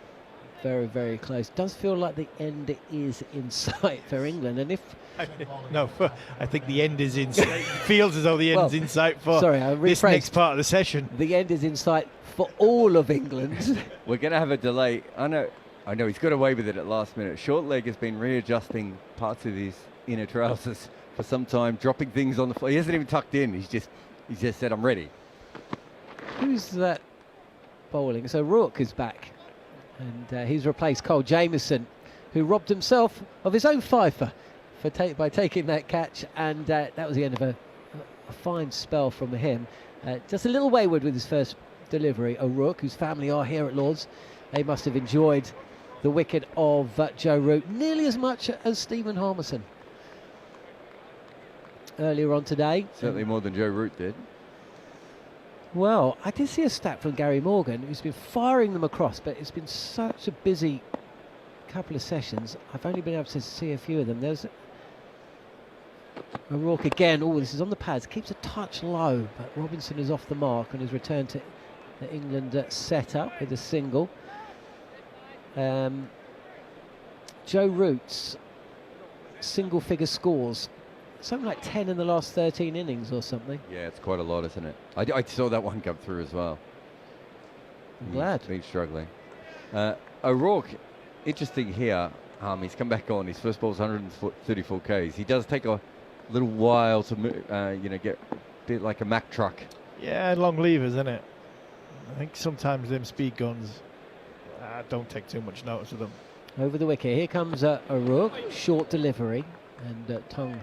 very, very close. Does feel like the end is in sight for England, and if I think the end is in sight. It feels as though the end's in sight for this next part of the session. The end is in sight for all of England. We're going to have a delay. I know he's got away with it at last minute. Short leg has been readjusting parts of his inner trousers for some time, dropping things on the floor. He hasn't even tucked in. He's just said, I'm ready. Who's that bowling? So Rourke is back, and he's replaced Cole Jamieson, who robbed himself of his own fifer by taking that catch, and that was the end of a fine spell from him. Just a little wayward with his first delivery. O'Rourke, whose family are here at Lord's, they must have enjoyed the wicket of Joe Root nearly as much as Stephen Harmison earlier on today. Certainly more than Joe Root did. Well, I did see a stat from Gary Morgan, who's been firing them across, but it's been such a busy couple of sessions. I've only been able to see a few of them. There's O'Rourke again. Oh, this is on the pads. Keeps a touch low, but Robinson is off the mark and has returned to the England set-up with a single. Joe Root's single-figure scores, something like 10 in the last 13 innings or something. Yeah, it's quite a lot, isn't it? I saw that one come through as well. I'm glad. He's been struggling. O'Rourke, interesting here. He's come back on. His first ball's 134 Ks. He does take a little while to move, get a bit like a Mack truck. Yeah, long levers, isn't it? I think sometimes them speed guns, don't take too much notice of them. Over the wicket. Here comes O'Rourke. Short delivery, and Tongue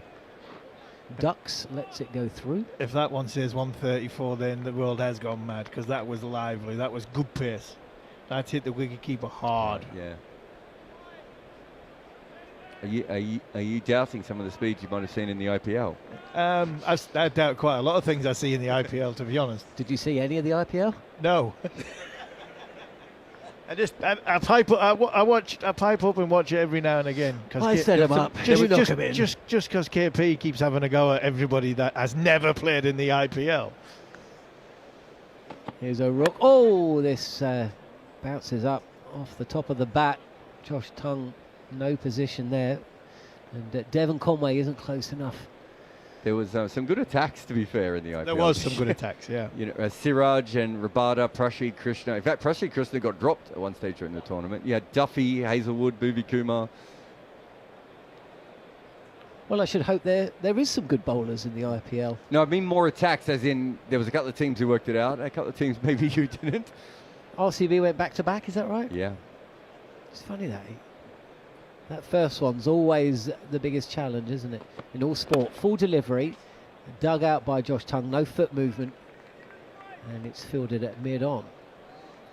ducks, lets it go through. If that one says 134, then the world has gone mad, because that was lively. That was good pace. That hit the wicketkeeper hard. Yeah. Are you doubting some of the speeds you might have seen in the IPL? I doubt quite a lot of things I see in the IPL, to be honest. Did you see any of the IPL? No. I pipe up and watch it every now and again. I set him up. Just because KP keeps having a go at everybody that has never played in the IPL. Here's O'Rourke. Oh, this bounces up off the top of the bat. Josh Tongue, no position there, and Devon Conway isn't close enough. There was some good attacks, to be fair, in the IPL. There was some good attacks, yeah. Siraj and Rabada, Prashi Krishna. In fact, Prashi Krishna got dropped at one stage during the tournament. You had Duffy, Hazelwood, Bhuvi Kumar. Well, I should hope there is some good bowlers in the IPL. No, I mean more attacks, as in there was a couple of teams who worked it out. A couple of teams maybe you didn't. RCB went back to back, is that right? Yeah. It's funny that first one's always the biggest challenge, isn't it? In all sport, full delivery, dug out by Josh Tongue, no foot movement, and it's fielded at mid-on.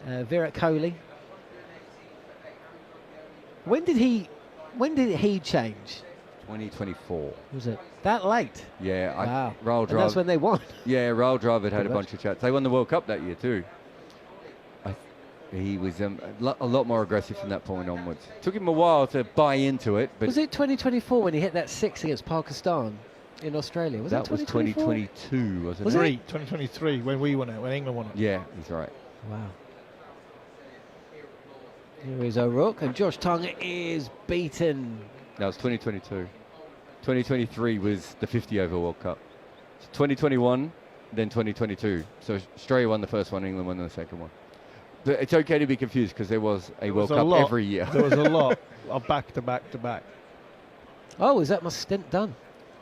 Virat Kohli. When did he change? 2024. Was it that late? Yeah. Wow. Rahul And that's when they won. Yeah, Rahul Dravid had a bunch of chats. They won the World Cup that year too. He was a lot more aggressive from that point onwards. Took him a while to buy into it. But was it 2024 when he hit that 6 against Pakistan in Australia? Was that it was 2022, wasn't was it? 2023, when we won it, when England won it. Yeah, he's right. Wow. Here is O'Rourke, and Josh Tongue is beaten. That was 2022. 2023 was the 50-over World Cup. So 2021, then 2022. So Australia won the first one, England won the second one. But it's okay to be confused because there was a World Cup every year. There was a lot of back to back to back. Oh, is that my stint done?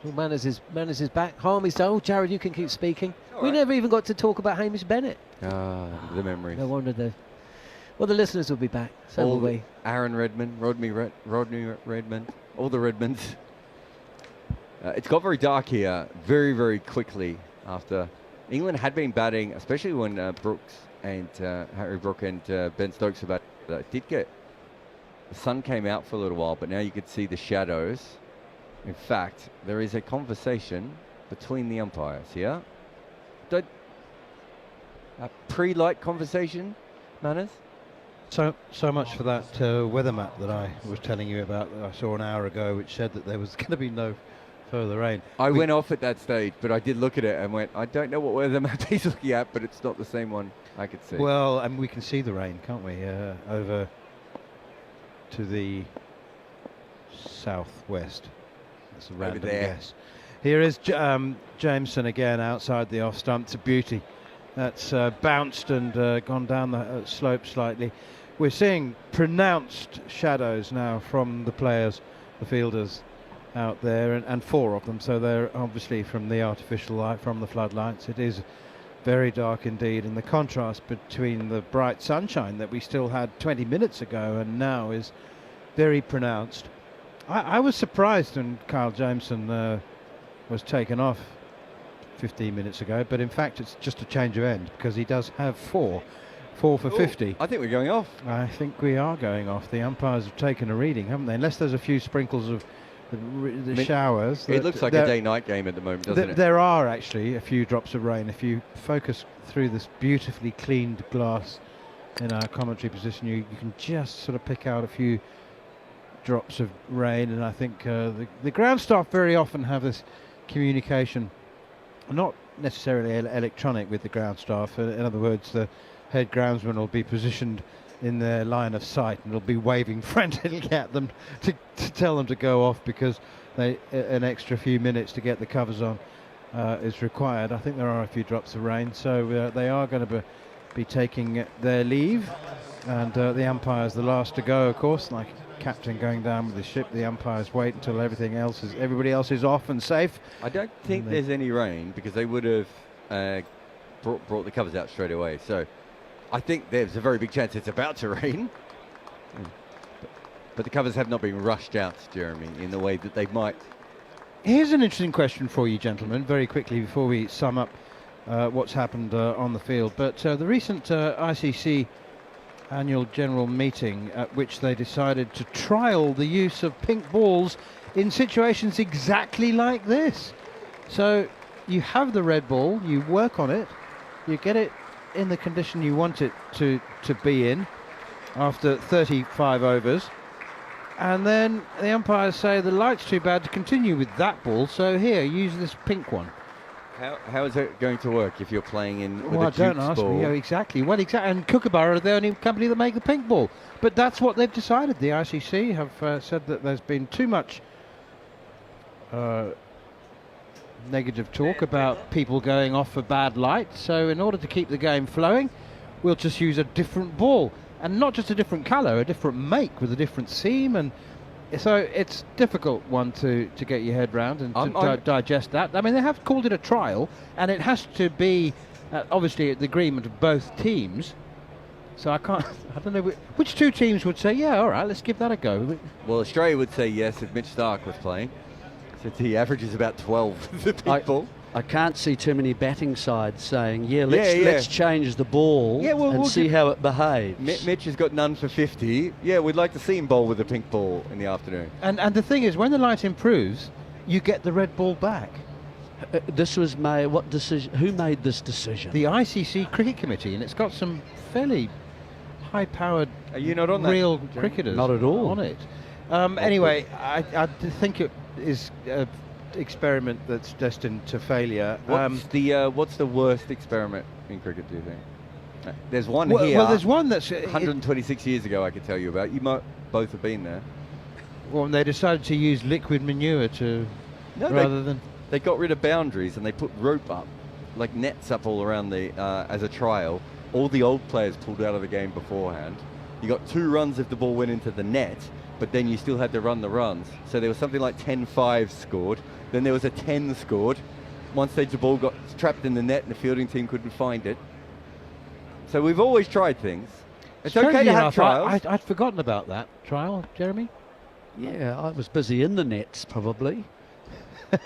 Well, Manners is back. Harmy's done. Oh, Jarrod, you can keep speaking. We never even got to talk about Hamish Bennett. Ah, the memories. No wonder the listeners will be back. So will we. Aaron Redmond, Rodney Redmond, all the Redmonds. It's got very dark here very, very quickly after England had been batting, especially when Brooks and Harry Brook and Ben Stokes about did get the sun came out for a little while, but now you could see the shadows. In fact, there is a conversation between the umpires here. A pre-light conversation, Manners? So much for that weather map that I was telling you about that I saw an hour ago, which said that there was going to be no further rain. I went off at that stage, but I did look at it and went, I don't know what weather map he's looking at, but it's not the same one I could see. Well, and we can see the rain, can't we? Over to the southwest. That's a random guess. Here is Jameson again outside the off stump. It's a beauty. That's bounced and gone down the slope slightly. We're seeing pronounced shadows now from the players, the fielders, out there, and 4 of them, so they're obviously from the artificial light, from the floodlights. It is very dark indeed, and the contrast between the bright sunshine that we still had 20 minutes ago and now is very pronounced. I was surprised when Kyle Jameson was taken off 15 minutes ago, but in fact it's just a change of end, because he does have 4 for 50. I think we're going off. I think we are going off. The umpires have taken a reading, haven't they? Unless there's a few sprinkles of the showers. It looks like a day-night game at the moment, doesn't it? There are actually a few drops of rain. If you focus through this beautifully cleaned glass in our commentary position, you can just sort of pick out a few drops of rain, and I think the ground staff very often have this communication, not necessarily electronic, with the ground staff. In other words, the head groundsman will be positioned in their line of sight and will be waving frantically at them to tell them to go off, because an extra few minutes to get the covers on is required. I think there are a few drops of rain, so they are going to be taking their leave, and the umpire's the last to go, of course, like captain going down with the ship. The umpires wait until everybody else is off and safe. I don't think there's any rain, because they would have brought the covers out straight away, so I think there's a very big chance it's about to rain. But the covers have not been rushed out, Jeremy, in the way that they might. Here's an interesting question for you, gentlemen, very quickly before we sum up what's happened on the field. But the recent ICC annual general meeting, at which they decided to trial the use of pink balls in situations exactly like this. So you have the red ball, you work on it, you get it in the condition you want it to be in after 35 overs, and then the umpires say the light's too bad to continue with that ball, so here, use this pink one. How is it going to work if you're playing in with a don't ask ball? me. Exactly. Well, exactly. And Kookaburra are the only company that make the pink ball. But that's what they've decided. The ICC have said that there's been too much negative talk about people going off for bad light. So in order to keep the game flowing, we'll just use a different ball. And not just a different colour, a different make with a different seam. And so it's difficult one to get your head round and to digest that. I mean, they have called it a trial, and it has to be obviously at the agreement of both teams. So I don't know which two teams would say, yeah, all right, let's give that a go. Well, Australia would say yes if Mitch Starc was playing, since he averages about 12 with the people. I can't see too many batting sides saying, let's change the ball and see how it behaves. Mitch has got none for 50. Yeah, we'd like to see him bowl with the pink ball in the afternoon. And the thing is, when the light improves, you get the red ball back. This was made. What decision? Who made this decision? The ICC Cricket Committee, and it's got some fairly high-powered, Are you not on real that, cricketers Not at all on it. Anyway, I think it is a experiment that's destined to failure. What's the worst experiment in cricket, do you think? There's one here. Well, there's one that's 126 years ago I could tell you about. You might both have been there. Well, they decided to use liquid manure They got rid of boundaries and they put rope up, like nets up all around as a trial. All the old players pulled out of the game beforehand. You got 2 runs if the ball went into the net, but then you still had to run the runs. So there was something like 10-5 scored. Then there was a 10 scored. One stage the ball got trapped in the net and the fielding team couldn't find it. So we've always tried things. It's okay to have trials. I'd forgotten about that trial, Jeremy. Yeah, I was busy in the nets probably.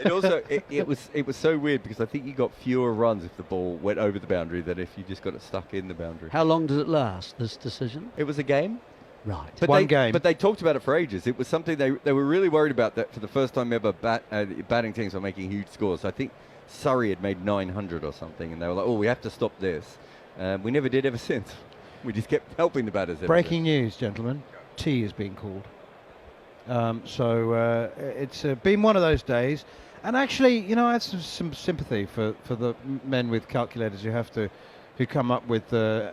It also it was so weird because I think you got fewer runs if the ball went over the boundary than if you just got it stuck in the boundary. How long did it last, this decision? It was a game. Right. But One game. But they talked about it for ages. It was something they were really worried about, that for the first time ever batting teams were making huge scores. I think Surrey had made 900 or something, and they were like, oh, we have to stop this. We never did ever since. We just kept helping the batters. Breaking news, gentlemen. Tea is being called. So it's been one of those days. And actually, you know, I have some sympathy for the men with calculators who come up with the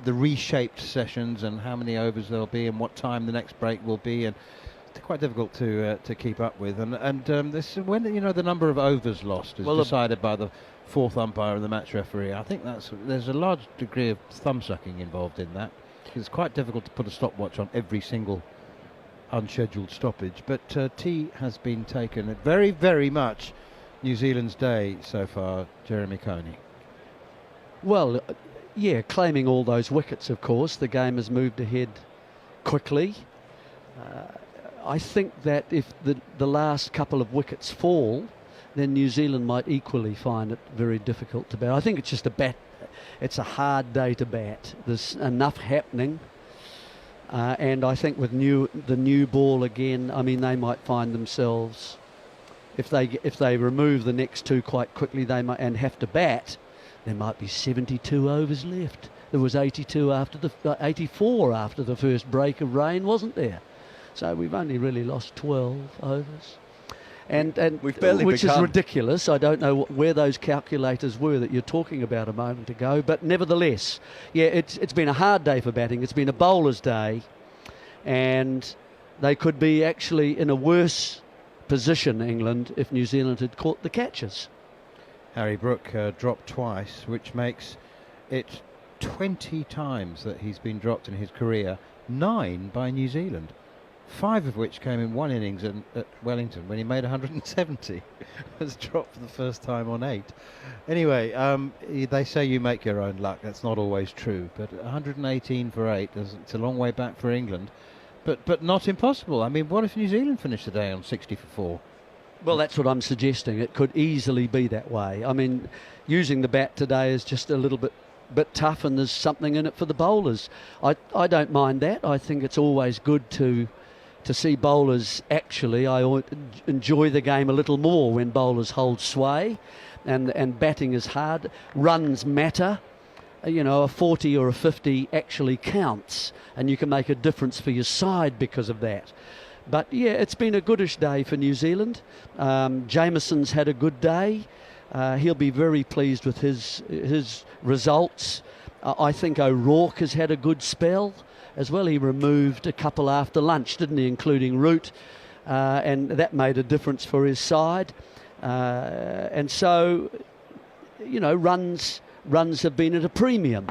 reshaped sessions and how many overs there'll be and what time the next break will be, and it's quite difficult to keep up with. And this, when the number of overs lost is decided by the 4th umpire and the match referee. I think there's a large degree of thumb sucking involved in that. It's quite difficult to put a stopwatch on every single unscheduled stoppage. But tea has been taken at very, very much New Zealand's day so far, Jeremy Coney. Well, yeah, claiming all those wickets, of course. The game has moved ahead quickly. I think that if the last couple of wickets fall, then New Zealand might equally find it very difficult to bat. I think it's just it's a hard day to bat. There's enough happening. And I think with the new ball again, I mean, they might find themselves, if they remove the next two quite quickly, they might, and have to bat, there might be 72 overs left. There was 84 after the first break of rain, wasn't there? So we've only really lost 12 overs. And We've barely which is become- ridiculous. I don't know where those calculators were that you're talking about a moment ago, but nevertheless, yeah, it's been a hard day for batting. It's been a bowler's day, and they could be actually in a worse position, England, if New Zealand had caught the catches. Harry Brook dropped twice, which makes it 20 times that he's been dropped in his career, 9 by New Zealand. 5 of which came in one innings at Wellington when he made 170. Was dropped for the first time on 8. Anyway, they say you make your own luck. That's not always true, but 118 for 8, it's a long way back for England, but not impossible. I mean, what if New Zealand finished the day on 60 for 4? Well, that's what I'm suggesting. It could easily be that way. I mean, using the bat today is just a little bit tough, and there's something in it for the bowlers. I don't mind that. I think it's always good to see bowlers actually. I enjoy the game a little more when bowlers hold sway, and batting is hard. Runs matter. You know, a 40 or a 50 actually counts, and you can make a difference for your side because of that. But yeah, it's been a goodish day for New Zealand. Jamison's had a good day. He'll be very pleased with his results. I think O'Rourke has had a good spell as well. He removed a couple after lunch, didn't he, including Root, and that made a difference for his side. And so, you know, runs have been at a premium.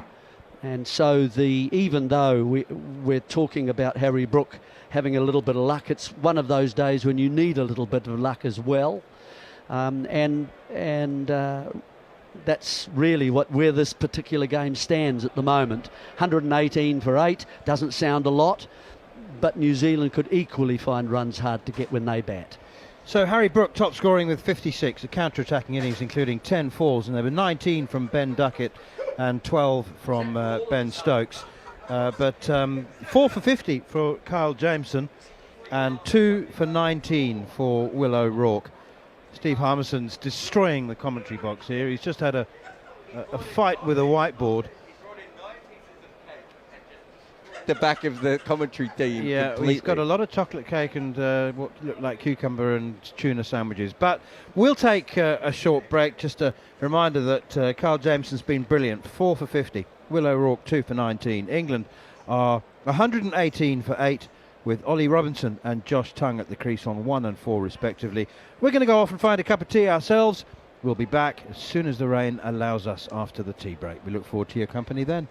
And so even though we're talking about Harry Brook having a little bit of luck, it's one of those days when you need a little bit of luck as well. And that's really where this particular game stands at the moment. 118 for 8 doesn't sound a lot, but New Zealand could equally find runs hard to get when they bat. So Harry Brook top scoring with 56, a counter-attacking innings including 10 falls, and there were 19 from Ben Duckett and 12 from Ben Stokes. But 4 for 50 for Kyle Jameson and 2 for 19 for Will O'Rourke. Steve Harmison's destroying the commentary box here. He's just had a fight with a whiteboard. The back of the commentary team. Yeah, completely. he's got a lot of chocolate cake and what look like cucumber and tuna sandwiches. But we'll take a short break. Just a reminder that Kyle Jameson's been brilliant. 4 for 50. Will O'Rourke 2 for 19. England are 118 for 8 with Ollie Robinson and Josh Tongue at the crease on 1 and 4 respectively. We're going to go off and find a cup of tea ourselves. We'll be back as soon as the rain allows us after the tea break. We look forward to your company then.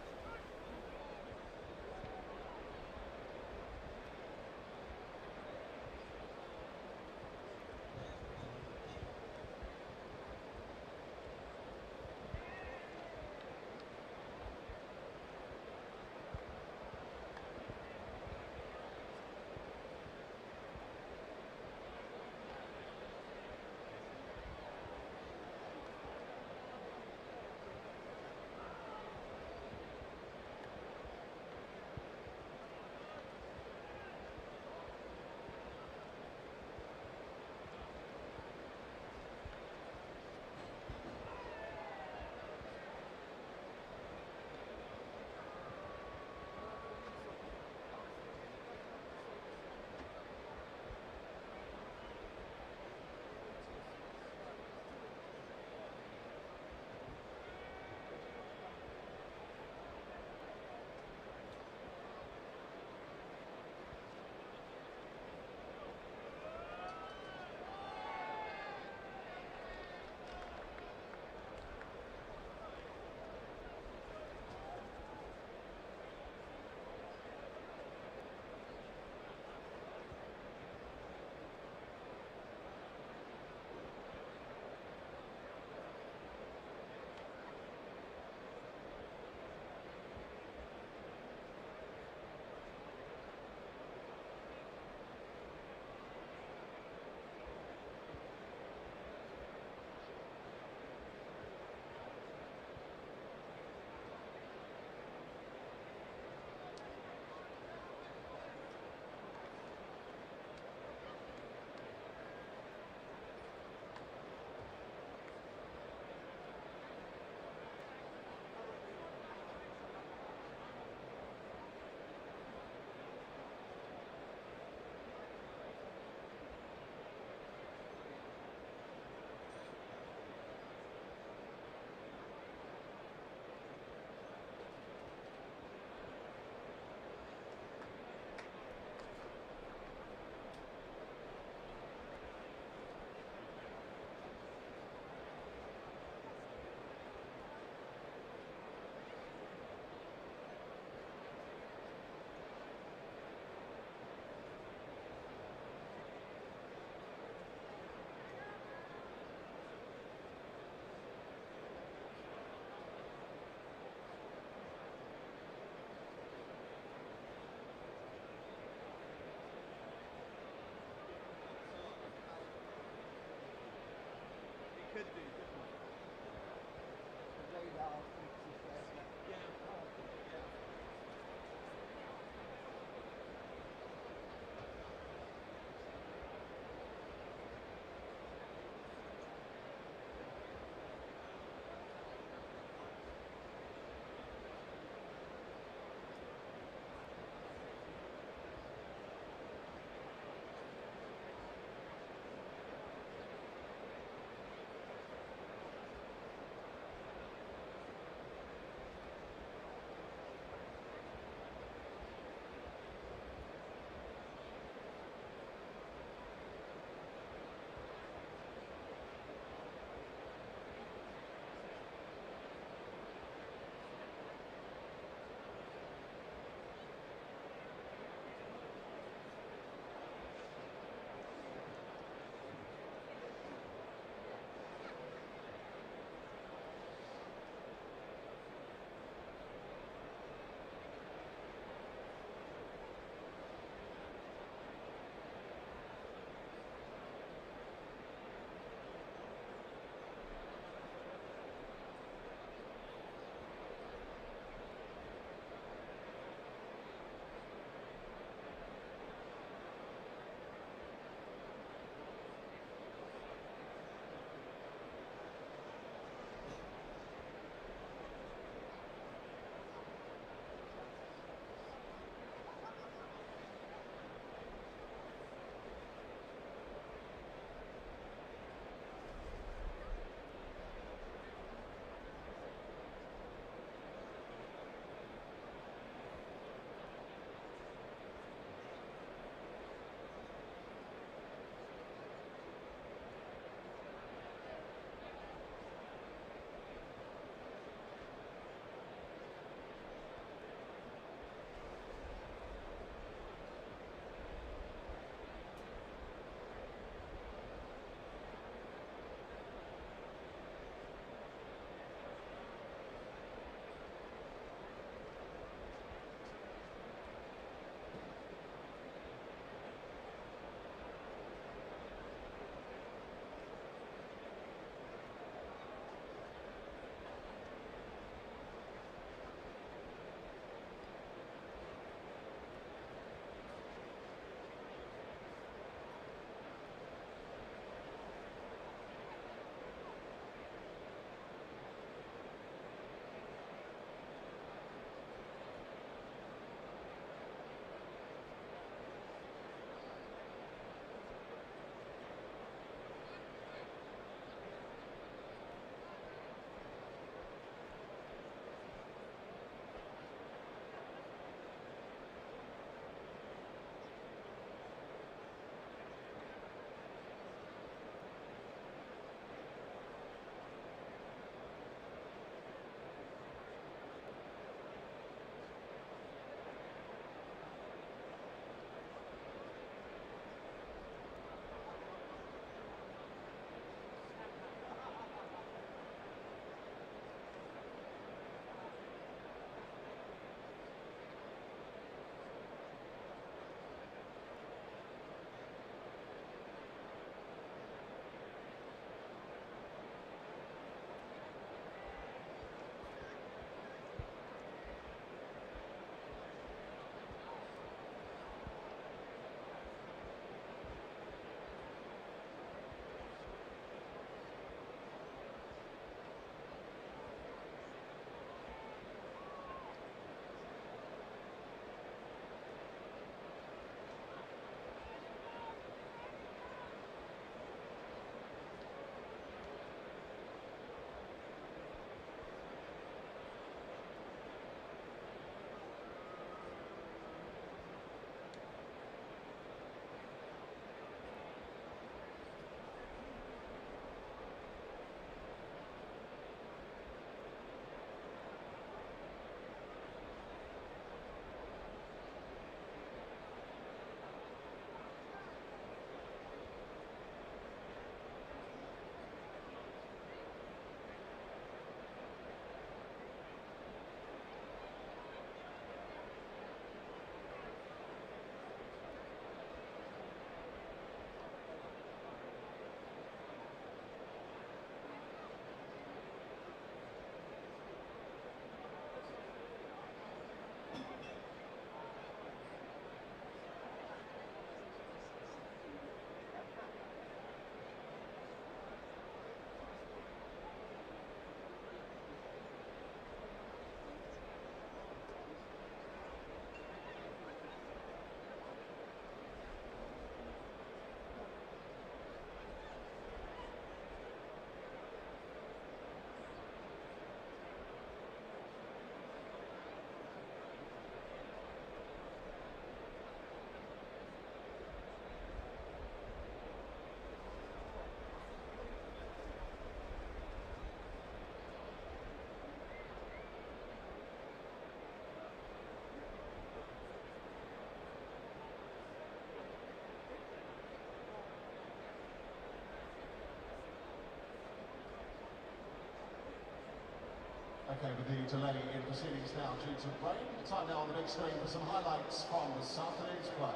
Okay, with the delay in proceedings now due to rain. Time now on the big screen for some highlights from this afternoon's play.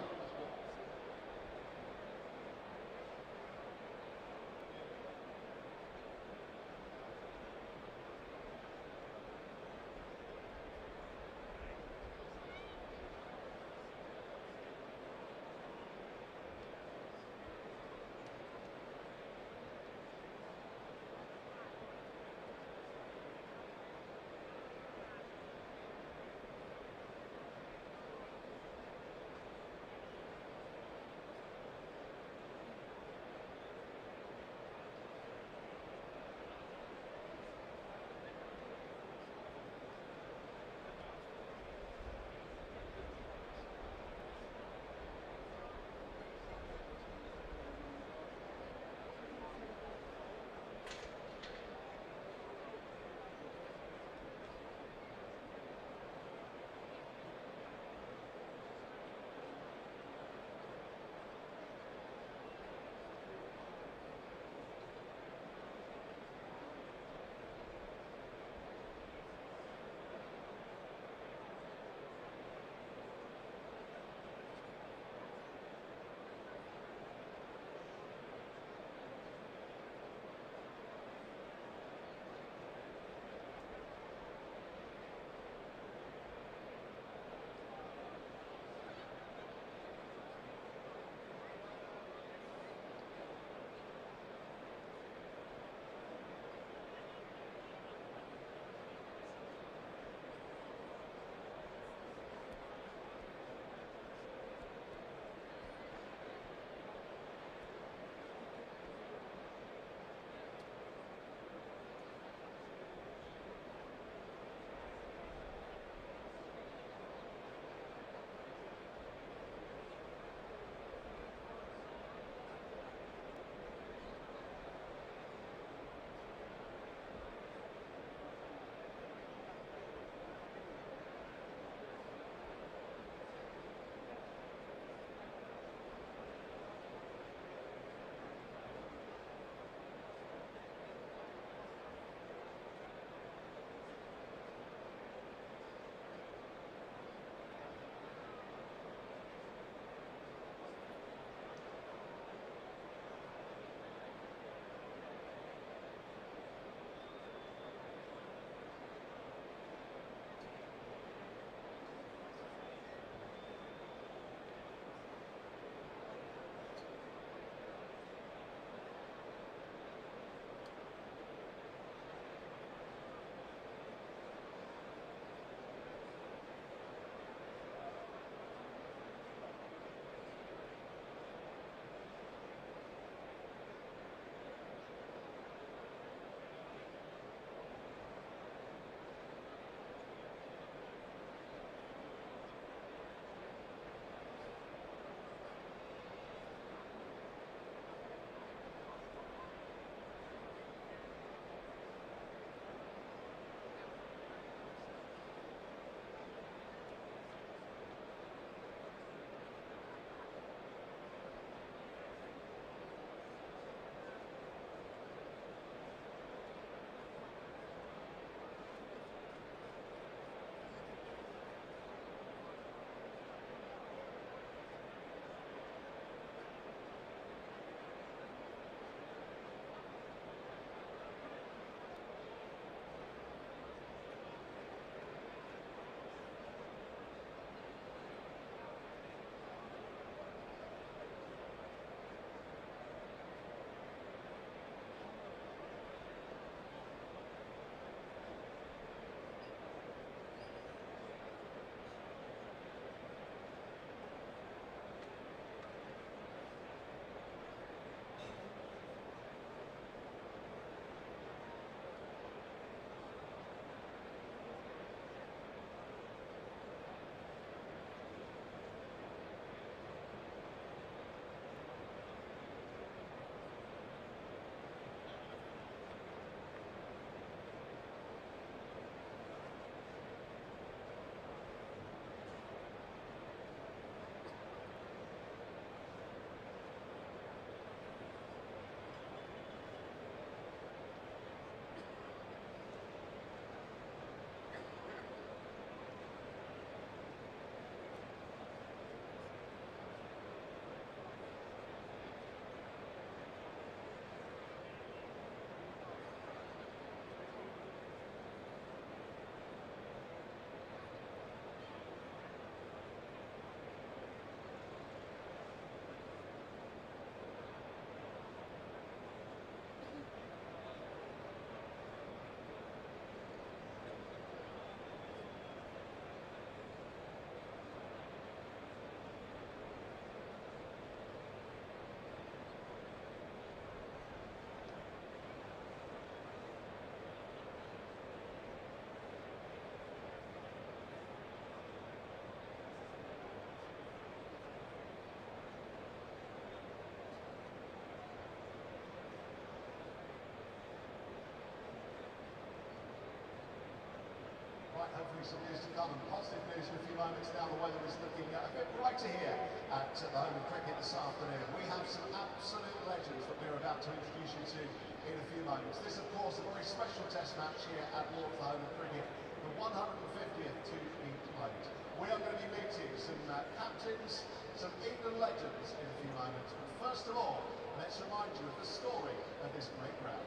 some news to come, and positive news in a few moments now. The weather is looking a bit brighter here at the home of cricket this afternoon. We have some absolute legends that we're about to introduce you to in a few moments. This, of course, a very special test match here at Lord's, the home of cricket, the 150th to be played. We are going to be meeting some captains, some England legends in a few moments. But first of all, let's remind you of the story of this great ground.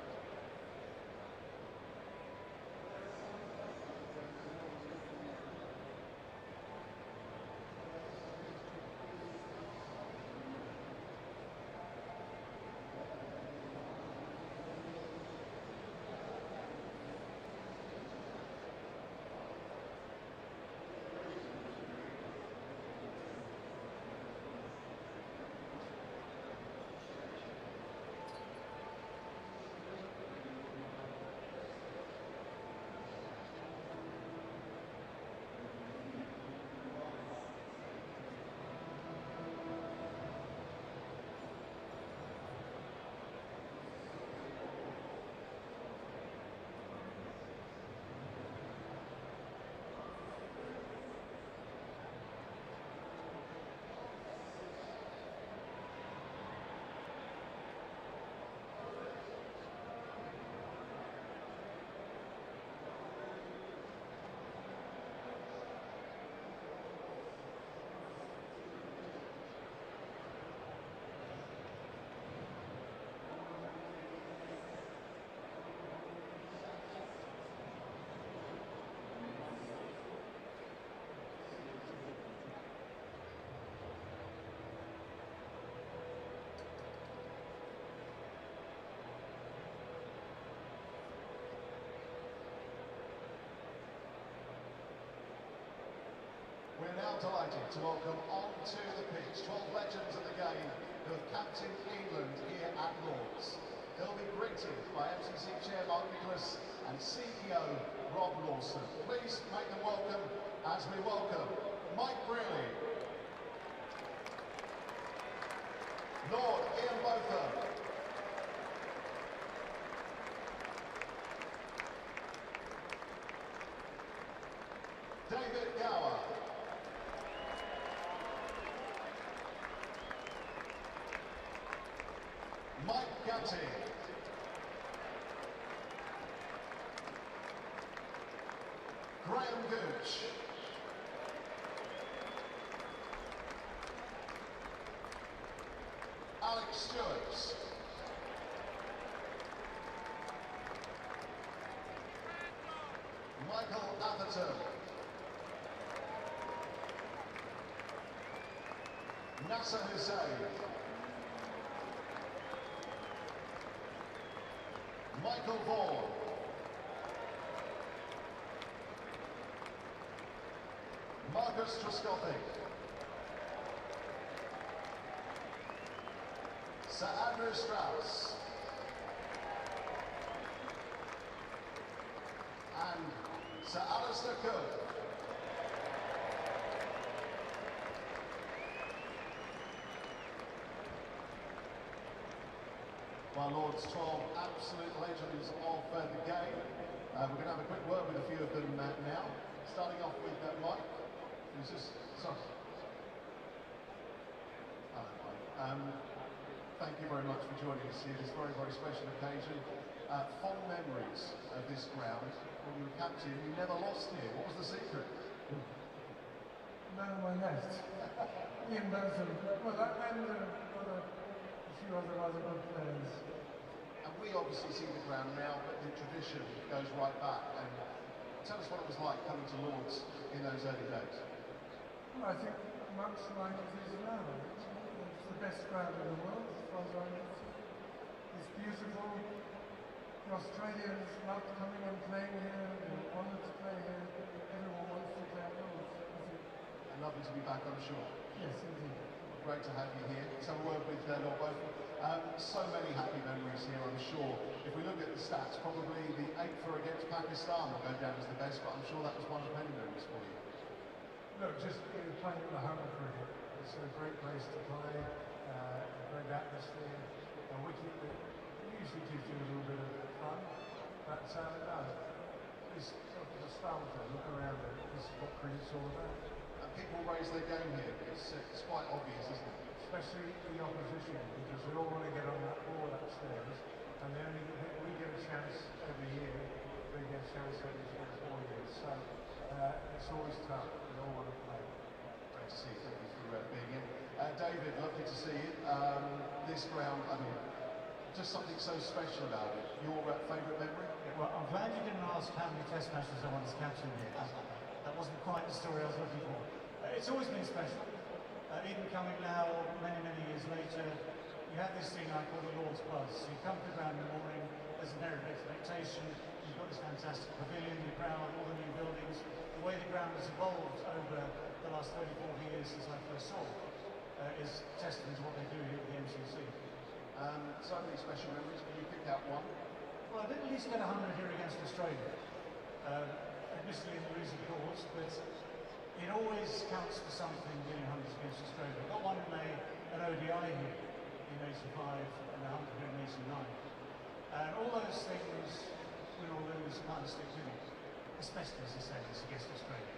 We're now delighted to welcome onto the pitch 12 legends of the game who have captained England here at Lord's. They'll be greeted by FCC Chair Mark Nicholas and CEO Rob Lawson. Please make them welcome as we welcome Mike Brearley, Lord Ian Botham, David Gower, Mike Gutty, Graham Gooch, Alex Stewart, Michael Atherton, Nasser Hussain, Michael Vaughan, Marcus Trescothick, Sir Andrew Strauss, and Sir Alistair Cook. Our Lord's 12 absolute legends of the game. We're going to have a quick word with a few of them now. Starting off with Mike, who's just, sorry. Hello, Mike. Thank you very much for joining us here this very, very special occasion. Fond memories of this ground. When you were captain, you never lost here. What was the secret? Man on my left. Ian Botham. Well, and a few other good players. And we obviously see the ground now, but the tradition goes right back. And tell us what it was like coming to Lord's in those early days. Well, I think much like it is now. It's the best ground in the world, as far as I know. It's beautiful. The Australians love coming and playing here. They're honoured to play here. Everyone wants to play at Lord's. And lovely to be back, I'm sure. Yes, indeed. Great to have you here. Let's have a word with Lord Botham. So many happy memories here, I'm sure. If we look at the stats, probably the 8-4 against Pakistan will go down as the best, but I'm sure that was one of many memories for you. Look, just playing at the home of cricket. It's a great place to play, a great atmosphere, a wicket that usually gives you a little bit of fun, but no, it's Falter, look around it. This is what cricket's all about. And people raise their game here. It's quite obvious, isn't it? Especially the opposition, because we all want to get on that ball upstairs, and we get a chance every year, they get a chance every 4 years. So it's always tough. We all want to play. Great to see you. Thank you for being in. David, lovely to see you. This ground, I mean, just something so special about it. Your favourite memory? Well, I'm glad you didn't ask how many test matches I won as captain here. That wasn't quite the story I was looking for. It's always been special. Even coming now, many, many years later, you have this thing I call the Lord's Buzz. So you come to the ground in the morning, there's an air of expectation, you've got this fantastic pavilion, the ground, all the new buildings. The way the ground has evolved over the last 30, 40 years since I first saw it is testament to what they do here at the MCC. So many special memories. Can you pick out one? Well, I did at least get 100 here against Australia. Admittedly in the losing cause, but it always counts for something getting 100 against Australia. I got one in an ODI here in 85 and 100 here in 89. And all those things, win or lose, kind of stick with you. Especially, as I say, this against Australia.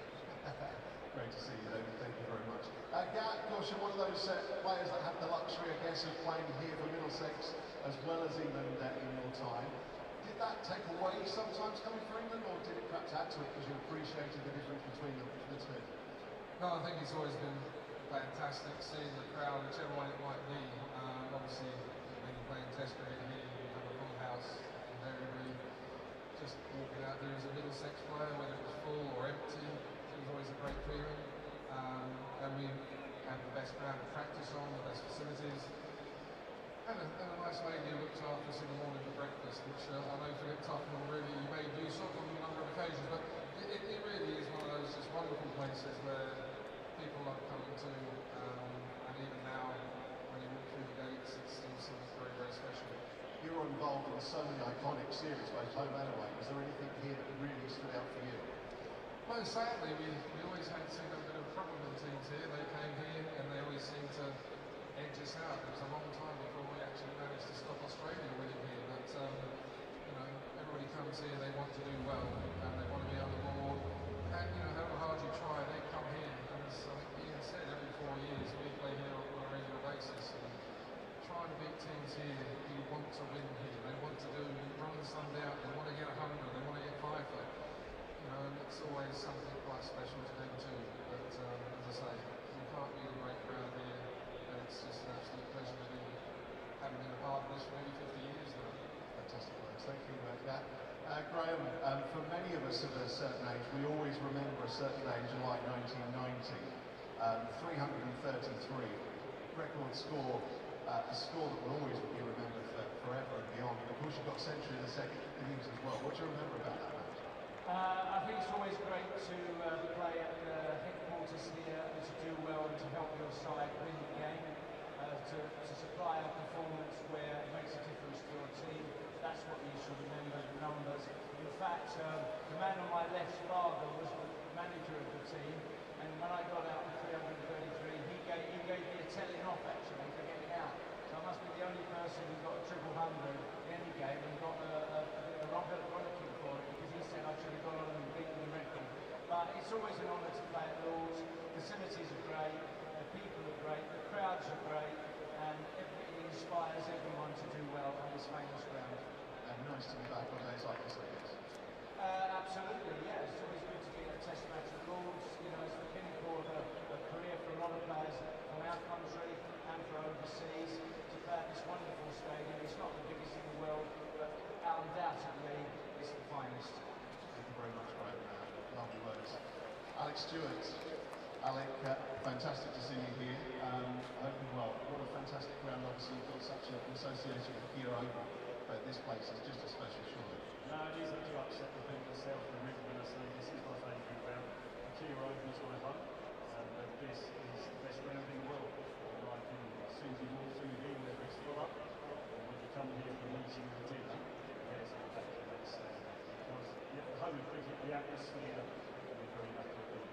Great to see you, David. Thank you very much. Gav, of course, you're one of those players that had the luxury, I guess, of playing here for Middlesex as well as England in your time. Did that take away sometimes coming for England, or did it perhaps add to it because you appreciated the difference between the two? No, I think it's always been fantastic seeing the crowd, whichever way it might be. Obviously, when you're playing Test cricket here, you have a full house invariably. Just walking out there as a Middlesex player, whether it was full or empty, it was always a great feeling. And we had the best ground to practice on, the best facilities. And a nice lady who looked after us in the morning for breakfast, which I know Philip Tuffnell really made use of on a number of occasions, but it really is one of those just wonderful places where people love coming to, and even now, when you walk through the gates, it's still something very, very special. You were involved in so many iconic series, both home and away. Was there anything here that really stood out for you? Well, sadly, we always had a bit of a problem with the teams here. They came here and they always seemed to edge us out. It was a long time before we actually managed to stop Australia winning here. But you know, everybody comes here, they want to do well, and they want to be on the board. And you know, however hard you try, they come here. And as I think Ian said, every 4 years we play here on a regular basis. And trying to beat teams here who want to win here. They want to do run some out. They want to get 100. They want to get 5 for. You know, and it's always something quite special to them too. But as I say, you can't beat a great crowd here. It's just an absolute pleasure to be having been a part of this for maybe 50 years now. Fantastic, thanks. Thank you for that. Graham, for many of us of a certain age, we always remember a certain age like 1990. 333, record score, a score that will always be remembered forever and beyond. And of course, you've got a century in the second innings as well. What do you remember about that match? I think it's always great to play at the headquarters here and to do well and to help your side win the game, to supply a performance where it makes a difference to your team. That's what you should remember, the numbers. In fact, the man on my left's father was the manager of the team, and when I got out with 333, he gave me a telling off actually for getting out. So I must be the only person who got a 100 in any game and got a Robert Rollicking for it, because he said I should have gone on and beaten the record. But it's always an honour to play at Lords. Facilities are great, the people are great, the crowds are great, and it inspires everyone to do well on this famous ground. And nice to be back on days like this, I guess. Absolutely, yeah. It's always good to be at a test match at Lords. You know, it's the pinnacle of a career for a lot of players from our country and for overseas. To play at this wonderful stadium. It's not the biggest in the world, but undoubtedly it's the finest. Thank you very much, Graham. Lovely words. Alex Stewart. Alec, fantastic to see you here. I hope you're well. What a fantastic ground. Obviously, you've got such an association with Kia Oval, but this place is just a special, surely. No, it is. I do upset the people myself and Rick when I say this is my favourite ground. Kia Oval is my home, but this is the best ground in the world. In my opinion, as soon as you walk through here, whether it's full up, or when you come here for a meeting or dinner, there's a ridiculous. Because the home of cricket, the atmosphere, we're very lucky to be.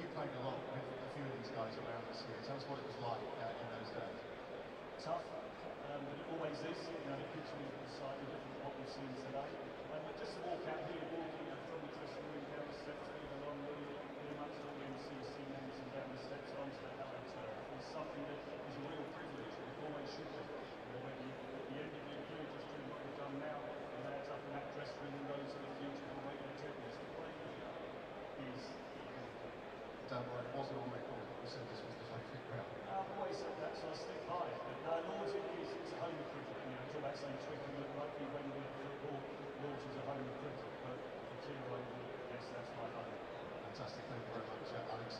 You played a lot with a few of these guys around us here. Tell us what it was like in those days. Tough, but it always is. You know, the picture is slightly different to what we've seen today. But just to walk out here, walking from the dressing room down the don't worry, it wasn't on record. You said this was the favourite ground. I've always said that, so I stick by it. But Lords it's a home of cricket. You know, talk about saying Twickenham look rugby, Wembley football. Lords is a home of cricket, but the Giro Oval, yes, that's my home. Fantastic, thank you very much, Alex.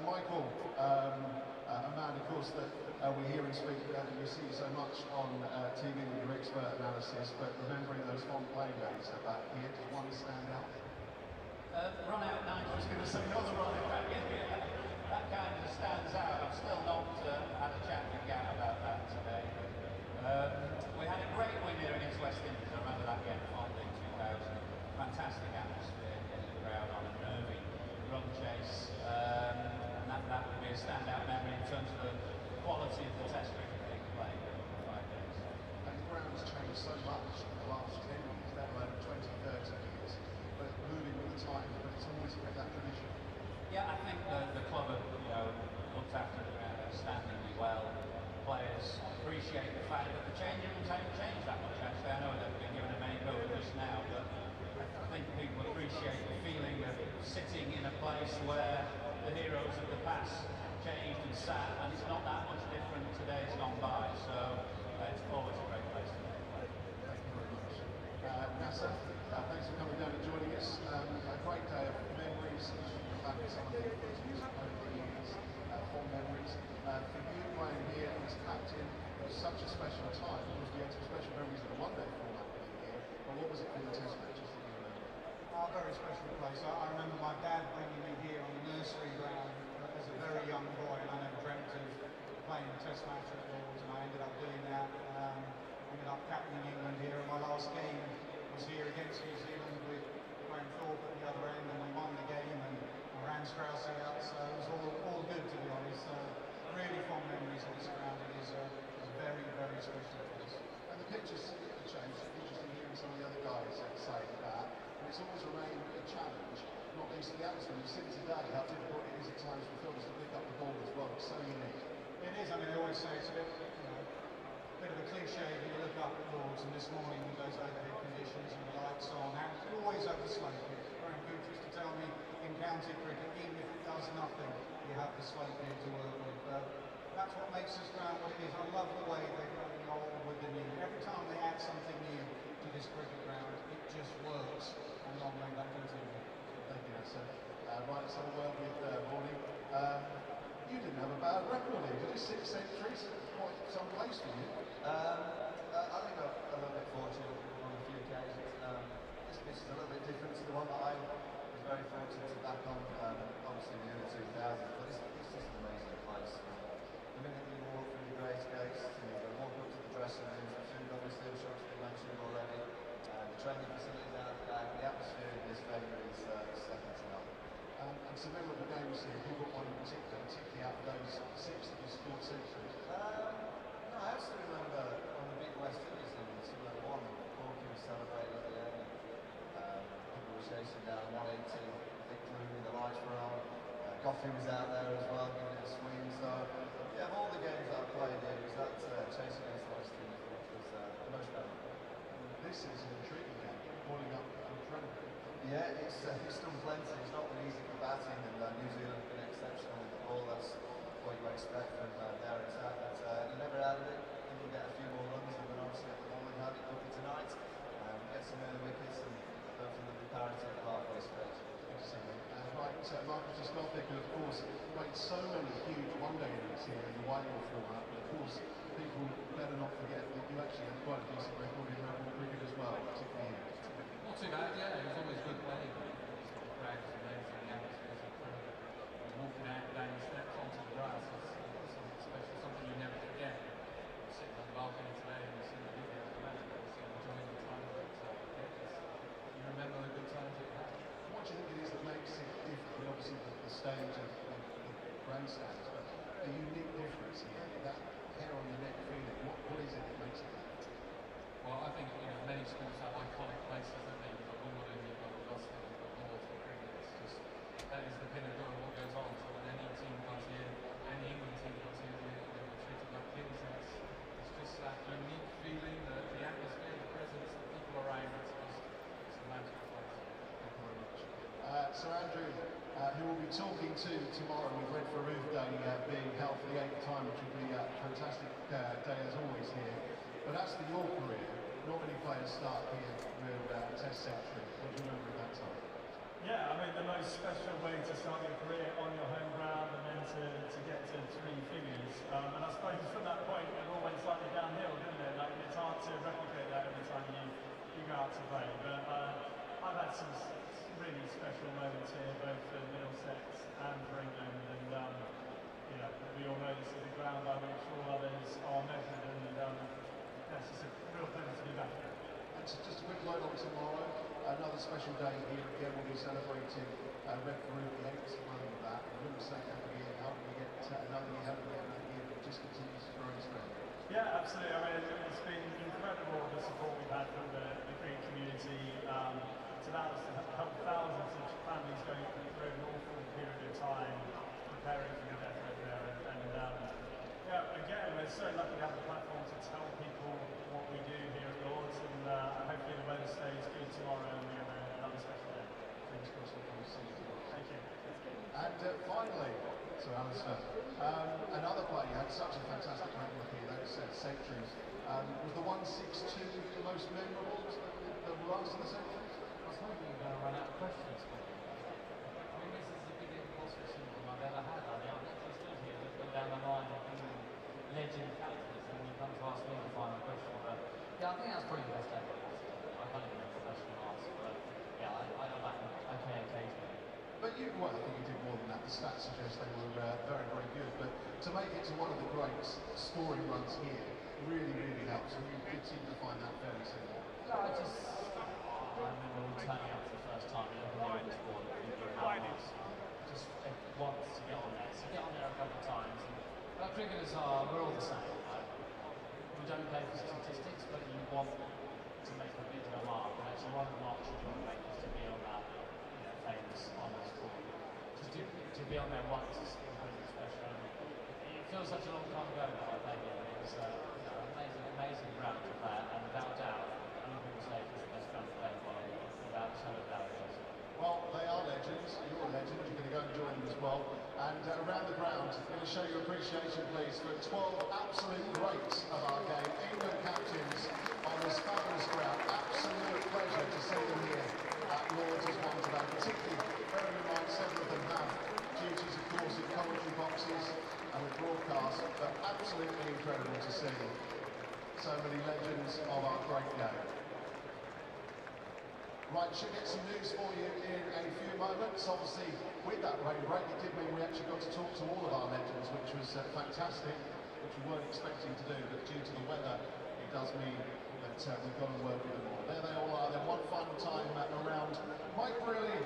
Michael, a man, of course, that we hear and speak, you see so much on TV with your expert analysis, but remembering those fond playing days back here, does one stand out? Run out 90, I was going to say another run out back in here. That kind of stands out. I've still not had a chat with Gav about that today. We had a great win here against West Indies. I remember that game fondly in 2000. Fantastic atmosphere in the crowd on a nervy run chase. And that would be a standout memory in terms of the quality of the test cricket being played over 5 days. And the ground's changed so much in the last 10 years, let alone 20, 30 years. But moving with the times, but it's always kept that tradition. Yeah, I think the club have looked after the ground outstandingly well. Players appreciate the fact that the changing rooms haven't changed that much. Actually, I know they've been given a main building just now, but I think people appreciate the feeling of sitting in a place where the heroes of the past changed and sat, and it's not that much different today. It's gone by, so it's always a great place to play. Thank you very much. Nasser, thanks for coming down and joining us. A great day of memories. Back to some of the footage over the years, fond memories. For you playing here as captain, it was such a special time because we had some special memories of the one-day format being here. But what was it for the test matches that you remember? A very special place. I remember my dad bringing me here on the nursery ground as a very young boy, and I never dreamt of playing a test match at Lords, and I ended up doing that. Ended up captaining England here, and my last game was here against New Zealand with Manthorp at the other end, and we won the game, and I ran Strauss out, so it was all good, to be honest. Really fond memories of this ground. It is a very, very special place. And the pictures have changed. It's interesting hearing some of the other guys say that. And it's always remained a challenge, not least the atmosphere. You've seen today how difficult it is at times for filmers to pick up the ball as well. It's so unique. It is. I mean, I always say it's a bit, bit of a cliche when you look up at Lords, and this morning with those overhead conditions and the lights on, and you always have the slope pitch. Graham Gooch used to tell me in county cricket, even if it does nothing, you have the slope here to work with. That's what makes this ground what it is. I love the way they go the old with the new. Every time they add something new to this cricket ground, it just works, and long may that continue. Thank you, Nasser. Right, so well with Bonnie. You didn't have a bad record here, did you? 6 centuries, quite some place for you. I think I'm a little bit fortunate on a few occasions. This pitch is a little bit different to the one that I was very fortunate to back on, obviously in the early 2000s, but it's just an amazing place. The minute you walk through the great gates, you walk up to the dressing rooms, the food obviously, I'm sure it's been mentioned already, the training facilities out the back, the atmosphere in this venue is second to none. And some memorable games here. You got one in particular, particularly out of those 6 that you scored centuries. No, I also remember on the big West Indies in 201, Corky was celebrating at the end. People were chasing down 180, Vic Clooney, the lights were on. Goffey was out there as well, giving it a swing. So, yeah, of all the games that I played here, was that chase against the West Indies, which was the most memorable. This is an intriguing game, boiling up incredibly. Yeah, it's done plenty. It's not been easy for batting, and New Zealand have been exceptional with the ball. That's what you expect from their attack. But you never out of it. I think we'll get a few more runs, and then obviously get the ball in hand quickly tonight. Get some early wickets, and hopefully there'll be parity at the halfway stage. Right, Marcus Jasnovic, of course, played so many huge one-day innings here in the white-ball format, but of course, people better not forget that you actually had quite a decent record in red-ball cricket as well, particularly here. Not too bad, yeah. It was always good playing. The crowd was amazing, the atmosphere was incredible. Walking out down the steps onto the grass is something special, something you never forget. Sitting on the balcony today and you see the videos of that, enjoying the time of it. You remember the good times that you had. What do you think it is that makes it different? Obviously, the stage of the grandstands, but a unique difference here. That hair on the neck feeling. What is it that makes it that? Well, I think many sports have iconic places, don't they? You've got Wimbledon, you've got Augusta, you've got Lords for cricket. It's just that is the pinnacle of what goes on. So when any team comes here, any England team comes here, we're treated like kings, and it's just that unique feeling, the atmosphere, the presence, the people around. It's a magical place. Thank you very much. Sir Andrew, who we'll be talking to tomorrow with Red for Roof Day being held for the 8th time, which will be a fantastic day as always here. But as for your career, not many players start here with a Test century. What do you remember at that time? Yeah, I mean, the most special way to start your career on your home ground and then to get to 3 figures. And I suppose from that point, it all went slightly downhill, didn't it? Like, it's hard to replicate that every time you go out to play. But I've had some really special moments here, both for Middlesex and for England. And, you know, we all know this is the ground by which all others are measured. And it's just a real pleasure to be back here. Just a quick word on tomorrow. Another special day here again. We'll be celebrating Red for Roof, the 8th time of that. And wouldn't say every year, how can we get another year, how can we get another year, but it just continues to grow and spread. Yeah, absolutely. I mean, it's been incredible the support we've had from the Greek community. It's allowed us to help thousands of families going through an awful period of time preparing for the death over there. And yeah, again, we're so lucky to have the platform to tell people what we do here at Lords, and hopefully the weather stays good tomorrow and we have another special day. Fingers crossed we'll see you tomorrow. Thank you. And finally, Sir Alistair, another player you had such a fantastic record here, those centuries. Was the 162 the most memorable, the last of the centuries? I was hoping you were going to run out of questions for me. I mean, this is the biggest impossible syndrome I've ever had. I mean, I've literally stood here looking down the line of legend characters, and you come to ask me the final question. But yeah, I think that's probably the best ever. I can't even remember the question I asked, but yeah, I go back and okay occasionally. But well, I think you did more than that. The stats suggest they were very, very good. But to make it to one of the great scoring runs here really, really helps. And you did seem to find that fairly simple. No, I remember all turning up for the first time and looking at this board and thinking how nice. Just wants to get on there. So get on there a couple of times. And cricketers we're all the same. We don't play for statistics, but you want to make a bit of a mark. And actually one of the marks you want to make is to be on that famous honours board. Just to be on there once is incredibly special. It feels such a long time ago that I played here. It was amazing ground to play at, and without doubt, many people say it's the best ground to play for, without a shadow of doubt it is. Well, they are legends. You're a legend. You're going to go and join them as well. And around the ground, I'm going to show you appreciation, please, for 12 absolute greats of our game. England captains on this fabulous ground. Absolute pleasure to see them here at Lords as one today. Particularly, bearing in mind, several of them have duties, of course, in commentary boxes and with broadcast, but absolutely incredible to see so many legends of our great game. Right, should get some news for you in a few moments. Obviously, with that rain break, it did mean we actually got to talk to all of our legends, which was fantastic, which we weren't expecting to do, but due to the weather, it does mean that we've got to work with them all. There they all are. Then one final time around. Mike Brearley,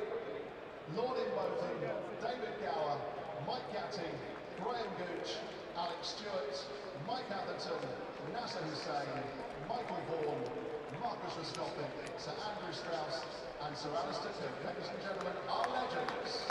Lord Imbotham, David Gower, Mike Gatting, Graham Gooch, Alex Stewart, Mike Atherton, Nasser Hussain, Michael Vaughan, Marcus Verstappen, Sir Andrew Strauss, and Sir Alistair Cook. Ladies and gentlemen, our legends.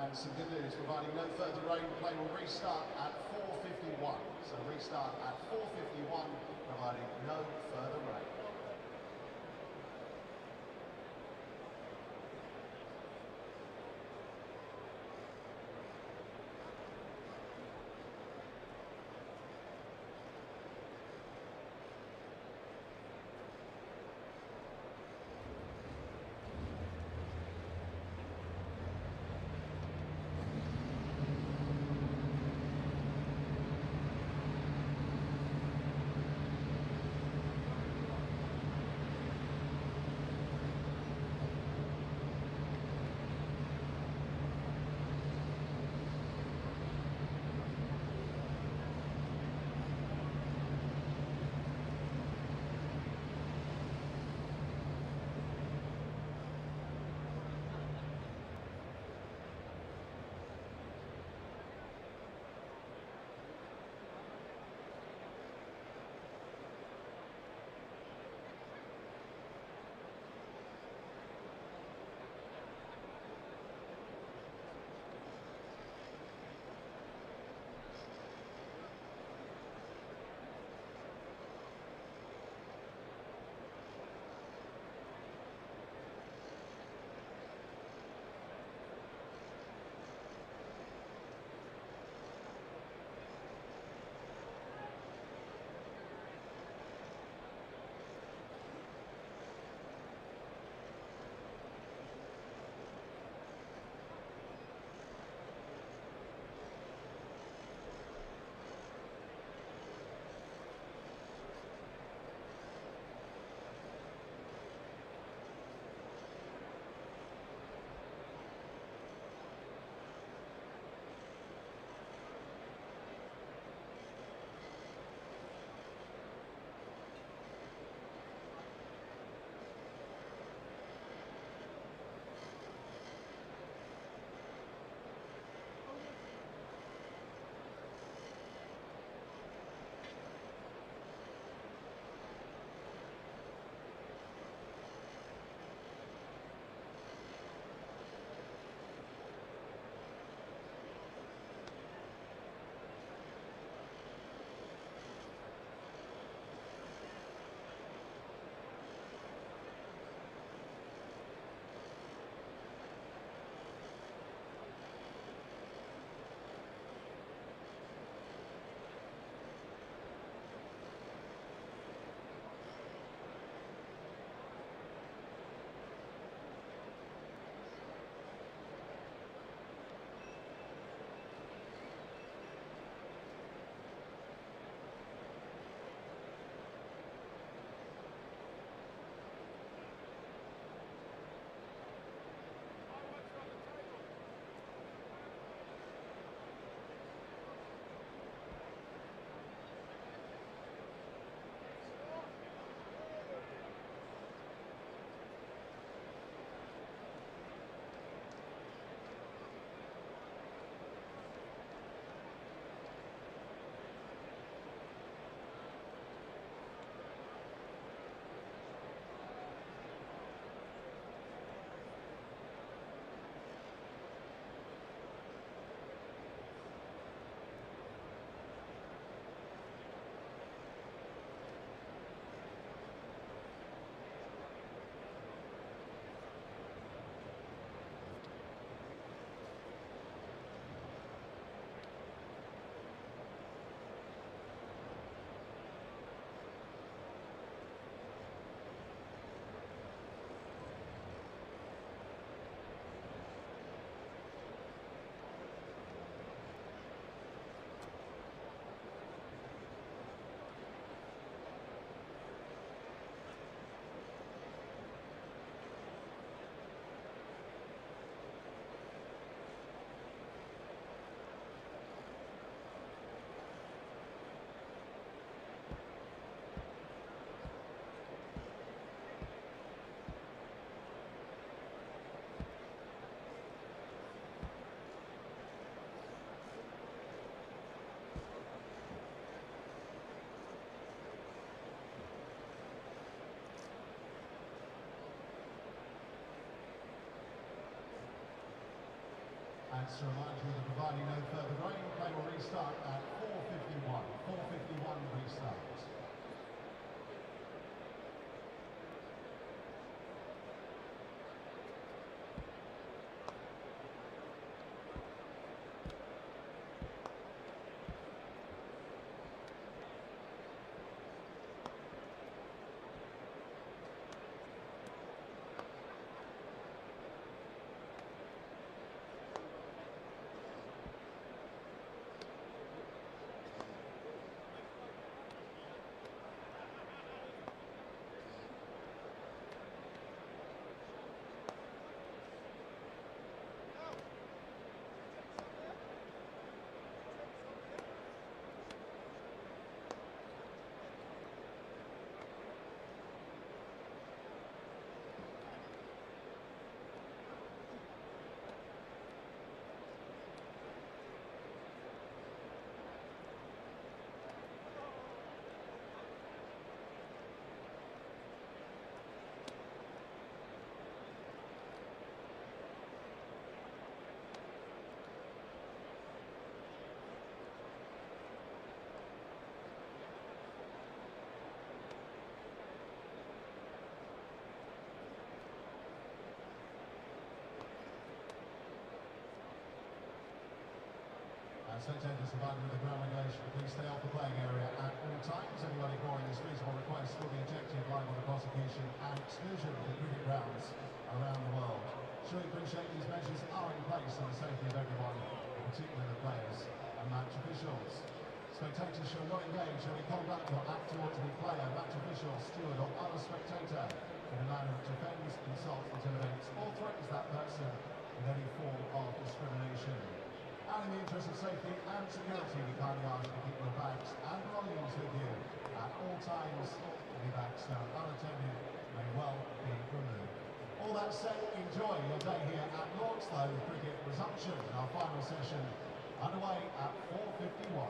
And some good news, providing no further rain, play will restart at 4:51. So restart at 4:51, providing no further rain. And to remind you that providing no further rain, play will restart at 4:51. 4:51 restart. Spectators provided with the ground regulation, please stay off the playing area at all times. Anybody ignoring this reasonable request will be ejected, liable to prosecution and exclusion of the cricket grounds around the world. Sure you appreciate these measures are in place for the safety of everyone, in particular the players and match officials. Spectators shall not engage in any conduct or act towards any player, match official, steward or other spectator in a manner which offends, insults, intimidates or threatens that person with any form of discrimination. And in the interest of safety and security, we kindly ask you to keep your bags and belongings with you at all times. Any bags found unattended may well be removed. All that said, enjoy your day here at Lord's, though, with cricket resumption in our final session underway at 4:51.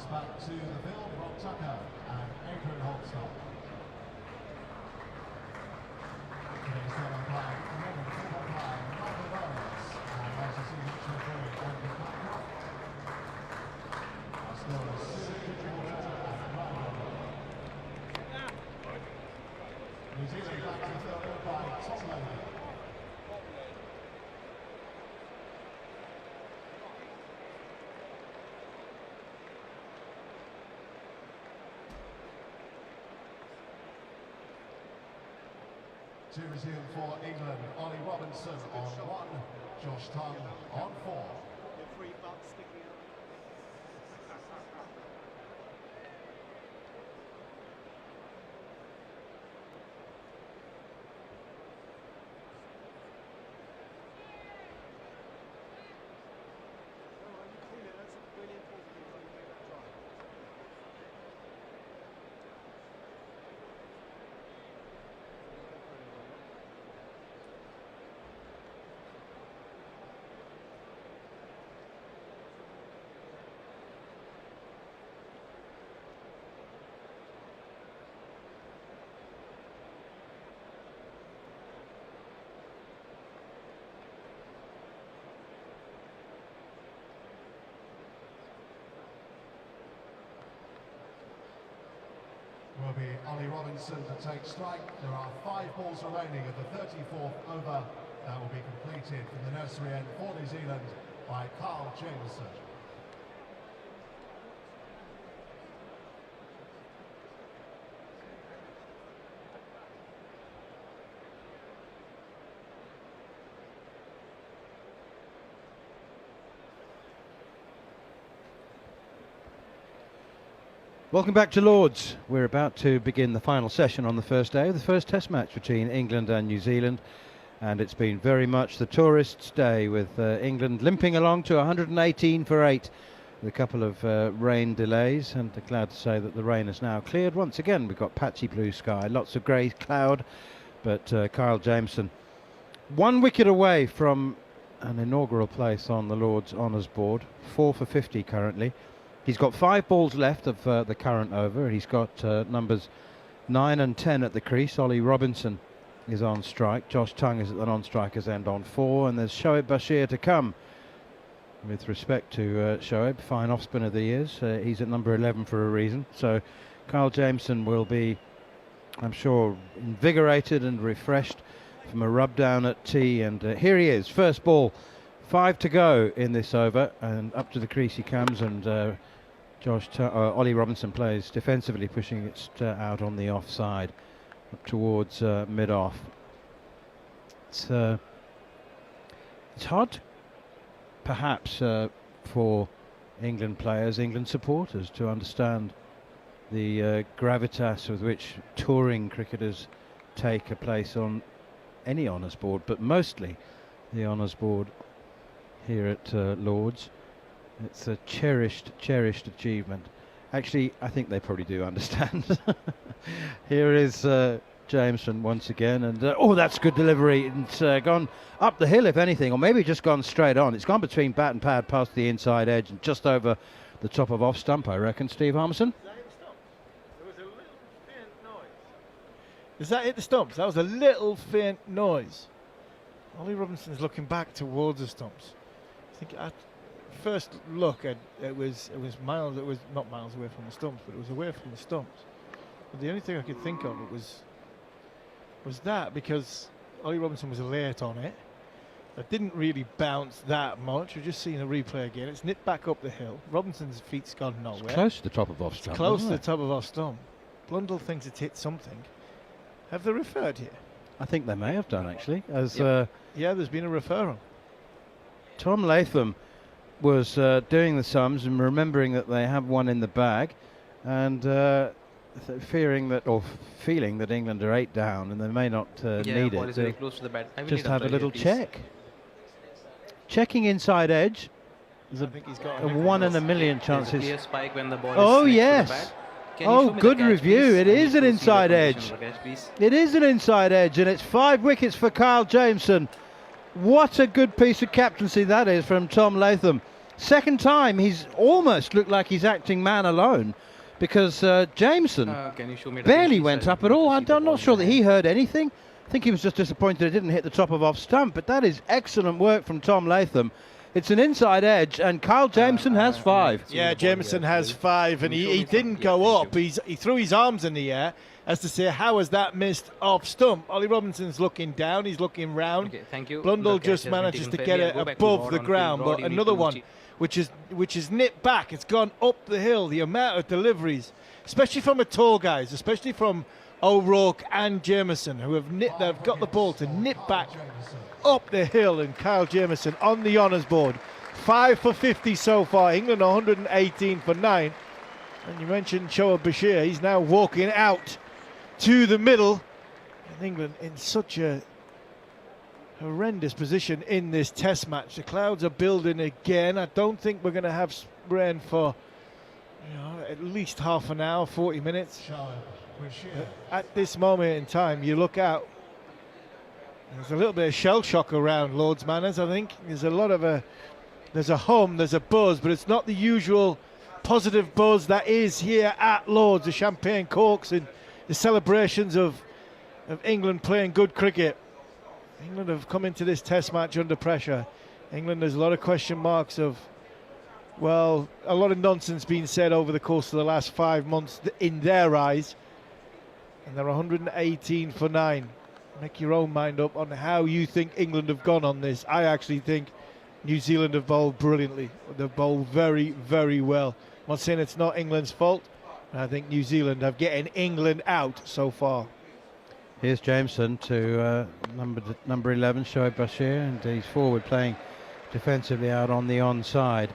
umpires back to the field, Rob Tucker and Adrian Holstock. Today's third umpire, Norman, fourth umpire, Michael Burns, and Manchester City referee Andy Manthorp. Our scorers, Steve Harmison and Ryan. New Zealand back to the field by Jon Norman. To resume for England, Ollie Robinson on 1, Josh Tongue on 4. Will be Ollie Robinson to take strike. There are 5 balls remaining of the 34th over. That will be completed from the nursery end for New Zealand by Carl Jameson. Welcome back to Lords. We're about to begin the final session on the first day of the first Test match between England and New Zealand, and it's been very much the tourists' day, with England limping along to 118 for 8 with a couple of rain delays, and glad to say that the rain has now cleared once again. We've got patchy blue sky, lots of grey cloud, but Kyle Jameson 1 wicket away from an inaugural place on the Lords Honours board, 4 for 50 currently. He's got 5 balls left of the current over. He's got numbers 9 and 10 at the crease. Ollie Robinson is on strike. Josh Tongue is at the non-striker's end on 4. And there's Shoaib Bashir to come. With respect to Shoaib, fine off-spin of the years. He's at number 11 for a reason. So Kyle Jameson will be, I'm sure, invigorated and refreshed from a rub down at tee. And here he is, first ball. 5 to go in this over, and up to the crease he comes, and Ollie Robinson plays defensively, pushing it out on the offside up towards mid-off. It's hard, perhaps, for England players, England supporters, to understand the gravitas with which touring cricketers take a place on any honours board, but mostly the honours board here at Lords. It's a cherished achievement. Actually, I think they probably do understand. Here is Jameson once again, and oh, that's good delivery. It's gone up the hill, if anything, or maybe just gone straight on. It's gone between bat and pad, past the inside edge, and just over the top of off stump, I reckon. Steve Harmison. Is that hit the stumps? That was a little faint noise. Ollie Robinson's looking back towards the stumps. I think at first look, it was miles. It was not miles away from the stumps, but it was away from the stumps. But the only thing I could think of was that, because Ollie Robinson was late on it. It didn't really bounce that much. We're just seeing a replay again. It's nipped back up the hill. Robinson's feet's gone nowhere. It's close to the top of off stump. Close to the top of off stump. Blundell thinks it's hit something. Have they referred here? I think they may have done, actually. As yeah, there's been a referral. Tom Latham was doing the sums and remembering that they have one in the bag, and fearing that England are 8 down and they may not need it. Very close to the bat. Just have a little check. Checking inside edge. There's a 1 in a million chances. Clear spike when the ball oh is yes. to the bat. Oh, good review. It is an inside edge. It is an inside edge, and it's 5 wickets for Kyle Jameson. What a good piece of captaincy that is from Tom Latham. second time he's almost looked like he's acting man alone, because Jameson Can you show me the barely please? went I up would at all. like to see the I'm ball not sure in that hand. he heard anything. I think he was just disappointed it didn't hit the top of off stump, but that is excellent work from Tom Latham. It's an inside edge, and Kyle Jameson has 5. Yeah, Jameson has 5, and he didn't go up. He threw his arms in the air as to say, how has that missed off stump? Ollie Robinson's looking down, he's looking round. Okay, thank you. Blundell The catch just has been manages to taken get fairly. it I'll go back to above Rod the on ground, field. but Rod, you need another to one which is nipped back. It's gone up the hill. The amount of deliveries, especially from a tall guys, especially from O'Rourke and Jameson, who they've got the ball to nip back up the hill, and Kyle Jameson on the honours board. 5 for 50 so far. England 118 for 9. And you mentioned Shoaib Bashir. He's now walking out to the middle. And England in such a horrendous position in this test match. The clouds are building again. I don't think we're going to have rain for at least half an hour, 40 minutes. But at this moment in time, you look out, there's a little bit of shell shock around Lord's Manners, I think. There's a lot of there's a hum, there's a buzz, but it's not the usual positive buzz that is here at Lord's. The champagne corks and the celebrations of England playing good cricket. England have come into this test match under pressure. England, there's a lot of question marks of, well, a lot of nonsense being said over the course of the last 5 months in their eyes. And they're 118 for 9. Make your own mind up on how you think England have gone on this. I actually think New Zealand have bowled brilliantly. They've bowled very, very well. I'm not saying it's not England's fault. I think New Zealand have getting England out so far. Here's Jameson to number 11, Shoaib Bashir, and he's forward playing defensively out on the onside.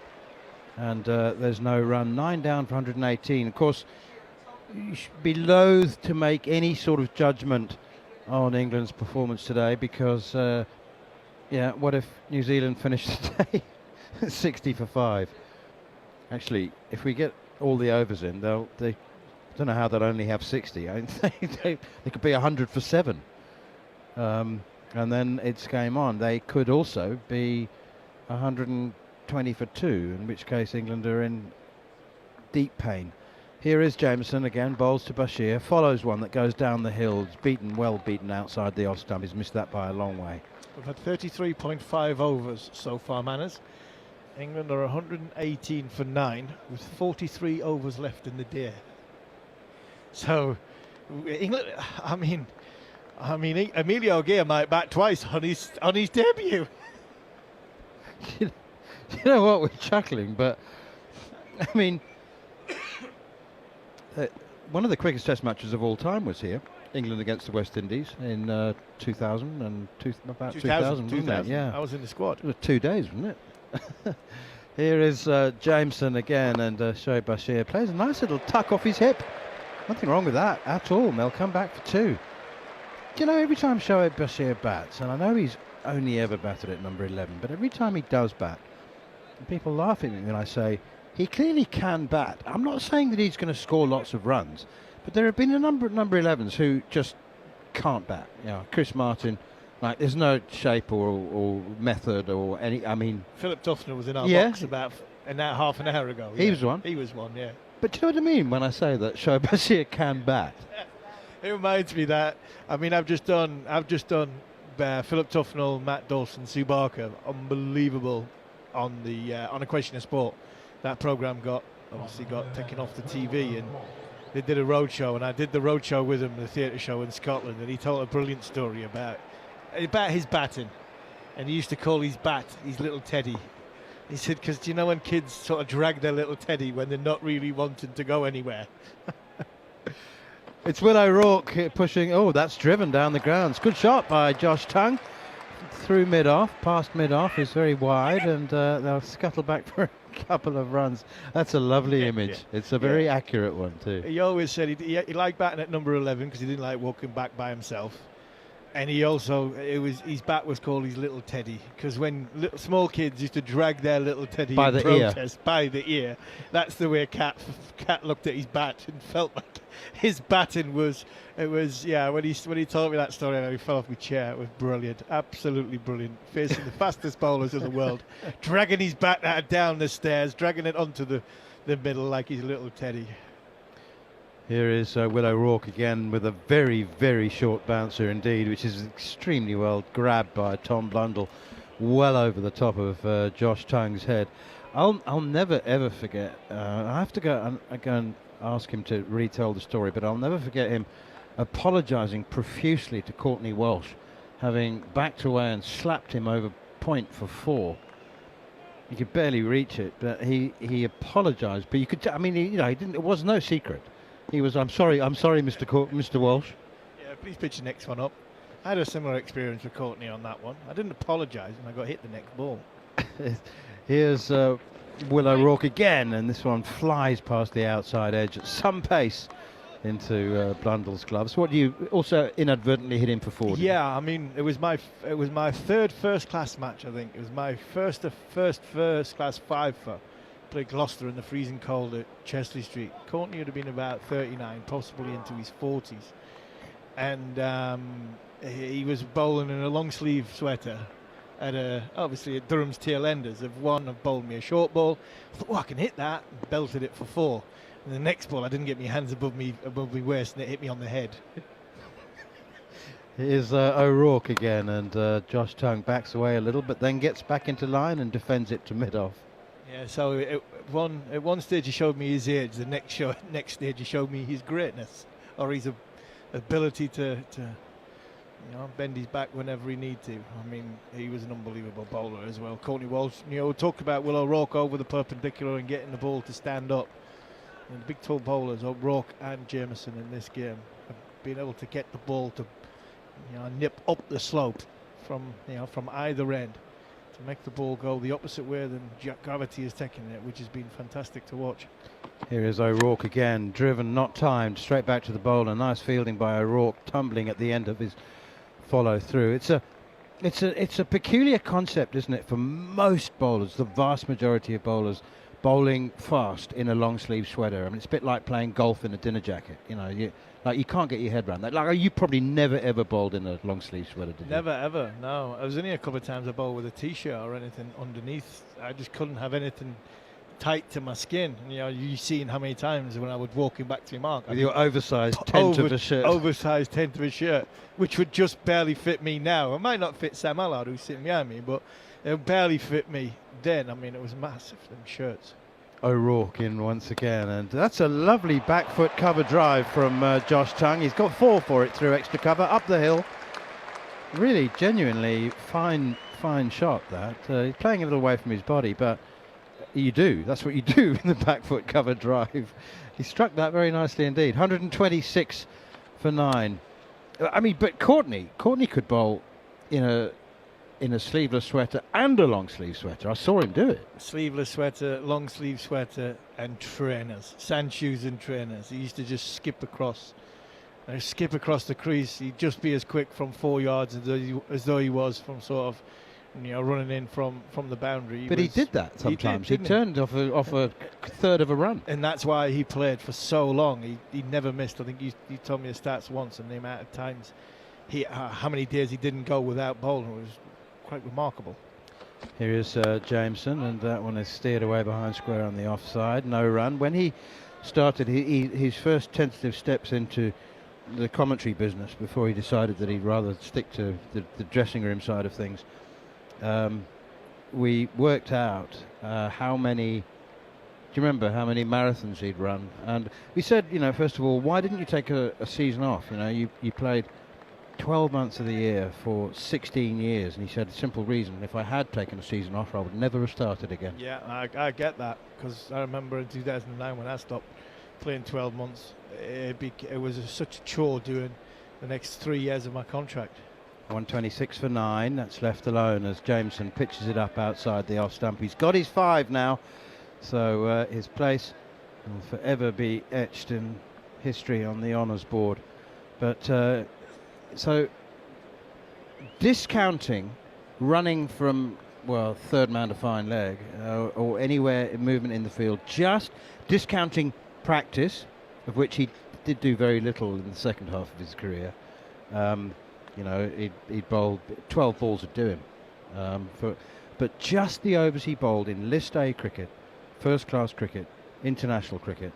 And there's no run. 9 down for 118. Of course, you should be loath to make any sort of judgment on England's performance today, because what if New Zealand finished the day 60 for 5? Actually, if we get all the overs in, they don't know how they'll only have 60. I think they could be 100 for 7. And then it's game on. They could also be 120 for 2, in which case England are in deep pain. Here is Jameson again, bowls to Bashir, follows one that goes down the hill. It's well beaten outside the off stump. He's missed that by a long way. We've had 33.5 overs so far, Manners. England are 118 for 9 with 43 overs left in the day. So, England, I mean, Emilio O'Gear might bat twice on his debut. You know what? We're chuckling, but I mean, one of the quickest Test matches of all time was here. England against the West Indies in 2000 and about 2000, wasn't it? Yeah, I was in the squad. It was 2 days, wasn't it? Here is Jameson again, and Shoaib Bashir plays a nice little tuck off his hip. Nothing wrong with that at all. And they'll come back for 2. Do you know, every time Shoaib Bashir bats, and I know he's only ever batted at number 11, but every time he does bat, people laugh at me when I say he clearly can bat. I'm not saying that he's going to score lots of runs, but there have been a number of number 11s who just can't bat. You know, Chris Martin, like, there's no shape or method or any. I mean, Philip Tufner was in our box about half an hour ago. He was one. He was one, yeah. But do you know what I mean when I say that Shoaib Bashir can bat? It reminds me that, I mean, I've just done Philip Tufnell, Matt Dawson, Sue Barker, unbelievable on A Question of Sport. That programme got taken off the TV, and they did a roadshow, and I did the roadshow with him, the theatre show in Scotland, and he told a brilliant story about his batting, and he used to call his bat his little teddy. He said, because do you know when kids sort of drag their little teddy when they're not really wanting to go anywhere? It's Will O'Rourke pushing. Oh, that's driven down the grounds. Good shot by Josh Tongue. Through mid-off, past mid-off is very wide, and they'll scuttle back for a couple of runs. That's a lovely image. Yeah. It's a very accurate one too. He always said he liked batting at number 11 because he didn't like walking back by himself. And he also, his bat was called his little teddy, because when small kids used to drag their little teddy By in the protest by the ear, that's the way Cat looked at his bat and felt like his batting was. It was, yeah. When he told me that story, I fell off my chair. It was brilliant, absolutely brilliant. Facing the fastest bowlers in the world, dragging his bat down the stairs, dragging it onto the middle like his little teddy. Here is Will O'Rourke again with a very, very short bouncer indeed, which is extremely well grabbed by Tom Blundell, well over the top of Josh Tongue's head. I'll never ever forget. I have to go and ask him to retell the story, but I'll never forget him apologising profusely to Courtney Walsh, having backed away and slapped him over point for 4. He could barely reach it, but he apologised. But you could, I mean, he didn't. It was no secret. He was, I'm sorry, Mr. Walsh. Yeah, please pitch the next one up. I had a similar experience with Courtney on that one. I didn't apologise when I got hit the next ball. Here's Will O'Rourke again, and this one flies past the outside edge at some pace into Blundell's gloves. What, do you also inadvertently hit him for 4? Yeah, I mean, it was my third first-class match, I think. It was my first-class 5 for. Played Gloucester in the freezing cold at Chesley Street. Courtney would have been about 39, possibly into his 40s. And he was bowling in a long sleeve sweater obviously at Durham's tail enders. One have bowled me a short ball. I thought, I can hit that, and belted it for 4. And the next ball, I didn't get my hands above my waist, and it hit me on the head. Here's O'Rourke again, and Josh Tongue backs away a little, but then gets back into line and defends it to mid-off. Yeah, so at one stage he showed me his age. The next stage he showed me his greatness, or his ability to bend his back whenever he needed to. I mean, he was an unbelievable bowler as well. Courtney Walsh, talked about Will O'Rourke over the perpendicular and getting the ball to stand up. And the big tall bowlers, O'Rourke and Jamieson in this game, have been able to get the ball to nip up the slope from either end, to make the ball go the opposite way than gravity is taking it, which has been fantastic to watch. Here is O'Rourke again, driven, not timed, straight back to the bowler. Nice fielding by O'Rourke, tumbling at the end of his follow through. It's a peculiar concept, isn't it, for most bowlers, the vast majority of bowlers, bowling fast in a long sleeve sweater. I mean, it's a bit like playing golf in a dinner jacket. You can't get your head around that. Like, you probably never ever bowled in a long sleeve sweater, did you? Never ever, no. I was only a couple of times I bowled with a t-shirt or anything underneath. I just couldn't have anything tight to my skin. You seen how many times when I would walking back to my mark with your oversized tent of a shirt. Oversized tent of a shirt, which would just barely fit me now. It might not fit Sam Ellard, who's sitting behind me, but it would barely fit me then. I mean, it was massive, them shirts. O'Rourke in once again, and that's a lovely back foot cover drive from Josh Tongue. He's got 4 for it through extra cover up the hill. Really, genuinely fine shot that. He's playing a little away from his body, but that's what you do in the back foot cover drive. He struck that very nicely indeed. 126 for 9. I mean, but Courtney could bowl in a sleeveless sweater and a long sleeve sweater. I saw him do it. Sleeveless sweater, long sleeve sweater, and trainers, sand shoes and trainers. He used to just skip across the crease. He'd just be as quick from 4 yards as though he was from sort of, running in from the boundary. But he did that sometimes. He turned off a third of a run, and that's why he played for so long. He never missed. I think you told me the stats once, and the amount of times how many days he didn't go without bowling was quite remarkable. Here is Jameson, and that one is steered away behind square on the offside. No run. When he started his first tentative steps into the commentary business before he decided that he'd rather stick to the dressing room side of things, we worked out how many. Do you remember how many marathons he'd run? And we said, first of all, why didn't you take a season off? You played 12 months of the year for 16 years, and he said, simple reason, if I had taken a season off, I would never have started again. Yeah, I get that, because I remember in 2009 when I stopped playing 12 months, it was such a chore doing the next 3 years of my contract. 126 for 9, that's left alone as Jameson pitches it up outside the off stump. He's got his 5 now, so his place will forever be etched in history on the honours board. But so discounting running from, well, third man to fine leg or anywhere in movement in the field, just discounting practice, of which he did do very little in the second half of his career. You know, he'd bowled 12 balls would do him. But just the overs he bowled in List A cricket, first class cricket, international cricket.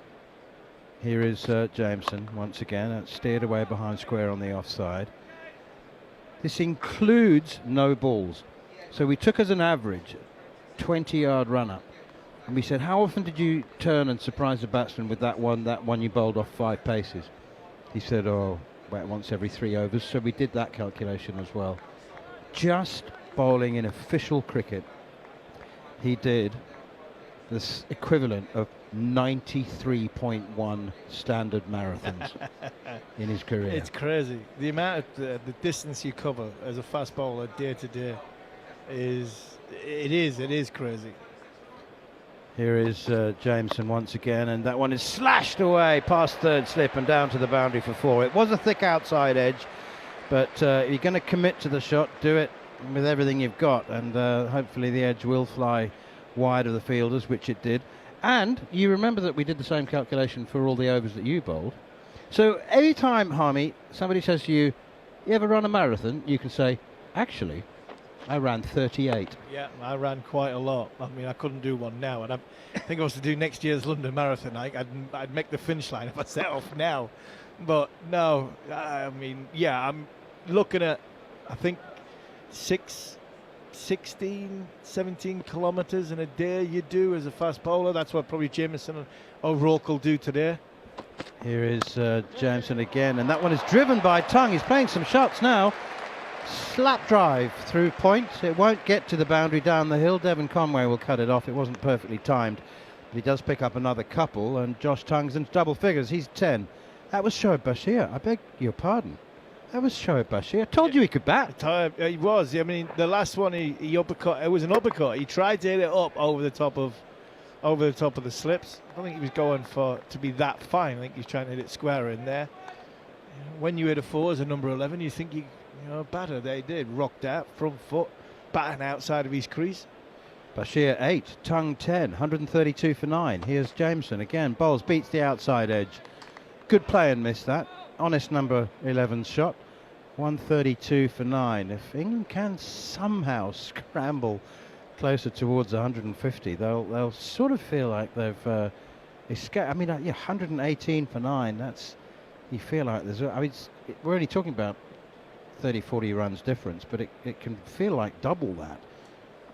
Here is Jameson once again, steered away behind square on the offside. This includes no balls. So we took as an average 20-yard run-up. And we said, how often did you turn and surprise the batsman with that one you bowled off 5 paces? He said, oh, well, once every 3 overs. So we did that calculation as well. Just bowling in official cricket, he did this equivalent of 93.1 standard marathons in his career. It's crazy. The amount of the distance you cover as a fast bowler day to day is crazy. Here is Jameson once again, and that one is slashed away past third slip and down to the boundary for 4. It was a thick outside edge, but you're going to commit to the shot, do it with everything you've got, and hopefully the edge will fly wide of the fielders, which it did. And you remember that we did the same calculation for all the overs that you bowled. So any time, Harmy, somebody says to you, you ever run a marathon? You can say, actually, I ran 38. Yeah, I ran quite a lot. I mean, I couldn't do one now, and I think if I was to do next year's London Marathon, I'd make the finish line if I set off now. But no, I mean, yeah, I'm looking at, I think, 16, 17 kilometres in a day you do as a fast bowler. That's what probably Jameson and O'Rourke will do today. Here is Jameson again, and that one is driven by Tongue. He's playing some shots now. Slap drive through point. It won't get to the boundary down the hill. Devon Conway will cut it off. It wasn't perfectly timed, but he does pick up another couple, and Josh Tongue's in double figures. He's 10. That was Shoaib Bashir. I beg your pardon. That was Shoaib Bashir. I told you he could bat. He was. I mean, the last one he uppercut. It was an uppercut. He tried to hit it up over the top of the slips. I don't think he was going to be that fine. I think he was trying to hit it square in there. When you hit a 4 as a number 11, you think you batter. They did. Rocked out, front foot, batting outside of his crease. Bashir 8, Tongue 10, 132 for 9. Here's Jameson again. Bowles beats the outside edge. Good play and missed that. Honest number 11's shot. 132 for 9. If England can somehow scramble closer towards 150, they'll sort of feel like they've escaped. I mean, 118 for 9. That's, you feel like there's. I mean, we're only talking about 30, 40 runs difference, but it can feel like double that.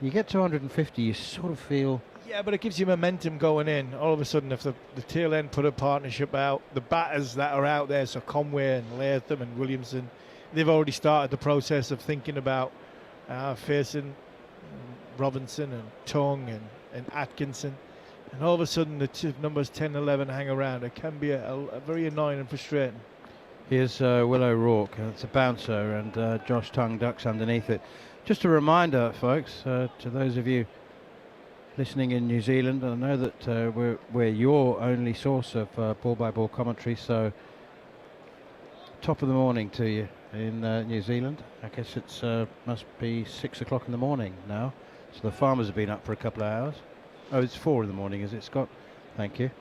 You get to 150, you sort of feel. Yeah, but it gives you momentum going in. All of a sudden, if the tail end put a partnership out, the batters that are out there, so Conway and Latham and Williamson, they've already started the process of thinking about facing Robinson and Tongue and Atkinson. And all of a sudden, the numbers 10 11 hang around. It can be a very annoying and frustrating. Here's Will O'Rourke. It's a bouncer, and Josh Tongue ducks underneath it. Just a reminder, folks, to those of you listening in New Zealand, I know that we're your only source of ball-by-ball commentary, so top of the morning to you in New Zealand. I guess it's must be 6 o'clock in the morning now, so the farmers have been up for a couple of hours. Oh, it's 4 in the morning, is it, Scott? Thank you.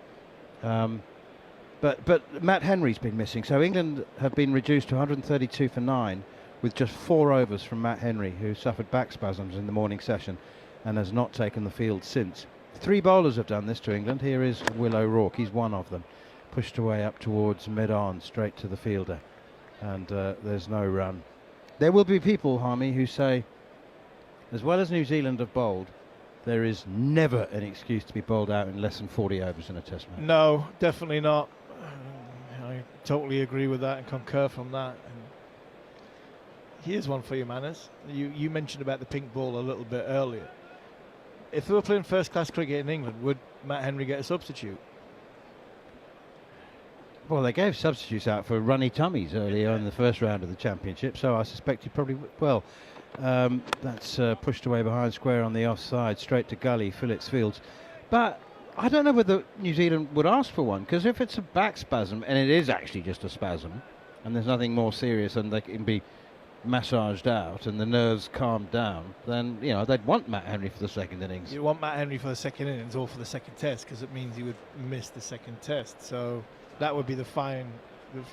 But Matt Henry's been missing, so England have been reduced to 132 for 9 with just 4 overs from Matt Henry, who suffered back spasms in the morning session and has not taken the field since. 3 bowlers have done this to England. Here is Will O'Rourke. He's one of them. Pushed away up towards mid-on, straight to the fielder. And there's no run. There will be people, Harmy, who say, as well as New Zealand have bowled, there is never an excuse to be bowled out in less than 40 overs in a test match. No, definitely not. I totally agree with that and concur from that. And here's one for you, Manners. You mentioned about the pink ball a little bit earlier. If they were playing first-class cricket in England, would Matt Henry get a substitute? Well, they gave substitutes out for runny tummies earlier in the first round of the championship, so I suspect he probably would. Well, that's pushed away behind square on the offside, straight to gully, Phillips Fields. But I don't know whether New Zealand would ask for one, because if it's a back spasm, and it is actually just a spasm, and there's nothing more serious than they can be massaged out and the nerves calmed down, then they'd want Matt Henry for the second innings. You want Matt Henry for the second innings or for the second test, because it means he would miss the second test. So that would be the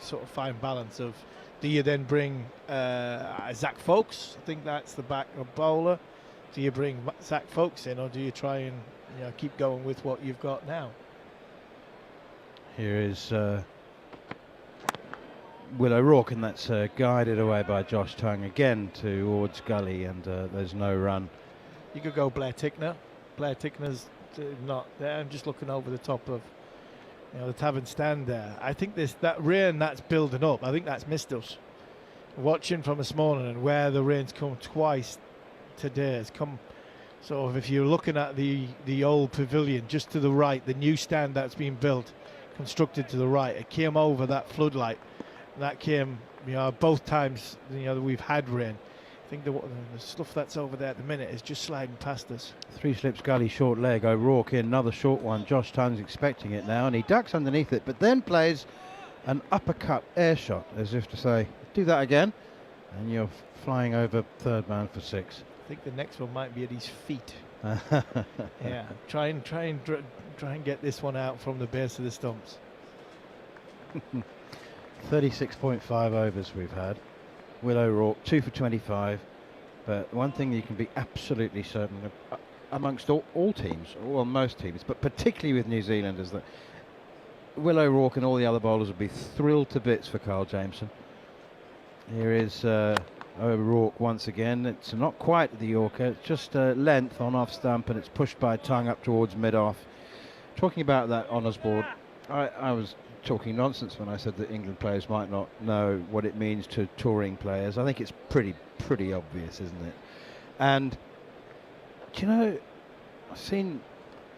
sort of fine balance of, do you then bring Zach Folkes? I think that's the backup bowler. Do you bring Zach Folkes in, or do you try and keep going with what you've got now? Here is Will O'Rourke, and that's guided away by Josh Tongue again towards gully, and there's no run. You could go Blair Tickner. Blair Tickner's not there. I'm just looking over the top of the tavern stand there. I think that rain that's building up, I think that's missed us. Watching from this morning, and where the rain's come twice today, has come sort of, if you're looking at the old pavilion just to the right, the new stand that's been built, constructed to the right, it came over that floodlight. That came, both times that we've had rain. I think the stuff that's over there at the minute is just sliding past us. 3 slips gully, short leg. O'Rourke in, another short one. Josh Tongue's expecting it now, and he ducks underneath it, but then plays an uppercut air shot, as if to say, do that again, and you're flying over third man for 6. I think the next one might be at his feet. Yeah, try and get this one out from the base of the stumps. 36.5 overs we've had. Will O'Rourke 2 for 25, but one thing you can be absolutely certain of, amongst all teams, or most teams, but particularly with New Zealand, is that Will O'Rourke and all the other bowlers would be thrilled to bits for Carl Jameson. Here is O'Rourke once again. It's not quite the Yorker, it's just length on off stump, and it's pushed by Tongue up towards mid-off. Talking about that honours board, I was talking nonsense when I said that England players might not know what it means to touring players. I think it's pretty obvious, isn't it? And I've seen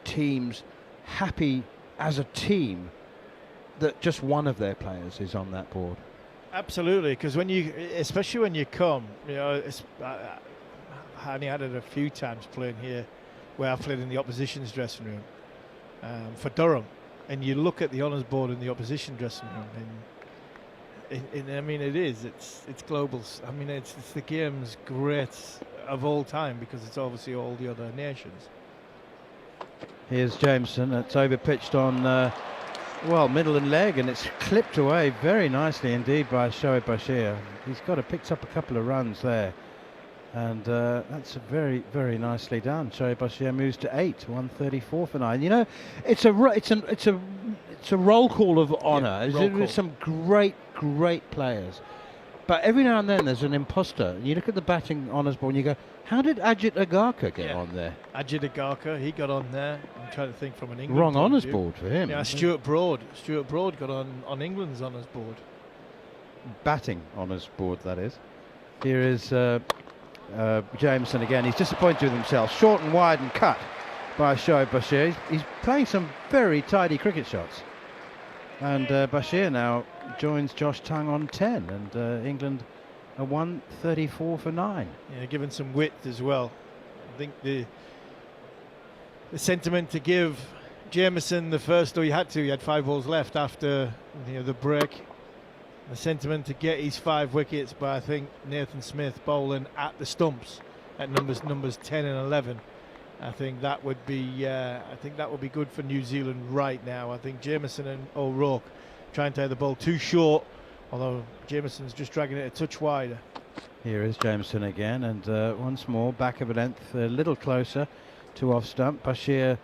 teams happy as a team that just one of their players is on that board. Absolutely, because especially when you come, I only had it a few times playing here, where I played in the opposition's dressing room for Durham. And you look at the honours board in the opposition dressing room, and it's global. I mean, it's the game's greats of all time, because it's obviously all the other nations. Here's Jameson. It's over pitched on middle and leg, and it's clipped away very nicely indeed by Shoaib Bashir. He's picked up a couple of runs there, and that's very, very nicely done. Shoaib Bashir moves to 8, 134 for 9. It's a roll call of honour. There's some great players, but every now and then there's an imposter. And you look at the batting honours board and you go, how did Ajit Agarkar get on there? Ajit Agarkar, he got on there. I'm trying to think from an England wrong honours view. board for him. Yeah, Stuart Broad got on England's honours board. Batting honours board, that is. Here is Jameson again. He's disappointed with himself. Short and wide and cut by Shoaib Bashir. He's playing some very tidy cricket shots. And Bashir now joins Josh Tongue on 10, and England are 134 for 9. Yeah, given some width as well. I think the sentiment to give Jameson the first, he had 5 balls left after the break. The sentiment to get his 5 wickets, but I think Nathan Smith bowling at the stumps at numbers 10 and 11. I think that would be good for New Zealand right now. I think Jameson and O'Rourke trying to have the ball too short, although Jameson's just dragging it a touch wider. Here is Jameson again, and once more back of a length, a little closer to off stump. Bashir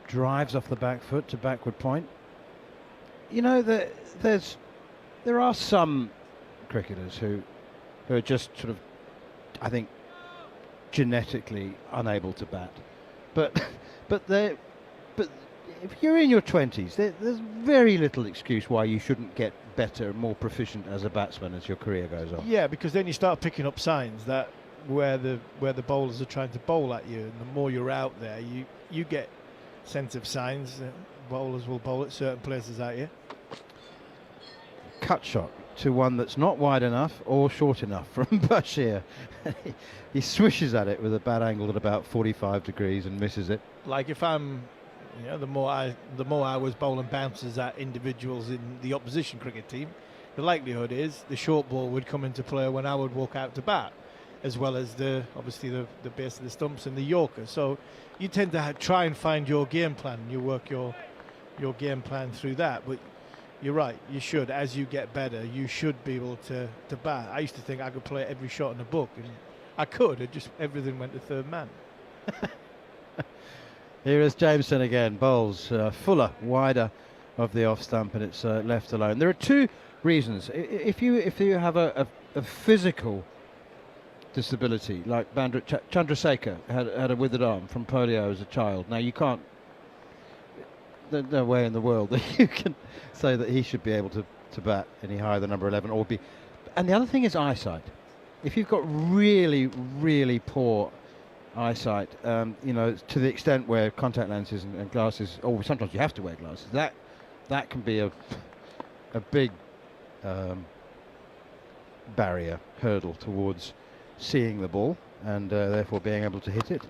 drives off the back foot to backward point. There are some cricketers who are just sort of, I think, genetically unable to bat, but if you're in your 20s, there's very little excuse why you shouldn't get better, more proficient as a batsman as your career goes on. Yeah, because then you start picking up signs that where the bowlers are trying to bowl at you, and the more you're out there, you get sense of signs that bowlers will bowl at certain places at you. Cut shot to one that's not wide enough or short enough from Bashir. He swishes at it with a bat angle at about 45 degrees and misses it. Like if I'm, the more I was bowling bounces at individuals in the opposition cricket team, the likelihood is the short ball would come into play when I would walk out to bat, as well as obviously the base of the stumps and the Yorker. So you tend to try and find your game plan. You work your game plan through that. But you're right, you should, as you get better, you should be able to bat. I used to think I could play every shot in the book, and I could. It just everything went to third man. Here is Jameson again, bowls fuller, wider of the off stump, and it's left alone. There are two reasons. If you have a physical disability, like Chandrasekhar had a withered arm from polio as a child. Now you can't. There's no way in the world that you can say that he should be able to bat any higher than number 11 or be. And the other thing is eyesight. If you've got really, really poor eyesight, you know, to the extent where contact lenses and glasses, or sometimes you have to wear glasses, that can be a big barrier, hurdle towards seeing the ball and therefore being able to hit it.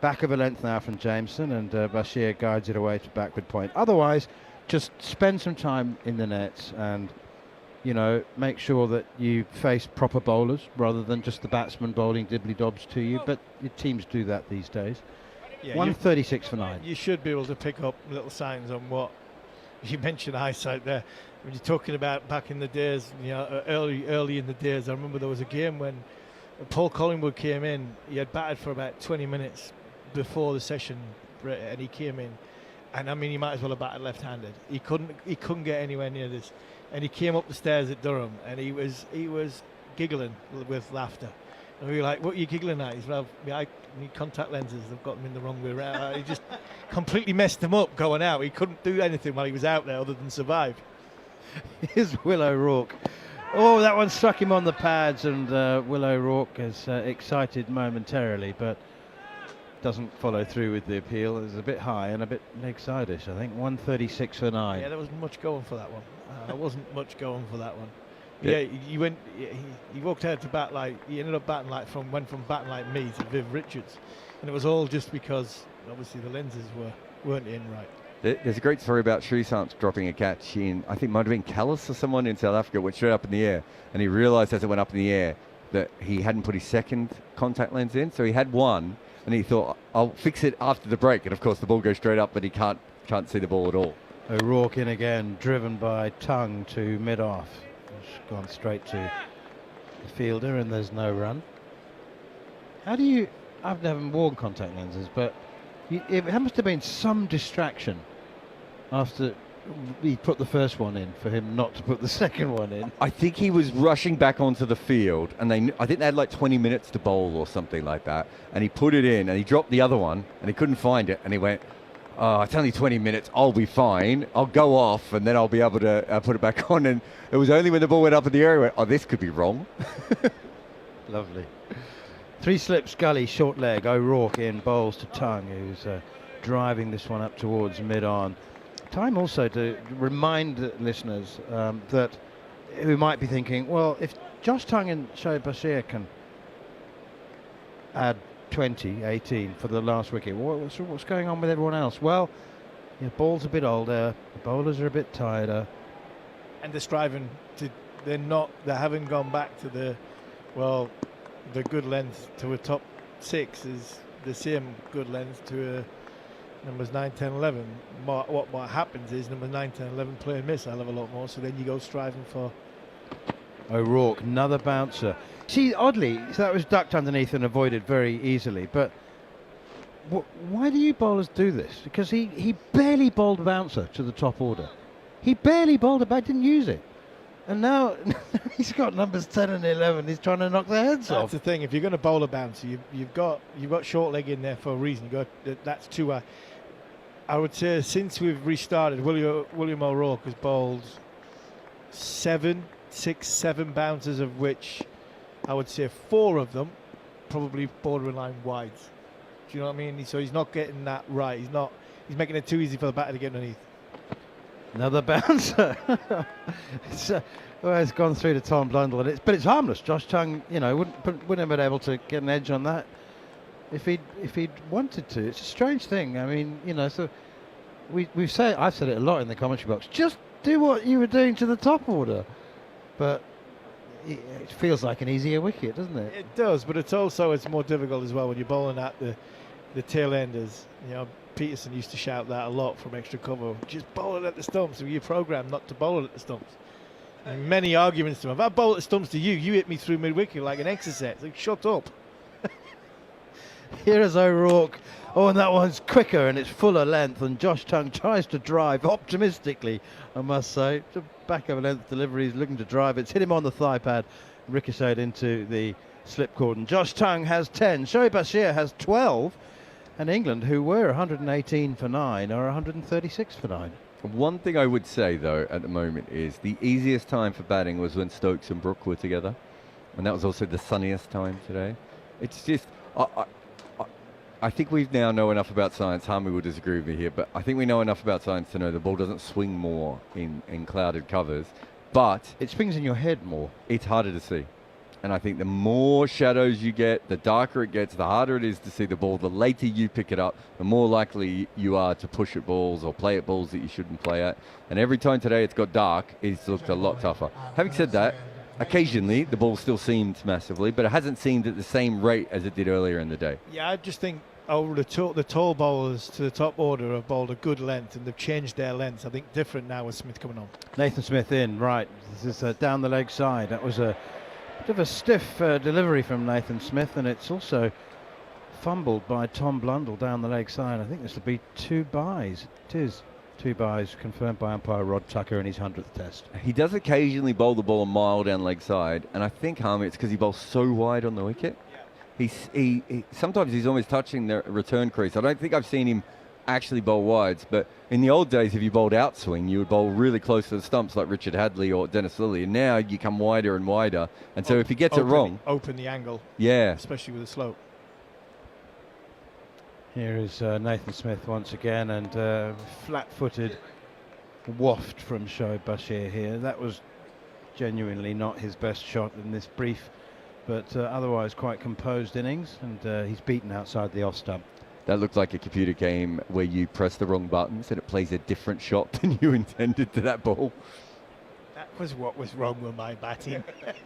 Back of a length now from Jameson, and Bashir guides it away to backward point. Otherwise, just spend some time in the nets and, you know, make sure that you face proper bowlers rather than just the batsman bowling dibbly-dobs to you. But your teams do that these days. Yeah, 136 for 9. You should be able to pick up little signs on what you mentioned eyesight there. When you're talking about back in the days, you know, early in the days, I remember there was a game when Paul Collingwood came in. He had batted for about 20 minutes before the session, and he came in, and I mean, he might as well have batted left-handed. He couldn't get anywhere near this, and he came up the stairs at Durham, and he was giggling with laughter. And we were like, "What are you giggling at?" He's like, "I need contact lenses. They've got them in the wrong way around." He just completely messed him up going out. He couldn't do anything while he was out there other than survive. Here's Will O'Rourke. Oh, that one struck him on the pads, and Will O'Rourke is excited momentarily, but doesn't follow through with the appeal. It's a bit high and a bit leg side-ish, I think. 136 for 9. Yeah, there wasn't much going for that one. There wasn't much going for that one. Yeah, he walked out to bat like, he ended up batting like went from batting like me to Viv Richards. And it was all just because obviously the lenses weren't in right. There's a great story about Shrikant dropping a catch in, I think it might have been Callis or someone in South Africa, went straight up in the air, and he realised as it went up in the air that he hadn't put his second contact lens in, so he had one, and he thought, I'll fix it after the break, and of course the ball goes straight up, but he can't see the ball at all. O'Rourke in again, driven by Tongue to mid-off. It's gone straight to the fielder, and there's no run. How do you... I've never worn contact lenses, but it must have been some distraction after he put the first one in for him not to put the second one in. I think he was rushing back onto the field, and I think they had like 20 minutes to bowl or something like that, and he put it in, and he dropped the other one, and he couldn't find it, and he went, "Oh, it's only 20 minutes, I'll be fine, I'll go off, and then I'll be able to put it back on." And it was only when the ball went up in the air, he went, "Oh, this could be wrong." Lovely. 3 slips, Gully, short leg. O'Rourke in, bowls to Tongue, who's driving this one up towards mid-on. Time also to remind listeners that who might be thinking, well, if Josh Tongue and Shoaib Bashir can add 20, 18 for the last wicket, what's going on with everyone else? Well, the ball's a bit older, the bowlers are a bit tireder. And they're striving to, they haven't gone back to the good length to a top 6 is the same good length to a numbers 9, 10, 11. What happens is numbers 9, 10, 11 play and miss a hell of a lot more, so then you go striving for... O'Rourke, another bouncer. See, oddly, so that was ducked underneath and avoided very easily, but why do you bowlers do this? Because he barely bowled a bouncer to the top order. He barely bowled a bat, didn't use it. And now he's got numbers 10 and 11. He's trying to knock their heads off. That's the thing. If you're going to bowl a bouncer, you've got short leg in there for a reason. That's too high. I would say since we've restarted, William O'Rourke has bowled 7 bouncers, of which I would say 4 of them probably borderline wides. Do you know what I mean? So he's not getting that right. He's making it too easy for the batter to get underneath. Another bouncer. It's gone through to Tom Blundell, but it's harmless. Josh Tongue, wouldn't have been able to get an edge on that if he'd wanted to. It's a strange thing. I mean, so I've said it a lot in the commentary box. Just do what you were doing to the top order. but it feels like an easier wicket, doesn't it? It does, but it's more difficult as well when you're bowling at the tail enders. You know, Peterson used to shout that a lot from extra cover. Just bowl it at the stumps. You're programmed not to bowl it at the stumps. And many arguments to him. If I bowl at the stumps to you, you hit me through mid-wicket like an exercise. Like, shut up. Here is O'Rourke. Oh, and that one's quicker and it's fuller length, and Josh Tongue tries to drive optimistically, I must say. The back of a length delivery, he's looking to drive. It's hit him on the thigh pad, ricocheted into the slip cordon. Josh Tongue has 10, Shoaib Bashir has 12, and England, who were 118 for 9, are 136 for 9. One thing I would say, though, at the moment is the easiest time for batting was when Stokes and Brook were together, and that was also the sunniest time today. It's just... I think we now know enough about science. Harmy will disagree with me here, but I think we know enough about science to know the ball doesn't swing more in clouded covers, but it swings in your head more. It's harder to see. And I think the more shadows you get, the darker it gets, the harder it is to see the ball. The later you pick it up, the more likely you are to push at balls or play at balls that you shouldn't play at. And every time today it's got dark, it's looked a lot tougher. Having said that, occasionally the ball still seemed massively, but it hasn't seemed at the same rate as it did earlier in the day. Yeah, I just think the tall bowlers to the top order have bowled a good length, and they've changed their lengths. I think different now with Smith coming on. Nathan Smith in, right. This is down the leg side. That was a bit of a stiff delivery from Nathan Smith, and it's also fumbled by Tom Blundell down the leg side. I think this will be 2 byes. It is 2 byes, confirmed by umpire Rod Tucker in his 100th test. He does occasionally bowl the ball a mile down leg side, and I think, Harmy, it's because he bowls so wide on the wicket. Sometimes he's almost touching the return crease. I don't think I've seen him actually bowl wides, but in the old days, if you bowled outswing, you would bowl really close to the stumps like Richard Hadley or Dennis Lilly, and now you come wider and wider, and so if he gets it wrong... Open the angle. Yeah. Especially with the slope. Here is Nathan Smith once again, and flat-footed waft from Shoaib Bashir here. That was genuinely not his best shot in this brief, but otherwise quite composed innings, and he's beaten outside the off stump. That looked like a computer game where you press the wrong buttons and it plays a different shot than you intended to that ball. That was what was wrong with my batting. What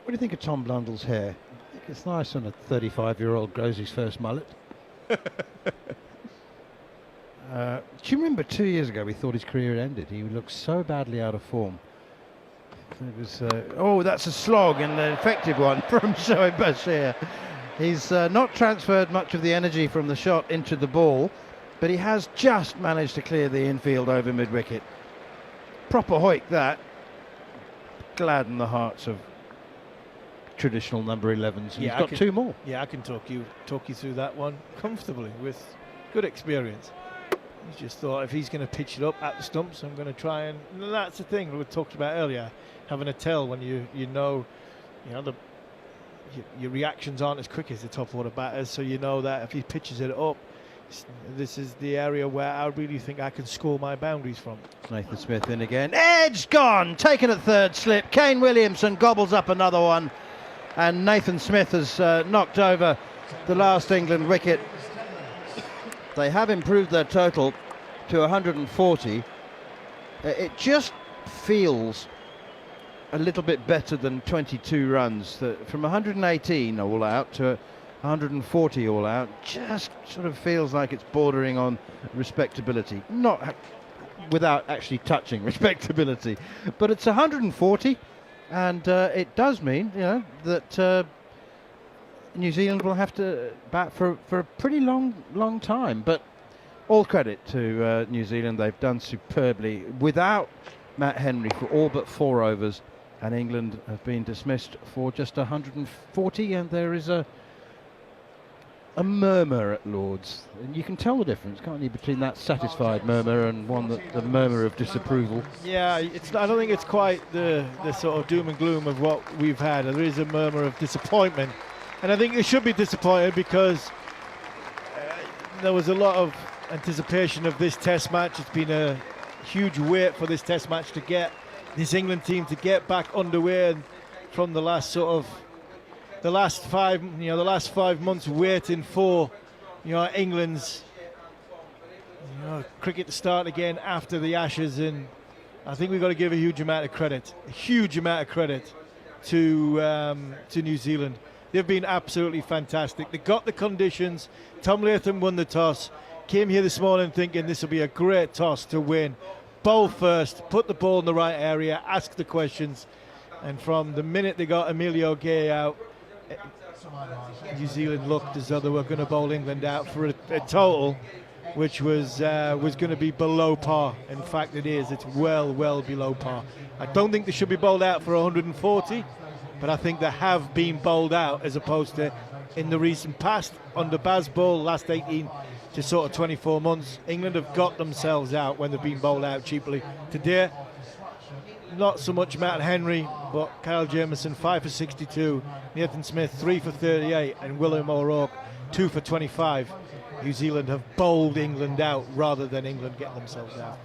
do you think of Tom Blundell's hair? I think it's nice when a 35-year-old grows his first mullet. Do you remember 2 years ago we thought his career had ended? He looked so badly out of form. It was, oh, that's a slog, and an effective one from Shoaib Bashir. He's not transferred much of the energy from the shot into the ball, but he has just managed to clear the infield over mid-wicket. Proper hoik that. Gladden the hearts of traditional number 11s. And Yeah, he's got 2 more. Yeah, I can talk you through that one comfortably with good experience. He just thought, if he's going to pitch it up at the stumps, I'm going to try and that's the thing we talked about earlier, having a tell when you know your reactions aren't as quick as the top order batters, so you know that if he pitches it up, this is the area where I really think I can score my boundaries from. Nathan Smith in again. Edge gone, taken at third slip. Kane Williamson gobbles up another one, and Nathan Smith has knocked over the last England wicket. They have improved their total to 140. It just feels a little bit better than 22 runs. From 118 all out to 140 all out, just sort of feels like it's bordering on respectability. Not without actually touching respectability, but it's 140, and it does mean, that New Zealand will have to bat for a pretty long time. But all credit to New Zealand. They've done superbly without Matt Henry for all but 4 overs, and England have been dismissed for just 140, and there is a murmur at Lord's. And you can tell the difference, can't you, between that satisfied murmur and the murmur of disapproval. Yeah, I don't think it's quite the sort of doom and gloom of what we've had. There is a murmur of disappointment, and I think it should be disappointed because there was a lot of anticipation of this test match. It's been a huge wait for this test match to get this England team to get back underway, and from the last 5 months waiting for England's cricket to start again after the Ashes in I think we've got to give a huge amount of credit to New Zealand. They've been absolutely fantastic. They got the conditions. Tom Latham won the toss. Came here this morning thinking this will be a great toss to win. Bowl first, put the ball in the right area, ask the questions. And from the minute they got Emilio Gay out, New Zealand looked as though they were going to bowl England out for a total which was going to be below par. In fact, it is. It's well below par. I don't think they should be bowled out for 140, but I think they have been bowled out as opposed to in the recent past under Bazball, last 18 to sort of 24 months. England have got themselves out when they've been bowled out cheaply. Today, not so much Matt Henry, but Kyle Jamieson 5 for 62, Nathan Smith 3 for 38, and William O'Rourke 2 for 25. New Zealand have bowled England out rather than England getting themselves out.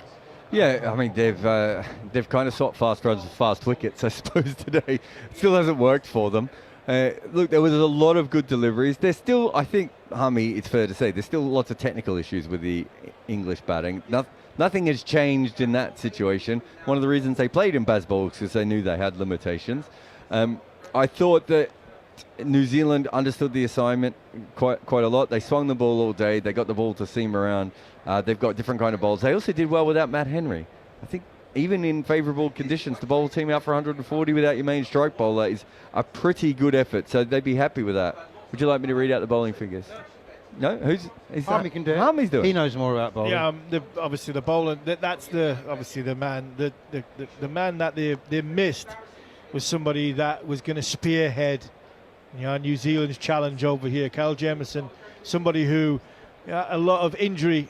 Yeah, I mean, they've kind of swapped fast runs with fast wickets, I suppose, today. It still hasn't worked for them. Look, there was a lot of good deliveries. There's still, I think, Harmy, it's fair to say, there's still lots of technical issues with the English batting. Nothing has changed in that situation. One of the reasons they played in Bazball is because they knew they had limitations. I thought that New Zealand understood the assignment quite a lot. They swung the ball all day. They got the ball to seam around. They've got different kind of bowls. They also did well without Matt Henry. I think even in favourable conditions, to bowl a team out for 140 without your main strike bowler is a pretty good effort. So they'd be happy with that. Would you like me to read out the bowling figures? No, Harmy can do it. Harmy's doing. He knows more about bowling. Yeah, obviously the bowler. That's the man. The man that they missed was somebody that was going to spearhead, New Zealand's challenge over here. Kyle Jamieson, somebody who, a lot of injury,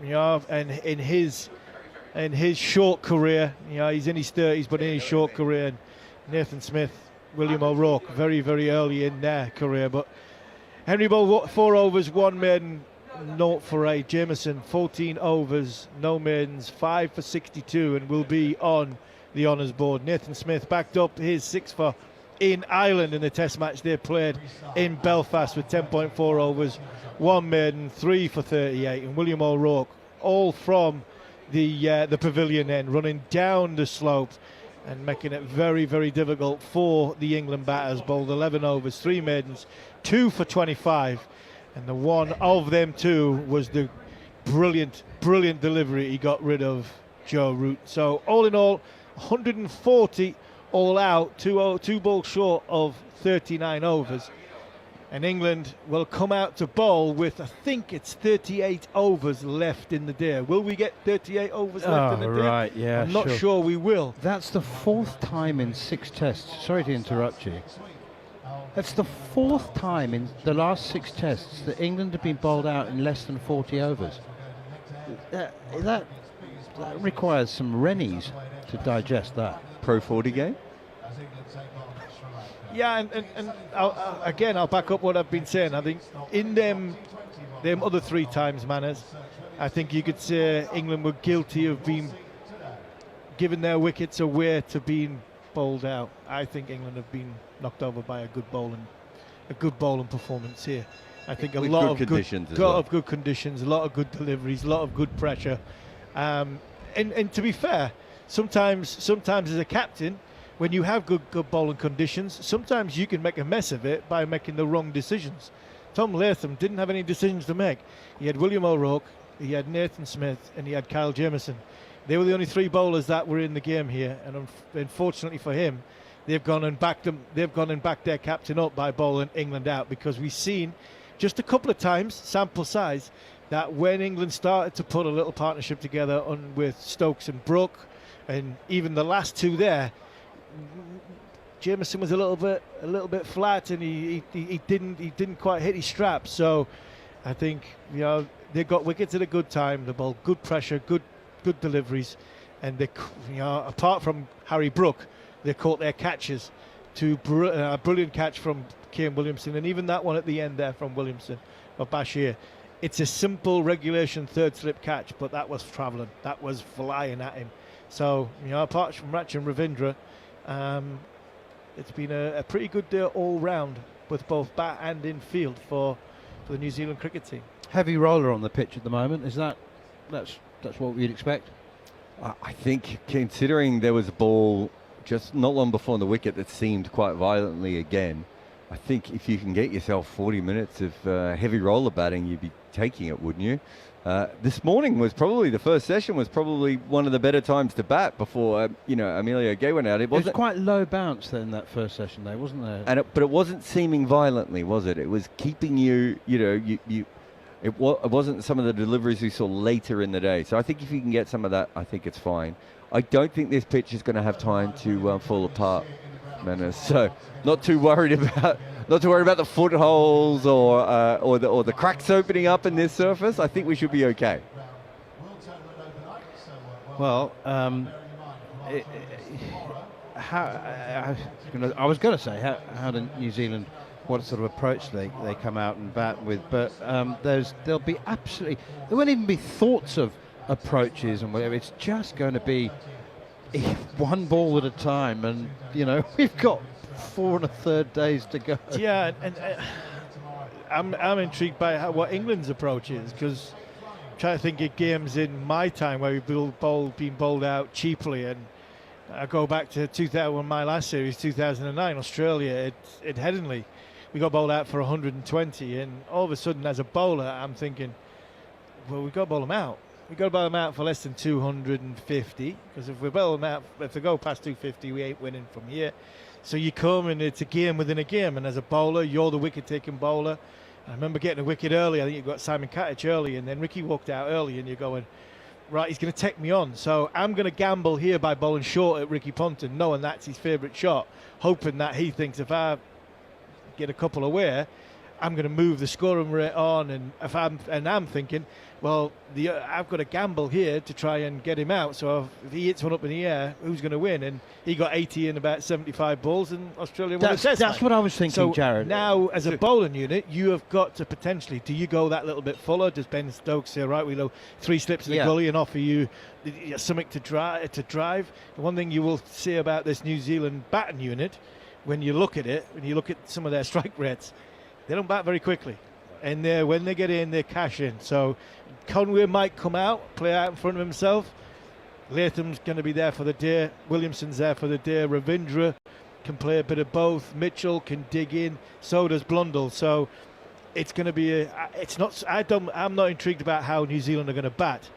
and in his short career, he's in his 30s, but in his short career, and Nathan Smith, William O'Rourke, very early in their career, but. Henry bowled 4 overs, 1 maiden, 0 for 8. Jamieson, 14 overs, no maidens, 5 for 62, and will be on the honours board. Nathan Smith backed up his 6 for in Ireland in the Test match they played in Belfast with 10.4 overs, 1 maiden, 3 for 38. And William O'Rourke, all from the pavilion end, running down the slope and making it very difficult for the England batters. Bowled 11 overs, 3 maidens, 2 for 25, and the one of them two was the brilliant delivery. He got rid of Joe Root. So all in all, 140 all out, 2 balls short of 39 overs, and England will come out to bowl with, I think it's 38 overs left in the day. Will we get 38 overs left in the day? Right, yeah, I'm not sure we will. That's the 4th time in 6 tests. Sorry to interrupt you. That's the 4th time in the last 6 tests that England have been bowled out in less than 40 overs. That requires some Rennies to digest that. Pro 40 game? Yeah, and I'll back up what I've been saying. I think in them other 3 times, Manners, I think you could say England were guilty of being giving their wickets away to being bowled out. I think England have been knocked over by a good bowling performance here. I think a lot of good conditions, a lot of good deliveries, a lot of good pressure. And to be fair, sometimes as a captain, when you have good bowling conditions, sometimes you can make a mess of it by making the wrong decisions. Tom Latham didn't have any decisions to make. He had William O'Rourke, he had Nathan Smith, and he had Kyle Jamieson. They were the only 3 bowlers that were in the game here, and unfortunately for him, they've gone and backed their captain up by bowling England out, because we've seen just a couple of times, sample size, that when England started to put a little partnership together with Stokes and Brooke, and even the last 2 there, Jamieson was a little bit flat, and he didn't quite hit his straps. So I think they got wickets at a good time. They bowled good pressure, good deliveries, and they, apart from Harry Brooke, they caught their catches. A brilliant catch from Kane Williamson, and even that one at the end there from Williamson of Bashir. It's a simple regulation 3rd slip catch, but that was travelling. That was flying at him. So apart from Rach and Ravindra, it's been a pretty good day all round with both bat and in field for the New Zealand cricket team. Heavy roller on the pitch at the moment. Is that's what we'd expect? I think, considering there was a ball just not long before the wicket that seemed quite violently again, I think if you can get yourself 40 minutes of heavy roller batting, you'd be taking it, wouldn't you? This morning was probably, the first session was probably one of the better times to bat before, Emilio Gay went out. It was quite low bounce then, that first session though, wasn't there? But it wasn't seeming violently, was it? It was keeping you, it wasn't some of the deliveries we saw later in the day. So I think if you can get some of that, I think it's fine. I don't think this pitch is going to have time to fall apart, Menace. So not too worried about the footholes or the cracks opening up in this surface. I think we should be okay. Well, I was going to say how did New Zealand, what sort of approach they come out and bat with, but there won't even be thoughts of approaches and whatever. It's just going to be one ball at a time, and we've got 4 1/3 days to go. Yeah, and I'm intrigued by what England's approach is, because I'm trying to think of games in my time where we've been bowled out cheaply, and I go back to 2000, my last series, 2009, Australia at Headingley. We got bowled out for 120, and all of a sudden, as a bowler, I'm thinking, well, we've got to bowl them out. We've got to bowl them out for less than 250, because if we bowl them out, if they go past 250, we ain't winning from here. So you come, and it's a game within a game, and as a bowler, you're the wicket-taking bowler. I remember getting a wicket early. I think you got Simon Katic early, and then Ricky walked out early, and you're going, right, he's going to take me on. So I'm going to gamble here by bowling short at Ricky Ponting, knowing that's his favourite shot, hoping that he thinks if I get a couple away, I'm going to move the scoring rate on, and I'm thinking, well, I've got to gamble here to try and get him out. So if he hits one up in the air, who's going to win? And he got 80 in about 75 balls, and Australia won a test. That's what I was thinking, so Jarrod. Now, as a bowling unit, you have got to potentially, do you go that little bit fuller? Does Ben Stokes say, right, we know 3 slips in the gully and offer you something to drive? The one thing you will see about this New Zealand batting unit, when you look at some of their strike rates, they don't bat very quickly. And when they get in, they cash in. So Coney might come out, play out in front of himself. Latham's going to be there for the day. Williamson's there for the day. Ravindra can play a bit of both. Mitchell can dig in. So does Blundell. So it's going to be I'm not intrigued about how New Zealand are going to bat.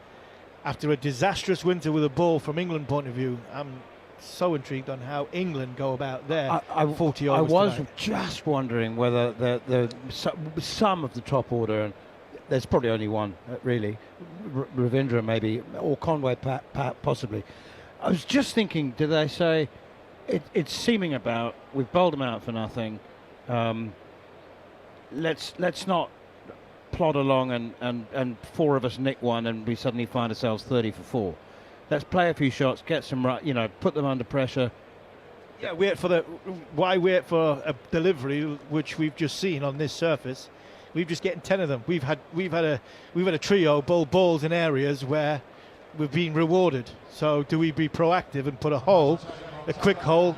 After a disastrous winter with a ball from England point of view, I'm so intrigued on how England go about their 40 overs. I was tonight. just wondering whether some of the top order, and there's probably only one really, Ravindra maybe, or Conway possibly. I was just thinking, did they say it's seeming about we've bowled them out for nothing? Let's not plod along and 4 of us nick one and we suddenly find ourselves 30 for 4. Let's play a few shots, get some put them under pressure. Yeah, why wait for a delivery which we've just seen on this surface? We've just getting 10 of them. We've had a trio bowl balls in areas where we've been rewarded. So do we be proactive and put a quick hole,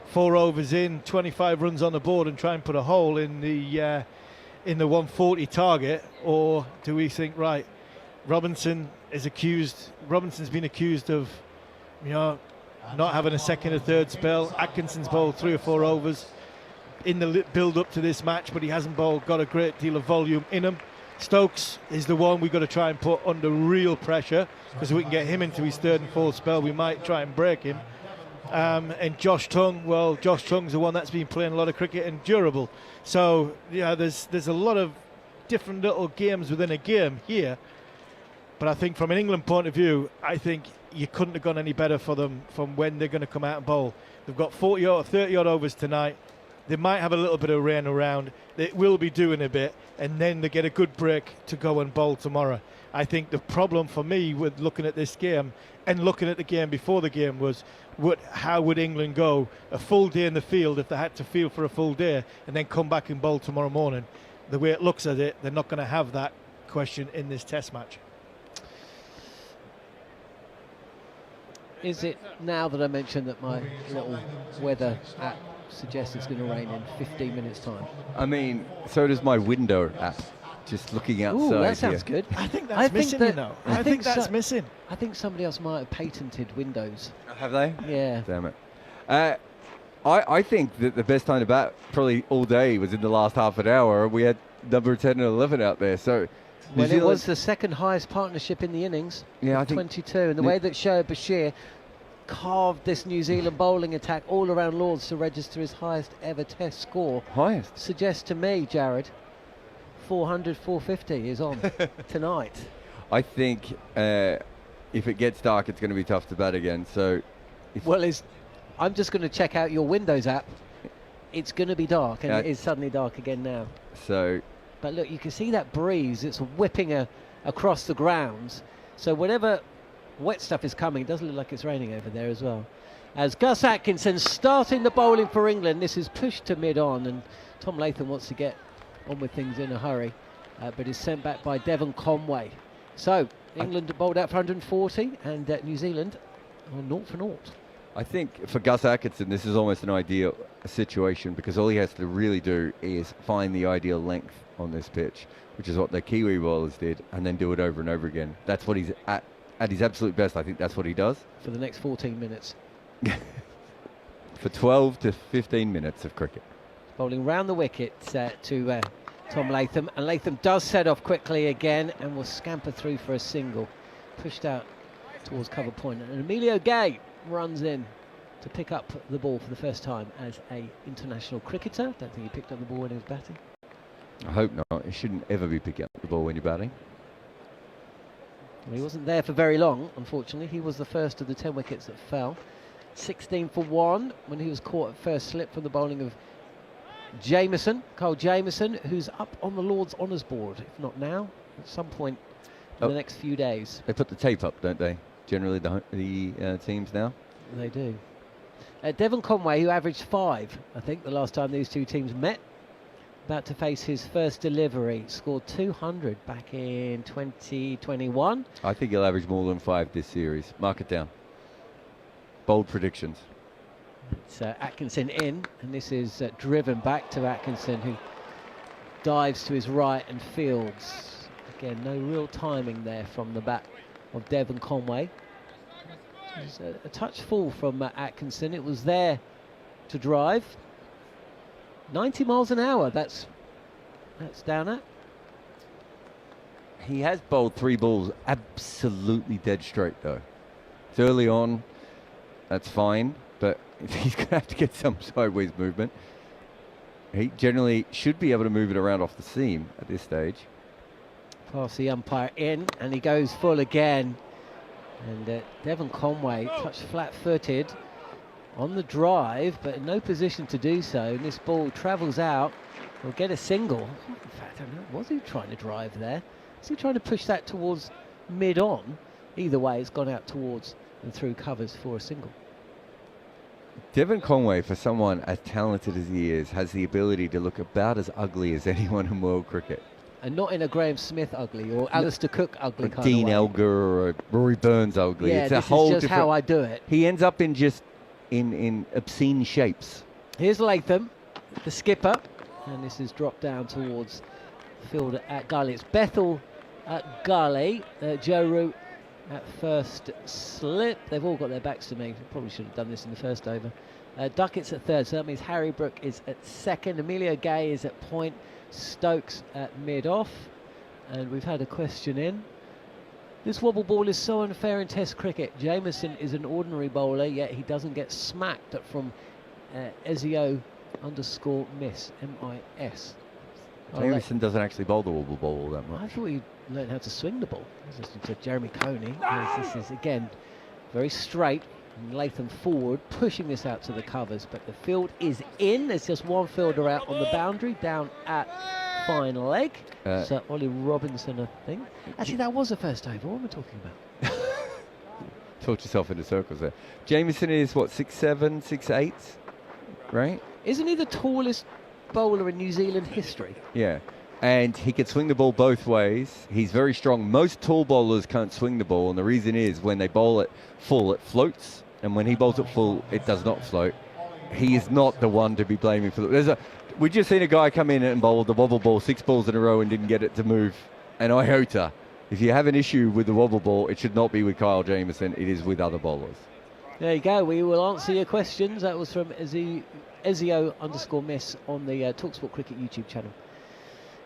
4 overs in, 25 runs on the board, and try and put a hole in the 140 target, or do we think, right, Robinson's been accused of, not having a second or third spell. Atkinson's bowled 3 or 4 overs in the build up to this match, but he hasn't got a great deal of volume in him. Stokes is the one we've got to try and put under real pressure, because if we can get him into his 3rd and 4th spell, we might try and break him. And Josh Tongue, Josh Tongue's the one that's been playing a lot of cricket and durable. So there's a lot of different little games within a game here. But I think from an England point of view, I think you couldn't have gone any better for them from when they're going to come out and bowl. They've got 40 or 30 odd overs tonight. They might have a little bit of rain around. They will be doing a bit, and then they get a good break to go and bowl tomorrow. I think the problem for me with looking at this game and looking at the game before the game was, how would England go a full day in the field if they had to field for a full day and then come back and bowl tomorrow morning? The way it looks at it, they're not going to have that question in this test match. Is it now that I mentioned that my little weather app suggests it's going to rain in 15 minutes' time? I mean, so does my window app. Just looking outside. Ooh, that sounds here. good. I think that's missing, you know. I think that's missing. I think somebody else might have patented windows. Have they? Yeah. Damn it. I think that the best time to bat probably all day was in the last half an hour. We had number 10 and 11 out there. So Well, it was the second highest partnership in the innings. Yeah, I think 22. And the way that Shoaib Bashir carved this New Zealand bowling attack all around Lords to register his highest ever Test score. Highest? Suggests to me, Jarrod, 400, 450 is on tonight. I think if it gets dark, it's going to be tough to bat again. So, well, I'm just going to check out your Windows app. It's going to be dark, and it is suddenly dark again now. So, but look, you can see that breeze. It's whipping across the grounds. So whatever wet stuff is coming, it doesn't look like it's raining over there as well. As Gus Atkinson starting the bowling for England, this is pushed to mid-on, and Tom Latham wants to get on with things in a hurry, but is sent back by Devon Conway. So England bowled out for 140, and New Zealand on 0 for 0. I think for Gus Atkinson, this is almost an ideal situation because all he has to really do is find the ideal length on this pitch, which is what the Kiwi bowlers did, and then do it over and over again. That's what he's at his absolute best. I think that's what he does. For the next 14 minutes. For 12 to 15 minutes of cricket. Bowling round the wicket to Tom Latham, and Latham does set off quickly again and will scamper through for a single. Pushed out towards cover point, and Emilio Gay runs in to pick up the ball for the first time as a international cricketer. Don't think he picked up the ball when he was batting. I hope not. You shouldn't ever be picking up the ball when you're batting. Well, he wasn't there for very long, unfortunately. He was the first of the 10 wickets that fell. 16 for 1 when he was caught at first slip from the bowling of Kyle Jamieson, who's up on the Lord's Honours board, if not now, at some point in the next few days. They put the tape up, don't they? Generally, the teams now. They do. Devon Conway, who averaged 5, I think, the last time these two teams met, about to face his first delivery, scored 200 back in 2021. I think he'll average more than 5 this series. Mark it down. Bold predictions. It's Atkinson in, and this is driven back to Atkinson, who dives to his right and fields. Again, no real timing there from the bat of Devon Conway. It was a touch full from Atkinson. It was there to drive. 90 miles an hour, that's down at. He has bowled 3 balls absolutely dead straight, though. It's early on, that's fine, but he's going to have to get some sideways movement. He generally should be able to move it around off the seam at this stage. Past the umpire in, and he goes full again. And Devon Conway touched flat-footed on the drive, but in no position to do so. And this ball travels out. Will get a single. In fact, I don't know, was he trying to drive there? Is he trying to push that towards mid-on? Either way, it's gone out towards and through covers for a single. Devon Conway, for someone as talented as he is, has the ability to look about as ugly as anyone in world cricket. And not in a Graham Smith ugly or Alistair Cook ugly kind Dean of way. Elgar or Rory Burns ugly. Yeah, it's a this whole is just different, how I do it. He ends up in just in obscene shapes. Here's Latham, the skipper, and this is dropped down towards field at Gully. It's Bethel at Gully, Joe Root at first slip. They've all got their backs to me. Probably should have done this in the first over. Duckett's at third, so that means Harry Brook is at second. Emilio Gay is at point. Stokes at mid-off. And we've had a question in. This wobble ball is so unfair in Test cricket. Jamieson is an ordinary bowler, yet he doesn't get smacked from Ezio_miss, M-I-S. Jamieson doesn't actually bowl the wobble ball all that much. I thought he learned how to swing the ball. Listening to Jeremy Coney. This is, again, very straight. And Latham forward, pushing this out to the covers. But the field is in. There's just one fielder out on the boundary, down at fine leg. So Ollie Robinson, I think. Actually, that was the first over. What am I talking about? Talked yourself into circles there. Jamieson is, what, 6'7", 6'8", right? Isn't he the tallest bowler in New Zealand history? Yeah. And he can swing the ball both ways. He's very strong. Most tall bowlers can't swing the ball, and the reason is when they bowl it full, it floats. And when he bowls it full, it does not float. He is not the one to be blaming for that. We just seen a guy come in and bowl the wobble ball 6 balls in a row and didn't get it to move an iota. If you have an issue with the wobble ball, it should not be with Kyle Jamieson. It is with other bowlers. There you go. We will answer your questions. That was from Ezio_miss on the talkSPORT Cricket YouTube channel.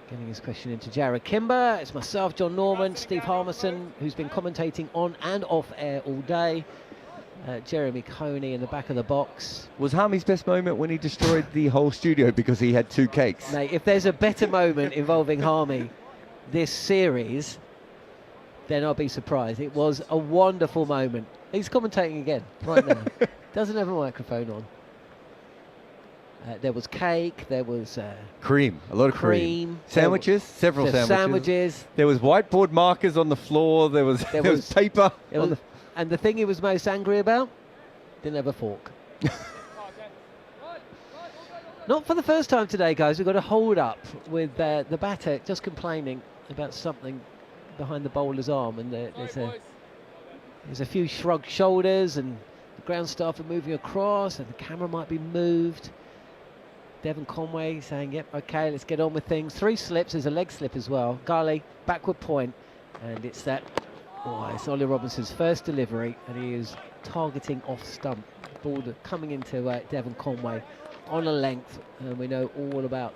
Getting his question into Jarrod Kimber. It's myself, Jon Norman, Steve Harmison, who's been commentating on and off air all day. Jeremy Coney in the back of the box. Was Harmy's best moment when he destroyed the whole studio because he had 2 cakes? Mate, if there's a better moment involving Harmy this series, then I'll be surprised. It was a wonderful moment. He's commentating again right now. Doesn't have a microphone on. There was cake, there was cream, a lot of cream. Sandwiches, several sandwiches. There was whiteboard markers on the floor, there was paper. And the thing he was most angry about, didn't have a fork. Not for the first time today, guys. We've got a hold up with the batter just complaining about something behind the bowler's arm, and there's a few shrugged shoulders, and the ground staff are moving across, and the camera might be moved. Devon Conway saying, yep, okay, let's get on with things. 3 slips, there's a leg slip as well. Gully, backward point, and it's that. Oh, it's Ollie Robinson's first delivery, and he is targeting off stump. Ball coming into Devon Conway on a length, and we know all about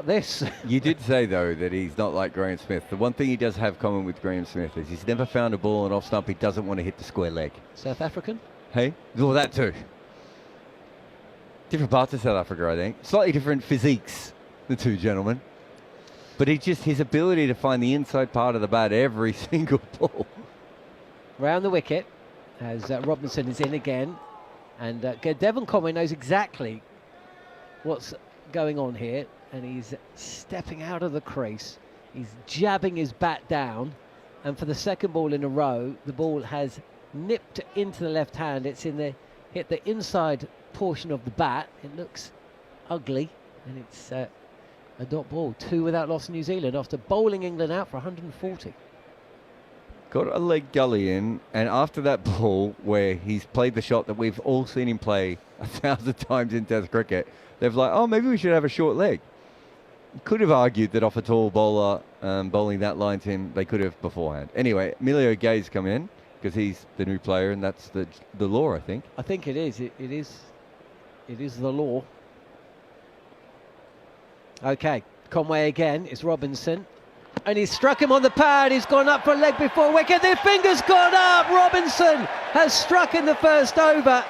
this. You did say, though, that he's not like Graham Smith. The one thing he does have common with Graham Smith is he's never found a ball on off stump he doesn't want to hit the square leg. South African? Hey? Well, that too. Different parts of South Africa, I think. Slightly different physiques, the 2 gentlemen. But his ability to find the inside part of the bat every single ball. Round the wicket, as Robinson is in again. And Devon Conway knows exactly what's going on here. And he's stepping out of the crease. He's jabbing his bat down. And for the second ball in a row, the ball has nipped into the left hand. It's hit the inside portion of the bat. It looks ugly. And it's a dot ball. 2 without loss in New Zealand after bowling England out for 140. Got a leg gully in, and after that ball where he's played the shot that we've all seen him play 1,000 times in Test cricket, they've like, oh, maybe we should have a short leg. Could have argued that off a tall bowler bowling that line to him, they could have beforehand. Anyway, Emilio Gay's come in because he's the new player, and that's the law, I think. I think it is. It is the law. Okay, Conway again. It's Robinson. And he's struck him on the pad. He's gone up for a leg before wicket. The finger's gone up. Robinson has struck in the first over.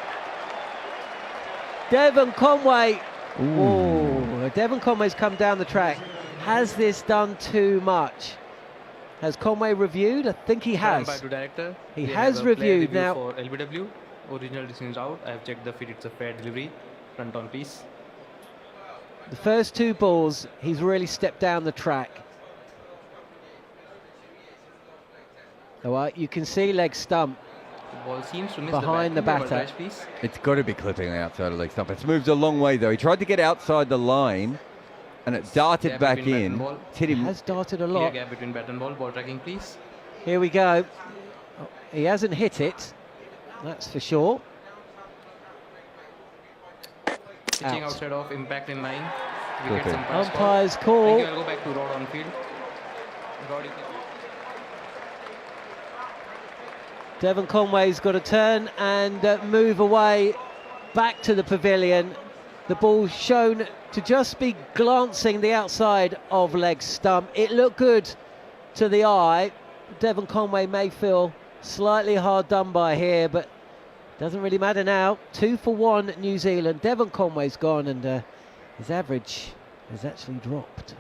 Devon Conway. Oh, Devon Conway's come down the track. Has this done too much? Has Conway reviewed? I think he has. Back to director. He has reviewed now. For LBW, original distance out. I have checked the feed. It's a fair delivery. Front on piece. The first 2 balls, he's really stepped down the track. All right, you can see leg stump Ball seems to miss behind the batter. It's got to be clipping the outside of leg stump. It's moved a long way, though. He tried to get outside the line, and it darted back in. Hit him. Has darted a lot. Clear gap between bat and ball. Ball tracking, please. Here we go. Oh, he hasn't hit it, that's for sure. Pitching outside of impact in line. Umpire's call. I'll go back to Rod on field. Rod, Devon Conway's got to turn and move away back to the pavilion. The ball shown to just be glancing the outside of leg stump. It looked good to the eye. Devon Conway may feel slightly hard done by here, but doesn't really matter now. 2 for 1 New Zealand. Devon Conway's gone, and his average has actually dropped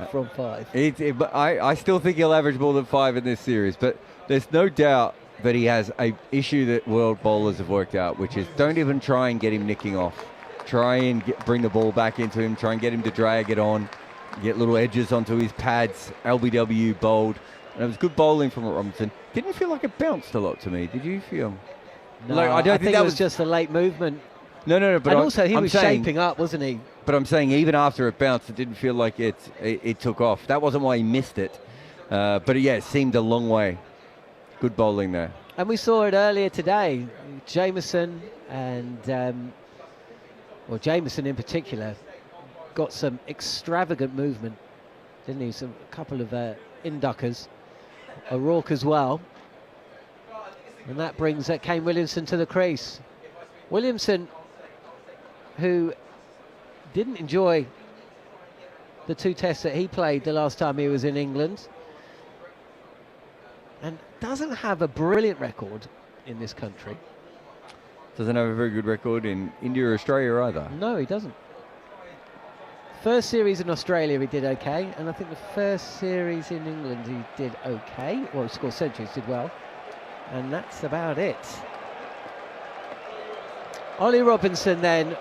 from 5. I still think he'll average more than 5 in this series, but there's no doubt that he has a issue that world bowlers have worked out, which is don't even try and get him nicking off. Try and bring the ball back into him. Try and get him to drag it on. Get little edges onto his pads. LBW bowled. And it was good bowling from Robinson. Didn't feel like it bounced a lot to me. Did you feel? No, I don't think that was just a late movement. No. But also he was shaping up, wasn't he? But I'm saying even after it bounced, it didn't feel like it took off. That wasn't why he missed it. But yeah, it seemed a long way. Good bowling there. And we saw it earlier today. Jamieson and or Jamieson in particular, got some extravagant movement, didn't he? A couple of induckers, O'Rourke as well. And that brings Kane Williamson to the crease. Williamson, who didn't enjoy the 2 tests that he played the last time he was in England, and doesn't have a brilliant record in this country. Doesn't have a very good record in India or Australia either. No, he doesn't. First series in Australia he did okay, and I think the first series in England he did okay. Well, he scored centuries, did well, and that's about it. Ollie Robinson then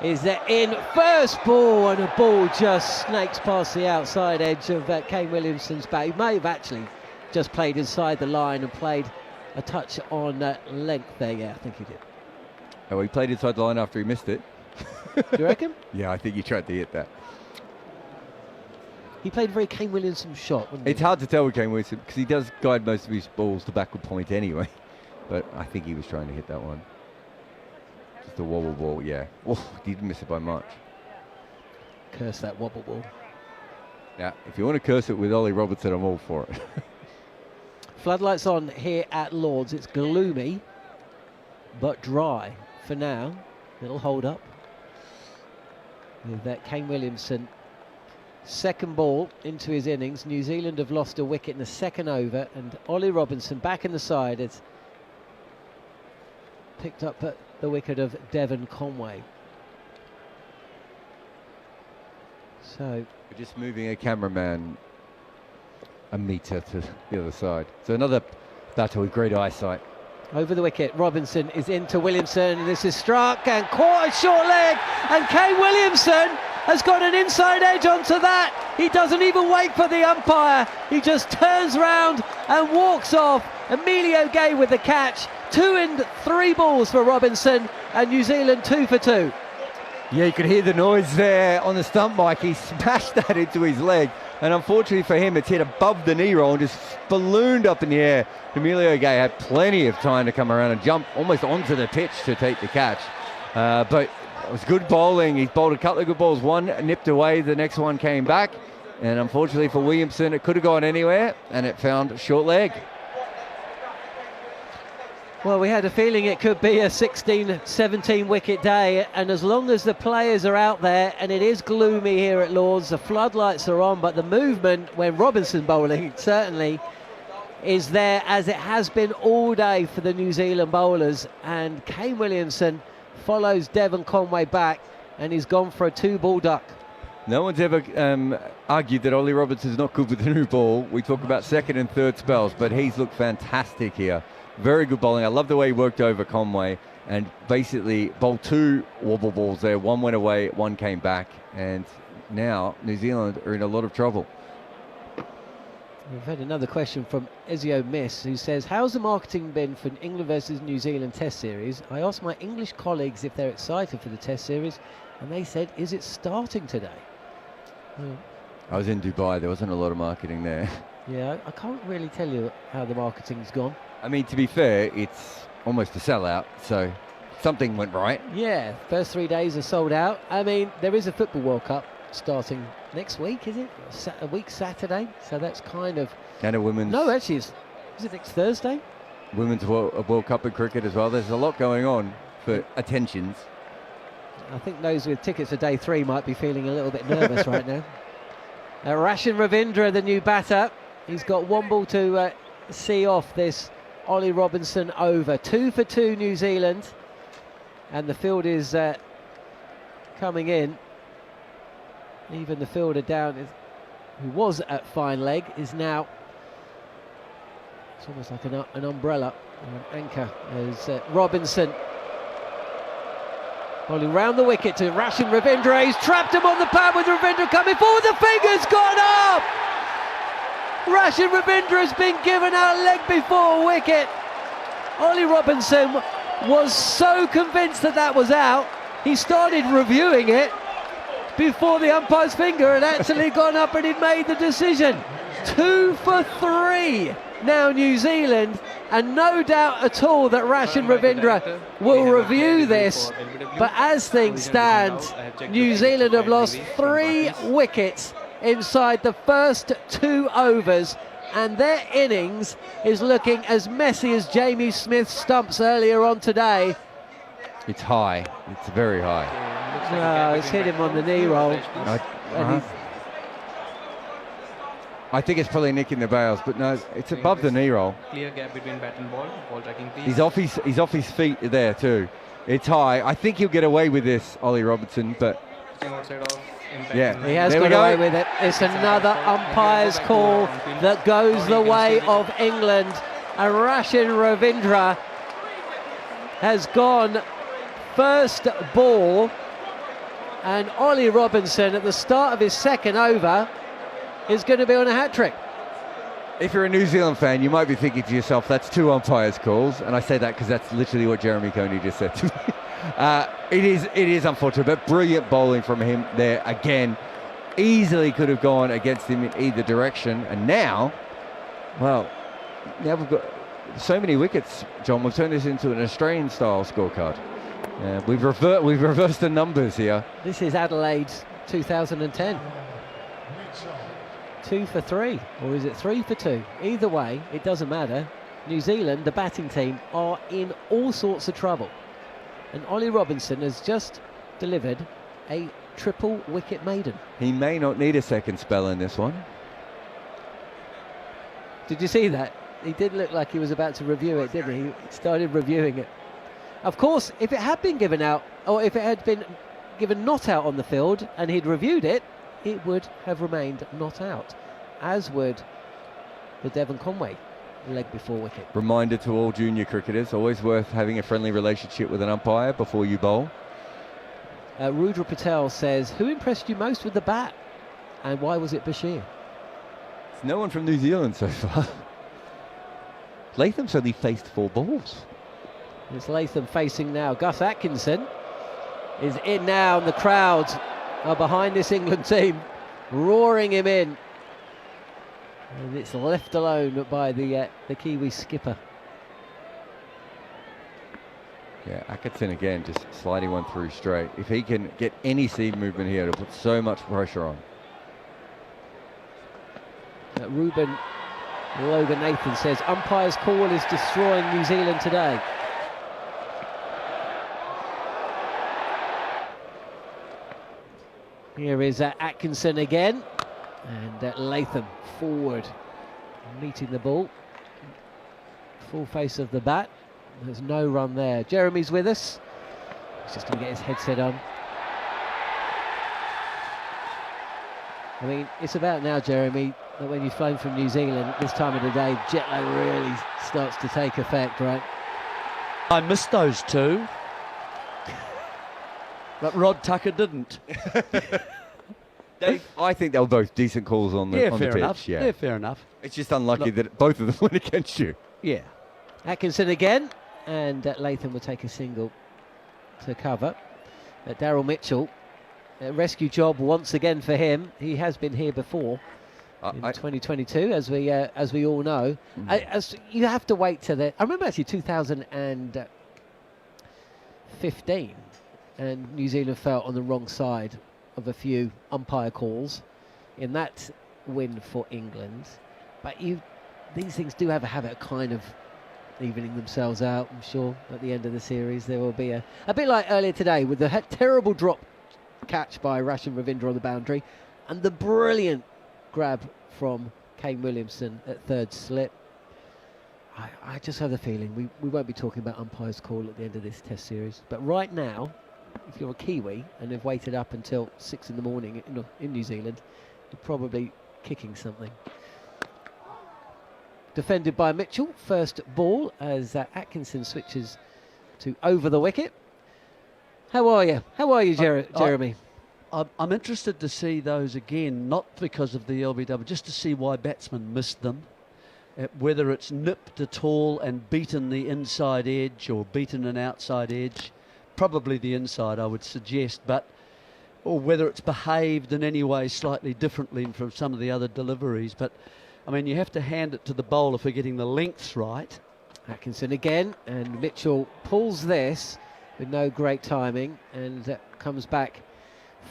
is there in first ball, and a ball just snakes past the outside edge of Kane Williamson's bat. He may have actually just played inside the line and played a touch on length there. Yeah, I think he did. Oh, he played inside the line after he missed it. Do you reckon? Yeah, I think he tried to hit that. He played a very Kane Williamson shot, wouldn't he? It's hard to tell with Kane Williamson because he does guide most of his balls to backward point anyway. But I think he was trying to hit that one. Just a wobble ball, yeah. Oh, he didn't miss it by much. Curse that wobble ball. Now, if you want to curse it with Ollie Robertson, I'm all for it. Floodlights on here at Lord's. It's gloomy, but dry for now. It'll hold up. With that Kane Williamson, second ball into his innings. New Zealand have lost a wicket in the second over, and Ollie Robinson back in the side has picked up the wicket of Devon Conway. So we're just moving a cameraman a metre to the other side. So another batter with great eyesight. over the wicket, Robinson is into Williamson, and this is struck and caught a short leg, and Kane Williamson has got an inside edge onto that. He doesn't even wait for the umpire, he just turns round and walks off. Emilio Gay with the catch. 2 in 3 balls for Robinson, and New Zealand 2 for 2. Yeah, you could hear the noise there on the stump mic. He smashed that into his leg, and unfortunately for him, it's hit above the knee roll and just ballooned up in the air. Emilio Gay had plenty of time to come around and jump almost onto the pitch to take the catch. But it was good bowling. He bowled a couple of good balls. One nipped away, the next one came back. And unfortunately for Williamson, it could have gone anywhere, and it found short leg. Well, we had a feeling it could be a 16, 17 wicket day, and as long as the players are out there, and it is gloomy here at Lord's, the floodlights are on, but the movement when Robinson bowling certainly is there, as it has been all day for the New Zealand bowlers. And Kane Williamson follows Devon Conway back, and he's gone for a 2-ball duck. No one's ever argued that Ollie Robinson's not good with the new ball. We talk about second and third spells, but he's looked fantastic here. Very good bowling. I love the way he worked over Conway and basically bowled 2 wobble balls there. One went away, one came back, and now New Zealand are in a lot of trouble. We've had another question from Ezio Miss, who says, how's the marketing been for England versus New Zealand Test Series? I asked my English colleagues if they're excited for the Test Series, and they said, is it starting today? I was in Dubai. There wasn't a lot of marketing there. Yeah, I can't really tell you how the marketing's gone. I mean, to be fair, it's almost a sellout, so something went right. Yeah, first 3 days are sold out. I mean, there is a Football World Cup starting next week, is it? A week Saturday, so that's kind of... And a women's... No, actually, is it next Thursday? Women's World Cup in cricket as well. There's a lot going on for attentions. I think those with tickets for day 3 might be feeling a little bit nervous right now. Rashin Ravindra, the new batter. He's got 1 ball to see off this Ollie Robinson over. 2 for 2 New Zealand, and the field is coming in. Even the fielder down, who was at fine leg, is now, it's almost like an umbrella or an anchor, as Robinson bowling round the wicket to Rashin Ravindra. He's trapped him on the pad with Ravindra coming forward. The finger's gone up. Rashin Ravindra has been given out leg before wicket. Ollie Robinson was so convinced that that was out, he started reviewing it before the umpire's finger had actually gone up and he'd made the decision. 2 for 3 now New Zealand, And no doubt at all that Rashin Ravindra will review this. But as things stand, New Zealand have lost 3 wickets inside the first 2 overs. And their innings is looking as messy as Jamie Smith's stumps earlier on today. It's high. It's very high. No, it's hit him on the knee roll. I think it's probably nicking the bails, but no, it's above the knee roll. Clear gap between bat and ball tracking please. He's off his feet there too. It's high. I think he'll get away with this, Ollie Robinson, but yeah, he has got away with it. It's another umpire's call that goes the way of England. And Rashin Ravindra has gone first ball, and Ollie Robinson at the start of his second over is going to be on a hat-trick. if you're a New Zealand fan, you might be thinking to yourself, that's 2 umpires' calls, and I say that because that's literally what Jeremy Coney just said to me. It is unfortunate, but brilliant bowling from him there again. Easily could have gone against him in either direction, and now we've got so many wickets, John. We've turned this into an Australian-style scorecard. We've reversed the numbers here. This is Adelaide 2010. 2 for 3, or is it 3 for 2? Either way, it doesn't matter. New Zealand, the batting team, are in all sorts of trouble. And Ollie Robinson has just delivered a triple wicket maiden. He may not need a second spell in this one. Did you see that? He did look like he was about to review it, didn't he? He started reviewing it. Of course, if it had been given out, or if it had been given not out on the field and he'd reviewed it, it would have remained not out, as would the Devon Conway leg before wicket. Reminder to all junior cricketers, always worth having a friendly relationship with an umpire before you bowl. Rudra Patel says, who impressed you most with the bat? And why was it Bashir? It's no one from New Zealand so far. Latham's only faced 4 balls. It's Latham facing now. Gus Atkinson is in now, and the crowd are behind this England team, roaring him in. And it's left alone by the Kiwi skipper. Yeah, Atkinson again, just sliding one through straight. If he can get any seam movement here, it'll put so much pressure on. Ruben Logan Nathan says, umpire's call is destroying New Zealand today. Here is Atkinson again, and Latham forward, meeting the ball. Full face of the bat. There's no run there. Jeremy's with us. He's just going to get his headset on. I mean, it's about now, Jeremy, that when you've flown from New Zealand this time of the day, jet lag really starts to take effect, right? I missed those 2. But Rod Tucker didn't. I think they were both decent calls on the pitch. Enough. Yeah, fair enough. It's just unlucky that both of them went against you. Yeah. Atkinson again, and Latham will take a single to cover. Daryl Mitchell, rescue job once again for him. He has been here before in 2022, as we all know. As you have to wait to I remember actually 2015. And New Zealand felt on the wrong side of a few umpire calls in that win for England. But these things do have a habit of kind of evening themselves out. I'm sure at the end of the series there will be a bit like earlier today with the terrible drop catch by Rashin Ravindra on the boundary and the brilliant grab from Kane Williamson at third slip. I just have the feeling we won't be talking about umpire's call at the end of this test series. But right now, if you're a Kiwi and have waited up until 6 in the morning in New Zealand, you're probably kicking something. Defended by Mitchell, first ball as Atkinson switches to over the wicket. How are you? How are you, Jeremy? I'm interested to see those again, not because of the LBW, just to see why batsmen missed them. Whether it's nipped at all and beaten the inside edge or beaten an outside edge. Probably the inside, I would suggest, or whether it's behaved in any way slightly differently from some of the other deliveries. But I mean, you have to hand it to the bowler for getting the lengths right, Atkinson again, and Mitchell pulls this with no great timing, and comes back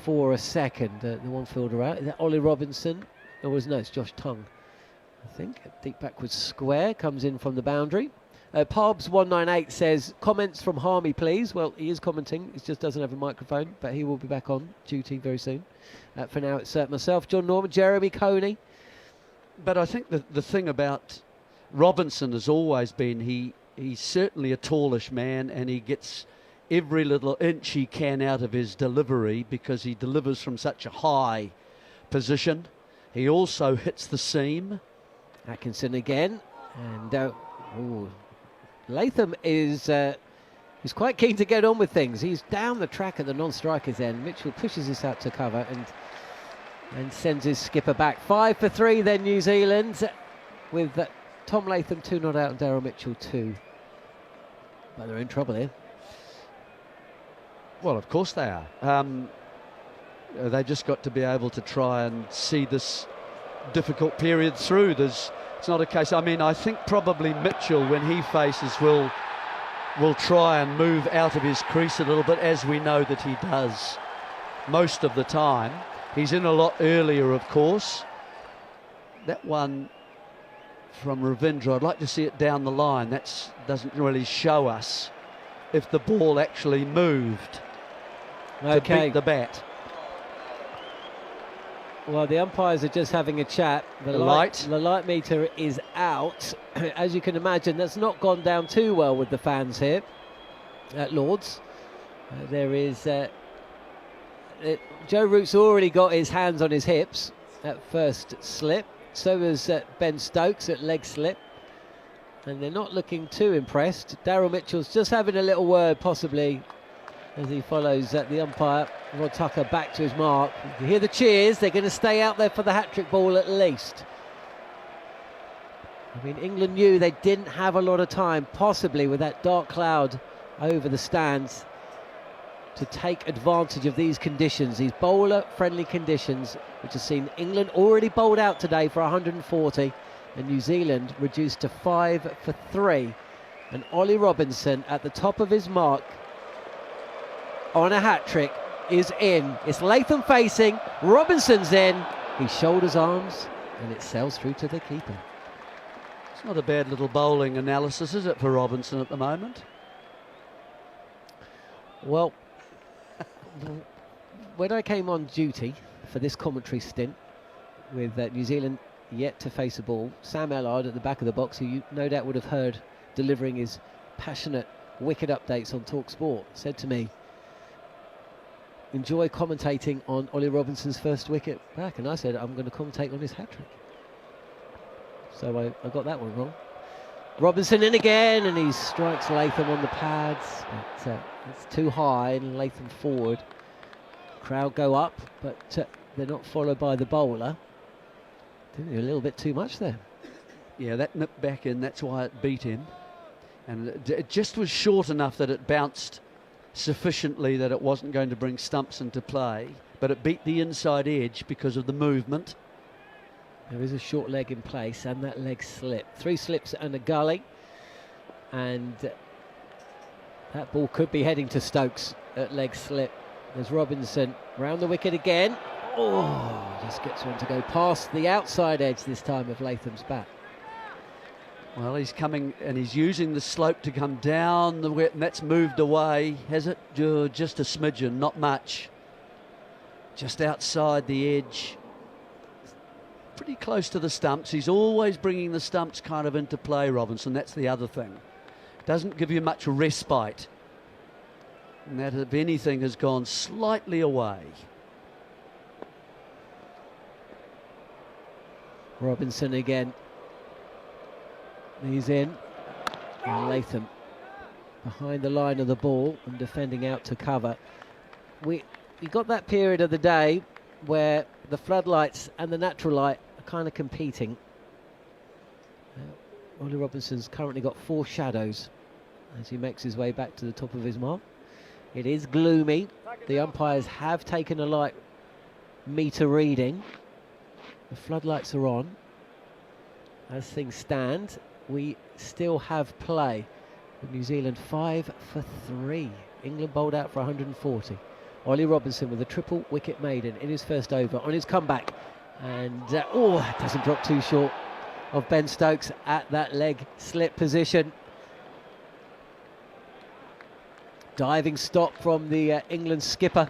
for a second. The one fielder out. Is that Ollie Robinson? No, it's Josh Tongue, I think. A deep backwards square comes in from the boundary. Parbs198 says, comments from Harmy, please. Well, he is commenting, he just doesn't have a microphone, but he will be back on duty very soon. For now, it's myself, Jon Norman, Jeremy, Coney. But I think the thing about Robinson has always been he's certainly a tallish man, and he gets every little inch he can out of his delivery because he delivers from such a high position. He also hits the seam. Atkinson again, and Latham is quite keen to get on with things. He's down the track at the non-striker's end. Mitchell pushes this out to cover and sends his skipper back. 5 for 3 then New Zealand, with Tom Latham 2 not out and Daryl Mitchell 2. But they're in trouble here. Well, of course they are. They just got to be able to try and see this difficult period through. It's not a case. I mean, I think probably Mitchell, when he faces, will try and move out of his crease a little bit, as we know that he does most of the time. He's in a lot earlier, of course. That one from Ravindra, I'd like to see it down the line. That doesn't really show us if the ball actually moved to beat the bat. Well, the umpires are just having a chat. The light meter is out. As you can imagine, that's not gone down too well with the fans here at Lord's. There is Joe Root's already got his hands on his hips at first slip. So has Ben Stokes at leg slip. And they're not looking too impressed. Daryl Mitchell's just having a little word, possibly, as he follows the umpire, Rod Tucker, back to his mark. You hear the cheers. They're going to stay out there for the hat-trick ball at least. I mean, England knew they didn't have a lot of time, possibly with that dark cloud over the stands, to take advantage of these conditions, these bowler-friendly conditions, which has seen England already bowled out today for 140, and New Zealand reduced to 5 for 3. And Ollie Robinson, at the top of his mark on a hat-trick, is in. It's Latham facing, Robinson's in, he shoulders arms, and it sails through to the keeper. It's not a bad little bowling analysis, is it, for Robinson at the moment? Well, when I came on duty for this commentary stint, with New Zealand yet to face a ball, Sam Ellard at the back of the box, who you no doubt would have heard delivering his passionate wicket updates on talkSPORT, said to me, enjoy commentating on Ollie Robinson's first wicket back. And I said, I'm going to commentate on his hat-trick. So I got that one wrong. Robinson in again, and he strikes Latham on the pads. But, it's too high, and Latham forward. Crowd go up, but they're not followed by the bowler. Doing a little bit too much there. Yeah, that nipped back in, that's why it beat him. And it just was short enough that it bounced sufficiently that it wasn't going to bring stumps into play, but it beat the inside edge because of the movement. There is a short leg in place, and that leg slip. 3 slips and a gully, and that ball could be heading to Stokes at leg slip. There's Robinson round the wicket again. Oh, just gets one to go past the outside edge this time of Latham's bat. Well, he's coming and he's using the slope to come down the wicket, and that's moved away, has it? Just a smidgen, not much. Just outside the edge. Pretty close to the stumps. He's always bringing the stumps kind of into play, Robinson. That's the other thing. Doesn't give you much respite. And that, if anything, has gone slightly away. Robinson again. He's in. And Latham behind the line of the ball and defending out to cover. We got that period of the day where the floodlights and the natural light are kind of competing. Ollie Robinson's currently got 4 shadows as he makes his way back to the top of his mark. It is gloomy. The umpires have taken a light meter reading. The floodlights are on. As things stand, we still have play. New Zealand 5 for 3. England bowled out for 140. Ollie Robinson with a triple wicket maiden in his first over on his comeback. And, that doesn't drop too short of Ben Stokes at that leg slip position. Diving stop from the England skipper.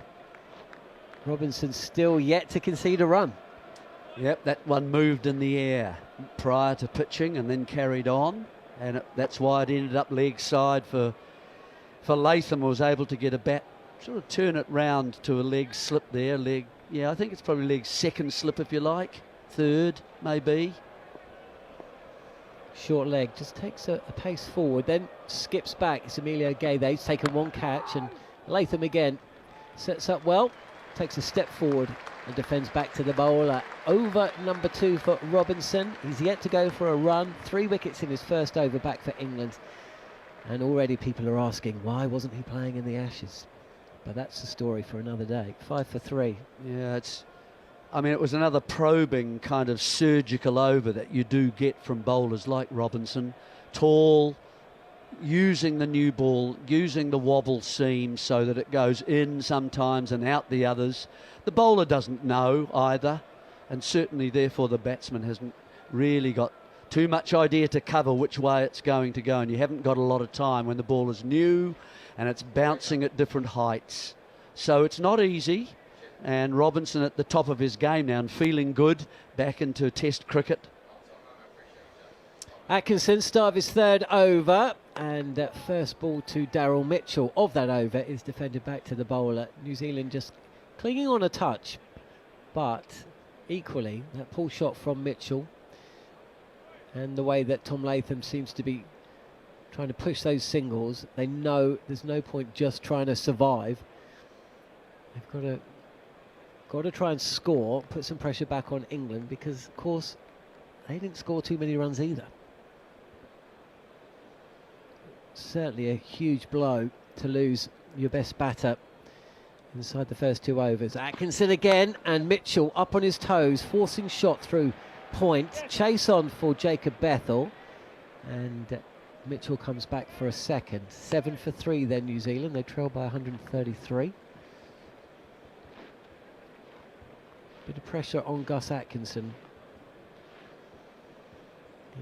Robinson still yet to concede a run. Yep, that one moved in the air prior to pitching and then carried on. And that's why it ended up leg side for Latham, was able to get a bat, sort of turn it round to a leg slip there. I think it's probably leg second slip if you like. Third, maybe. Short leg, just takes a pace forward, then skips back. It's Emilio Gay there. He's taken one catch, and Latham again sets up well, takes a step forward and defends back to the bowler. Over number 2 for Robinson. He's yet to go for a run. 3 wickets in his first over back for England. And already people are asking, why wasn't he playing in the Ashes? But that's the story for another day. 5 for 3. Yeah, it was another probing kind of surgical over that you do get from bowlers like Robinson. Tall, using the new ball, using the wobble seam so that it goes in sometimes and out the others. The bowler doesn't know either, and certainly therefore the batsman hasn't really got too much idea to cover which way it's going to go, and you haven't got a lot of time when the ball is new and it's bouncing at different heights. So it's not easy, and Robinson at the top of his game now and feeling good back into Test cricket. Atkinson, start of his third over, and first ball to Daryl Mitchell of that over is defended back to the bowler. New Zealand just clinging on a touch, but equally that pull shot from Mitchell and the way that Tom Latham seems to be trying to push those singles, they know there's no point just trying to survive. They've got to try and score, put some pressure back on England, because of course they didn't score too many runs either. Certainly a huge blow to lose your best batter inside the first 2 overs. Atkinson again, and Mitchell up on his toes, forcing shot through point. Chase on for Jacob Bethel, and Mitchell comes back for a second. 7 for 3 then New Zealand. They trail by 133. Bit of pressure on Gus Atkinson.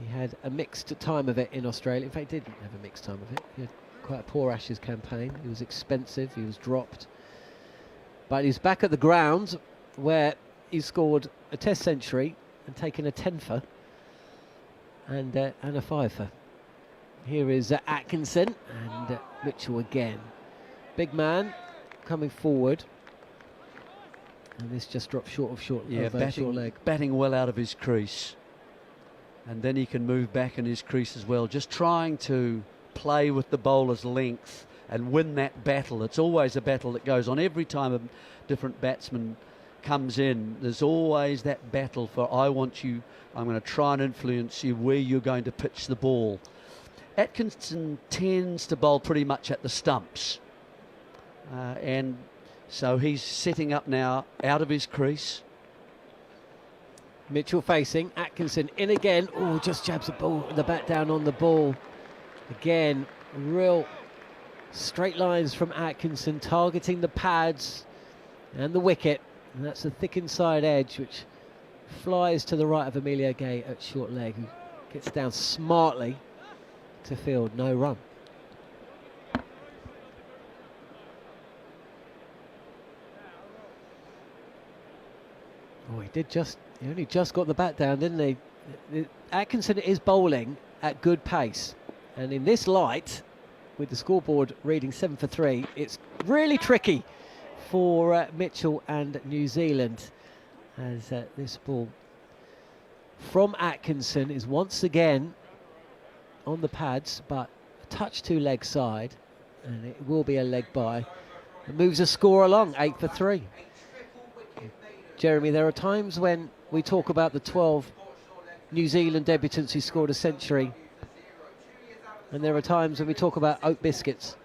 He had a mixed time of it in Australia. In fact, he didn't have a mixed time of it. He had quite a poor Ashes campaign. He was expensive, he was dropped. But he's back at the ground where he scored a Test century and taken a 10-fer and a 5-fer. Here is Atkinson, and Mitchell again. Big man coming forward. And this just dropped short of short leg. Batting well out of his crease. And then he can move back in his crease as well, just trying to play with the bowler's length and win that battle. It's always a battle that goes on every time a different batsman comes in. There's always that battle for, I want you, I'm going to try and influence you where you're going to pitch the ball. Atkinson tends to bowl pretty much at the stumps. And so he's setting up now out of his crease. Mitchell facing, Atkinson in again. Oh, just jabs the bat down on the ball. Again, real straight lines from Atkinson, targeting the pads and the wicket. And that's a thick inside edge, which flies to the right of Emilio Gay at short leg, who gets down smartly to field. No run. Oh, he only just got the bat down, didn't he? Atkinson is bowling at good pace, and in this light, with the scoreboard reading 7 for 3, it's really tricky for Mitchell and New Zealand, as this ball from Atkinson is once again on the pads, but a touch to leg side, and it will be a leg by. It moves the score along, 8 for 3. Jeremy, there are times when we talk about the 12 New Zealand debutants who scored a century, and there are times when we talk about oat biscuits,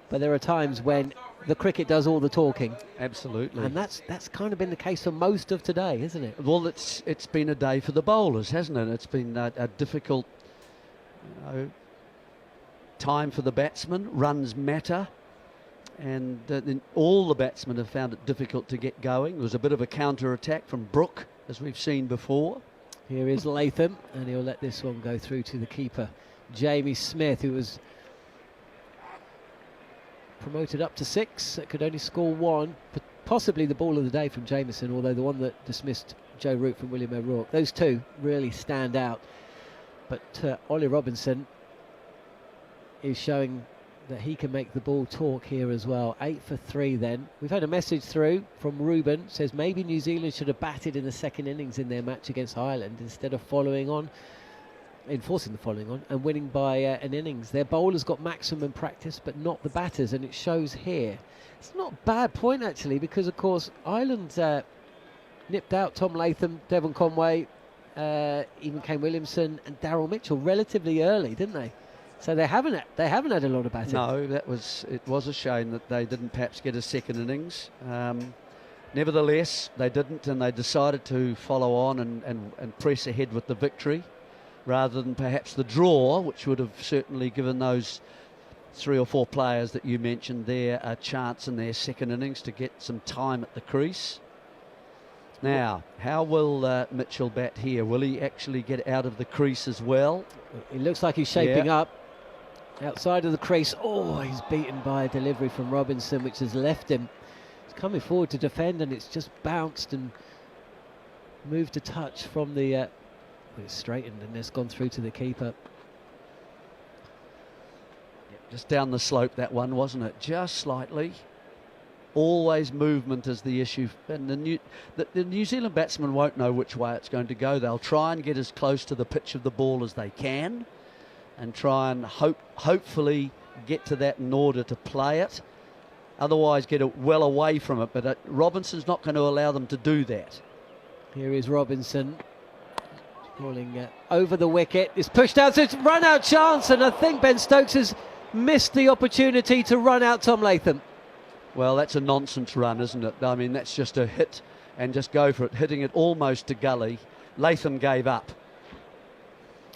but there are times when the cricket does all the talking. Absolutely. And that's kind of been the case for most of today, isn't it? Well, it's been a day for the bowlers, hasn't it? It's been a difficult time for the batsmen. Runs matter. And then all the batsmen have found it difficult to get going. There was a bit of a counter-attack from Brook, as we've seen before. Here is Latham, and he'll let this one go through to the keeper, Jamie Smith, who was promoted up to 6, could only score 1, but possibly the ball of the day from Jamieson, although the one that dismissed Joe Root from William O'Rourke. Those two really stand out. But Ollie Robinson is showing that he can make the ball talk here as well. 8 for 3 then. We've had a message through from Ruben, says maybe New Zealand should have batted in the second innings in their match against Ireland instead of enforcing the following on and winning by an innings. Their bowlers got maximum practice, but not the batters, and it shows here. It's not a bad point actually, because of course Ireland nipped out Tom Latham, Devon Conway, even Kane Williamson and Daryl Mitchell relatively early, didn't they? So they haven't had a lot of batting. No, it was a shame that they didn't perhaps get a second innings. Nevertheless, they didn't, and they decided to follow on and press ahead with the victory, rather than perhaps the draw, which would have certainly given those 3 or 4 players that you mentioned there a chance in their second innings to get some time at the crease. Now, how will Mitchell bat here? Will he actually get out of the crease as well? It looks like he's shaping up. Outside of the crease. Oh, he's beaten by a delivery from Robinson, which has left him. He's coming forward to defend, and it's just bounced and moved a touch from the... it's straightened, and it's gone through to the keeper. Just down the slope, that one, wasn't it? Just slightly. Always movement is the issue. And the New Zealand batsmen won't know which way it's going to go. They'll try and get as close to the pitch of the ball as they can, and try and hopefully get to that in order to play it. Otherwise get it well away from it. But Robinson's not going to allow them to do that. Here is Robinson rolling over the wicket. It's pushed out, so it's run out chance, and I think Ben Stokes has missed the opportunity to run out Tom Latham. Well, that's a nonsense run, isn't it? I mean, that's just a hit and just go for it, hitting it almost to gully. Latham gave up.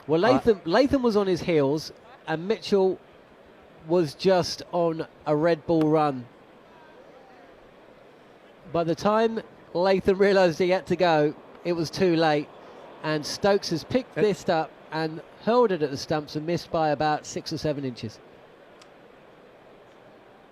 Well, Latham was on his heels, and Mitchell was just on a red ball run. By the time Latham realised he had to go, it was too late, and Stokes has picked this up and hurled it at the stumps and missed by about 6 or 7 inches.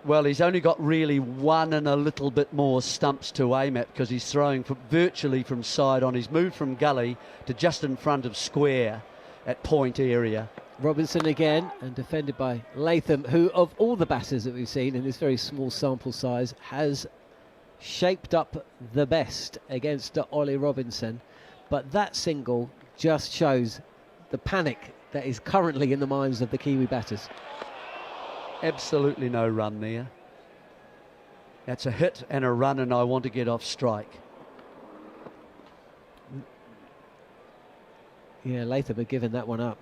Well, he's only got really 1 and a little bit more stumps to aim at, because he's throwing virtually from side on. He's moved from gully to just in front of square at point area. Robinson again, and defended by Latham, who of all the batters that we've seen in this very small sample size has shaped up the best against Ollie Robinson. But that single just shows the panic that is currently in the minds of the Kiwi batters. Absolutely no run there. That's a hit and a run, and I want to get off strike. Yeah, Latham had given that one up.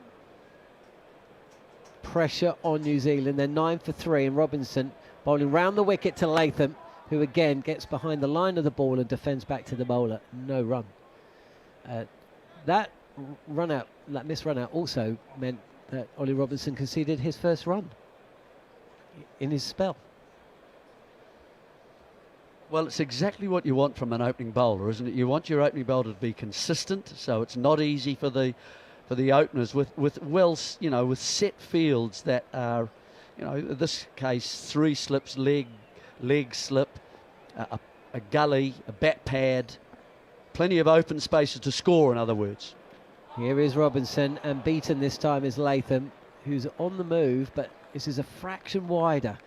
Pressure on New Zealand. They're 9 for 3, and Robinson bowling round the wicket to Latham, who again gets behind the line of the ball and defends back to the bowler. No run. That missed run out also meant that Ollie Robinson conceded his first run in his spell. Well, it's exactly what you want from an opening bowler, isn't it? You want your opening bowler to be consistent, so it's not easy for the openers with with set fields that are, in this case 3 slips, leg slip, a gully, a bat pad, plenty of open spaces to score, in other words. Here is Robinson, and beaten this time is Latham, who's on the move, but this is a fraction wider.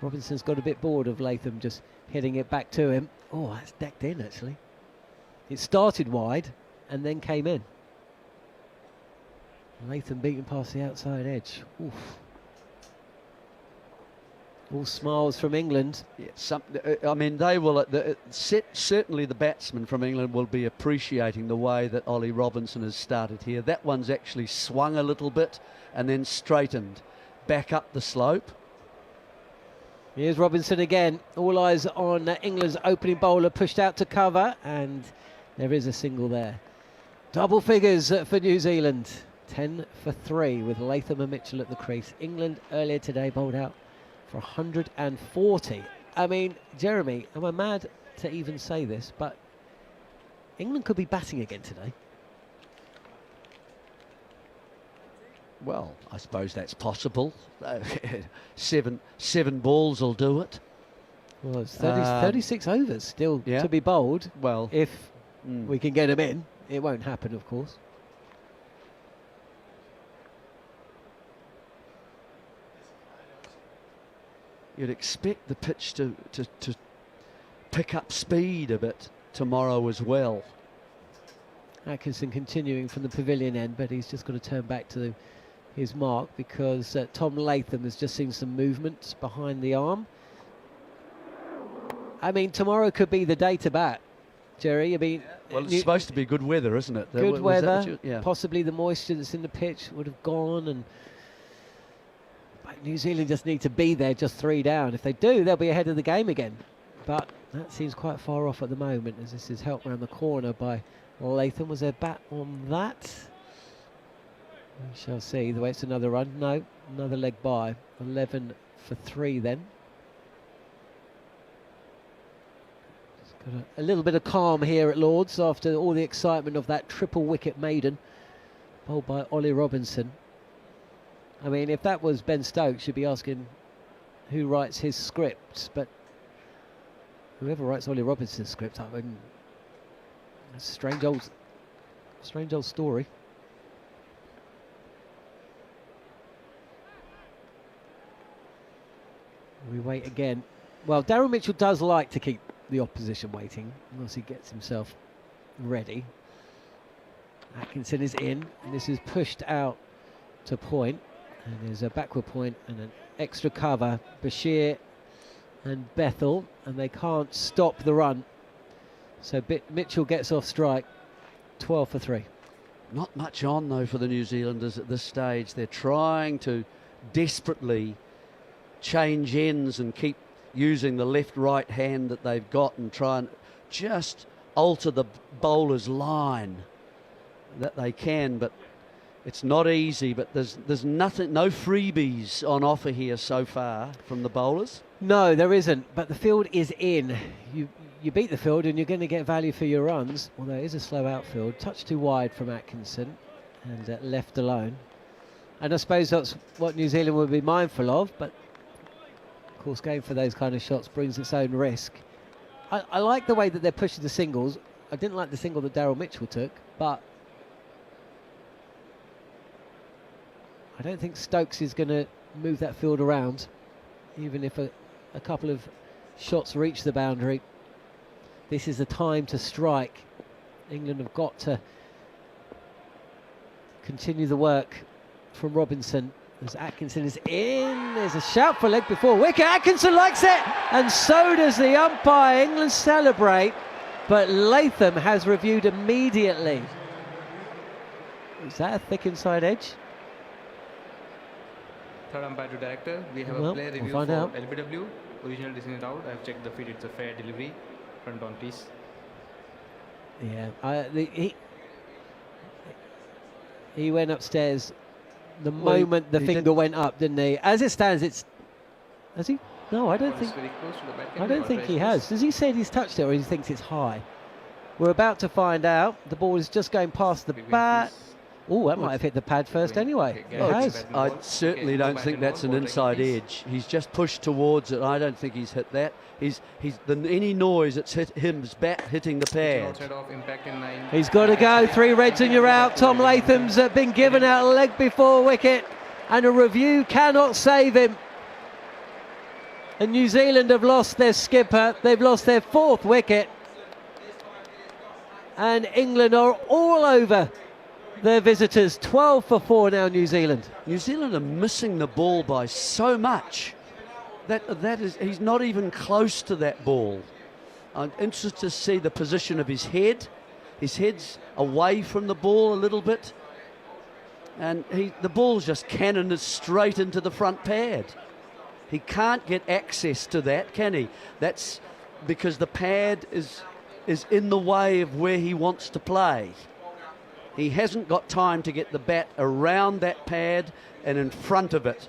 Robinson's got a bit bored of Latham just hitting it back to him. Oh, that's decked in, actually. It started wide and then came in. Latham beaten past the outside edge. Oof. All smiles from England. Yeah, I mean, they will. Certainly, the batsmen from England will be appreciating the way that Ollie Robinson has started here. That one's actually swung a little bit and then straightened back up the slope. Here's Robinson again. All eyes on England's opening bowler, pushed out to cover, and there is a single there. Double figures for New Zealand. 10 for 3 with Latham and Mitchell at the crease. England earlier today bowled out for 140. I mean, Jeremy, am I mad to even say this, but England could be batting again today. Well, I suppose that's possible. seven balls will do it. Well, it's 36 overs still to be bowled. Well, if we can get them in, it won't happen, of course. You'd expect the pitch to pick up speed a bit tomorrow as well. Atkinson continuing from the pavilion end, but he's just got to turn back to his mark because Tom Latham has just seen some movement behind the arm. I mean, tomorrow could be the day to bat, Jerry. I mean, well, it's supposed to be good weather, isn't it? Good weather. Possibly the moisture that's in the pitch would have gone, and New Zealand just need to be there, just 3 down. If they do, they'll be ahead of the game again. But that seems quite far off at the moment, as this is helped around the corner by Latham. Was there bat on that? We shall see. The way it's another run. No, another leg by. 11 for 3 then. Just got a little bit of calm here at Lord's after all the excitement of that triple wicket maiden bowled by Ollie Robinson. I mean, if that was Ben Stokes, you'd be asking who writes his script, but whoever writes Ollie Robinson's script, I mean, that's a strange old story. We wait again. Well, Daryl Mitchell does like to keep the opposition waiting once he gets himself ready. Atkinson is in, and this is pushed out to point. And there's a backward point and an extra cover. Bashir and Bethel, and they can't stop the run. So Mitchell gets off strike. 12 for 3. Not much on, though, for the New Zealanders at this stage. They're trying to desperately change ends and keep using the left-right hand that they've got and try and just alter the bowler's line that they can, but it's not easy. But there's nothing, no freebies on offer here so far from the bowlers. No, there isn't, but the field is in. You beat the field and you're going to get value for your runs, although it is a slow outfield. Touch too wide from Atkinson and left alone. And I suppose that's what New Zealand would be mindful of, but of course going for those kind of shots brings its own risk. I like the way that they're pushing the singles. I didn't like the single that Daryl Mitchell took, but I don't think Stokes is going to move that field around, even if a couple of shots reach the boundary. This is the time to strike. England have got to continue the work from Robinson as Atkinson is in. There's a shout for leg before wicket. Atkinson likes it, and so does the umpire. England celebrate, but Latham has reviewed immediately. Is that a thick inside edge? Third umpire to director. We have Well, a player we'll review find for out. LBW. Original decision out. I have checked the feed. It's a fair delivery. Front on please. Yeah, he went upstairs the Well, moment the he finger went up, didn't he? As it stands, it's... Has he? No, I don't Ball is think... very close to the bat. I don't think he has. Does he say he's touched it, or he thinks it's high? We're about to find out. The ball is just going past the bat. Oh, that might have hit the pad first anyway. It has. I certainly don't think that's an inside edge. He's just pushed towards it. I don't think he's hit that. Any noise, it's hit him's bat hitting the pad. Outside of impact in 9. He's got to go. 3 reds and you're out. Tom Latham's been given out a leg before wicket, and a review cannot save him. And New Zealand have lost their skipper. They've lost their 4th wicket. And England are all over their visitors. 12 for 4 now, New Zealand. New Zealand are missing the ball by so much. That is, he's not even close to that ball. I'm interested to see the position of his head. His head's away from the ball a little bit, and the ball's just cannoned straight into the front pad. He can't get access to that, can he? That's because the pad is in the way of where he wants to play. He hasn't got time to get the bat around that pad and in front of it.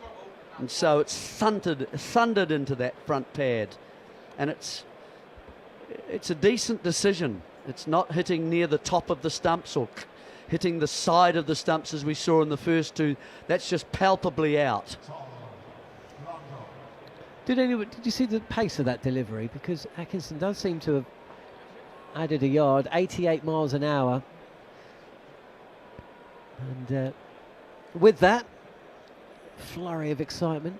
And so it's thundered into that front pad. And it's a decent decision. It's not hitting near the top of the stumps or hitting the side of the stumps as we saw in the first two. That's just palpably out. Did you see the pace of that delivery? Because Atkinson does seem to have added a yard, 88 miles an hour. And with that, flurry of excitement.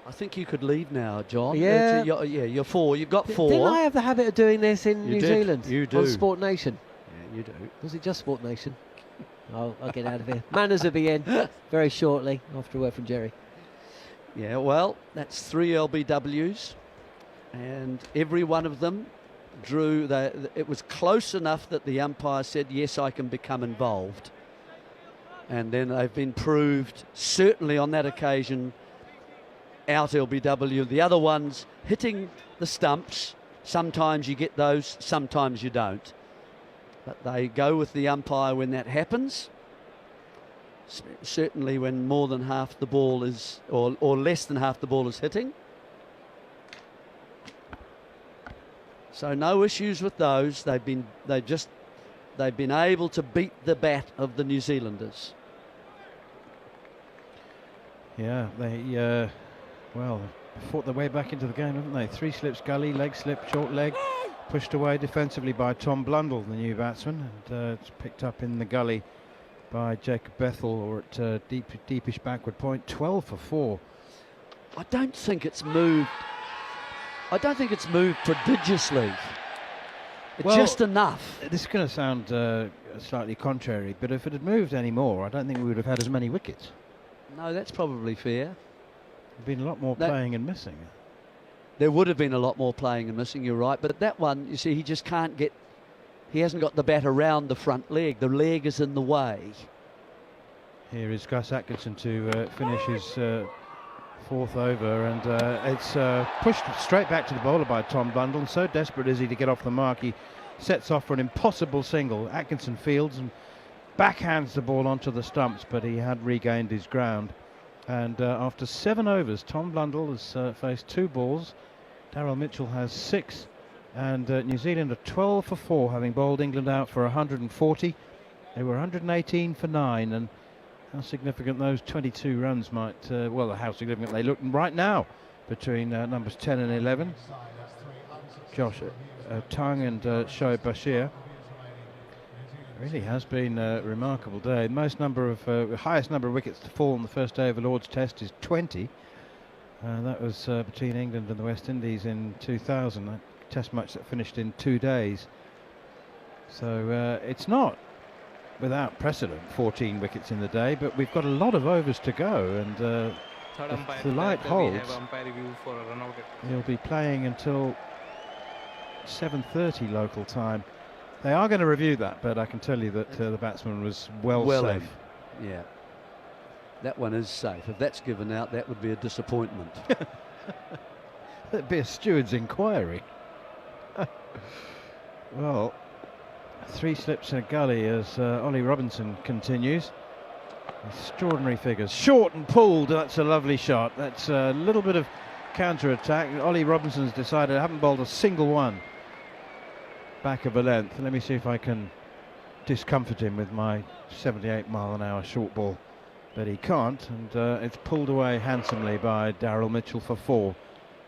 I think you could leave now, John. Yeah. You're four. You've got four. Didn't I have the habit of doing this in New Zealand? You do. On Sport Nation? Yeah, you do. Was it just Sport Nation? I'll get out of here. Manners will be in very shortly after a word from Jerry. Yeah, well, that's 3 LBWs, and every one of them drew. It was close enough that the umpire said, yes, I can become involved. And then they've been proved, certainly on that occasion, out LBW. The other ones hitting the stumps. Sometimes you get those, sometimes you don't. But they go with the umpire when that happens. Certainly when more than half the ball is, or less than half the ball is hitting. So no issues with those. They've been able to beat the bat of the New Zealanders. Yeah, they fought their way back into the game, haven't they? 3 slips gully, leg slip, short leg, pushed away defensively by Tom Blundell, the new batsman, and it's picked up in the gully by Jacob Bethel, or at deepish backward point. 12 for 4. I don't think it's moved. I don't think it's moved prodigiously. Well, just enough. This is going to sound slightly contrary, but if it had moved any more, I don't think we would have had as many wickets. No, that's probably fair. There'd been a lot more playing and missing. There would have been a lot more playing and missing, you're right. But that one, you see, he just can't get... He hasn't got the bat around the front leg. The leg is in the way. Here is Gus Atkinson to finish his 4th over, and it's pushed straight back to the bowler by Tom Blundell. So desperate is he to get off the mark, he sets off for an impossible single. Atkinson fields and backhands the ball onto the stumps, but he had regained his ground. And after 7 overs, Tom Blundell has faced 2 balls. Daryl Mitchell has 6. And New Zealand are 12 for 4, having bowled England out for 140. They were 118 for 9, and how significant those 22 runs might, how significant they look right now between numbers 10 and 11. Josh Tung and Shoaib Bashir. Really has been a remarkable day. Highest number of wickets to fall on the first day of the Lord's Test is 20. That was between England and the West Indies in 2000. That Test match that finished in 2 days. So it's not without precedent, 14 wickets in the day, but we've got a lot of overs to go, and if the light holds, he'll be playing until 7:30 local time. They are going to review that, but I can tell you that the batsman was well safe. Yeah, that one is safe. If that's given out, that would be a disappointment. That'd be a steward's inquiry. Well, 3 slips in a gully as Ollie Robinson continues. Extraordinary figures. Short and pulled, that's a lovely shot. That's a little bit of counter-attack. Ollie Robinson's decided I haven't bowled a single one back of a length. Let me see if I can discomfort him with my 78 mile an hour short ball. But he can't, and it's pulled away handsomely by Daryl Mitchell for 4,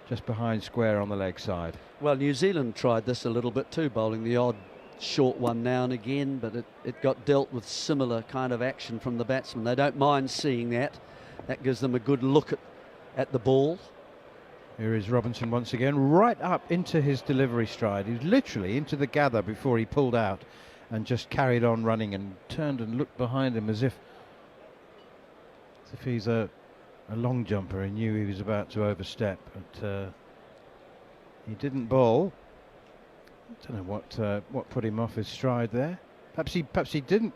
just behind square on the leg side. Well, New Zealand tried this a little bit too, bowling the odd short one now and again, but it got dealt with similar kind of action from the batsman. They don't mind seeing that. That gives them a good look at the ball. Here is Robinson once again, right up into his delivery stride. He was literally into the gather before he pulled out and just carried on running and turned and looked behind him as if he's a long jumper. He knew he was about to overstep, but he didn't bowl. I don't know what put him off his stride there. Perhaps he didn't.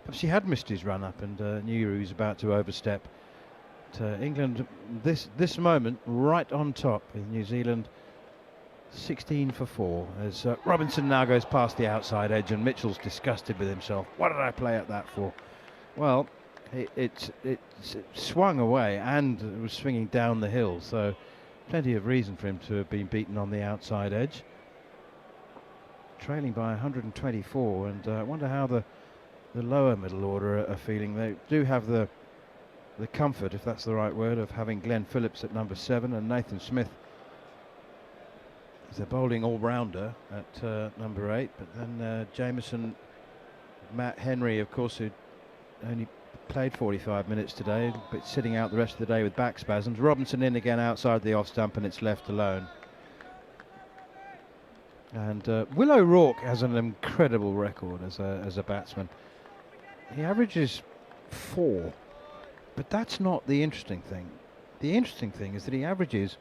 Perhaps he had missed his run up and knew he was about to overstep. England, this moment, right on top with New Zealand, 16 for 4. As Robinson now goes past the outside edge, and Mitchell's disgusted with himself. What did I play at that for? Well, it swung away and it was swinging down the hill, so plenty of reason for him to have been beaten on the outside edge. Trailing by 124, and I wonder how the lower middle order are feeling. They do have the comfort, if that's the right word, of having Glenn Phillips at number 7 and Nathan Smith as a bowling all-rounder at number 8. But then Jamieson, Matt Henry, of course, who only played 45 minutes today, but sitting out the rest of the day with back spasms. Robinson in again outside the off stump, and it's left alone. And Will O'Rourke has an incredible record as a batsman. He averages 4, but that's not the interesting thing. The interesting thing is that he averages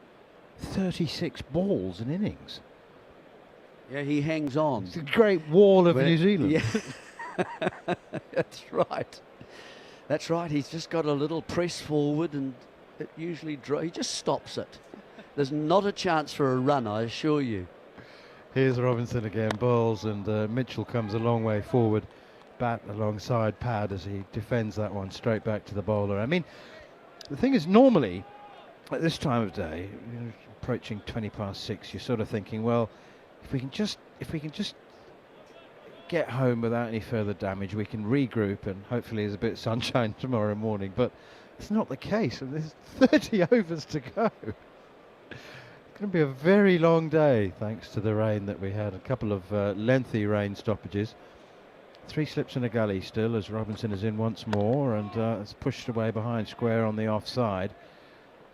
36 balls an innings. Yeah, he hangs on. It's a great wall of New Zealand. Yeah. That's right. That's right. He's just got a little press forward, and it usually he just stops it. There's not a chance for a run, I assure you. Here's Robinson again, bowls, and Mitchell comes a long way forward, bat alongside pad as he defends that one straight back to the bowler. I mean, the thing is, normally at this time of day, approaching 20 past 6, you're sort of thinking, well, if we can just get home without any further damage, we can regroup, and hopefully there's a bit of sunshine tomorrow morning. But it's not the case. There's 30 overs to go. It's going to be a very long day, thanks to the rain that we had. A couple of lengthy rain stoppages. 3 slips and a gully still, as Robinson is in once more, and it's pushed away behind square on the offside,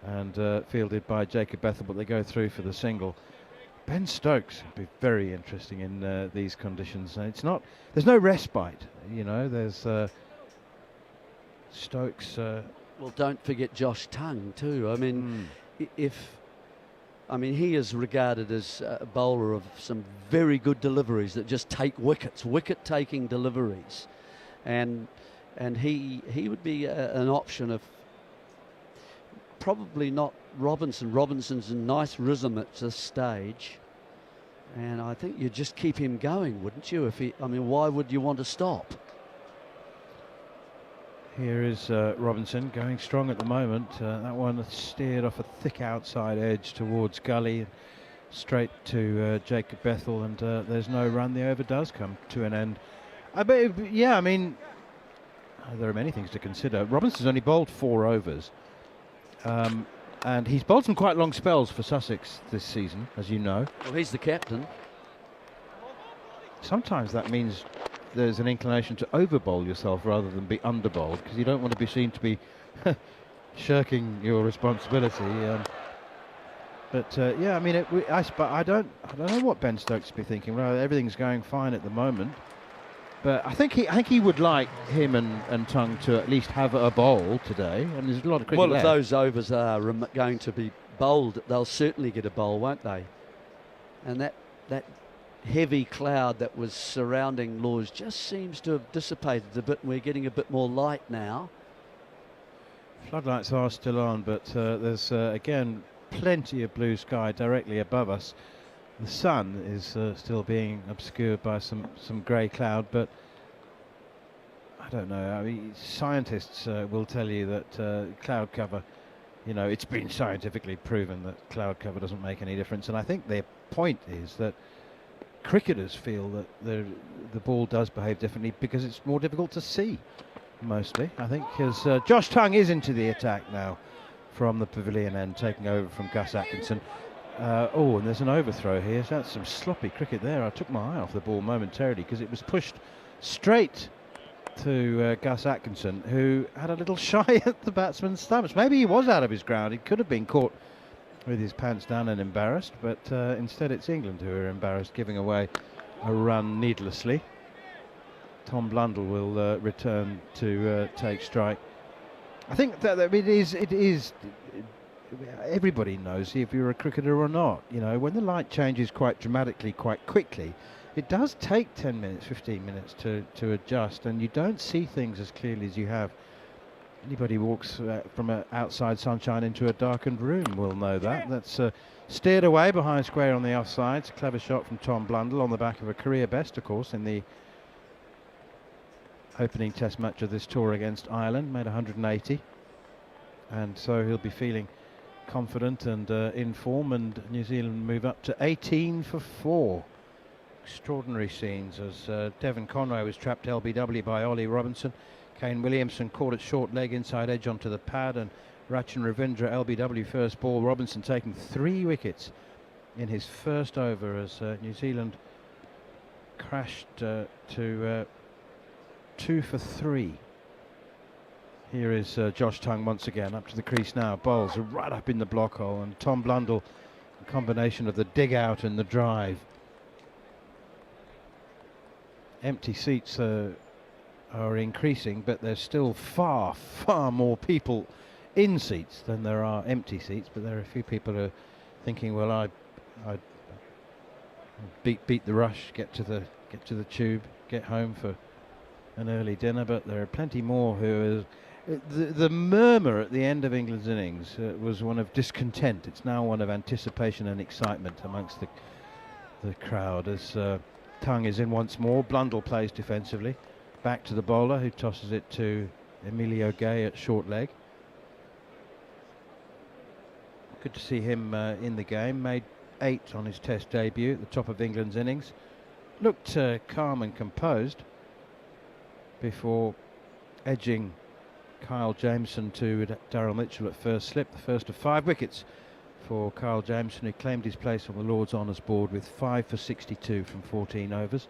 and fielded by Jacob Bethel, but they go through for the single. Ben Stokes would be very interesting in these conditions. It's not. There's no respite, you know. There's Stokes. Well, don't forget Josh Tongue too. I mean, he is regarded as a bowler of some very good deliveries that just take wickets, wicket-taking deliveries, and he would be an option of probably not Robinson. Robinson's a nice rhythm at this stage, and I think you'd just keep him going, wouldn't you? Why would you want to stop? Here is Robinson going strong at the moment. That one steered off a thick outside edge towards gully, straight to Jacob Bethel, and there's no run. The over does come to an end. There are many things to consider. Robinson's only bowled 4 overs. And he's bowled some quite long spells for Sussex this season, as you know. Well, he's the captain. Sometimes that means there's an inclination to over-bowl yourself rather than be under-bowled, because you don't want to be seen to be shirking your responsibility. But I don't know what Ben Stokes will be thinking. Well, everything's going fine at the moment. But I think he would like him and Tongue to at least have a bowl today, and there's a lot of cricket left. Well, if those overs are going to be bowled, they'll certainly get a bowl, won't they? And that heavy cloud that was surrounding Lords just seems to have dissipated a bit, and we're getting a bit more light now. Floodlights are still on, but there's again plenty of blue sky directly above us. The sun is still being obscured by some grey cloud, but I don't know. I mean, scientists will tell you that cloud cover, you know, it's been scientifically proven that cloud cover doesn't make any difference. And I think their point is that cricketers feel that the ball does behave differently because it's more difficult to see, mostly. I think because Josh Tongue is into the attack now from the pavilion end, taking over from Gus Atkinson. And there's an overthrow here. So that's some sloppy cricket there. I took my eye off the ball momentarily because it was pushed straight to Gus Atkinson, who had a little shy at the batsman's stumps. Maybe he was out of his ground. He could have been caught with his pants down and embarrassed, but instead it's England who are embarrassed, giving away a run needlessly. Tom Blundell will return to take strike. I think that it is. Everybody knows if you're a cricketer or not. You know, when the light changes quite dramatically, quite quickly, it does take 10 minutes, 15 minutes to adjust, and you don't see things as clearly as you have Anybody who walks from outside sunshine into a darkened room will know that. That's steered away behind square on the offside. It's a clever shot from Tom Blundell on the back of a career best, of course, in the opening test match of this tour against Ireland. Made 180. And so he'll be feeling confident and in form, and New Zealand move up to 18 for 4. Extraordinary scenes as Devon Conway was trapped LBW by Ollie Robinson. Kane Williamson caught it short leg inside edge onto the pad, and Rachin Ravindra LBW first ball. Robinson taking 3 wickets in his first over as New Zealand crashed to 2 for 3. Here is Josh Tongue once again up to the crease now. Bowls are right up in the block hole, and Tom Blundell, a combination of the dig out and the drive. Empty seats are increasing, but there's still far more people in seats than there are empty seats. But there are a few people who are thinking, well, I beat the rush, get to the tube, get home for an early dinner. But there are plenty more who are. The murmur at the end of England's innings was one of discontent. It's now one of anticipation and excitement amongst the crowd as Tongue is in once more. Blundell plays defensively. Back to the bowler, who tosses it to Emilio Gay at short leg. Good to see him in the game. Made 8 on his test debut at the top of England's innings. Looked calm and composed before edging Kyle Jameson to Daryl Mitchell at first slip. The first of 5 wickets for Kyle Jameson, who claimed his place on the Lord's honours board with 5 for 62 from 14 overs.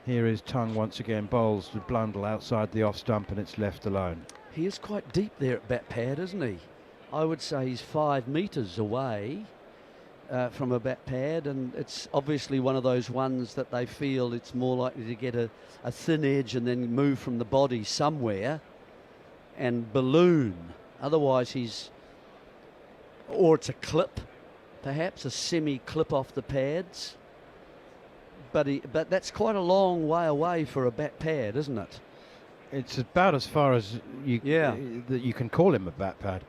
Here is Tongue once again, bowls to Blundell outside the off stump, and it's left alone. He is quite deep there at bat pad, isn't he? I would say he's 5 metres away from a bat pad, and it's obviously one of those ones that they feel it's more likely to get a thin edge and then move from the body somewhere and balloon. Otherwise or it's a clip, perhaps a semi-clip off the pads. But that's quite a long way away for a bat pad, isn't it? It's about as far as that you can call him a bat pad.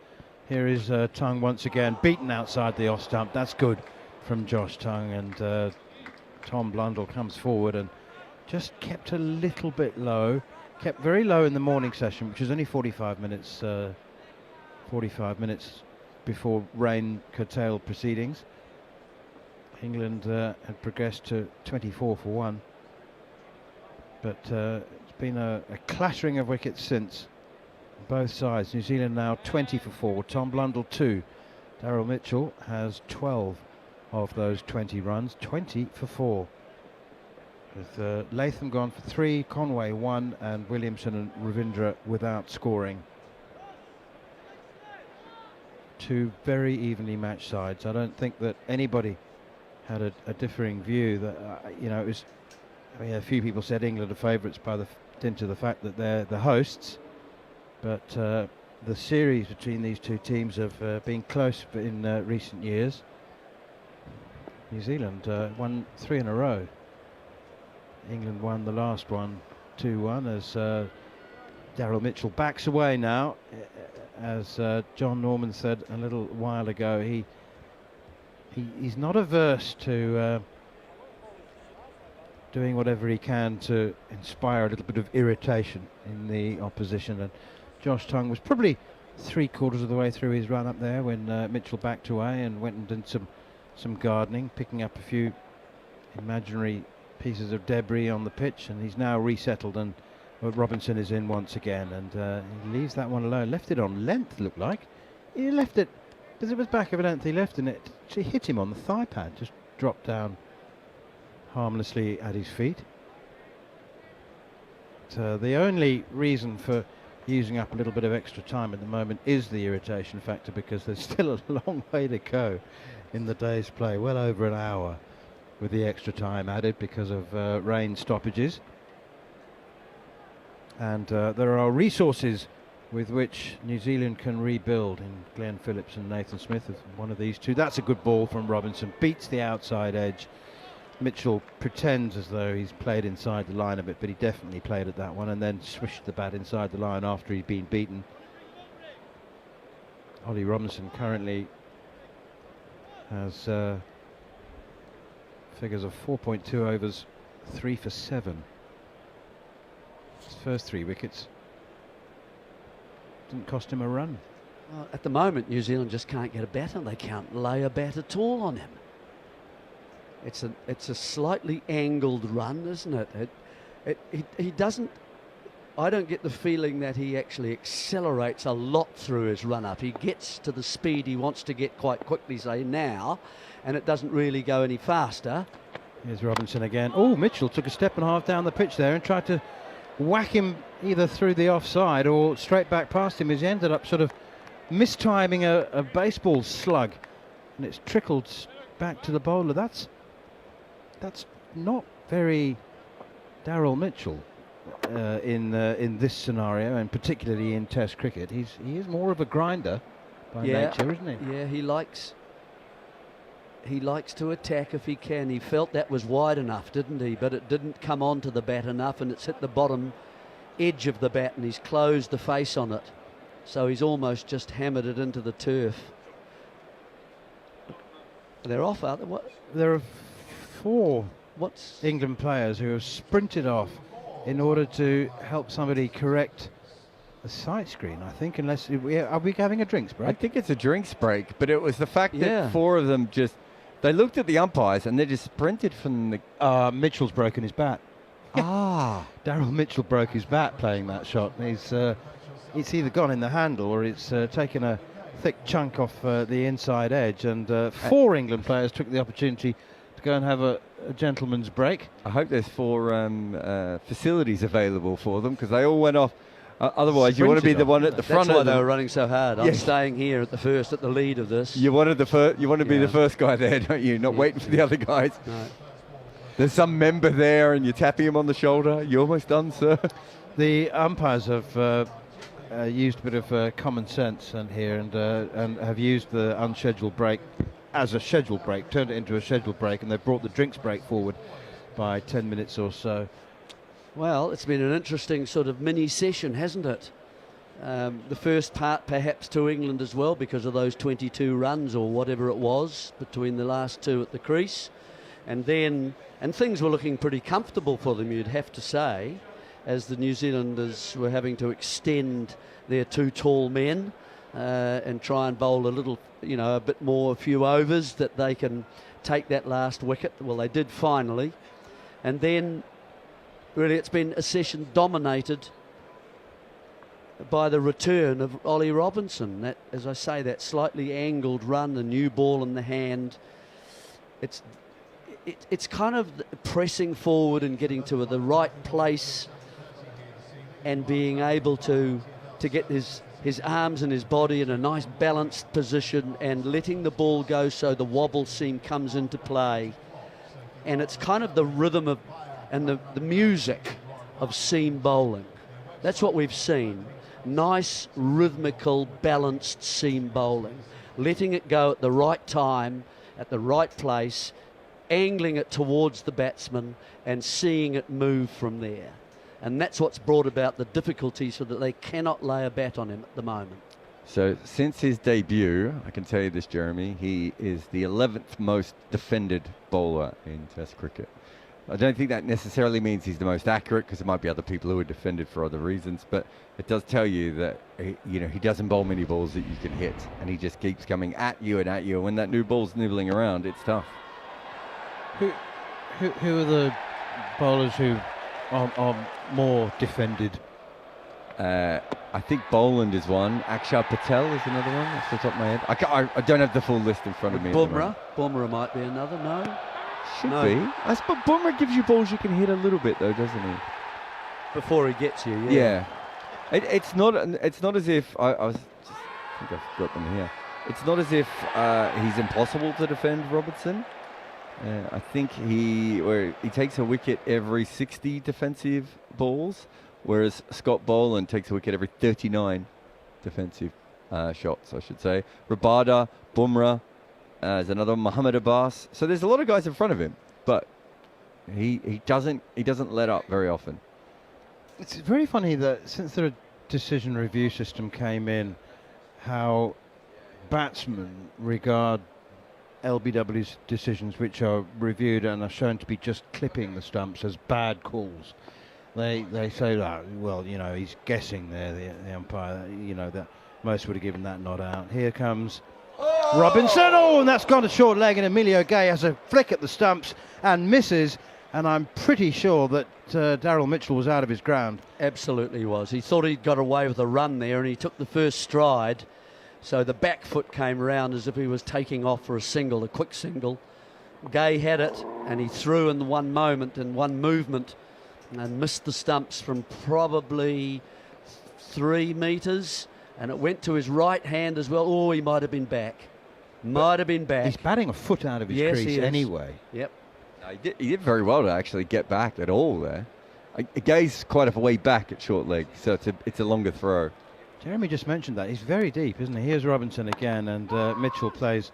Here is Tongue once again, beaten outside the off stump. That's good from Josh Tongue, and Tom Blundell comes forward and just kept a little bit low. Kept very low in the morning session, which was only 45 minutes. 45 minutes before rain curtailed proceedings. England had progressed to 24 for 1, but it's been a clattering of wickets since, both sides. New Zealand now 20 for 4, Tom Blundell 2. Daryl Mitchell has 12 of those 20 runs, 20 for 4. With Latham gone for 3, Conway 1, and Williamson and Ravindra without scoring. 2 very evenly matched sides. I don't think that anybody had a differing view. That it was. I mean, a few people said England are favourites by the dint of the fact that they're the hosts, but the series between these two teams have been close in recent years. New Zealand won 3 in a row. England won the last one 2-1 as Daryl Mitchell backs away now. As Jon Norman said a little while ago, he's not averse to doing whatever he can to inspire a little bit of irritation in the opposition. And Josh Tongue was probably 3/4 of the way through his run up there when Mitchell backed away and went and did some gardening, picking up a few imaginary pieces of debris on the pitch, and he's now resettled, and Robinson is in once again, and he leaves that one alone. Left it on length, looked like. He left it, because it was back of a length, he left, and it actually hit him on the thigh pad, just dropped down harmlessly at his feet. So the only reason for using up a little bit of extra time at the moment is the irritation factor, because there's still a long way to go in the day's play, well over an hour with the extra time added because of rain stoppages. And there are resources with which New Zealand can rebuild in Glenn Phillips and Nathan Smith, one of these two. That's a good ball from Robinson, beats the outside edge. Mitchell pretends as though he's played inside the line a bit, but he definitely played at that one, and then swished the bat inside the line after he'd been beaten. Ollie Robinson currently has figures of 4.2 overs, 3 for 7. His first 3 wickets didn't cost him a run. Well, at the moment, New Zealand just can't get a bat, and they can't lay a bat at all on him. It's a slightly angled run, isn't it? He doesn't. I don't get the feeling that he actually accelerates a lot through his run up. He gets to the speed he wants to get quite quickly, say now, and it doesn't really go any faster. Here's Robinson again. Oh, Mitchell took a step and a half down the pitch there and tried to whack him either through the offside or straight back past him. He ended up sort of mistiming a baseball slug, and it's trickled back to the bowler. That's not very Daryl Mitchell in this scenario, and particularly in Test cricket. He is more of a grinder by nature, isn't he? Yeah, he likes to attack if he can. He felt that was wide enough, didn't he? But it didn't come onto the bat enough, and it's hit the bottom edge of the bat, and he's closed the face on it. So he's almost just hammered it into the turf. They're off, aren't they? What? There are 4 England players who have sprinted off in order to help somebody correct the sight screen, I think, unless are we having a drinks break? I think it's a drinks break, but it was the fact that 4 of them they looked at the umpires and they just sprinted from the... Mitchell's broken his bat. Daryl Mitchell broke his bat playing that shot. It's either gone in the handle or it's taken a thick chunk off the inside edge, and 4 England players took the opportunity to go and have a gentleman's break. I hope there's 4 facilities available for them, because they all went off. Otherwise, you want to be the one at the front. That's why of them. they were running so hard. I'm staying here at the lead of this. You wanted you want to be the first guy there, don't you? Not waiting for the other guys. No. There's some member there, and you're tapping him on the shoulder. You're almost done, sir. The umpires have used a bit of common sense and have used the unscheduled break as a scheduled break, turned it into a scheduled break, and they've brought the drinks break forward by 10 minutes or so. Well, it's been an interesting sort of mini session, hasn't it? The first part perhaps to England as well, because of those 22 runs or whatever it was between the last 2 at the crease. And things were looking pretty comfortable for them, you'd have to say, as the New Zealanders were having to extend their 2 tall men and try and bowl a little, a bit more, a few overs that they can take that last wicket. Well, they did finally. And then really it's been a session dominated by the return of Ollie Robinson. That, as I say, that slightly angled run, the new ball in the hand. It's kind of pressing forward and getting to the right place and being able to get his arms and his body in a nice balanced position and letting the ball go so the wobble seam comes into play. And it's kind of the rhythm of and the music of seam bowling. That's what we've seen. Nice, rhythmical, balanced seam bowling. Letting it go at the right time, at the right place, angling it towards the batsman and seeing it move from there. And that's what's brought about the difficulty, so that they cannot lay a bat on him at the moment. So since his debut, I can tell you this, Jeremy, he is the 11th most defended bowler in Test cricket. I don't think that necessarily means he's the most accurate, because there might be other people who are defended for other reasons, but it does tell you that he doesn't bowl many balls that you can hit, and he just keeps coming at you and at you. And when that new ball's nibbling around, it's tough. Who are the bowlers who are more defended? I think Boland is one. Akshar Patel is another one. Off the top of my head, I don't have the full list in front of me. Bumrah might be another. No, should be. I suppose Bumrah gives you balls you can hit a little bit, though, doesn't he? Before he gets you, yeah. It's not as if I think I've got them here. It's not as if he's impossible to defend, Robertson. I think he takes a wicket every 60 defensive balls, whereas Scott Boland takes a wicket every 39 defensive shots, I should say. Rabada, Bumrah, there's another one, Muhammad Abbas. So there's a lot of guys in front of him, but he doesn't let up very often. It's very funny that since the decision review system came in, how batsmen regard LBW's decisions, which are reviewed and are shown to be just clipping the stumps, as bad calls. They say, oh, well, you know, he's guessing there, the umpire, you know, that most would have given that not out. Here comes Robinson. Oh, and that's gone to short leg, and Emilio Gay has a flick at the stumps and misses. And I'm pretty sure that Daryl Mitchell was out of his ground. Absolutely was. He thought he'd got away with a run there, and he took the first stride. So the back foot came round as if he was taking off for a single, a quick single. Gay had it, and he threw in the one moment and one movement and missed the stumps from probably 3 metres, and it went to his right hand as well. Oh, he might have been back. Might have been back. He's batting a foot out of his crease anyway. Yep. No, he did very well to actually get back at all there. Gay's quite a way back at short leg, so it's a longer throw. Jeremy just mentioned that. He's very deep, isn't he? Here's Robinson again, and Mitchell plays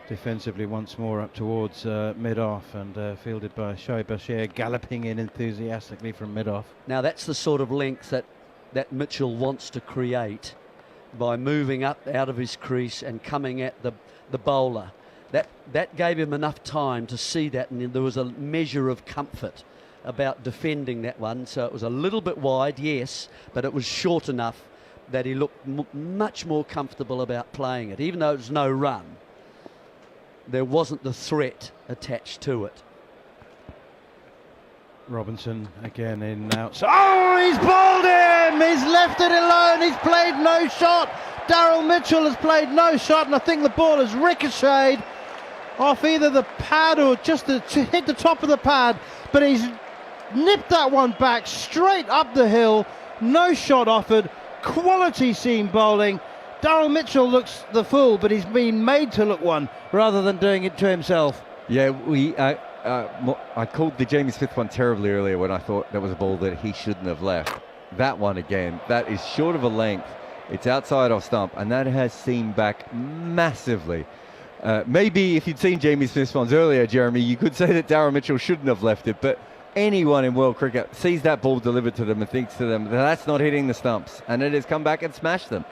defensively once more up towards mid-off, and fielded by Shoaib Bashir, galloping in enthusiastically from mid-off. Now that's the sort of length that Mitchell wants to create by moving up out of his crease and coming at the bowler. That gave him enough time to see that, and there was a measure of comfort about defending that one. So it was a little bit wide, yes, but it was short enough that he looked much more comfortable about playing it. Even though it was no run, there wasn't the threat attached to it. Robinson again in now. Oh, he's bowled him! He's left it alone. He's played no shot. Daryl Mitchell has played no shot, and I think the ball has ricocheted off either the pad or just to hit the top of the pad, but he's nipped that one back straight up the hill. No shot offered. Quality seam bowling. Daryl Mitchell looks the fool, but he's been made to look one rather than doing it to himself. Yeah, I called the Jamie Smith one terribly earlier when I thought that was a ball that he shouldn't have left. That one again, that is short of a length. It's outside off stump, and that has seamed back massively. Maybe if you'd seen Jamie Smith's ones earlier, Jeremy, you could say that Daryl Mitchell shouldn't have left it, but anyone in world cricket sees that ball delivered to them and thinks to them that that's not hitting the stumps, and it has come back and smashed them.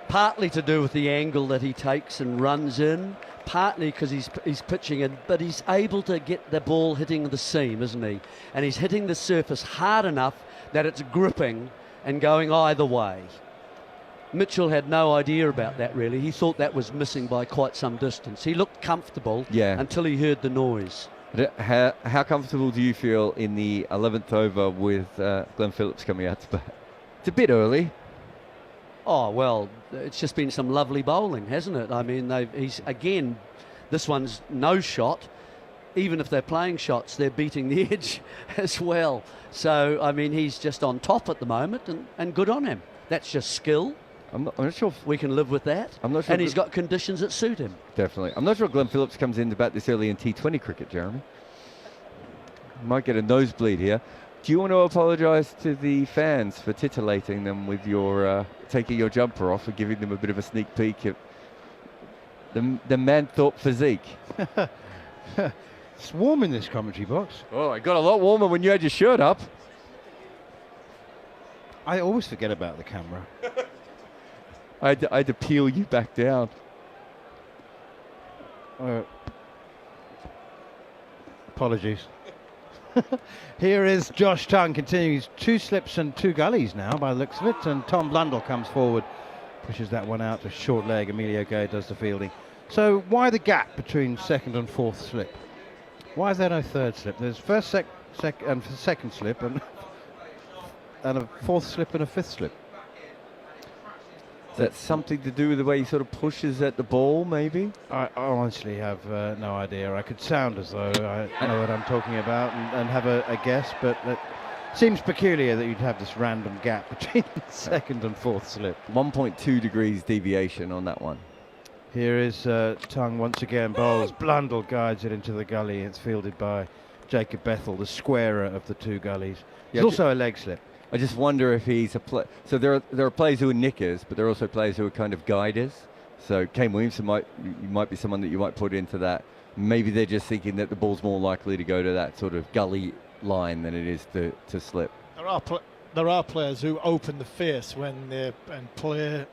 Partly to do with the angle that he takes and runs in, partly because he's pitching it, but he's able to get the ball hitting the seam, isn't he? And he's hitting the surface hard enough that it's gripping and going either way. Mitchell had no idea about that, really. He thought that was missing by quite some distance. He looked comfortable until he heard the noise. How comfortable do you feel in the 11th over with Glenn Phillips coming out to bat? It's a bit early. Oh, well, it's just been some lovely bowling, hasn't it? I mean, this one's no shot. Even if they're playing shots, they're beating the edge as well. So, I mean, he's just on top at the moment, and good on him. That's just skill. I'm not sure if we can live with that. I'm not sure. And he's got conditions that suit him. Definitely. I'm not sure Glenn Phillips comes in to bat this early in T20 cricket, Jeremy. Might get a nosebleed here. Do you want to apologise to the fans for titillating them with your taking your jumper off and giving them a bit of a sneak peek at the Manthorp physique? It's warm in this commentary box. Oh, it got a lot warmer when you had your shirt up. I always forget about the camera. I had to peel you back down. Apologies. Here is Josh Tongue continuing his 2 slips and 2 gullies now by the looks of it, and Tom Blundell comes forward, pushes that one out to short leg. Emilio Gay does the fielding. So why the gap between second and fourth slip? Why is there no third slip? There's first, second slip and a fourth slip and a fifth slip. Is that something to do with the way he sort of pushes at the ball, maybe? I honestly have no idea. I could sound as though I know what I'm talking about and have a guess, but it seems peculiar that you'd have this random gap between second and fourth slip. 1.2 degrees deviation on that one. Here is Tongue once again bowls. Blundell guides it into the gully. It's fielded by Jacob Bethell, the squarer of the 2 gullies. It's also a leg slip. I just wonder if he's a player. So there are players who are nickers, but there are also players who are kind of guiders. So Kane Williamson might be someone that you might put into that. Maybe they're just thinking that the ball's more likely to go to that sort of gully line than it is to slip. There are players who open the face when they play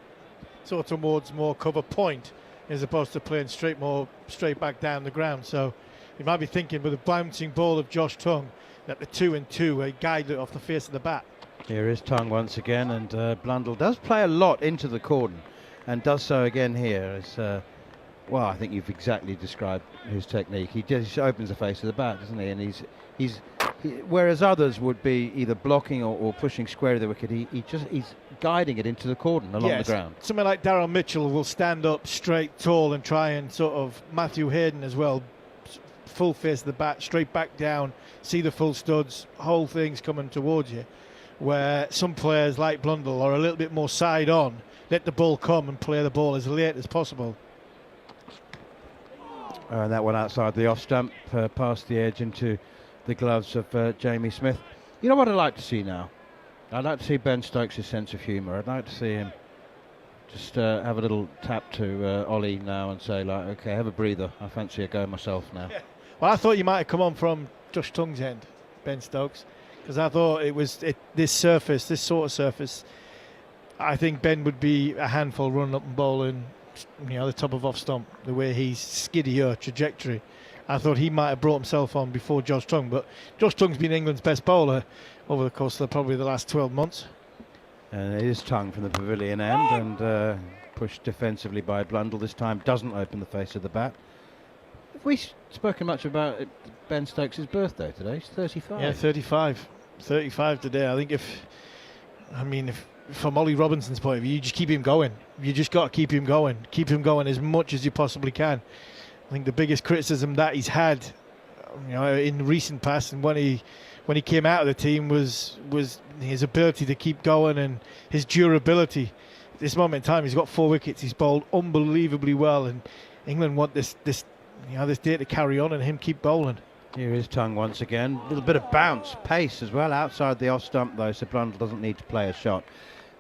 sort of towards more cover point as opposed to playing straight back down the ground. So you might be thinking with a bouncing ball of Josh Tongue that the 2 and 2 guide it off the face of the bat. Here is Tongue once again, and Blundell does play a lot into the cordon, and does so again here. As well, I think you've exactly described his technique. He just opens the face of the bat, doesn't he? And whereas others would be either blocking or pushing square of the wicket, he's guiding it into the cordon along the ground. Something like Darryl Mitchell will stand up straight, tall, and try and sort of Matthew Hayden as well, full face of the bat, straight back down, see the full studs, whole thing's coming towards you. Where some players like Blundell are a little bit more side on, let the ball come and play the ball as late as possible. And that one outside the off stump, past the edge into the gloves of Jamie Smith. You know what I'd like to see now? I'd like to see Ben Stokes' sense of humour. I'd like to see him just have a little tap to Ollie now and say, like, okay, have a breather. I fancy a go myself now. Yeah. Well, I thought you might have come on from Josh Tongue's end, Ben Stokes, because I thought this sort of surface, I think Ben would be a handful running up and bowling, the top of off stump, the way he's skiddier trajectory. I thought he might have brought himself on before Josh Tongue, but Josh Tongue's been England's best bowler over the course of probably the last 12 months. And it is Tongue from the pavilion end, and pushed defensively by Blundell. This time doesn't open the face of the bat. Have we spoken much about Ben Stokes' birthday today? He's 35. Yeah, 35. 35 today. I think if from Ollie Robinson's point of view, you just keep him going. You just got to keep him going. Keep him going as much as you possibly can. I think the biggest criticism that he's had, in recent past and when he came out of the team was his ability to keep going and his durability. At this moment in time, he's got 4 wickets. He's bowled unbelievably well, and England want this day to carry on and him keep bowling. Here is Tongue once again. A little bit of bounce, pace as well outside the off stump though, so Blundell doesn't need to play a shot.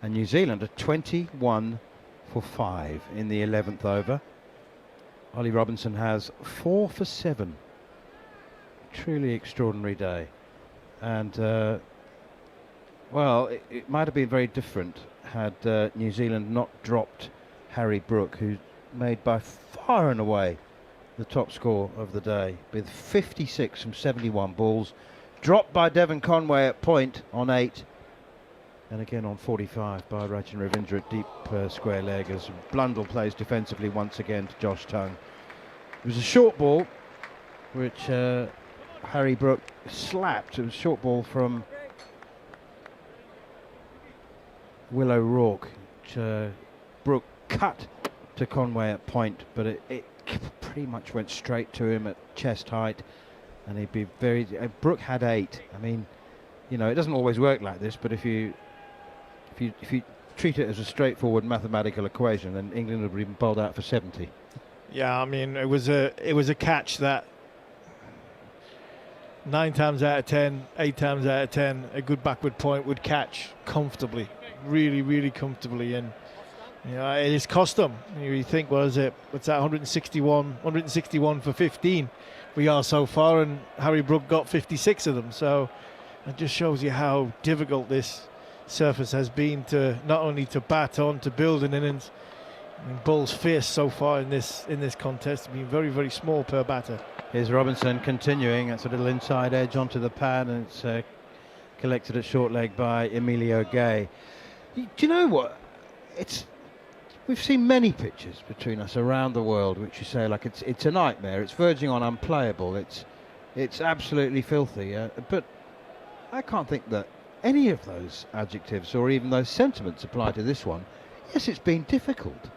And New Zealand are 21 for 5 in the 11th over. Ollie Robinson has 4 for 7. Truly extraordinary day. And well, it might have been very different had New Zealand not dropped Harry Brook, who made by far and away the top score of the day with 56 from 71 balls, dropped by Devon Conway at point on 8, and again on 45 by Rachin Ravindra at deep square leg as Blundell plays defensively once again to Josh Tongue. It was a short ball which Harry Brook slapped. It was a short ball from Will O'Rourke, which Brook cut to Conway at point, but it pretty much went straight to him at chest height, and he'd be very. Brook had 8. I mean, it doesn't always work like this, but if you treat it as a straightforward mathematical equation, then England would have been bowled out for 70. Yeah, I mean, it was a catch that 9 times out of 10, 8 times out of 10, a good backward point would catch comfortably, really, really comfortably, and it has cost them. You think, what's that, 161 for 15 we are so far, and Harry Brook got 56 of them. So it just shows you how difficult this surface has been to not only to bat on, to build an innings. I mean, Bull's face so far in this contest has been very, very small per batter. Here's Robinson continuing. That's a little inside edge onto the pad, and it's collected at short leg by Emilio Gay. Do you know what? We've seen many pitches between us around the world which you say, like, it's a nightmare, it's verging on unplayable, it's absolutely filthy, but I can't think that any of those adjectives or even those sentiments apply to this one. Yes, it's been difficult.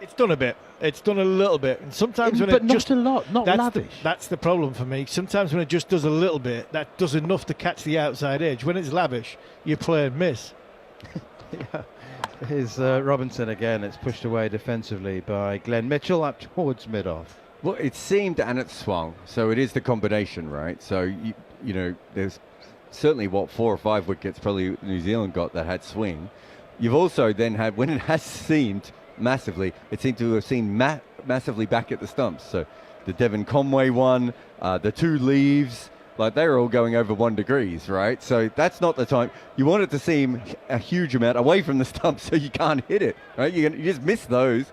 It's done a bit. It's done a little bit. And sometimes when but it not just a lot, not lavish. That's the problem for me. Sometimes when it just does a little bit, that does enough to catch the outside edge. When it's lavish, you play and miss. Yeah. Here's Robinson again. It's pushed away defensively by Glenn Mitchell up towards mid-off. Well, it seemed and it swung, so it is the combination, right? So, there's certainly 4 or 5 wickets probably New Zealand got that had swing. You've also then had, when it has seemed massively, it seemed to have seemed massively back at the stumps. So the Devon Conway one, the 2 leaves, Like, they were all going over 1 degree, right? So that's not the time. You want it to seem a huge amount away from the stump so you can't hit it, right? You just miss those.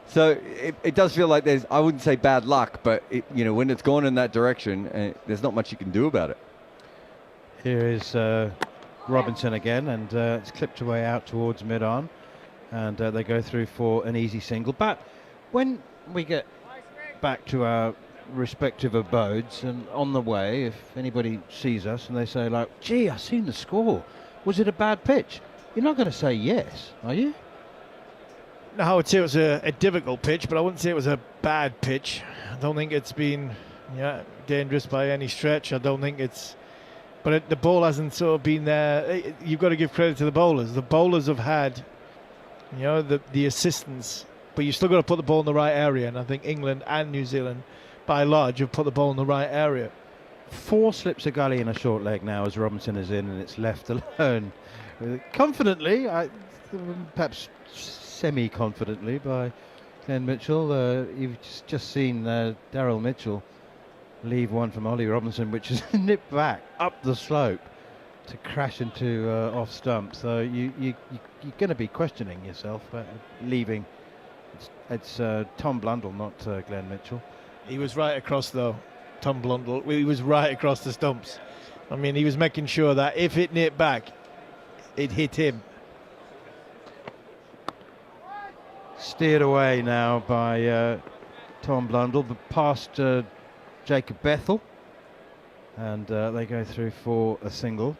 So it does feel like there's, I wouldn't say bad luck, but when it's gone in that direction, there's not much you can do about it. Here is Robinson again, and it's clipped away out towards mid-on, and they go through for an easy single. But when we get back to our respective abodes and on the way, if anybody sees us and they say, like, gee, I seen the score, was it a bad pitch? You're not going to say yes, are you? No, I would say it was a difficult pitch, but I wouldn't say it was a bad pitch. I don't think it's been dangerous by any stretch. I don't think it's... But the ball hasn't sort of been there. You've got to give credit to the bowlers. The bowlers have had, the assistance, but you still got to put the ball in the right area. And I think England and New Zealand, by and large, have put the ball in the right area. 4 slips a gully in a short leg now as Robinson is in, and it's left alone. Confidently, perhaps semi-confidently by Glenn Mitchell. You've just seen Daryl Mitchell leave one from Ollie Robinson, which is nipped back up the slope to crash into off stump. So you're going to be questioning yourself leaving. It's Tom Blundell, not Glenn Mitchell. He was right across, though, Tom Blundell. He was right across the stumps. I mean, he was making sure that if it nipped back, it hit him. Steered away now by Tom Blundell, but past Jacob Bethel, and they go through for a single.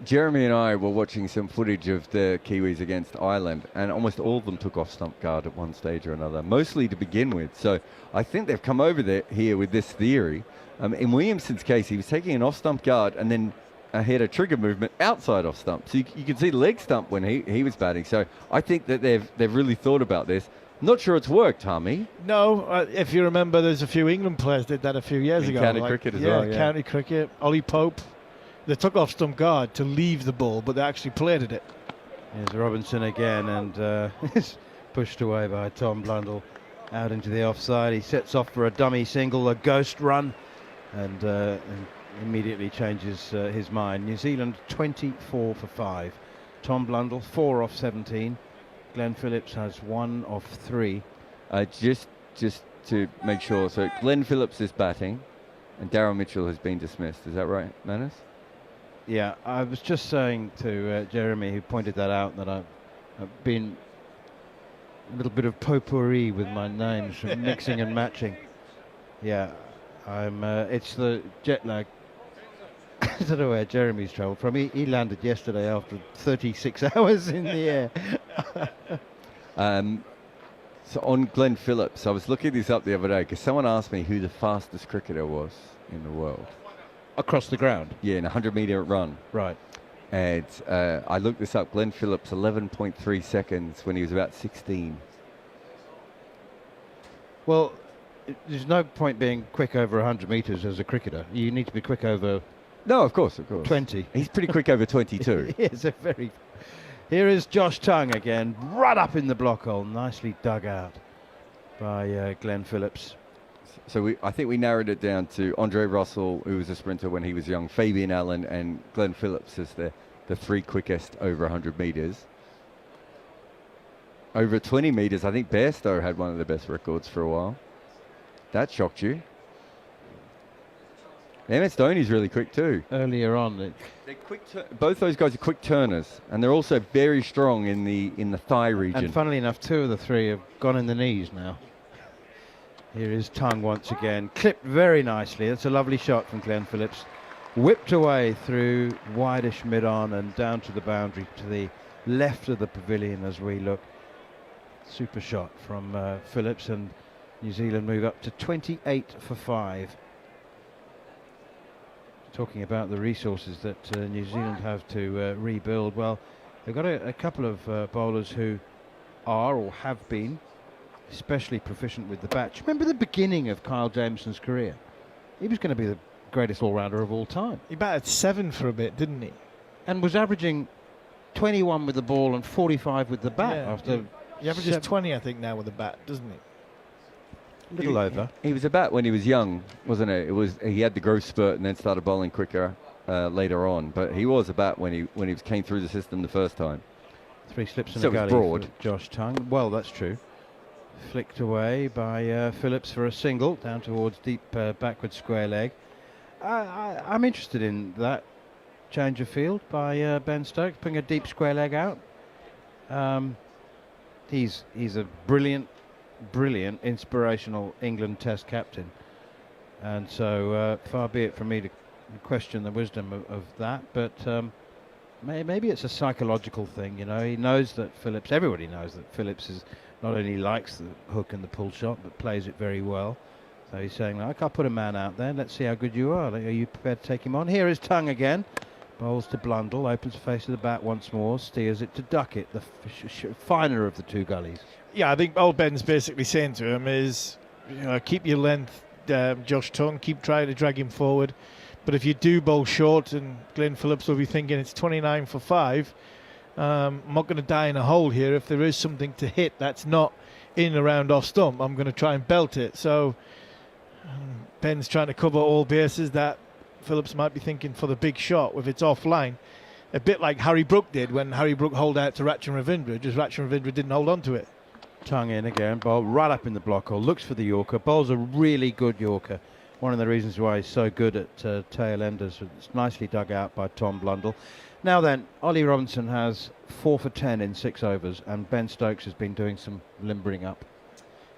Jeremy and I were watching some footage of the Kiwis against Ireland, and almost all of them took off stump guard at one stage or another, mostly to begin with. So I think they've come over here with this theory. In Williamson's case, he was taking an off stump guard and then had a trigger movement outside off stump. So you could see leg stump when he was batting. So I think that they've really thought about this. Not sure it's worked, Tommy. No, if you remember, there's a few England players did that a few years ago. County cricket as well. Yeah, county cricket. Ollie Pope. They took off stump guard to leave the ball, but they actually played at it. Here's Robinson again, and is pushed away by Tom Blundell out into the offside. He sets off for a dummy single, a ghost run, and immediately changes his mind. New Zealand 24 for 5. Tom Blundell 4 off 17. Glenn Phillips has 1 off 3. Just to make sure, so Glenn Phillips is batting, and Daryl Mitchell has been dismissed. Is that right, Manus? Yeah, I was just saying to Jeremy, who pointed that out, that I've been a little bit of potpourri with my names, mixing and matching. Yeah, it's the jet lag. I don't know where Jeremy's travelled from. He landed yesterday after 36 hours in the air. So on Glenn Phillips, I was looking this up the other day because someone asked me who the fastest cricketer was in the world. Across the ground? Yeah, in a 100-metre run. Right. And I looked this up. Glenn Phillips, 11.3 seconds when he was about 16. Well, there's no point being quick over 100 metres as a cricketer. You need to be quick over... No, of course. 20. He's pretty quick over 22. Yes, very... Here is Josh Tongue again, right up in the block hole, nicely dug out by Glenn Phillips. So I think we narrowed it down to Andre Russell, who was a sprinter when he was young, Fabian Allen, and Glenn Phillips as the 3 quickest over 100 metres. Over 20 metres, I think Bairstow had one of the best records for a while. That shocked you. MS Dhoni's really quick too. Earlier on, they're quick. Both those guys are quick turners, and they're also very strong in the thigh region. And funnily enough, 2 of the 3 have gone in the knees now. Here is Tongue once again, clipped very nicely. That's a lovely shot from Glenn Phillips. Whipped away through wideish mid-on and down to the boundary to the left of the pavilion as we look. Super shot from Phillips, and New Zealand move up to 28 for 5. Talking about the resources that New Zealand have to rebuild, well, they've got a couple of bowlers who are or have been especially proficient with the bat. Do you remember the beginning of Kyle Jameson's career? He was going to be the greatest all-rounder of all time. He batted 7 for a bit, didn't he? And was averaging 21 with the ball and 45 with the bat. Yeah, after he averages 20, I think, now with the bat, doesn't he? Little over. He was a bat when he was young, wasn't it? He had the growth spurt and then started bowling quicker later on. But he was a bat when he came through the system the first time. 3 slips in So the it was gully Broad. for Josh Tongue. Well, that's true. Flicked away by Phillips for a single down towards deep backward square leg. I'm interested in that change of field by Ben Stokes, putting a deep square leg out. He's a brilliant, inspirational England Test captain, and so far be it from me to question the wisdom of that. But maybe it's a psychological thing. You know, he knows that Phillips. Everybody knows that Phillips is not only likes the hook and the pull shot, but plays it very well. So he's saying, like, I'll put a man out there. Let's see how good you are. Are you prepared to take him on? Here is Tongue again. Bowls to Blundell, opens the face of the bat once more, steers it to Duckett, the finer of the 2 gullies. Yeah, I think old Ben's basically saying to him is, keep your length, Josh Tongue, keep trying to drag him forward. But if you do bowl short, and Glenn Phillips will be thinking it's 29 for 5, I'm not going to die in a hole here. If there is something to hit that's not in around off stump, I'm going to try and belt it. So Ben's trying to cover all bases. That Phillips might be thinking for the big shot if it's offline, a bit like Harry Brook did when Harry Brook holed out to Ratchan Ravindra, just Ratchan Ravindra didn't hold on to it. Tongue in again, bowl right up in the block hole, looks for the Yorker, bowls a really good Yorker. One of the reasons why he's so good at tail enders. It's nicely dug out by Tom Blundell. Now then, Ollie Robinson has 4 for 10 in 6 overs, and Ben Stokes has been doing some limbering up.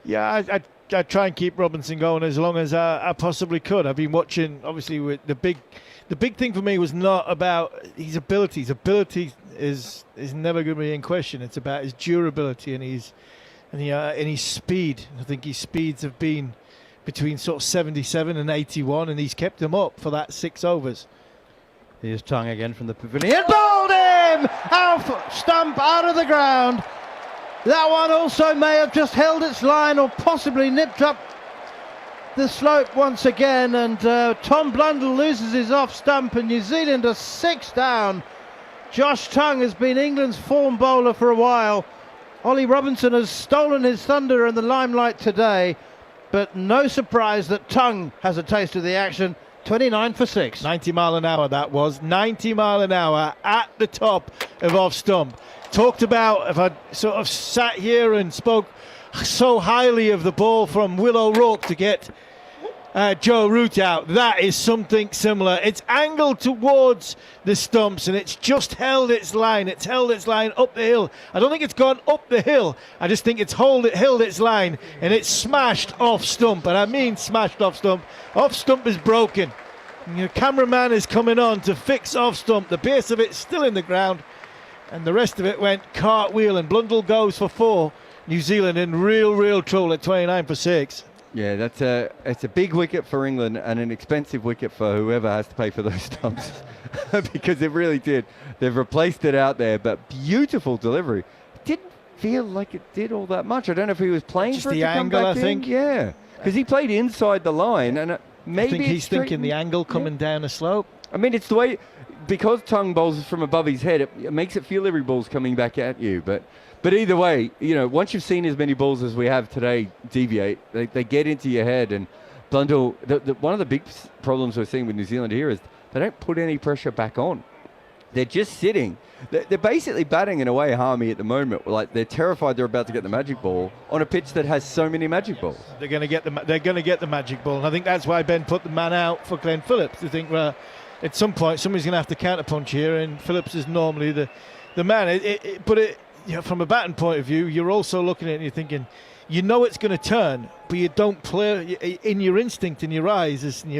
Yeah, I try and keep Robinson going as long as I possibly could. I've been watching, obviously, with the big thing for me was not about his ability. His ability is never going to be in question. It's about his durability and his speed. I think his speeds have been between sort of 77 and 81, and he's kept them up for that 6 overs. Here's Tongue again from the pavilion. Bowled him! Off stump, out of the ground. That one also may have just held its line or possibly nipped up the slope once again, and Tom Blundell loses his off stump, and New Zealand are 6 down. Josh Tongue has been England's form bowler for a while. Ollie Robinson has stolen his thunder in the limelight today, but no surprise that Tongue has a taste of the action. 29 for 6. 90 mile an hour that was. 90 mile an hour at the top of off stump. Talked about, if I sort of sat here and spoke so highly of the ball from Will O'Rourke to get Joe Root out, that is something similar. It's angled towards the stumps and it's just held its line. It's held its line up the hill. I don't think it's gone up the hill. I just think it's held its line, and it's smashed off stump. And I mean smashed off stump. Off stump is broken. And your cameraman is coming on to fix off stump. The base of it's still in the ground, and the rest of it went cartwheel, and Blundell goes for 4. New Zealand in real trouble at 29 for 6. Yeah, it's a big wicket for England and an expensive wicket for whoever has to pay for those stumps because it really did. They've replaced it out there, but beautiful delivery. It didn't feel like it did all that much. I don't know if he was playing just for it the to angle, come back I think. Yeah, because he played inside the line, and maybe I think he's thinking the angle coming down a slope. I mean, it's the way, because Tongue bowls from above his head, it makes it feel every ball's coming back at you, but either way, you know, once you've seen as many balls as we have today deviate, they get into your head. And Blundell, one of the big problems we're seeing with New Zealand here is they don't put any pressure back on. They're just sitting. They're basically batting in a way, Harmy, at the moment. Like, they're terrified they're about to get the magic ball on a pitch that has so many magic balls. They're going to get the magic ball, and I think that's why Ben put the man out for Glenn Phillips. To think, well, at some point somebody's going to have to counterpunch here, and Phillips is normally the man. You know, from a batting point of view, you're also looking at it and you're thinking, you know it's going to turn, but you don't play in your instinct, in your eyes, and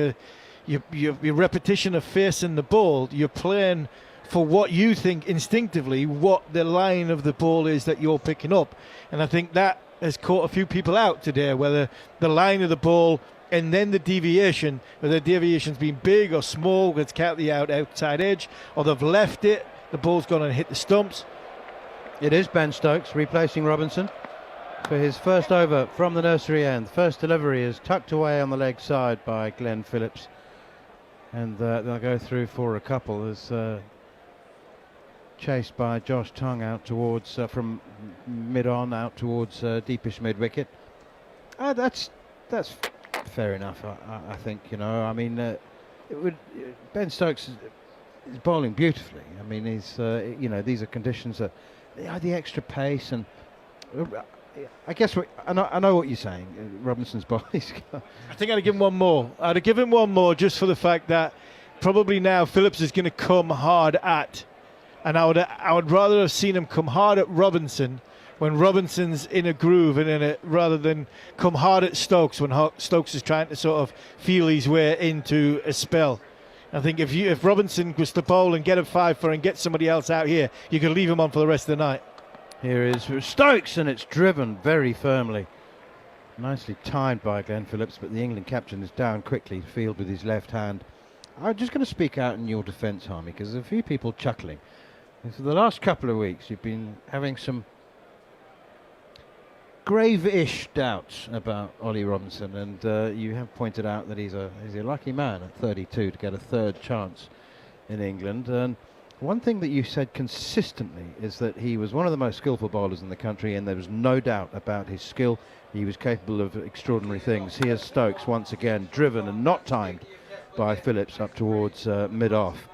your repetition of facing the ball. You're playing for what you think instinctively, what the line of the ball is that you're picking up. And I think that has caught a few people out today, whether the line of the ball and then the deviation, whether the deviation's been big or small, it's caught the outside edge, or they've left it, the ball's gone and hit the stumps. It is Ben Stokes replacing Robinson for his first over from the nursery end. First delivery is tucked away on the leg side by Glenn Phillips, and they'll go through for a couple as chased by Josh Tongue out towards from mid-on out towards deepish mid-wicket. That's that's fair enough. I think, you know. I mean, Ben Stokes is bowling beautifully. I mean, he's you know, these are conditions that the extra pace, and I guess I know what you're saying. Robinson's bowling. I think I'd have given one more. I'd have given one more just for the fact that probably now Phillips is going to come hard at, and I would rather have seen him come hard at Robinson when Robinson's in a groove and in it, rather than come hard at Stokes when Stokes is trying to sort of feel his way into a spell. I think if Robinson was to bowl and get a 5 and get somebody else out here, you could leave him on for the rest of the night. Here is Stokes, and it's driven very firmly. Nicely timed by Glenn Phillips, but the England captain is down quickly to field with his left hand. I'm just going to speak out in your defence, Harmy, because there's a few people chuckling. And for the last couple of weeks, you've been having some grave-ish doubts about Ollie Robinson, and you have pointed out that he's a lucky man at 32 to get a third chance in England. And one thing that you said consistently is that he was one of the most skillful bowlers in the country, and there was no doubt about his skill. He was capable of extraordinary things. Here's Stokes once again, driven and not timed by Phillips up towards mid-off.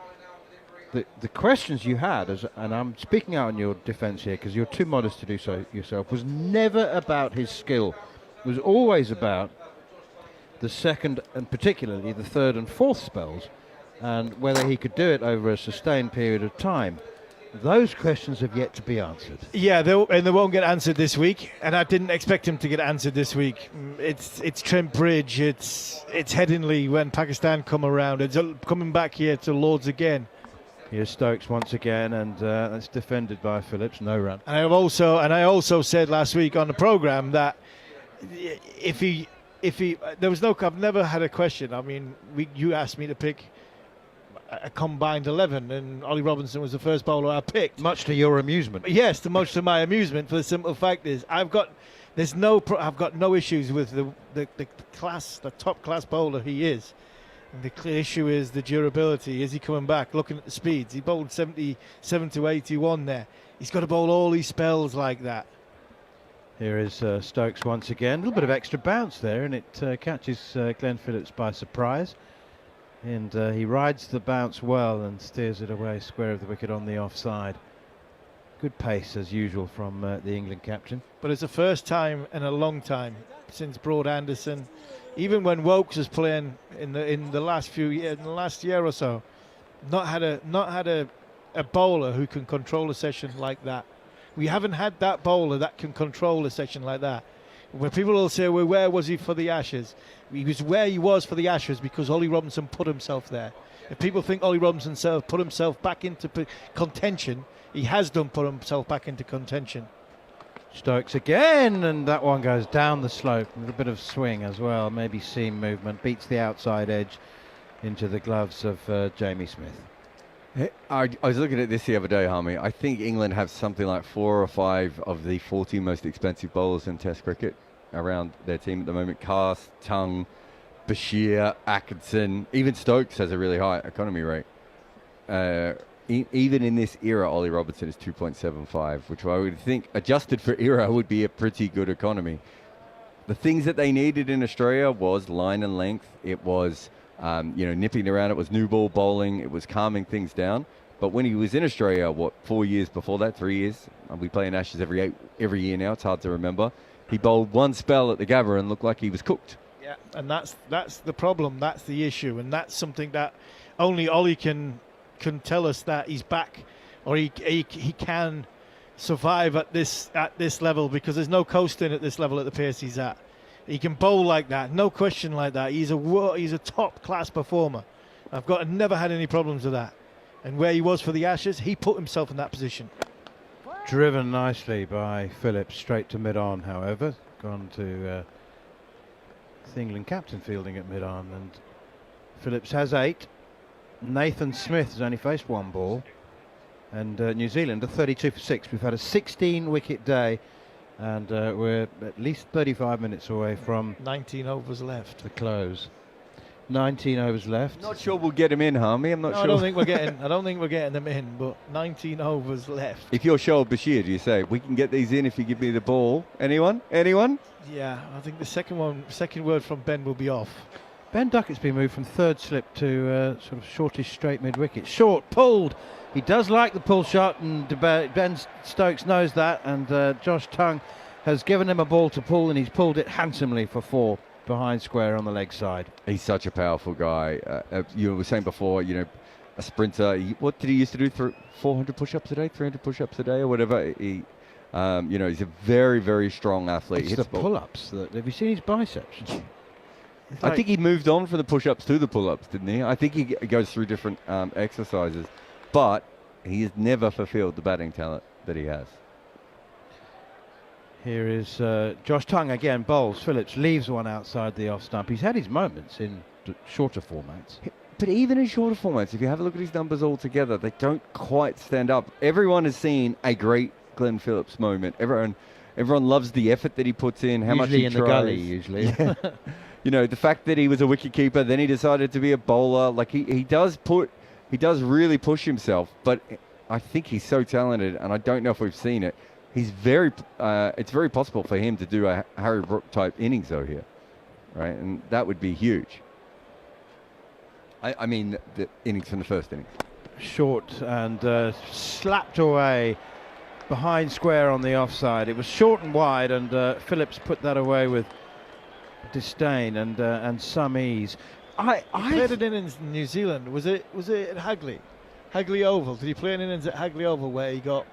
The questions you had, and I'm speaking out in your defence here because you're too modest to do so yourself, was never about his skill. It was always about the second and particularly the third and fourth spells, and whether he could do it over a sustained period of time. Those questions have yet to be answered. Yeah, they won't get answered this week, and I didn't expect him to get answered this week. It's Trent Bridge, it's Headingley when Pakistan come around. It's coming back here to Lords again. Here's Stokes once again, and that's defended by Phillips. No run. And I also said last week on the programme that if he, there was no. I've never had a question. I mean, you asked me to pick a combined 11, and Ollie Robinson was the first bowler I picked. Much to your amusement. Yes, much to my amusement. For the simple fact is, I've got no issues with the top class bowler he is. And the clear issue is the durability. Is he coming back? Looking at the speeds, he bowled 77 to 81 there. He's got to bowl all these spells like that. Here is Stokes once again. A little bit of extra bounce there, and it catches Glenn Phillips by surprise. And he rides the bounce well and steers it away square of the wicket on the offside. Good pace as usual from the England captain. But it's the first time in a long time since Broad Anderson. Even when Wokes was playing in the last few years, in the last year or so, not had a bowler who can control a session like that. We haven't had that bowler that can control a session like that. Where people will say, well, where was he for the Ashes? He was where he was for the Ashes because Ollie Robinson put himself there. If people think Ollie Robinson put himself back into contention, he has put himself back into contention. Stokes again, and that one goes down the slope. A little bit of swing as well, maybe seam movement, beats the outside edge into the gloves of Jamie Smith. I was looking at this the other day, Harmy. I think England have something like 4 or 5 of the 40 most expensive bowlers in Test cricket around their team at the moment. Cast, Tongue, Bashir, Atkinson, even Stokes has a really high economy rate. Even in this era, Ollie Robinson is 2.75, which I would think, adjusted for era, would be a pretty good economy. The things that they needed in Australia was line and length. It was, nipping around. It was new ball bowling. It was calming things down. But when he was in Australia, 4 years before that, 3 years? We play in Ashes every year now. It's hard to remember. He bowled one spell at the Gabba and looked like he was cooked. Yeah, and that's the problem. That's the issue, and that's something that only Ollie can tell us that he's back, or he can survive at this level, because there's no coasting at this level at the pace he's at. He can bowl like that, no question like that. He's a top class performer. I've never had any problems with that. And where he was for the Ashes, he put himself in that position. Driven nicely by Phillips, straight to mid-on, however. Gone to the England captain fielding at mid-on, and Phillips has 8. Nathan Smith has only faced 1 ball, and New Zealand are 32 for 6. We've had a 16-wicket day, and we're at least 35 minutes away from 19 overs left. The close. 19 overs left. Not sure we'll get him in, Harmy. I'm not sure. I don't think we're getting them in, but 19 overs left. If you're Shoaib Bashir, do you say we can get these in if you give me the ball? Anyone? Anyone? Yeah, I think the second word from Ben will be off. Ben Duckett's been moved from third slip to sort of shortish straight mid-wicket. Short, pulled. He does like the pull shot, and Ben Stokes knows that, and Josh Tongue has given him a ball to pull, and he's pulled it handsomely for 4 behind square on the leg side. He's such a powerful guy. You were saying before, a sprinter. What did he used to do? 400 push-ups a day, 300 push-ups a day, or whatever. He's a very, very strong athlete. It's the pull-ups. Have you seen his biceps? I think he moved on from the push-ups to the pull-ups, didn't he? I think he goes through different exercises, but he has never fulfilled the batting talent that he has. Here is Josh Tongue again, bowls. Phillips leaves one outside the off stump. He's had his moments in shorter formats. But even in shorter formats, if you have a look at his numbers all together, they don't quite stand up. Everyone has seen a great Glenn Phillips moment. Everyone loves the effort that he puts in, how much he tries. Usually in the gully, usually. Yeah. The fact that he was a wicket keeper, then he decided to be a bowler. Like he does really push himself, but I think he's so talented, and I don't know if we've seen it. It's very possible for him to do a Harry Brook type innings though here, right? And that would be huge. I mean the innings from the first inning. Short and slapped away behind square on the offside. It was short and wide, and Phillips put that away with disdain and some ease. He played an innings in New Zealand. Was it at Hagley Oval? Did he play an innings at Hagley Oval where he got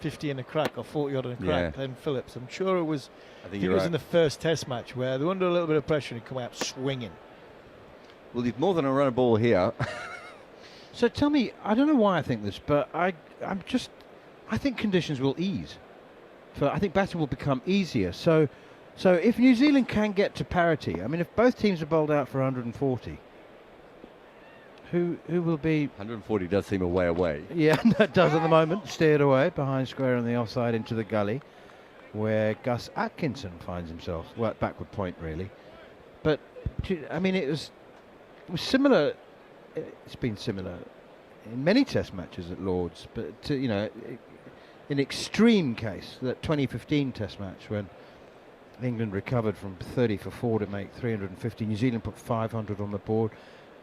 50 in a crack or 40 odd in a crack playing Phillips? I'm sure it was. I think it was in the first Test match where they were under a little bit of pressure and he come out swinging. Well, he's more than a run a ball here. So tell me, I don't know why I think this, but I think conditions will ease. I think batting will become easier. So if New Zealand can get to parity, I mean, if both teams are bowled out for 140, who will be... 140 does seem a way away. Yeah, that does at the moment. Steered away behind square on the offside into the gully, where Gus Atkinson finds himself. Well, at backward point, really. But, I mean, it was similar. It's been similar in many Test matches at Lord's, but, in extreme case, that 2015 Test match when England recovered from 30 for 4 to make 350. New Zealand put 500 on the board.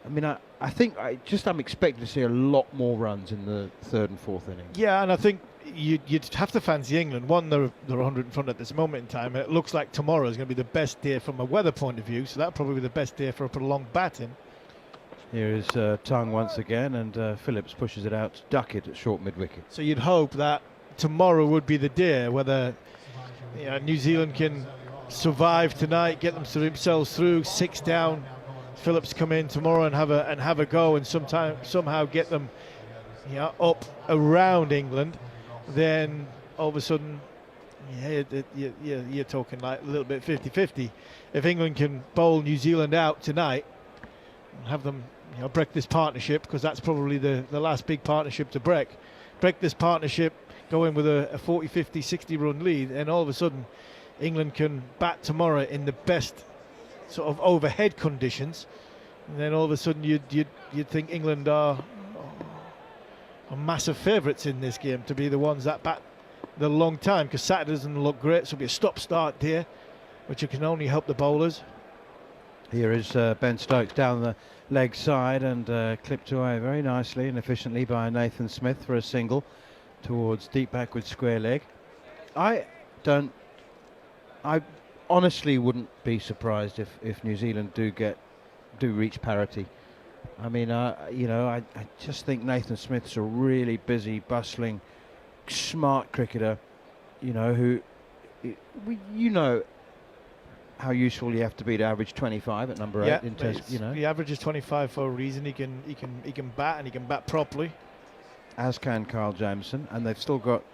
I mean, I think I'm expecting to see a lot more runs in the third and fourth inning. Yeah, and I think you'd have to fancy England. One, they're 100 in front at this moment in time. And it looks like tomorrow is going to be the best day from a weather point of view, so that'll probably be the best day for a prolonged batting. Here is Tongue once again, and Phillips pushes it out to Duckett at short mid-wicket. So you'd hope that tomorrow would be the day whether New Zealand can survive tonight, get themselves through 6 down. Phillips come in tomorrow and have a go, and somehow get them up around England. Then all of a sudden, you're talking like a little bit 50-50. If England can bowl New Zealand out tonight and have them break this partnership, because that's probably the last big partnership to break this partnership, go in with a 40, 50, 60 run lead, and all of a sudden England can bat tomorrow in the best sort of overhead conditions, and then all of a sudden you'd think England are massive favourites in this game to be the ones that bat the long time, because Saturday doesn't look great, so it'll be a stop-start there, which can only help the bowlers. Here is Ben Stokes down the leg side and clipped away very nicely and efficiently by Nathan Smith for a single towards deep backward square leg. I honestly wouldn't be surprised if New Zealand do reach parity. I mean, I just think Nathan Smith's a really busy, bustling, smart cricketer. How useful you have to be to average 25 at number 8 in Test. He averages 25 for a reason. He can bat, and he can bat properly. As can Carl Jamieson, and they've still got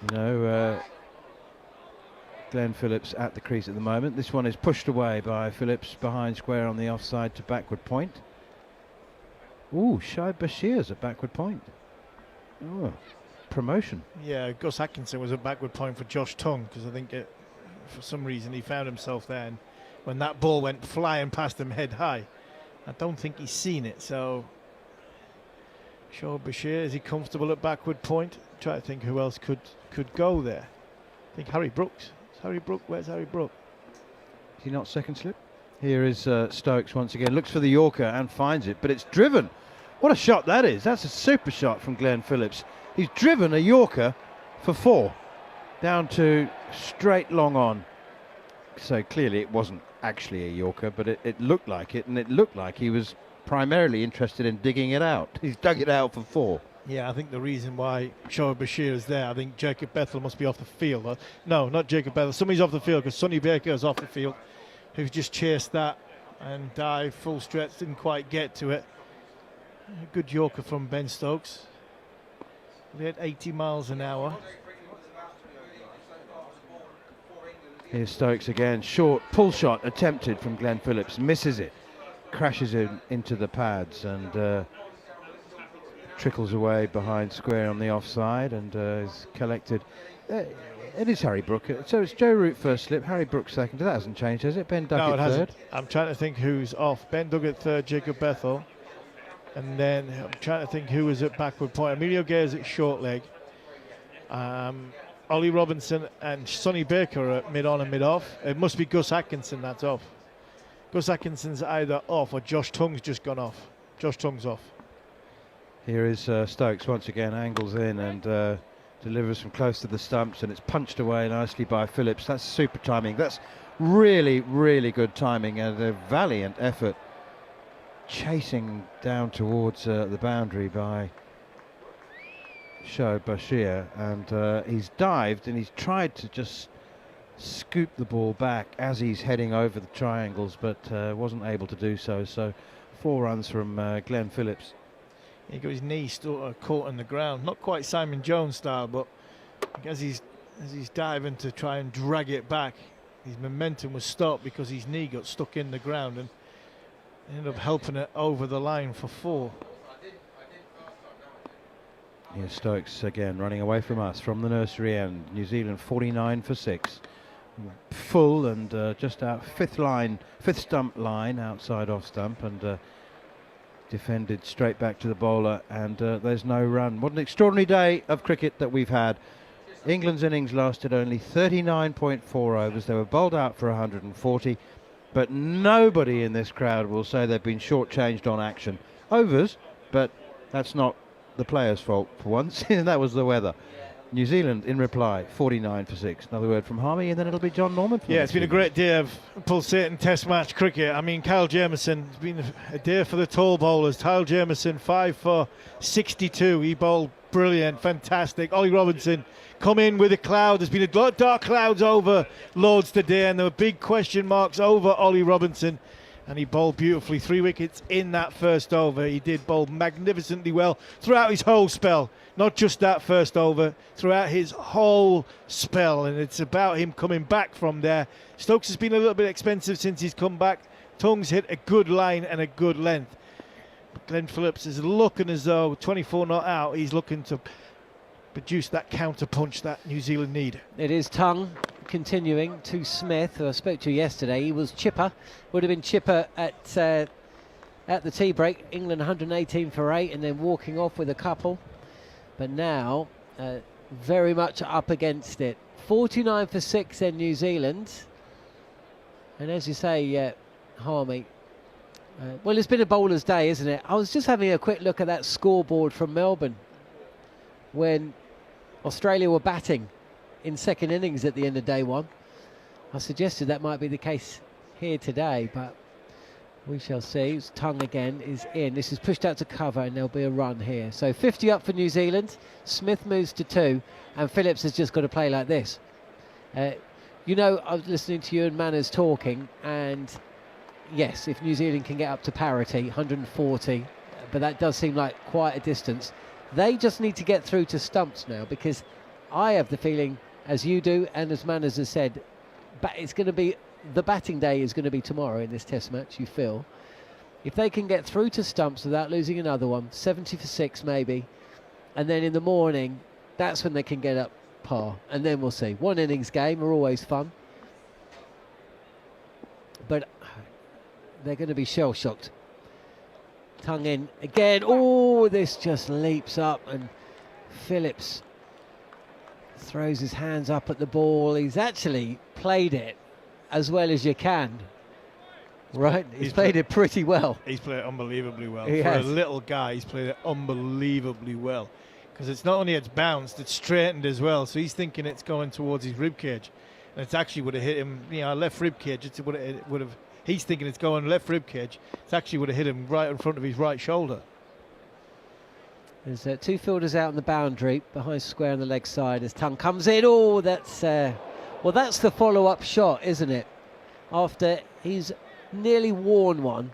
Glenn Phillips at the crease at the moment. This one is pushed away by Phillips behind square on the offside to backward point. Ooh, Shoaib Bashir's at backward point. Oh, promotion. Yeah, Gus Atkinson was at backward point for Josh Tongue, because I think for some reason he found himself there, and when that ball went flying past him head high, I don't think he's seen it, so Shoaib Bashir, is he comfortable at backward point? Try to think who else could go there. I think Harry Brooks. Where's Harry Brook? Is he not second slip? Here is Stokes once again. Looks for the Yorker and finds it, but it's driven. What a shot that is. That's a super shot from Glenn Phillips. He's driven a Yorker for 4. Down to straight long on. So clearly it wasn't actually a Yorker, but it looked like it, and it looked like he was primarily interested in digging it out. He's dug it out for 4. Yeah, I think the reason why Shoaib Bashir is there, I think Jacob Bethel must be off the field. No, not Jacob Bethel. Somebody's off the field because Sonny Baker is off the field, who's just chased that and dived full stretch, didn't quite get to it. A good Yorker from Ben Stokes. We had 80 miles an hour. Here's Stokes again. Short pull shot attempted from Glenn Phillips. Misses it. Crashes into the pads and trickles away behind square on the offside and is collected. It is Harry Brook. So it's Joe Root first slip, Harry Brook second. That hasn't changed, has it? Ben Duckett third. I'm trying to think who's off. Ben Duckett third, Jacob Bethel. And then I'm trying to think who was at backward point. Emilio Gay's at short leg. Ollie Robinson and Sonny Baker are at mid-on and mid-off. It must be Gus Atkinson that's off. Gus Atkinson's either off or Josh Tung's just gone off. Josh Tung's off. Here is Stokes once again, angles in and delivers from close to the stumps, and it's punched away nicely by Phillips. That's super timing. That's really, really good timing and a valiant effort chasing down towards the boundary by Shoaib Bashir, and he's dived and he's tried to just scoop the ball back as he's heading over the triangles, but wasn't able to do so. So 4 runs from Glenn Phillips. He got his knee caught in the ground, not quite Simon Jones style, but as he's diving to try and drag it back, his momentum was stopped because his knee got stuck in the ground and ended up helping it over the line for 4. Here's Stokes again running away from us from the nursery end. New Zealand 49 for 6. Full and just out fifth stump line outside off stump, and defended straight back to the bowler, and there's no run. What an extraordinary day of cricket that we've had. England's innings lasted only 39.4 overs. They were bowled out for 140, but nobody in this crowd will say they've been shortchanged on action. Overs, but that's not the players' fault for once. That was the weather. New Zealand, in reply, 49 for 6. Another word from Harmy, and then it'll be Jon Norman. Yeah, it's been a great day of pulsating Test match cricket. I mean, Kyle Jamieson, it's been a day for the tall bowlers. Kyle Jamieson, 5 for 62. He bowled brilliant, fantastic. Ollie Robinson come in with a cloud. There's been a lot of dark clouds over Lords today, and there were big question marks over Ollie Robinson. And he bowled beautifully. 3 wickets in that first over. He did bowl magnificently well throughout his whole spell. Not just that first over, throughout his whole spell. And it's about him coming back from there. Stokes has been a little bit expensive since he's come back. Tung's hit a good line and a good length. But Glenn Phillips is looking as though 24 not out. He's looking to produce that counter punch that New Zealand need. It is Tung continuing to Smith, who I spoke to yesterday. He was chipper, would have been chipper at the tea break. England 118 for 8 and then walking off with a couple. But now very much up against it. 49 for 6 in New Zealand. And as you say, Harmy, well, it's been a bowler's day, isn't it? I was just having a quick look at that scoreboard from Melbourne when Australia were batting in second innings at the end of day 1. I suggested that might be the case here today, but we shall see. Tung again is in. This is pushed out to cover and there'll be a run here. So 50 up for New Zealand. Smith moves to 2 and Phillips has just got to play like this. You know, I was listening to you and Manners talking, and yes, if New Zealand can get up to parity, 140, but that does seem like quite a distance. They just need to get through to stumps now, because I have the feeling, as you do and as Manners has said, but it's going to be, the batting day is going to be tomorrow in this Test match, you feel. If they can get through to stumps without losing another one, 70 for 6 maybe, and then in the morning, that's when they can get up par, and then we'll see. One innings game are always fun, but they're going to be shell-shocked Tongue in again. Oh, this just leaps up, and Phillips throws his hands up at the ball. He's actually played it as well as you can. Right, he's played it pretty well. He's played it unbelievably well. He For has. a little guy, he's played it unbelievably well. Because it's not only it's bounced, it's straightened as well. So he's thinking it's going towards his rib cage, and it's actually would have hit him, left rib cage. It would have. He's thinking it's going left rib cage. It's actually would have hit him right in front of his right shoulder. There's two fielders out on the boundary, behind square on the leg side as Tongue comes in. Oh, that's that's the follow-up shot, isn't it? After he's nearly worn one,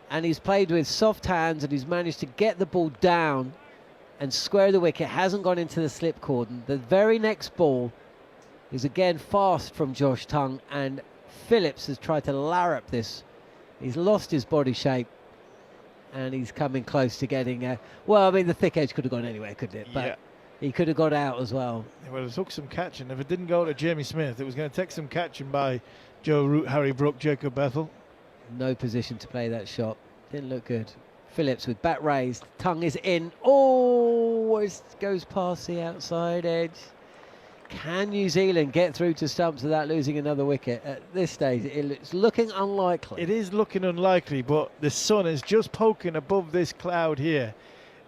and he's played with soft hands, and he's managed to get the ball down and square the wicket. Hasn't gone into the slip cordon. The very next ball is again fast from Josh Tongue, and Phillips has tried to larrup this. He's lost his body shape, and he's coming close to getting the thick edge could have gone anywhere, couldn't it? But he could have got out as well. Well, it took some catching. If it didn't go to Jamie Smith, it was going to take some catching by Joe Root, Harry Brook, Jacob Bethel. No position to play that shot. Didn't look good. Phillips with bat raised. Tongue is in. Oh, it goes past the outside edge. Can New Zealand get through to stumps without losing another wicket? At this stage, it's looking unlikely. It is looking unlikely, but the sun is just poking above this cloud here,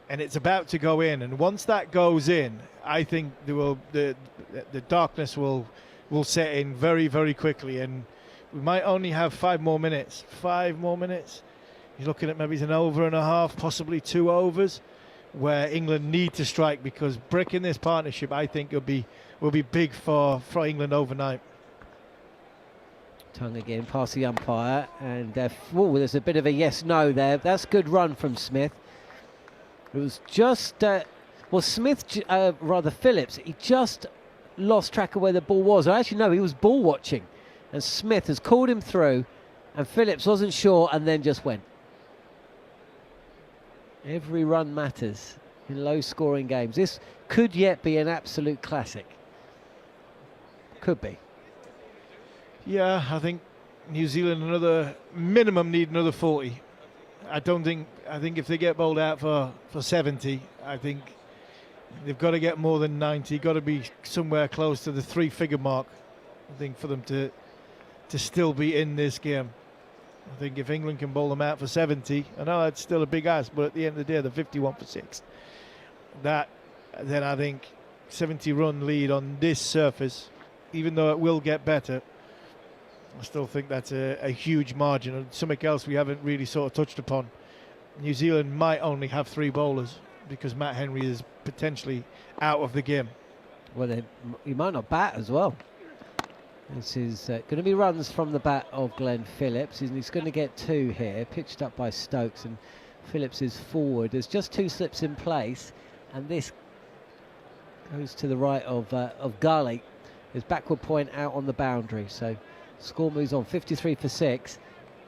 and it's about to go in. And once that goes in, I think the darkness will set in very, very quickly, and we might only have 5 more minutes. 5 more minutes. You're looking at maybe an over and a half, possibly 2 overs, where England need to strike, because breaking this partnership, I think, will be big for England overnight. Tongue again past the umpire, and there's a bit of a yes-no there. That's a good run from Smith. It was just Phillips. He just lost track of where the ball was. Actually, no, he was ball watching, and Smith has called him through, and Phillips wasn't sure, and then just went. Every run matters in low-scoring games. This could yet be an absolute classic. Could be. Yeah, I think New Zealand need another 40. I think if they get bowled out for 70, I think they've got to get more than 90. Got to be somewhere close to the 3-figure mark, I think, for them to still be in this game. I think if England can bowl them out for 70, I know that's still a big ask, but at the end of the day, they're 51 for 6. Then I think 70-run lead on this surface, even though it will get better, I still think that's a huge margin. And something else we haven't really sort of touched upon, New Zealand might only have 3 bowlers because Matt Henry is potentially out of the game. Well, he might not bat as well. This is going to be runs from the bat of Glenn Phillips, and he's going to get 2 here, pitched up by Stokes, and Phillips is forward. There's just 2 slips in place, and this goes to the right of Gully. His backward point out on the boundary, so score moves on 53 for 6.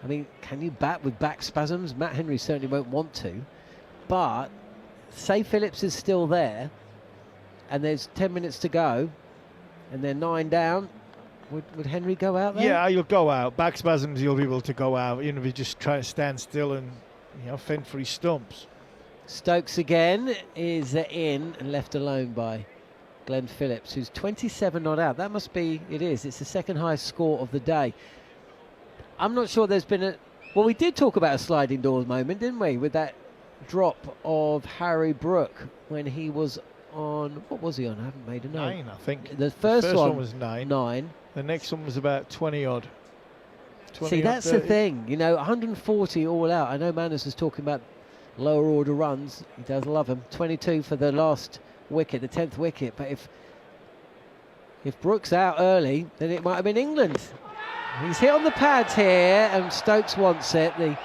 I mean, can you bat with back spasms? Matt Henry certainly won't want to, but say Phillips is still there, and there's 10 minutes to go, and they're 9 down. Would Henry go out there? Yeah, he'll go out. Back spasms, he'll be able to go out, even if he just try to stand still and fend for his stumps. Stokes again is in and left alone by Glenn Phillips, who's 27 not out. That must be, it's the second highest score of the day. I'm not sure there's been we did talk about a sliding doors moment, didn't we, with that drop of Harry Brook when he was on, what was he on? I haven't made a note. 9, I think. The first one was 9. 9. The next one was about 20 odd. See, that's the thing, 140 all out. I know Manners was talking about lower order runs. He does love them. 22 for the last wicket, the 10th wicket. But if Brooks out early, then it might have been England. He's hit on the pads here, and Stokes wants it. The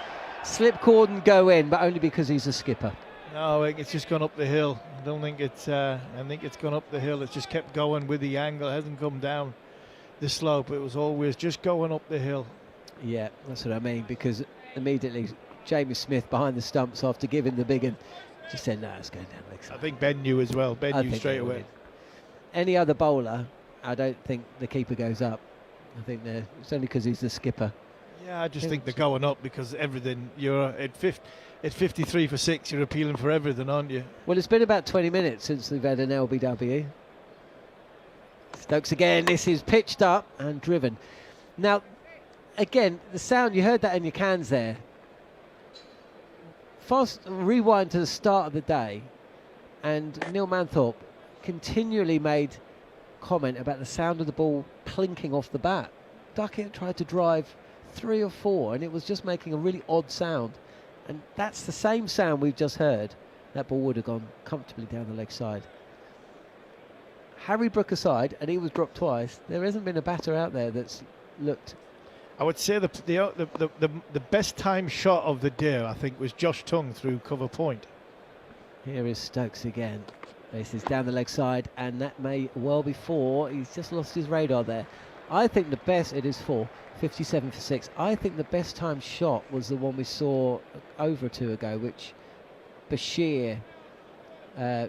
slip cordon go in, but only because he's a skipper. No, it's just gone up the hill. I don't think it's. I think it's gone up the hill. It's just kept going with the angle. It hasn't come down the slope. It was always just going up the hill. Yeah, that's what I mean. Because immediately Jamie Smith behind the stumps after giving the big one just said, "No, it's going down." I think Ben knew as well. Ben knew straight away. Any other bowler, I don't think the keeper goes up. I think it's only because he's the skipper. Yeah, I just think they're going up because everything, you're at 53 for 6, you're appealing for everything, aren't you? Well, it's been about 20 minutes since they've had an LBW. Stokes again, this is pitched up and driven. Now, again, the sound, you heard that in your cans there. Fast rewind to the start of the day, and Neil Manthorp continually made comment about the sound of the ball clinking off the bat. Duckett tried to drive 3 or 4, and it was just making a really odd sound. And that's the same sound we've just heard. That ball would have gone comfortably down the leg side. Harry Brook aside, and he was dropped twice, there hasn't been a batter out there that's looked... I would say the best time shot of the day, I think, was Josh Tongue through cover point. Here is Stokes again. This is down the leg side, and that may well be 4. He's just lost his radar there. I think the best, it is 4, 57 for 6. I think the best time shot was the one we saw over 2 ago, which Bashir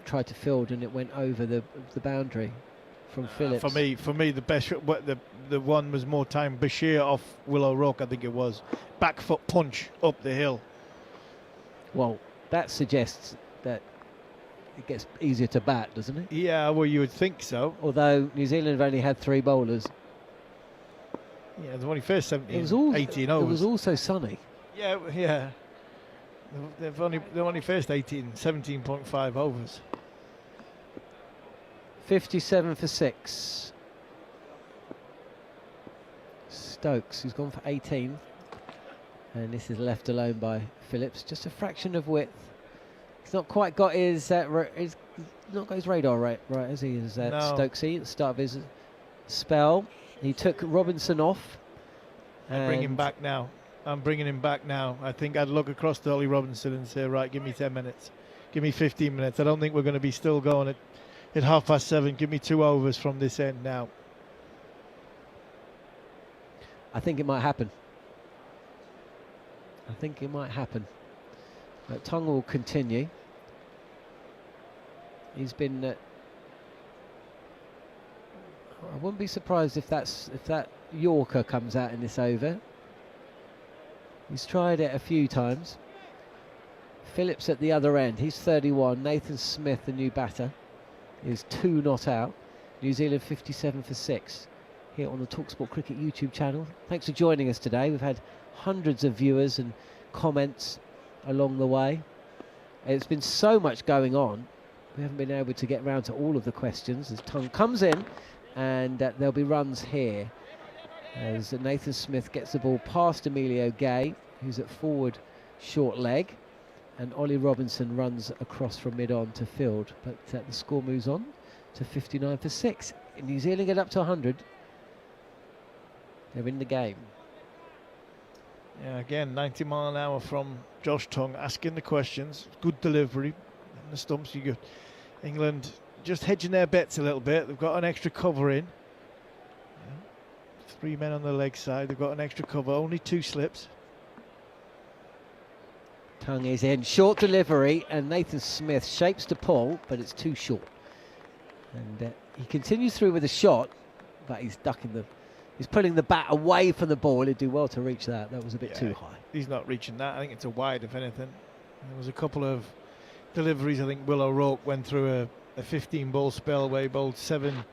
tried to field, and it went over the boundary from Phillips. For me, the best shot, the one was more time Bashir off Willow Rock, I think it was. Back foot punch up the hill. Well, that suggests that it gets easier to bat, doesn't it? Yeah, well, you would think so. Although New Zealand have only had 3 bowlers. Yeah, the only first 18 overs. It was also sunny. Yeah. They've only faced 17.5 overs. 57 for 6. Stokes, who's gone for 18. And this is left alone by Phillips. Just a fraction of width. He's not quite got his radar right as he is at Stokesy at the start of his spell. He took Robinson off. I'm bringing him back now. I think I'd look across to Ollie Robinson and say, right, give me 10 minutes. Give me 15 minutes. I don't think we're going to be still going at 7:30. Give me 2 overs from this end now. I think it might happen. Tongue will continue. He's been... I wouldn't be surprised if that Yorker comes out in this over. He's tried it a few times. Phillips at the other end. He's 31. Nathan Smith, the new batter, is 2 not out. New Zealand 57 for 6 here on the talkSPORT Cricket YouTube channel. Thanks for joining us today. We've had hundreds of viewers and comments along the way. It's been so much going on. We haven't been able to get round to all of the questions as Tongue comes in, and there'll be runs here as Nathan Smith gets the ball past Emilio Gay, who's at forward short leg, and Ollie Robinson runs across from mid-on to field, but the score moves on to 59 for 6. New Zealand get up to 100. They're in the game. Yeah, again, 90 mile an hour from Josh Tongue, asking the questions. Good delivery in the stumps. You got England just hedging their bets a little bit. They've got an extra cover in. 3 men on the leg side. They've got an extra cover. Only 2 slips. Tongue is in. Short delivery, and Nathan Smith shapes to pull, but it's too short. And he continues through with a shot, but he's ducking he's pulling the bat away from the ball. He'd do well to reach that. That was a bit too high. He's not reaching that. I think it's a wide, if anything. There was a couple of deliveries. I think Willow Rourke went through a 15-ball spell where he bowled 7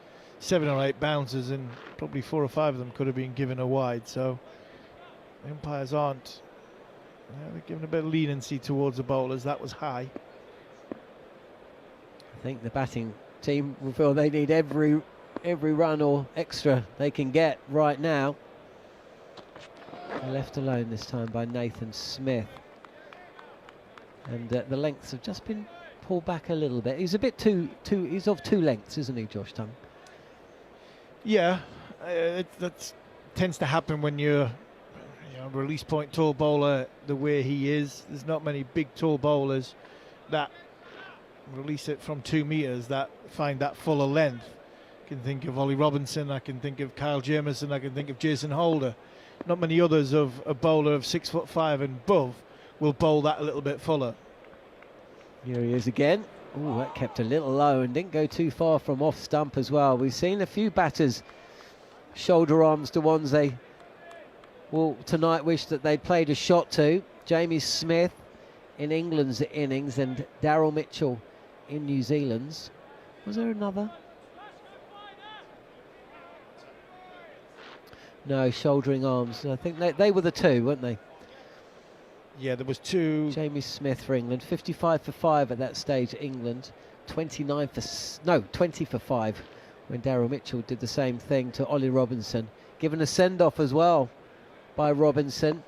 or 8 bounces, and probably 4 or 5 of them could have been given a wide. So the umpires aren't. They're giving a bit of leniency towards the bowlers. That was high. I think the batting team will feel they need every run or extra they can get right now. Left alone this time by Nathan Smith. And the lengths have just been pulled back a little bit. He's a bit he's of 2 lengths, isn't he, Josh Tongue? Yeah, that tends to happen when you're a release point tall bowler the way he is. There's not many big tall bowlers that release it from 2 meters that find that fuller length. I can think of Ollie Robinson, I can think of Kyle Jamieson, I can think of Jason Holder. Not many others of a bowler of 6'5" and above will bowl that a little bit fuller. Here he is again. Oh, that kept a little low and didn't go too far from off stump as well. We've seen a few batters shoulder arms to ones they will tonight wish that they'd played a shot to. Jamie Smith in England's innings and Daryl Mitchell in New Zealand's. Was there another? No, shouldering arms. I think they were the two, weren't they? Yeah, there was two. Jamie Smith for England, 55 for 5 at that stage. England, 20 for 5 when Daryl Mitchell did the same thing to Ollie Robinson. Given a send-off as well by Robinson.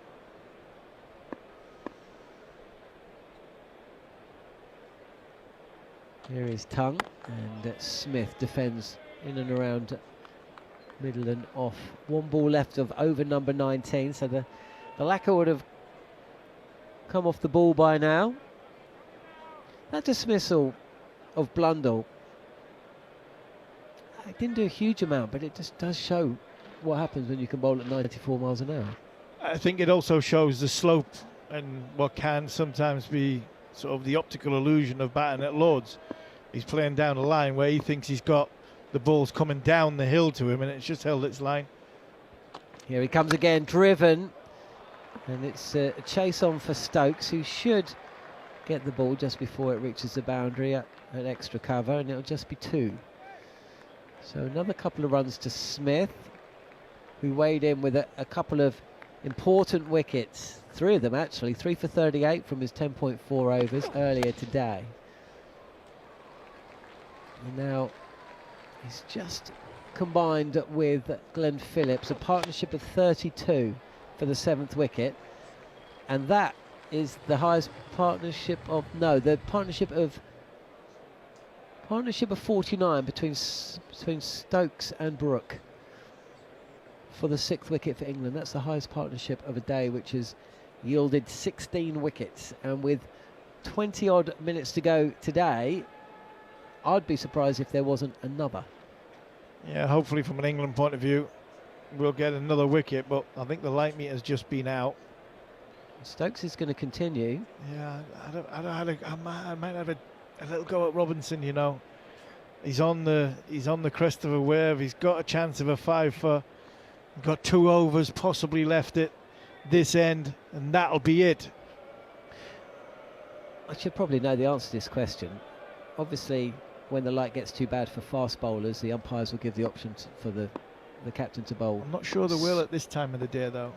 Here is Tongue, and Smith defends in and around middle and off. One ball left of over number 19, so the lacquer would have come off the ball by now. That dismissal of Blundell, it didn't do a huge amount, but it just does show what happens when you can bowl at 94 miles an hour. I think it also shows the slope and what can sometimes be sort of the optical illusion of batting at Lords. He's playing down a line where he thinks he's got the ball's coming down the hill to him, and it's just held its line. Here he comes again, driven, and it's a chase on for Stokes, who should get the ball just before it reaches the boundary at extra cover, and it'll just be 2. So another couple of runs to Smith, who weighed in with a couple of important wickets, 3 of them actually, 3 for 38 from his 10.4 overs earlier today. And now he's just combined with Glenn Phillips, a partnership of 32 for the 7th wicket, and that is the highest partnership of the partnership of 49 between Stokes and Brooke for the 6th wicket for England. That's the highest partnership of a day, which has yielded 16 wickets, and with 20 odd minutes to go today, I'd be surprised if there wasn't another. Yeah, hopefully from an England point of view we'll get another wicket, but I think the light meter's just been out. Stokes is going to continue. Yeah, I might have a little go at Robinson, you know. He's on the crest of a wave. He's got a chance of a 5 for. Got 2 overs possibly left at this end, and that'll be it. I should probably know the answer to this question. Obviously, when the light gets too bad for fast bowlers, the umpires will give the option for the captain to bowl. I'm not sure they will at this time of the day, though.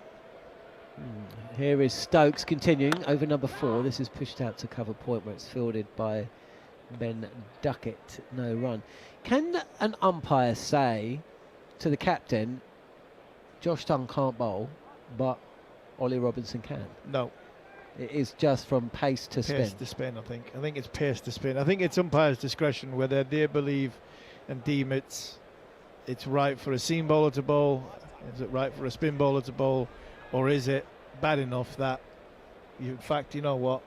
Here is Stokes continuing over number 4. This is pushed out to cover point where it's fielded by Ben Duckett. No run. Can an umpire say to the captain, Josh Tongue can't bowl, but Ollie Robinson can? No. It is just from pace to spin. Pace to spin, I think. I think it's pace to spin. I think it's umpire's discretion whether they believe and deem it's right for a seam bowler to bowl, is it right for a spin bowler to bowl, or is it bad enough that, in fact, you know what,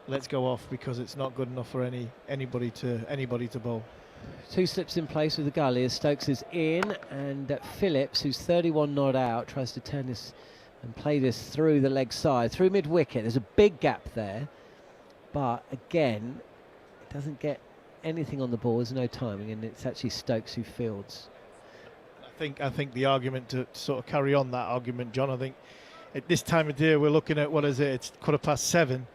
let's go off because it's not good enough for anybody to bowl. 2 slips in place with the gully as Stokes is in, and Phillips, who's 31 not out, tries to turn this and play this through the leg side, through mid-wicket. There's a big gap there, but again, it doesn't get anything on the ball. There's no timing, and it's actually Stokes who fields. I think the argument to sort of carry on that argument, John, I think at this time of day we're looking at, what is it, it's 7:15.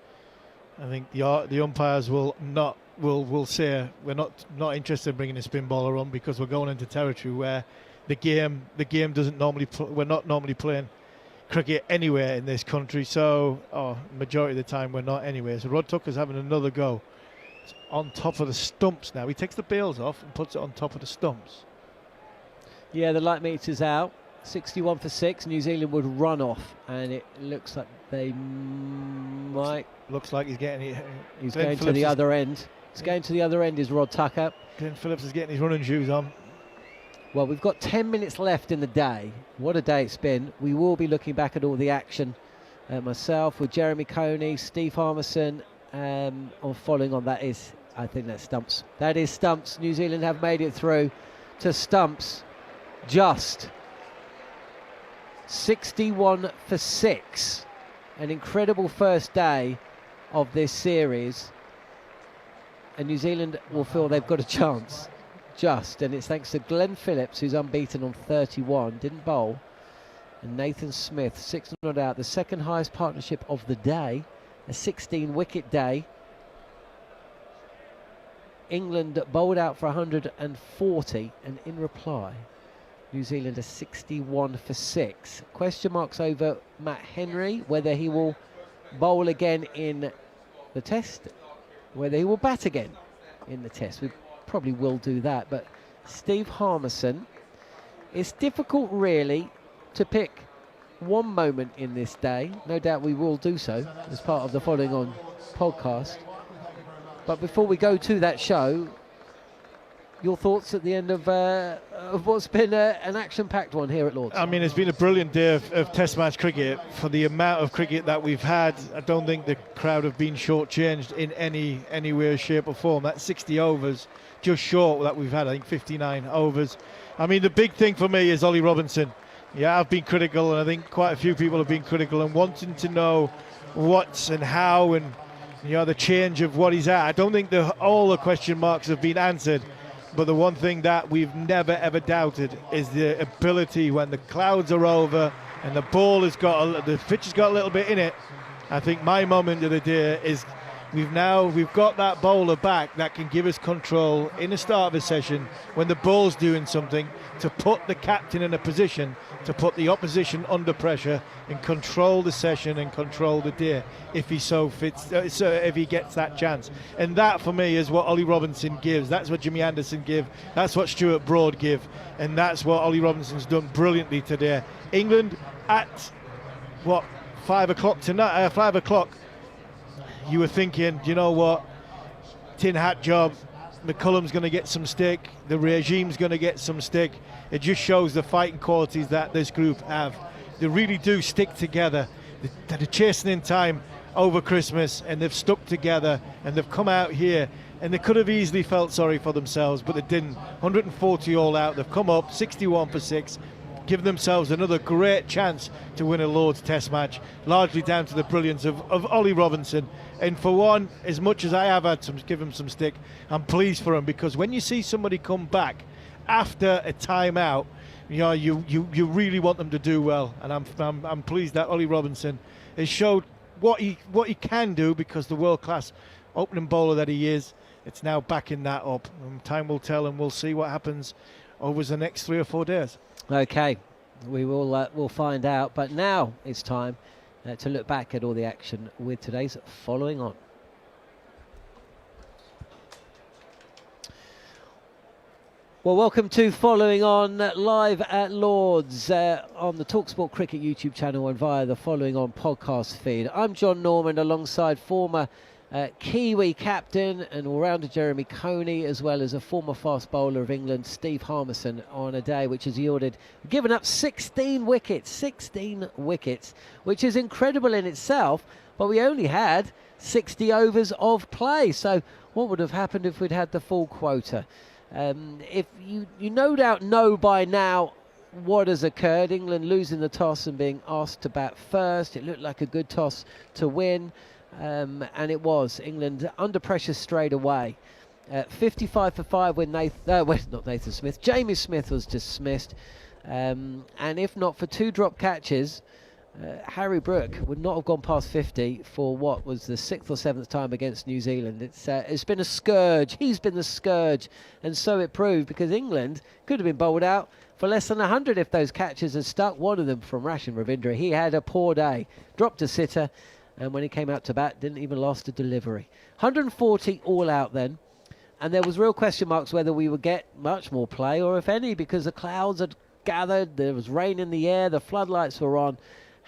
I think the umpires will say we're not interested in bringing a spin bowler on because we're going into territory where the game doesn't normally we're not normally playing cricket anywhere in this country, so majority of the time we're not anyway. So Rod Tucker's having another go. It's on top of the stumps now. He takes the bails off and puts it on top of the stumps. Yeah, the light meter's out. 61 for 6. New Zealand would run off, and it looks like they might. Looks like he's getting it. He's going to the other end. He's going to the other end is Rod Tucker. Glenn Phillips is getting his running shoes on. Well, we've got 10 minutes left in the day. What a day it's been. We will be looking back at all the action. Myself with Jeremy Coney, Steve Harmison, on following on. That is, I think that's stumps. That is stumps. New Zealand have made it through to stumps. Just 61 for 6. An incredible first day of this series. And New Zealand will feel they've got a chance. And it's thanks to Glenn Phillips, who's unbeaten on 31, didn't bowl, and Nathan Smith, 6 not out. The second highest partnership of the day, a 16-wicket day. England bowled out for 140, and in reply, New Zealand are 61 for 6. Question marks over Matt Henry, whether he will bowl again in the test, whether he will bat again in the test. We probably will do that, but Steve Harmison, it's difficult really to pick one moment in this day. No doubt we will do so as part of the Following On podcast. But before we go to that show, your thoughts at the end of what's been an action-packed one here at Lord's? I mean, it's been a brilliant day of Test match cricket. For the amount of cricket that we've had, I don't think the crowd have been shortchanged in any way, shape or form. That's 60 overs, just short that we've had, I think 59 overs. I mean, the big thing for me is Ollie Robinson. Yeah, I've been critical, and I think quite a few people have been critical and wanting to know what's and how and, you know, the change of what he's at. I don't think all the question marks have been answered. But the one thing that we've never ever doubted is the ability when the clouds are over and the ball has got the pitch has got a little bit in it. I think my moment of the day is we've got that bowler back that can give us control in the start of a session when the ball's doing something, to put the captain in a position to put the opposition under pressure and control the session and control the day if he so fits, if he gets that chance. And that for me is what Ollie Robinson gives. That's what Jimmy Anderson give. That's what Stuart Broad give. And that's what Ollie Robinson's done brilliantly today. England at what, 5 o'clock tonight, 5 o'clock, you were thinking, you know what, tin hat job, McCullum's going to get some stick, the regime's going to get some stick. It just shows the fighting qualities that this group have. They really do stick together. They're chasing in time over Christmas, and they've stuck together, and they've come out here, and they could have easily felt sorry for themselves, but they didn't. 140 all out, they've come up 61 for 6, give themselves another great chance to win a Lord's Test match, largely down to the brilliance of Ollie Robinson. And for one, as much as I have had to give him some stick, I'm pleased for him, because when you see somebody come back after a timeout, you know, you really want them to do well, and I'm pleased that Ollie Robinson has showed what he can do, because the world-class opening bowler that he is, it's now backing that up. And time will tell, and we'll see what happens over the next 3 or 4 days. Okay, we will we'll find out. But now it's time to look back at all the action with today's Following On. Well, welcome to Following On live at Lord's on the talkSPORT Cricket YouTube channel and via the Following On podcast feed. I'm Jon Norman, alongside former Kiwi captain and all-rounder Jeremy Coney, as well as a former fast bowler of England, Steve Harmison, on a day which has given up 16 wickets, which is incredible in itself, but we only had 60 overs of play. So what would have happened if we'd had the full quota? If you no doubt know by now what has occurred. England losing the toss and being asked to bat first. It looked like a good toss to win, and it was. England under pressure straight away. 55 for 5 when Jamie Smith was dismissed, and if not for 2 drop catches, Harry Brook would not have gone past 50 for what was the 6th or 7th time against New Zealand. It's been a scourge. He's been the scourge, and so it proved, because England could have been bowled out for less than 100 if those catches had stuck. One of them from Rashin Ravindra. He had a poor day, dropped a sitter, and when he came out to bat, didn't even last a delivery. 140 all out then, and there was real question marks whether we would get much more play, or if any, because the clouds had gathered, there was rain in the air, the floodlights were on.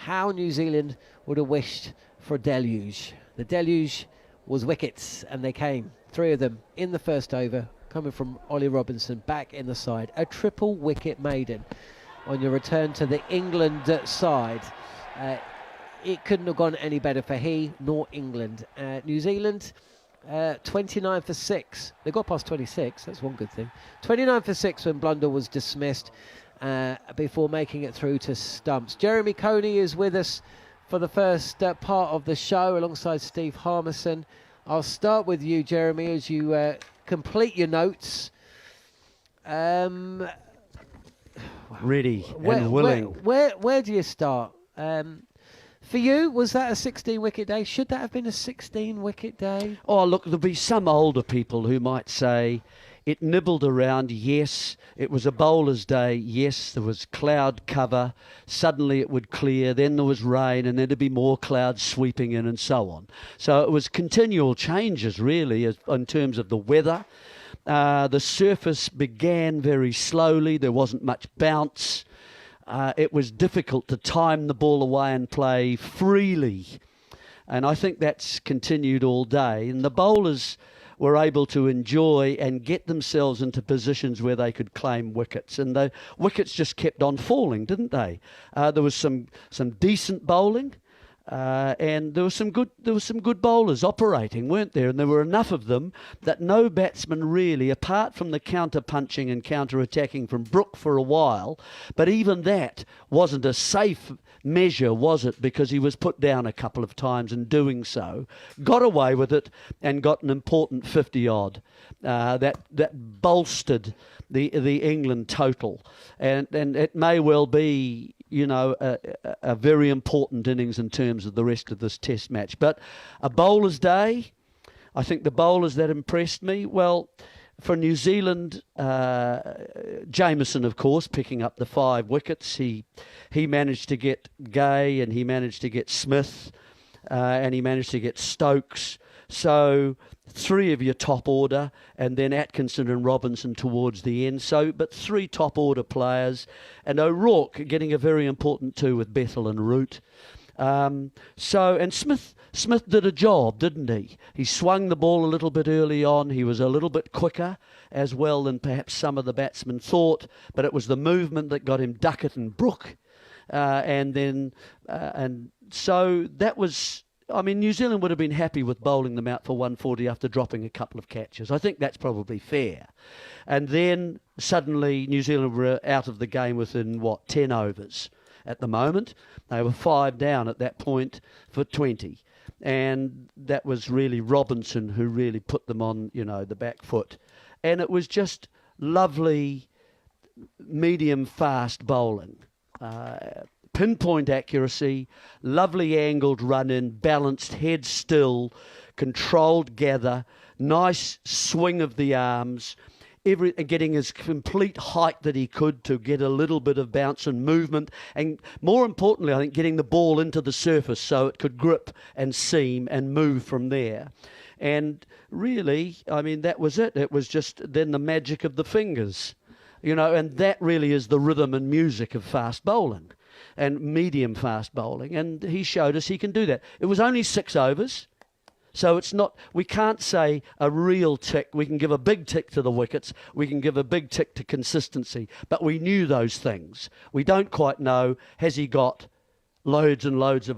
How New Zealand would have wished for a deluge. The deluge was wickets, and they came. 3 of them in the first over, coming from Ollie Robinson, back in the side. A triple wicket maiden on your return to the England side. It couldn't have gone any better for he nor England. New Zealand, 29 for 6. They got past 26, that's one good thing. 29 for 6 when Blunder was dismissed, before making it through to stumps. Jeremy Coney is with us for the first part of the show, alongside Steve Harmison. I'll start with you, Jeremy, as you complete your notes. Well, ready and willing. Where do you start? For you, was that a 16-wicket day? Should that have been a 16-wicket day? Oh, look, there'll be some older people who might say it nibbled around, yes. It was a bowler's day, yes. There was cloud cover. Suddenly it would clear. Then there was rain, and then there'd be more clouds sweeping in and so on. So it was continual changes, really, in terms of the weather. The surface began very slowly. There wasn't much bounce. It was difficult to time the ball away and play freely. And I think that's continued all day. And the bowlers were able to enjoy and get themselves into positions where they could claim wickets. And the wickets just kept on falling, didn't they? There was some decent bowling. And there were some good bowlers operating, weren't there? And there were enough of them that no batsman really, apart from the counter-punching and counter-attacking from Brook for a while, but even that wasn't a safe measure, was it? Because he was put down a couple of times and doing so, got away with it and got an important 50-odd. That bolstered the England total. And it may well be, you know, a very important innings in terms of the rest of this test match. But a bowler's day, I think the bowlers that impressed me, well, for New Zealand, Jamieson, of course, picking up the 5 wickets. He managed to get Gay, and he managed to get Smith, and he managed to get Stokes. So 3 of your top order, and then Atkinson and Robinson towards the end. So, but 3 top order players, and O'Rourke getting a very important 2 with Bethel and Root. And Smith did a job, didn't he? He swung the ball a little bit early on. He was a little bit quicker as well than perhaps some of the batsmen thought, but it was the movement that got him Duckett and Brook. And so that was, I mean, New Zealand would have been happy with bowling them out for 140 after dropping a couple of catches. I think that's probably fair. And then suddenly New Zealand were out of the game within, 10 overs at the moment. They were 5 down at that point for 20. And that was really Robinson who really put them on, the back foot. And it was just lovely medium-fast bowling. Pinpoint accuracy, lovely angled run-in, balanced, head still, controlled gather, nice swing of the arms, getting his complete height that he could to get a little bit of bounce and movement, and more importantly, I think, getting the ball into the surface so it could grip and seam and move from there. And really, I mean, that was it. It was just then the magic of the fingers, and that really is the rhythm and music of fast bowling and medium fast bowling. And he showed us he can do that. It was only 6 overs. So it's not, we can't say a real tick. We can give a big tick to the wickets. We can give a big tick to consistency. But we knew those things. We don't quite know, has he got loads and loads of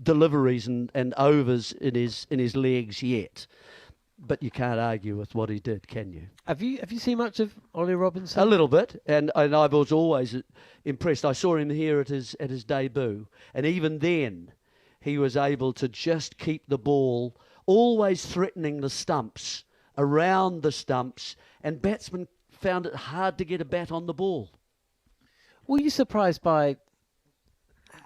deliveries and overs in his legs yet? But you can't argue with what he did, can you? Have you seen much of Ollie Robinson? A little bit, and I was always impressed. I saw him here at his debut, and even then, he was able to just keep the ball always threatening the stumps, around the stumps, and batsmen found it hard to get a bat on the ball. Were you surprised by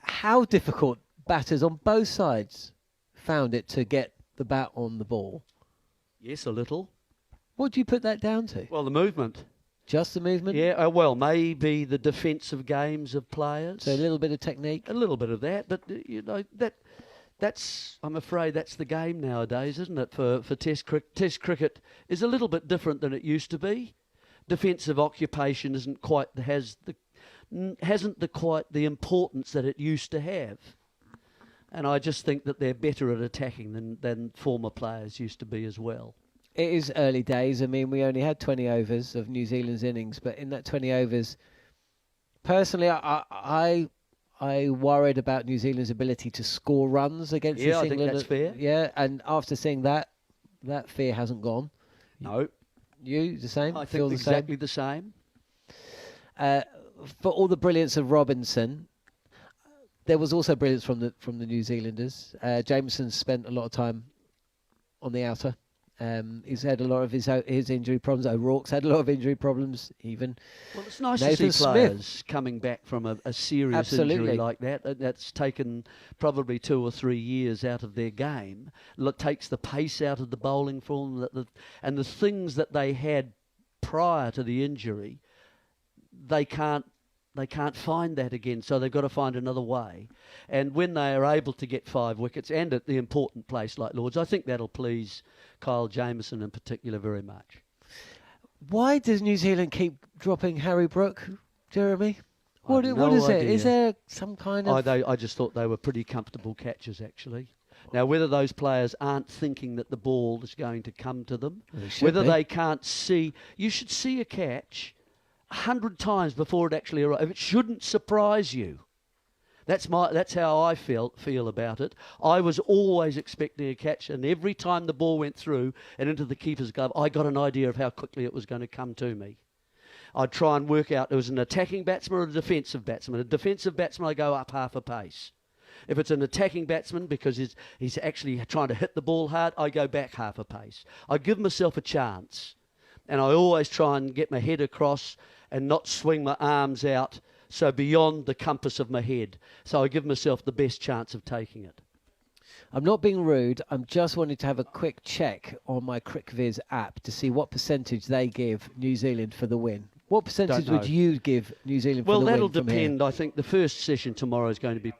how difficult batters on both sides found it to get the bat on the ball? Yes, a little. What do you put that down to? Well, the movement. Just the movement? Yeah, well, maybe the defensive games of players. So a little bit of technique? A little bit of that, but, that's, I'm afraid that's the game nowadays, isn't it, for Test cricket? Test cricket is a little bit different than it used to be. Defensive occupation hasn't quite the importance that it used to have. And I just think that they're better at attacking than former players used to be as well. It is early days. I mean, we only had 20 overs of New Zealand's innings, but in that 20 overs, personally, I worried about New Zealand's ability to score runs against this England. Yeah, I think that's fair. Yeah, and after seeing that fear hasn't gone. No. You, the same? I think exactly the same. For all the brilliance of Robinson, there was also brilliance from the New Zealanders. Jameson spent a lot of time on the outer, He's had a lot of his injury problems. O'Rourke's had a lot of injury problems. Even well, it's nice Nathan to see players coming back from a serious injury like that. That's taken probably 2 or 3 years out of their game. It takes the pace out of the bowling form, and the things that they had prior to the injury, they can't find that again, so they've got to find another way. And when they are able to get 5 wickets, and at the important place like Lords, I think that'll please Kyle Jamieson in particular very much. Why does New Zealand keep dropping Harry Brook, Jeremy? What is idea. it? Is there some kind of... I just thought they were pretty comfortable catches, actually. Now, whether those players aren't thinking that the ball is going to come to them, whether they can't see... You should see a catch 100 times before it actually arrives. It shouldn't surprise you. That's how I feel about it. I was always expecting a catch, and every time the ball went through and into the keeper's glove, I got an idea of how quickly it was going to come to me. I'd try and work out, it was an attacking batsman or a defensive batsman. A defensive batsman, I go up half a pace. If it's an attacking batsman, because he's actually trying to hit the ball hard, I go back half a pace. I give myself a chance, and I always try and get my head across and not swing my arms out so beyond the compass of my head. So I give myself the best chance of taking it. I'm not being rude. I'm just wanting to have a quick check on my CricViz app to see what percentage they give New Zealand for the win. What percentage would you give New Zealand for the win? Well, that'll depend. I think the first session tomorrow is going to be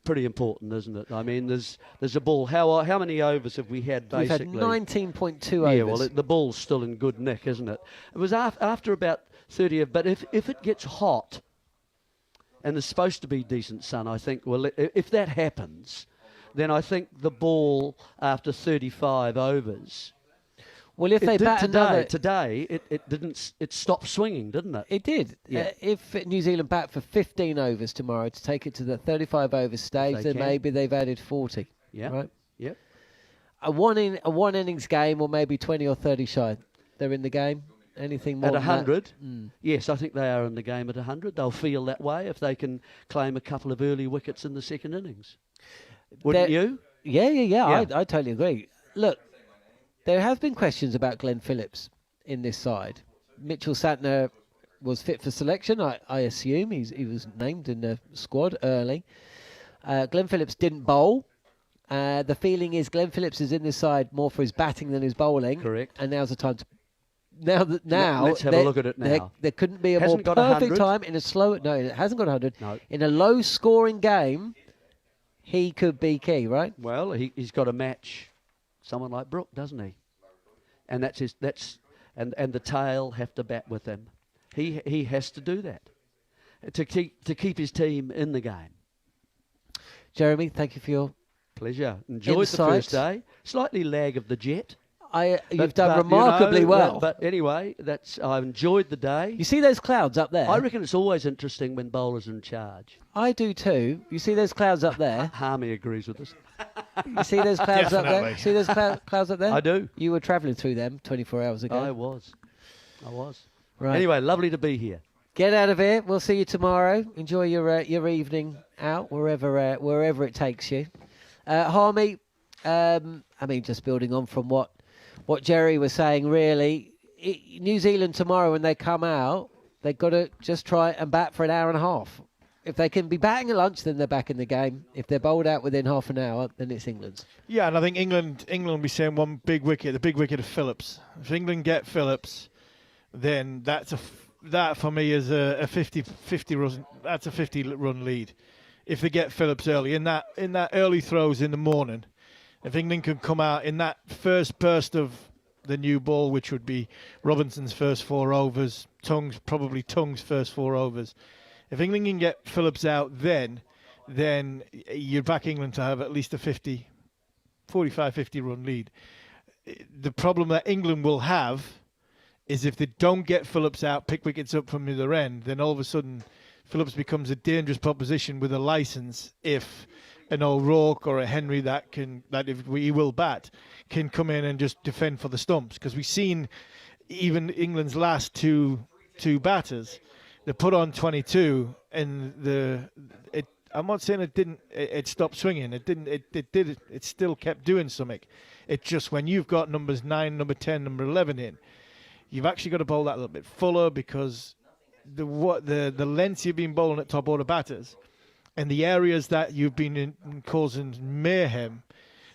pretty important, isn't it? I mean, there's a ball. How many overs have we had, basically? We've had 19.2 overs. Yeah, well, the ball's still in good nick, isn't it? It was after about 30, but if it gets hot, and there's supposed to be decent sun, I think, well, if that happens, then I think the ball after 35 overs... Well, if they bat today, it stopped swinging, didn't it? It did. Yeah. If New Zealand bat for 15 overs tomorrow to take it to the 35 over stage, then maybe they've added 40. Yeah. Right. Yep. A one innings game, or maybe 20 or 30 shy. They're in the game. Anything more at 100? Mm. Yes, I think they are in the game at 100. They'll feel that way if they can claim a couple of early wickets in the second innings. Wouldn't you? Yeah. I totally agree. Look, there have been questions about Glenn Phillips in this side. Mitchell Santner was fit for selection, I assume. He was named in the squad early. Glenn Phillips didn't bowl. The feeling is Glenn Phillips is in this side more for his batting than his bowling. Correct. And now's the time to... Let's have a look at it now. There couldn't be a Hasn't more got perfect 100. time in a slow... No, it hasn't got 100. No. In a low-scoring game, he could be key, right? Well, he's got to match someone like Brook, doesn't he? And and the tail have to bat with him. He has to do that to keep his team in the game. Jeremy, thank you for your pleasure. Enjoyed the first day. Slightly lag of the jet. You've done remarkably well. But anyway, I've enjoyed the day. You see those clouds up there? I reckon it's always interesting when bowlers are in charge. I do too. You see those clouds up there? Harmy agrees with us. You see those clouds up there? See those clouds up there? I do. You were travelling through them 24 hours ago. I was. Right. Anyway, lovely to be here. Get out of here. We'll see you tomorrow. Enjoy your evening out wherever it takes you. Harmy, just building on from what Jerry was saying, really, New Zealand tomorrow when they come out, they've got to just try and bat for an hour and a half. If they can be batting at lunch, then they're back in the game. If they're bowled out within half an hour, then it's England's. Yeah, and I think England will be saying one big wicket, the big wicket of Phillips. If England get Phillips, then that for me is a 50 run. That's a 50-run lead. If they get Phillips early in that early throws in the morning, if England can come out in that first burst of the new ball, which would be Robinson's first 4 overs, Tung's first 4 overs. If England can get Phillips out then you'd back England to have at least a 45-50 run lead. The problem that England will have is if they don't get Phillips out, pick wickets up from the other end, then all of a sudden Phillips becomes a dangerous proposition with a licence if an O'Rourke or a Henry that if he will bat can come in and just defend for the stumps, because we've seen even England's last two batters, they put on 22 and I'm not saying it stopped swinging. It still kept doing something. It's just when you've got numbers 9, number 10, number 11 in, you've actually got to bowl that a little bit fuller because the lengths you've been bowling at top order batters and the areas that you've been causing mayhem,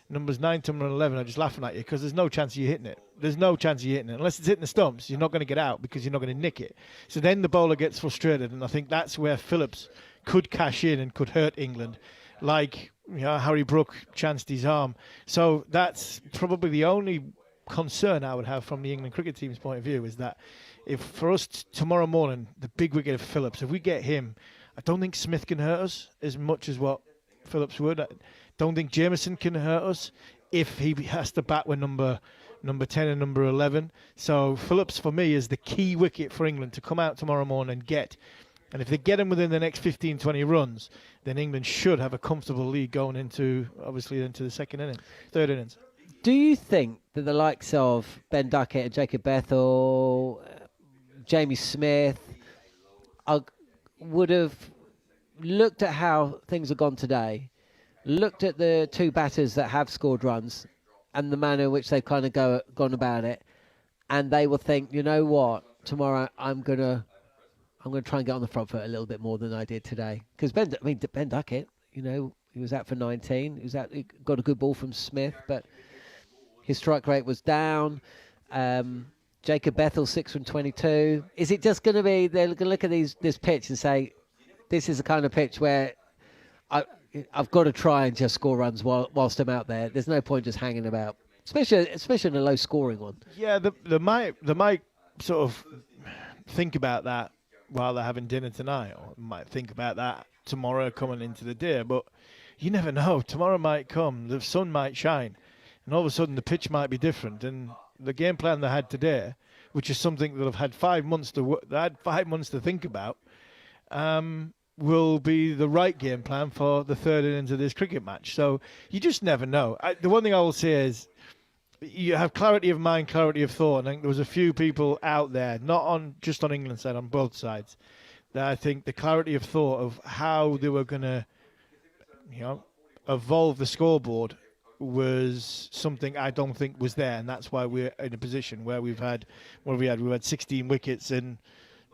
numbers 9, 10, and 11 are just laughing at you because there's no chance of you hitting it. There's no chance of you hitting it. Unless it's hitting the stumps, you're not going to get out because you're not going to nick it. So then the bowler gets frustrated, and I think that's where Phillips could cash in and could hurt England, like Harry Brook chanced his arm. So that's probably the only concern I would have from the England cricket team's point of view, is that if for us tomorrow morning, the big wicket of Phillips, if we get him, I don't think Smith can hurt us as much as what Phillips would. I don't think Jamieson can hurt us if he has to bat with number 10 and number 11. So Phillips, for me, is the key wicket for England to come out tomorrow morning and get. And if they get him within the next 15, 20 runs, then England should have a comfortable lead going into the third innings. Do you think that the likes of Ben Duckett and Jacob Bethel, Jamie Smith, would have looked at how things have gone today, looked at the two batters that have scored runs and the manner in which they've kind of gone about it, and they will think, you know what, tomorrow I'm going to try and get on the front foot a little bit more than I did today. Because Ben Duckett, he was out for 19. He got a good ball from Smith, but his strike rate was down. Jacob Bethel, 6 from 22. Is it just going to be, they're going to look at this pitch and say, this is the kind of pitch where I've got to try and just score runs whilst I'm out there. There's no point just hanging about, especially in a low-scoring one. Yeah, they might sort of think about that while they're having dinner tonight, or might think about that tomorrow coming into the day. But you never know. Tomorrow might come, the sun might shine, and all of a sudden the pitch might be different. And the game plan they had today, which is something that have had 5 months to think about, will be the right game plan for the third innings of this cricket match. So you just never know. The one thing I will say is you have clarity of mind, clarity of thought. And I think there was a few people out there, not just on England's side, on both sides, that I think the clarity of thought of how they were going to, evolve the scoreboard was something I don't think was there, and that's why we're in a position where we've had 16 wickets and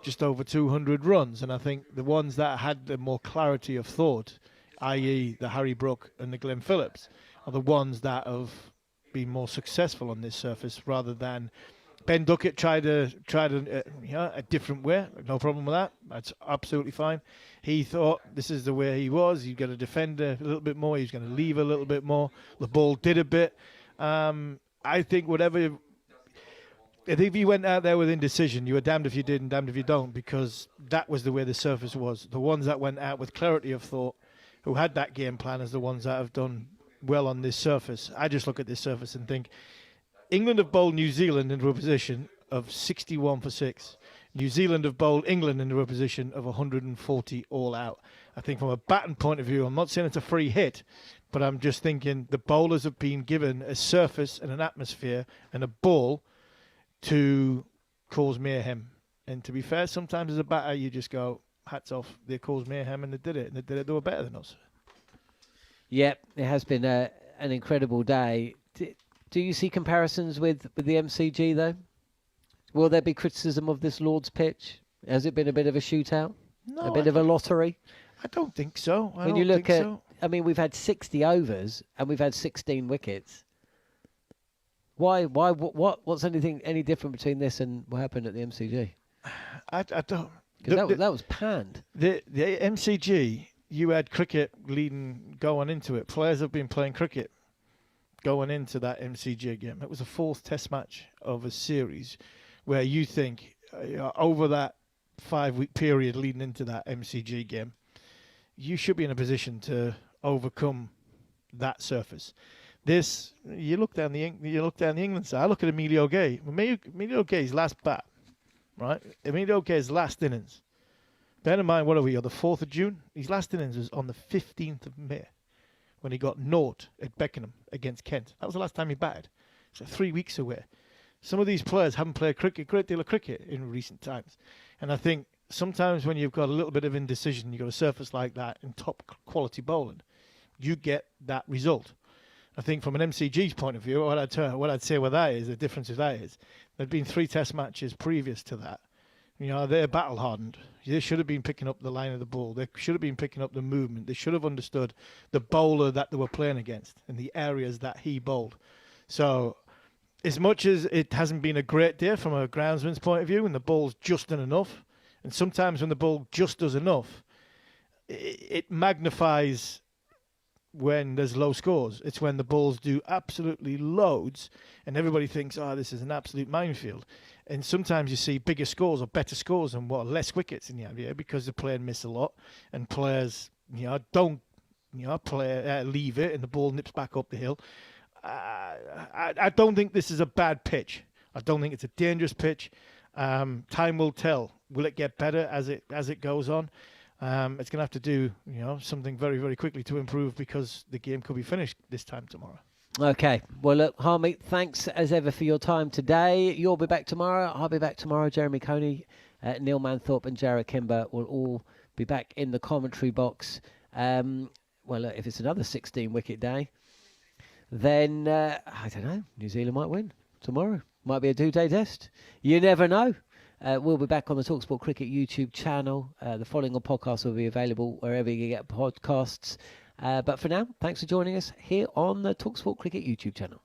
just over 200 runs. And I think the ones that had the more clarity of thought, i.e. the Harry Brook and the Glenn Phillips, are the ones that have been more successful on this surface, rather than Ben Duckett tried a different way. No problem with that. That's absolutely fine. He thought this is the way he was. He's going to defend a little bit more. He's going to leave a little bit more. The ball did a bit. I think if you went out there with indecision, you were damned if you did and damned if you don't, because that was the way the surface was. The ones that went out with clarity of thought, who had that game plan, as the ones that have done well on this surface. I just look at this surface and think England have bowled New Zealand into a position of 61 for 6. New Zealand have bowled England into a position of 140 all out. I think from a batting point of view, I'm not saying it's a free hit, but I'm just thinking the bowlers have been given a surface and an atmosphere and a ball to cause mayhem. And to be fair, sometimes as a batter, you just go, hats off, they caused mayhem and they did it. And they were better than us. Yep, it has been an incredible day. Do you see comparisons with the MCG, though? Will there be criticism of this Lord's pitch? Has it been a bit of a shootout? No, a bit of a lottery? I don't think so. When you look at, we've had 60 overs and we've had 16 wickets. Why? What's any different between this and what happened at the MCG? I don't. That was panned. The MCG, you had cricket going into it. Players have been playing cricket going into that MCG game. It was the 4th test match of a series where you think over that 5-week period leading into that MCG game, you should be in a position to overcome that surface. This, you look down the England side. I look at Emilio Gay. Emilio Gay's last bat, right? Emilio Gay's last innings. Bear in mind, what are we on the 4th of June? His last innings was on the 15th of May, when he got naught at Beckenham against Kent. That was the last time he batted. So 3 weeks away. Some of these players haven't played a great deal of cricket in recent times. And I think sometimes when you've got a little bit of indecision, you've got a surface like that in top quality bowling, you get that result. I think from an MCG's point of view, what I'd say with that is, the difference with that is, there'd been 3 test matches previous to that. They're battle hardened. They should have been picking up the line of the ball. They should have been picking up the movement. They should have understood the bowler that they were playing against and the areas that he bowled. So, as much as it hasn't been a great day from a groundsman's point of view, and the ball's just done enough, and sometimes when the ball just does enough, it magnifies when there's low scores. It's when the balls do absolutely loads and everybody thinks, this is an absolute minefield. And sometimes you see bigger scores or better scores and less wickets in the NBA because the player miss a lot and players, don't, leave it and the ball nips back up the hill. I don't think this is a bad pitch. I don't think it's a dangerous pitch. Time will tell. Will it get better as it goes on? It's going to have to do, something very, very quickly to improve because the game could be finished this time tomorrow. Okay. Well, look, Harmy, thanks as ever for your time today. You'll be back tomorrow. I'll be back tomorrow. Jeremy Coney, Neil Manthorp and Jarrod Kimber will all be back in the commentary box. Look, if it's another 16-wicket day, then, I don't know, New Zealand might win tomorrow. Might be a 2-day test. You never know. We'll be back on the talkSPORT Cricket YouTube channel. The following podcast will be available wherever you get podcasts. But for now, thanks for joining us here on the talkSPORT Cricket YouTube channel.